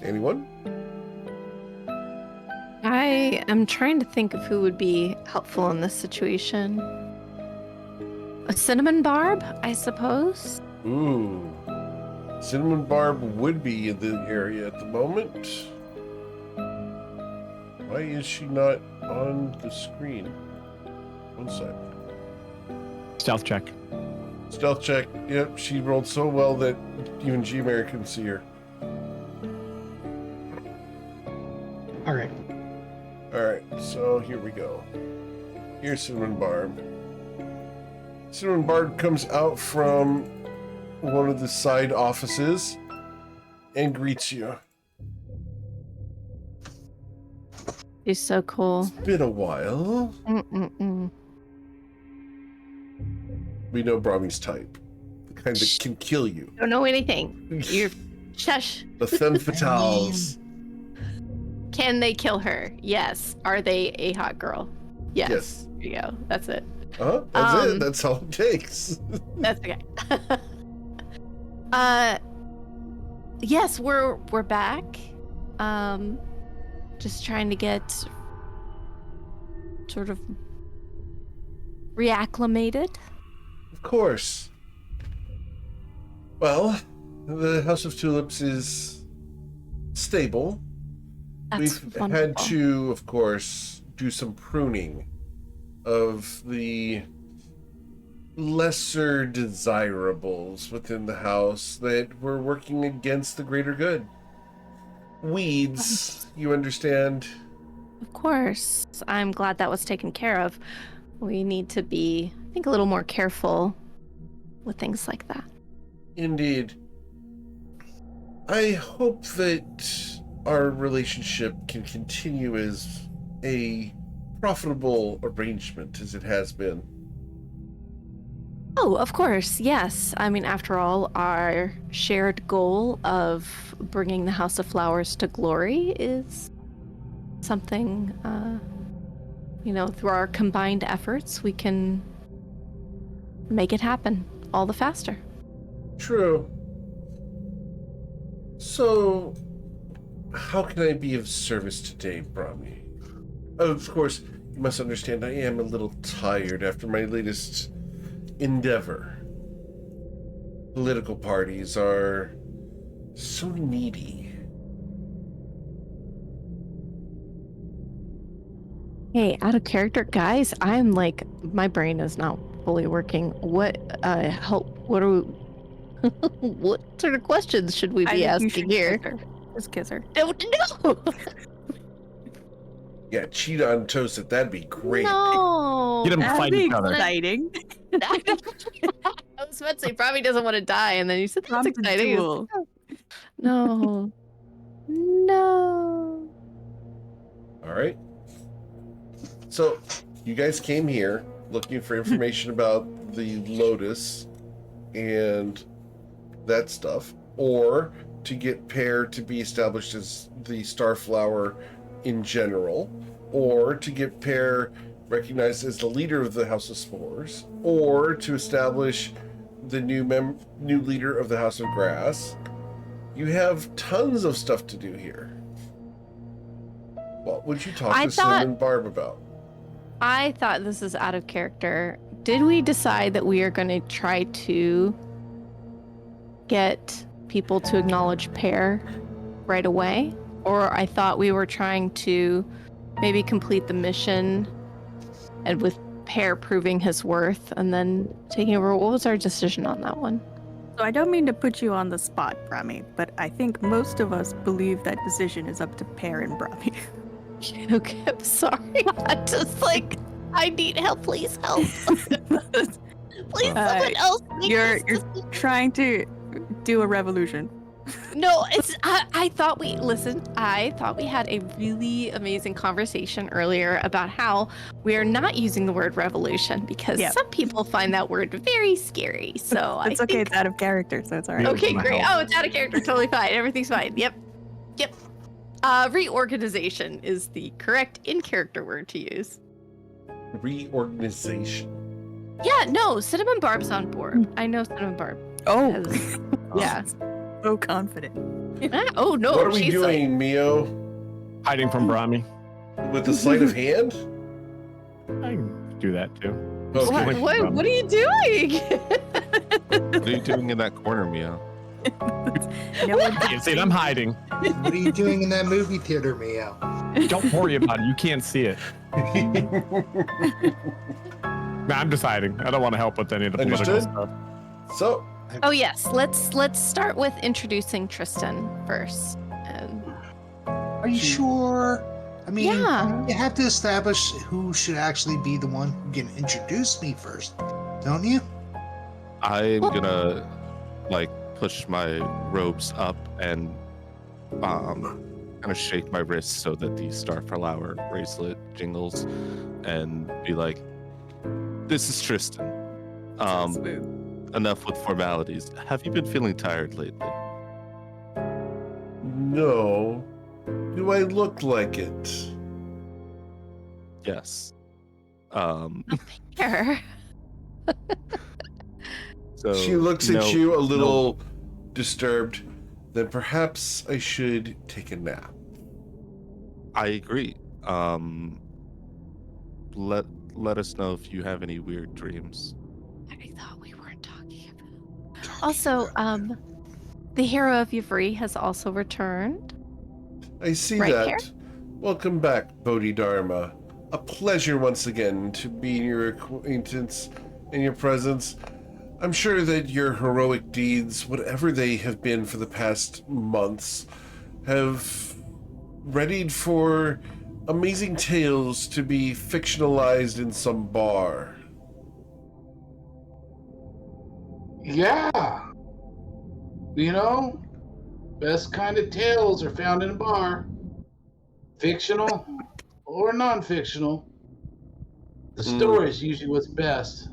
[SPEAKER 1] Anyone?
[SPEAKER 2] I am trying to think of who would be helpful in this situation. A cinnamon barb, I suppose?
[SPEAKER 1] Ooh. Cinnamon Barb would be in the area at the moment. Why is she not on the screen? One sec.
[SPEAKER 3] Stealth check.
[SPEAKER 1] Stealth check. Yep, she rolled so well that even G-Mare can see her.
[SPEAKER 8] All right.
[SPEAKER 1] Alright, so here we go. Here's Cinnamon Barb. Cinnamon Barb comes out from one of the side offices and greets you.
[SPEAKER 2] She's so cool.
[SPEAKER 1] It's been a while.
[SPEAKER 2] Mm-mm-mm.
[SPEAKER 1] We know Brahmi's type. The kind that can kill you.
[SPEAKER 2] Don't know anything. You're... Shush.
[SPEAKER 1] The femme fatales.
[SPEAKER 2] Can they kill her? Yes. Are they a hot girl? Yes.
[SPEAKER 1] Yes.
[SPEAKER 2] There you go. That's it.
[SPEAKER 1] That's it. That's all it takes.
[SPEAKER 2] That's okay. Yes, we're back. Just trying to get sort of reacclimated.
[SPEAKER 1] Of course. Well, the House of Tulips is stable.
[SPEAKER 2] That's
[SPEAKER 1] We've
[SPEAKER 2] wonderful.
[SPEAKER 1] had to, of course, do some pruning of the lesser desirables within the house that were working against the greater good. Weeds, you understand?
[SPEAKER 2] Of course. I'm glad that was taken care of. We need to be, I think, a little more careful with things like that.
[SPEAKER 1] Indeed. I hope that our relationship can continue as a profitable arrangement as it has been.
[SPEAKER 2] Oh, of course, yes. I mean, after all, our shared goal of bringing the House of Flowers to glory is something, through our combined efforts, we can make it happen all the faster.
[SPEAKER 1] True. So, how can I be of service today, Brahmi? Of course, you must understand I am a little tired after my latest endeavor. Political parties are so needy.
[SPEAKER 2] Hey, out of character, guys, I'm like, my brain is not fully working. What what sort of questions should we be asking here?
[SPEAKER 7] Just kiss her.
[SPEAKER 2] Don't know.
[SPEAKER 1] Yeah, cheat on Toast, that'd be great.
[SPEAKER 2] No.
[SPEAKER 3] Get 'em to
[SPEAKER 7] That'd
[SPEAKER 3] fight
[SPEAKER 7] be
[SPEAKER 3] each other.
[SPEAKER 7] exciting.
[SPEAKER 2] I was about to say, probably doesn't want to die, and then you said that's
[SPEAKER 7] Prompted
[SPEAKER 2] exciting.
[SPEAKER 7] duel.
[SPEAKER 2] No. no.
[SPEAKER 1] All right. So, you guys came here looking for information about the Lotus and that stuff, or to get Pear to be established as the Starflower in general, or to get Pear recognized as the leader of the House of Spores, or to establish the new leader of the House of Grass. You have tons of stuff to do here. What would you talk to Sim and Barb about?
[SPEAKER 2] I thought this is out of character. Did we decide that we are going to try to get people to acknowledge Pear right away? Or I thought we were trying to maybe complete the mission and with Pear proving his worth and then taking over. What was our decision on that one?
[SPEAKER 7] So I don't mean to put you on the spot, Brahmi, but I think most of us believe that decision is up to Pear and Brahmi.
[SPEAKER 2] Okay, I'm sorry. I'm just like, I need help. Please help. Please, someone else.
[SPEAKER 7] You're trying to do a revolution.
[SPEAKER 2] No, it's. I thought we had a really amazing conversation earlier about how we are not using the word revolution because some people find that word very scary. So
[SPEAKER 7] it's okay. It's out of character, so it's all right.
[SPEAKER 2] Okay, great. Oh, it's out of character. Totally fine. Everything's fine. Yep. Reorganization is the correct in-character word to use.
[SPEAKER 1] Reorganization.
[SPEAKER 2] Yeah, no, Cinnamon Barb's on board. I know Cinnamon Barb.
[SPEAKER 7] Oh.
[SPEAKER 2] Yeah.
[SPEAKER 7] So confident.
[SPEAKER 2] Oh, no.
[SPEAKER 1] What are we doing, Mio?
[SPEAKER 3] Hiding from Brahmi.
[SPEAKER 1] With the sleight of hand?
[SPEAKER 3] I can do that too.
[SPEAKER 1] Okay.
[SPEAKER 2] What are you doing?
[SPEAKER 4] What are you doing in that corner, Mio?
[SPEAKER 7] No one
[SPEAKER 3] Can't see it. I'm hiding.
[SPEAKER 5] What are you doing in that movie theater, Mio?
[SPEAKER 3] Don't worry about it. You can't see it. Nah, I'm just hiding. I don't want to help with any of the political
[SPEAKER 1] Understood.
[SPEAKER 3] stuff.
[SPEAKER 1] So,
[SPEAKER 2] Oh yes, let's start with introducing Tristan first.
[SPEAKER 5] Are you sure? I mean,
[SPEAKER 2] Yeah.
[SPEAKER 5] you have to establish who should actually be the one who can introduce me first, don't you?
[SPEAKER 4] I'm gonna push my robes up and kind of shake my wrist so that the Starflower bracelet jingles and be like, "This is Tristan. Enough with formalities. Have you been feeling tired lately?"
[SPEAKER 1] no. Do I look like it?
[SPEAKER 4] Yes.
[SPEAKER 2] Here.
[SPEAKER 4] So
[SPEAKER 1] She looks at you a little disturbed. Then perhaps I should take a nap.
[SPEAKER 4] I agree. Let us know if you have any weird dreams.
[SPEAKER 2] I thought we weren't talking about. Also, the hero of Yvri has also returned.
[SPEAKER 1] I see
[SPEAKER 2] Right
[SPEAKER 1] that.
[SPEAKER 2] here?
[SPEAKER 1] Welcome back, Bodhidharma. A pleasure once again to be in your acquaintance, in your presence. I'm sure that your heroic deeds, whatever they have been for the past months, have readied for amazing tales to be fictionalized in some bar.
[SPEAKER 6] Yeah. You know, best kind of tales are found in a bar. Fictional or non-fictional. The story is usually what's best.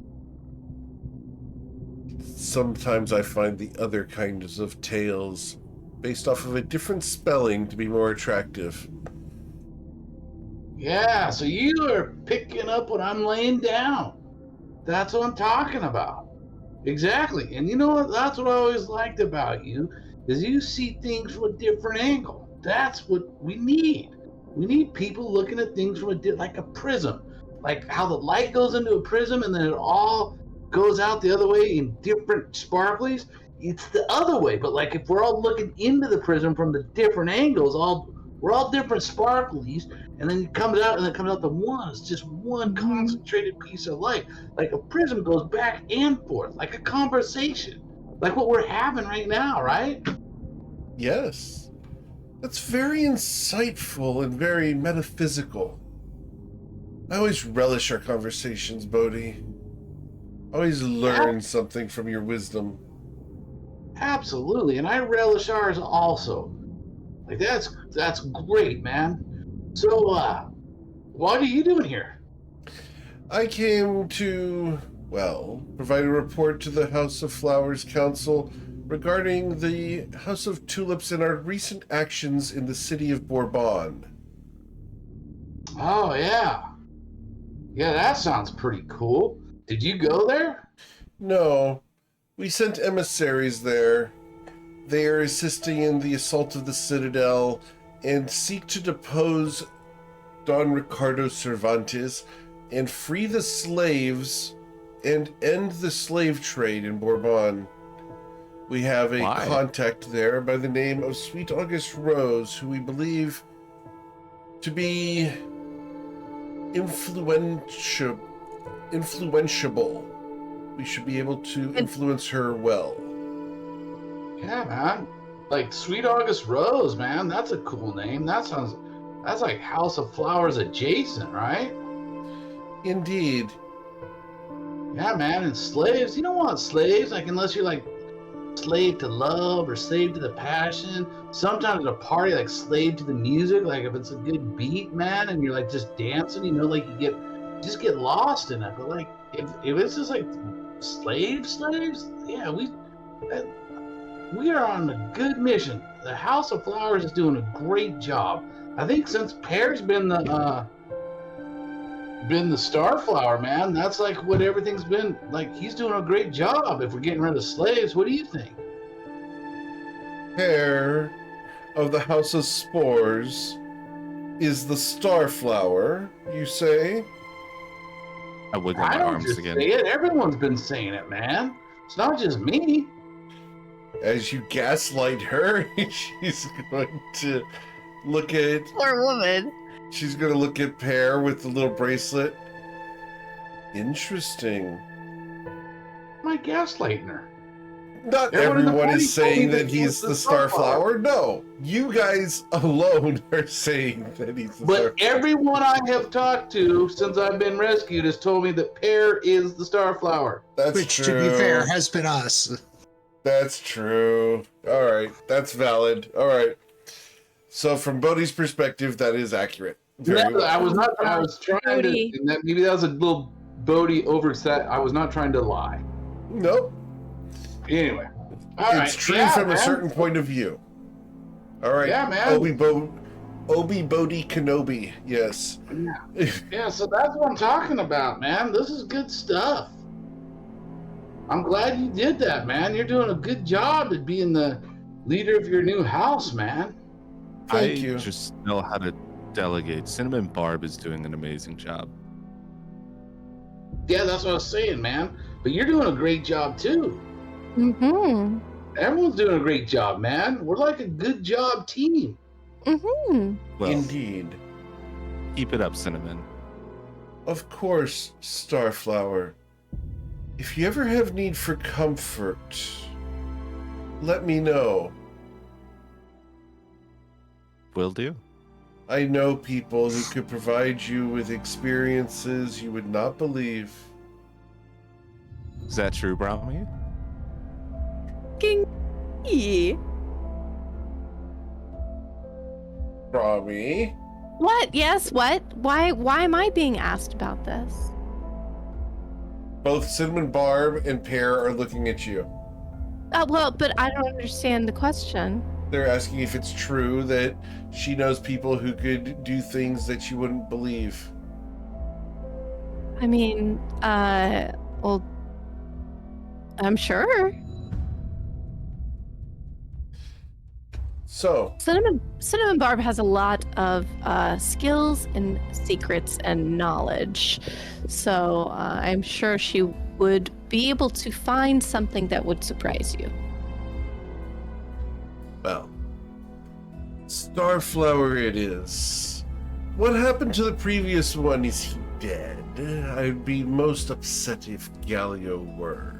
[SPEAKER 1] Sometimes I find the other kinds of tales, based off of a different spelling, to be more attractive.
[SPEAKER 6] Yeah, so you are picking up what I'm laying down. That's what I'm talking about. Exactly. And you know what? That's what I always liked about you, is you see things from a different angle. That's what we need. We need people looking at things from like a prism. Like how the light goes into a prism and then it all goes out the other way in different sparklies. It's the other way. But like if we're all looking into the prism from the different angles, we're all different sparklies, and then it comes out to one. It's just one concentrated piece of light. Like a prism goes back and forth, like a conversation, like what we're having right now, right?
[SPEAKER 1] Yes. That's very insightful and very metaphysical. I always relish our conversations, Bodhi. I always learn something from your wisdom.
[SPEAKER 6] Absolutely, and I relish ours also. Like that's great, man. So, what are you doing here?
[SPEAKER 1] I came to, well, provide a report to the House of Flowers Council regarding the House of Tulips and our recent actions in the city of Bourbon.
[SPEAKER 6] Oh yeah, yeah, that sounds pretty cool. Did you go there?
[SPEAKER 1] No, we sent emissaries there. They are assisting in the assault of the Citadel and seek to depose Don Ricardo Cervantes and free the slaves and end the slave trade in Bourbon. We have a
[SPEAKER 4] Why?
[SPEAKER 1] contact there by the name of Sweet August Rose, who we believe to be influentiable. We should be able to influence her well.
[SPEAKER 6] Yeah, man. Like Sweet August Rose, man. That's a cool name. That's like House of Flowers adjacent, right?
[SPEAKER 1] Indeed.
[SPEAKER 6] Yeah, man. And slaves, you don't want slaves, like unless you're like slave to love or slave to the passion. Sometimes at a party, like slave to the music, like if it's a good beat, man, and you're like just dancing, like you just get lost in it. But like if it's just like slaves, yeah, we are on a good mission. The House of Flowers is doing a great job. I think since Pear's been the Starflower, man, that's like what everything's been like. He's doing a great job. If we're getting rid of slaves, what do you think?
[SPEAKER 1] Pear of the House of Spores is the Starflower, you say?
[SPEAKER 4] I wiggle
[SPEAKER 6] I
[SPEAKER 4] my
[SPEAKER 6] don't
[SPEAKER 4] arms
[SPEAKER 6] just
[SPEAKER 4] again.
[SPEAKER 6] say it. Everyone's been saying it, man. It's not just me.
[SPEAKER 1] As you gaslight her, she's going to look at
[SPEAKER 2] Poor woman.
[SPEAKER 1] She's going to look at Pear with the little bracelet. Interesting.
[SPEAKER 6] Am I gaslighting her?
[SPEAKER 1] Not
[SPEAKER 6] Everyone in the
[SPEAKER 1] everyone
[SPEAKER 6] party
[SPEAKER 1] is
[SPEAKER 6] told me
[SPEAKER 1] saying
[SPEAKER 6] that
[SPEAKER 1] that
[SPEAKER 6] he
[SPEAKER 1] he's
[SPEAKER 6] was
[SPEAKER 1] the
[SPEAKER 6] the
[SPEAKER 1] Starflower. No, you guys alone are saying that he's the
[SPEAKER 6] But
[SPEAKER 1] Starflower.
[SPEAKER 6] everyone I have talked to since I've been rescued has told me that Pear is the Starflower.
[SPEAKER 1] That's
[SPEAKER 5] Which,
[SPEAKER 1] true.
[SPEAKER 5] to be fair, has been us.
[SPEAKER 1] That's true. All right, that's valid. All right. So from Bodhi's perspective, that is accurate. Very
[SPEAKER 6] No,
[SPEAKER 1] well.
[SPEAKER 6] I was trying
[SPEAKER 2] Bodhi.
[SPEAKER 6] to, and that, maybe that was a little Bodhi overset. I was not trying to lie.
[SPEAKER 1] Nope.
[SPEAKER 6] Anyway.
[SPEAKER 1] It's true from a certain point of view. All right.
[SPEAKER 6] Yeah, man.
[SPEAKER 1] Obi Bodhi Kenobi. Yes.
[SPEAKER 6] Yeah, so that's what I'm talking about, man. This is good stuff. I'm glad you did that, man. You're doing a good job at being the leader of your new house, man.
[SPEAKER 1] Thank you.
[SPEAKER 4] I just know how to delegate. Cinnamon Barb is doing an amazing job.
[SPEAKER 6] Yeah, that's what I was saying, man. But you're doing a great job, too.
[SPEAKER 2] Mm-hmm.
[SPEAKER 6] Everyone's doing a great job, man. We're like a good job team.
[SPEAKER 2] Mm-hmm.
[SPEAKER 4] Well,
[SPEAKER 1] Indeed.
[SPEAKER 4] keep it up, Cinnamon.
[SPEAKER 1] Of course, Starflower. If you ever have need for comfort, let me know.
[SPEAKER 4] Will do.
[SPEAKER 1] I know people who could provide you with experiences you would not believe.
[SPEAKER 4] Is that true, Brahmi?
[SPEAKER 1] Rami?
[SPEAKER 2] What? Yes, what? Why am I being asked about this?
[SPEAKER 1] Both Cinnamon Barb and Pear are looking at you.
[SPEAKER 2] Well, but I don't understand the question.
[SPEAKER 1] They're asking if it's true that she knows people who could do things that you wouldn't believe.
[SPEAKER 2] I mean, well, I'm sure.
[SPEAKER 1] So,
[SPEAKER 2] Cinnamon Barb has a lot of skills and secrets and knowledge, so I'm sure she would be able to find something that would surprise you.
[SPEAKER 1] well, Starflower it is. What happened to the previous one? Is he dead? I'd be most upset if Galio were.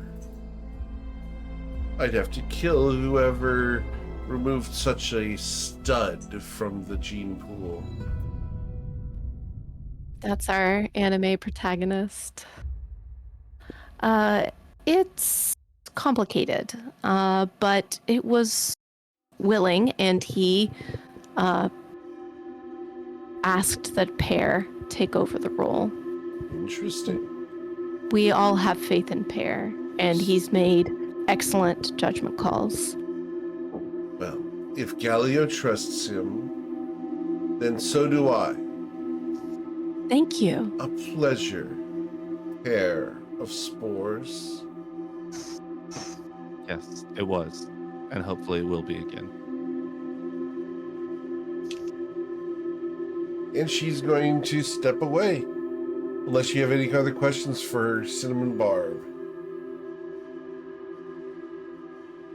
[SPEAKER 1] I'd have to kill whoever removed such a stud from the gene pool.
[SPEAKER 2] That's our anime protagonist. It's complicated, but it was willing, and he asked that Pear take over the role.
[SPEAKER 1] Interesting.
[SPEAKER 2] We all have faith in Pear, and he's made excellent judgment calls.
[SPEAKER 1] Well, if Galileo trusts him, then so do I.
[SPEAKER 2] Thank you.
[SPEAKER 1] A pleasure. Pair of spores.
[SPEAKER 4] Yes, it was. And hopefully it will be again.
[SPEAKER 1] And she's going to step away. Unless you have any other questions for Cinnamon Barb.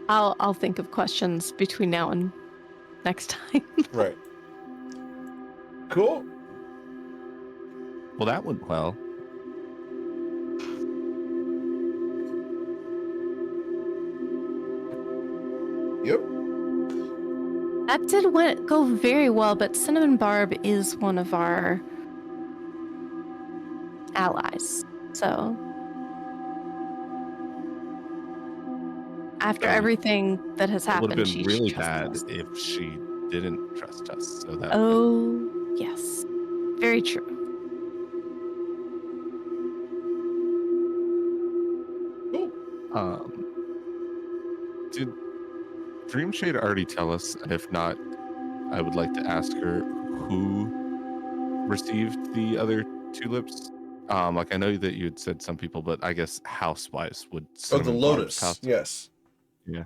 [SPEAKER 2] I'll think of questions between now and next time.
[SPEAKER 1] Right. Cool.
[SPEAKER 4] Well, that went well.
[SPEAKER 1] Yep.
[SPEAKER 2] That did go very well, but Cinnamon Barb is one of our allies. So after everything that has
[SPEAKER 4] It would
[SPEAKER 2] happened,
[SPEAKER 4] have
[SPEAKER 2] she
[SPEAKER 4] been really
[SPEAKER 2] should trust
[SPEAKER 4] bad
[SPEAKER 2] us.
[SPEAKER 4] if she didn't trust us. So that
[SPEAKER 2] Oh, yes. Very true.
[SPEAKER 4] Did Dreamshade already tell us? And if not, I would like to ask her who received the other tulips. Like I know that you had said some people, but I guess house-wise would.
[SPEAKER 1] Oh, the
[SPEAKER 4] Cinnamon Barb's
[SPEAKER 1] lotus.
[SPEAKER 4] house-
[SPEAKER 1] Yes.
[SPEAKER 4] Yeah.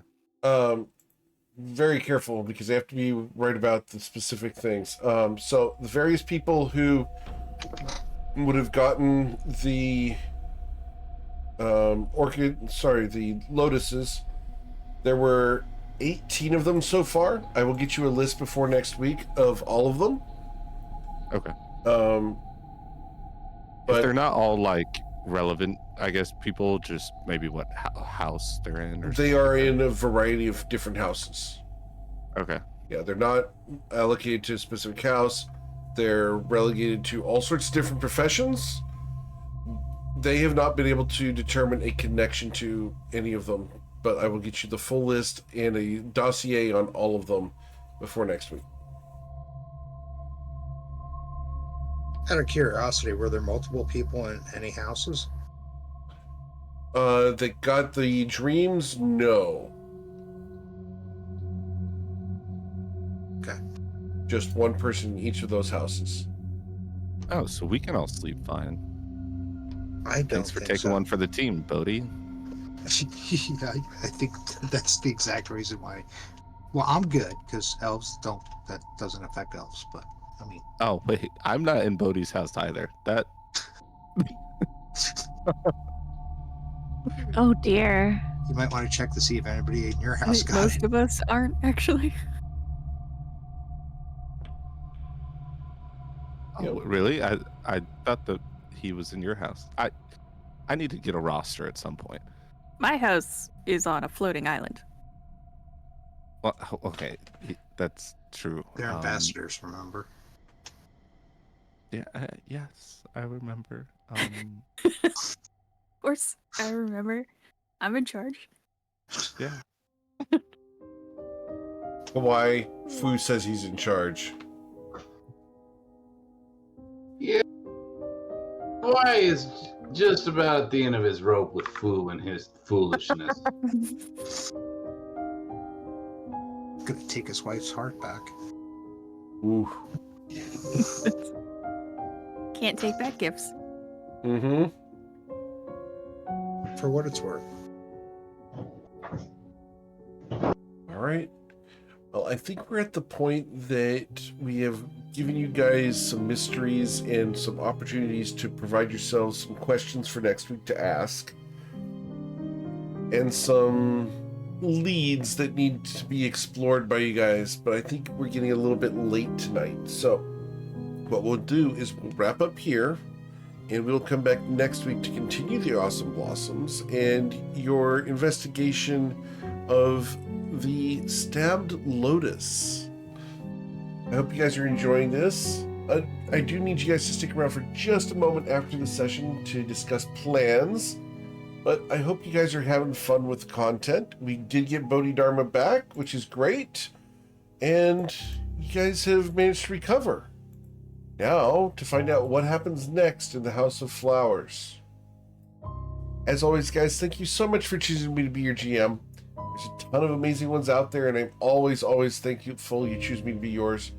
[SPEAKER 1] Very careful because they have to be right about the specific things. So the various people who would have gotten the the lotuses, there were 18 of them so far. I will get you a list before next week of all of them.
[SPEAKER 4] Okay.
[SPEAKER 1] But
[SPEAKER 4] if they're not all like relevant, I guess people just maybe what house they're in, or
[SPEAKER 1] they are in a variety of different houses.
[SPEAKER 4] Okay.
[SPEAKER 1] Yeah, they're not allocated to a specific house. They're relegated to all sorts of different professions. They have not been able to determine a connection to any of them, but I will get you the full list and a dossier on all of them before next week.
[SPEAKER 5] Out of curiosity, were there multiple people in any houses?
[SPEAKER 1] They got the dreams? No.
[SPEAKER 5] Okay.
[SPEAKER 1] Just one person in each of those houses.
[SPEAKER 4] Oh, so we can all sleep fine.
[SPEAKER 5] I don't
[SPEAKER 4] Thanks for
[SPEAKER 5] think
[SPEAKER 4] taking
[SPEAKER 5] so.
[SPEAKER 4] one for the team, Bodhi.
[SPEAKER 5] Yeah, I think that's the exact reason why. Well, I'm good because elves don't. That doesn't affect elves, but I mean.
[SPEAKER 4] Oh wait, I'm not in Bodhi's house either. That.
[SPEAKER 2] Oh dear.
[SPEAKER 5] You might want to check to see if anybody in your
[SPEAKER 7] I
[SPEAKER 5] house
[SPEAKER 7] think
[SPEAKER 5] got
[SPEAKER 7] most
[SPEAKER 5] it.
[SPEAKER 7] of us aren't actually.
[SPEAKER 4] Oh, really? I thought that he was in your house. I need to get a roster at some point.
[SPEAKER 7] My house is on a floating island.
[SPEAKER 4] Well, okay, that's true.
[SPEAKER 5] They're ambassadors, remember?
[SPEAKER 4] Yeah. Yes, I remember.
[SPEAKER 7] Of course, I remember. I'm in charge.
[SPEAKER 4] Yeah.
[SPEAKER 1] Why Fu says he's in charge.
[SPEAKER 6] Yeah. Why is just about at the end of his rope with Fu and his foolishness.
[SPEAKER 5] Gonna take his wife's heart back.
[SPEAKER 1] Ooh.
[SPEAKER 7] Can't take back gifts.
[SPEAKER 1] Mm-hmm.
[SPEAKER 5] For what it's worth.
[SPEAKER 1] All right. Well, I think we're at the point that we have given you guys some mysteries and some opportunities to provide yourselves some questions for next week to ask. And some leads that need to be explored by you guys, but I think we're getting a little bit late tonight. So what we'll do is we'll wrap up here, and we'll come back next week to continue the Awesome Blossoms and your investigation of the Stabbed Lotus. I hope you guys are enjoying this. I do need you guys to stick around for just a moment after the session to discuss plans, but I hope you guys are having fun with the content. We did get Bodhidharma back, which is great, and you guys have managed to recover. Now, to find out what happens next in the House of Flowers. As always, guys, thank you so much for choosing me to be your GM. There's a ton of amazing ones out there, and I'm always thankful you choose me to be yours.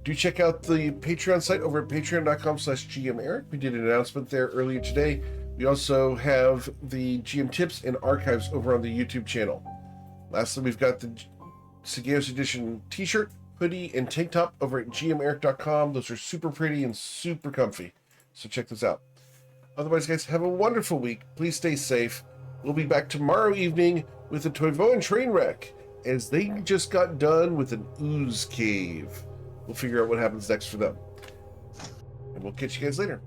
[SPEAKER 1] Do check out the Patreon site over at patreon.com/GMEric. We did an announcement there earlier today. We also have the GM tips and archives over on the YouTube channel. Lastly, we've got the Sageos Edition t-shirt, hoodie, and tank top over at gmeric.com. Those are super pretty and super comfy, so check those out. Otherwise, guys, have a wonderful week. Please stay safe. We'll be back tomorrow evening with the Toivoan train wreck, as they just got done with an ooze cave. We'll figure out what happens next for them. And we'll catch you guys later.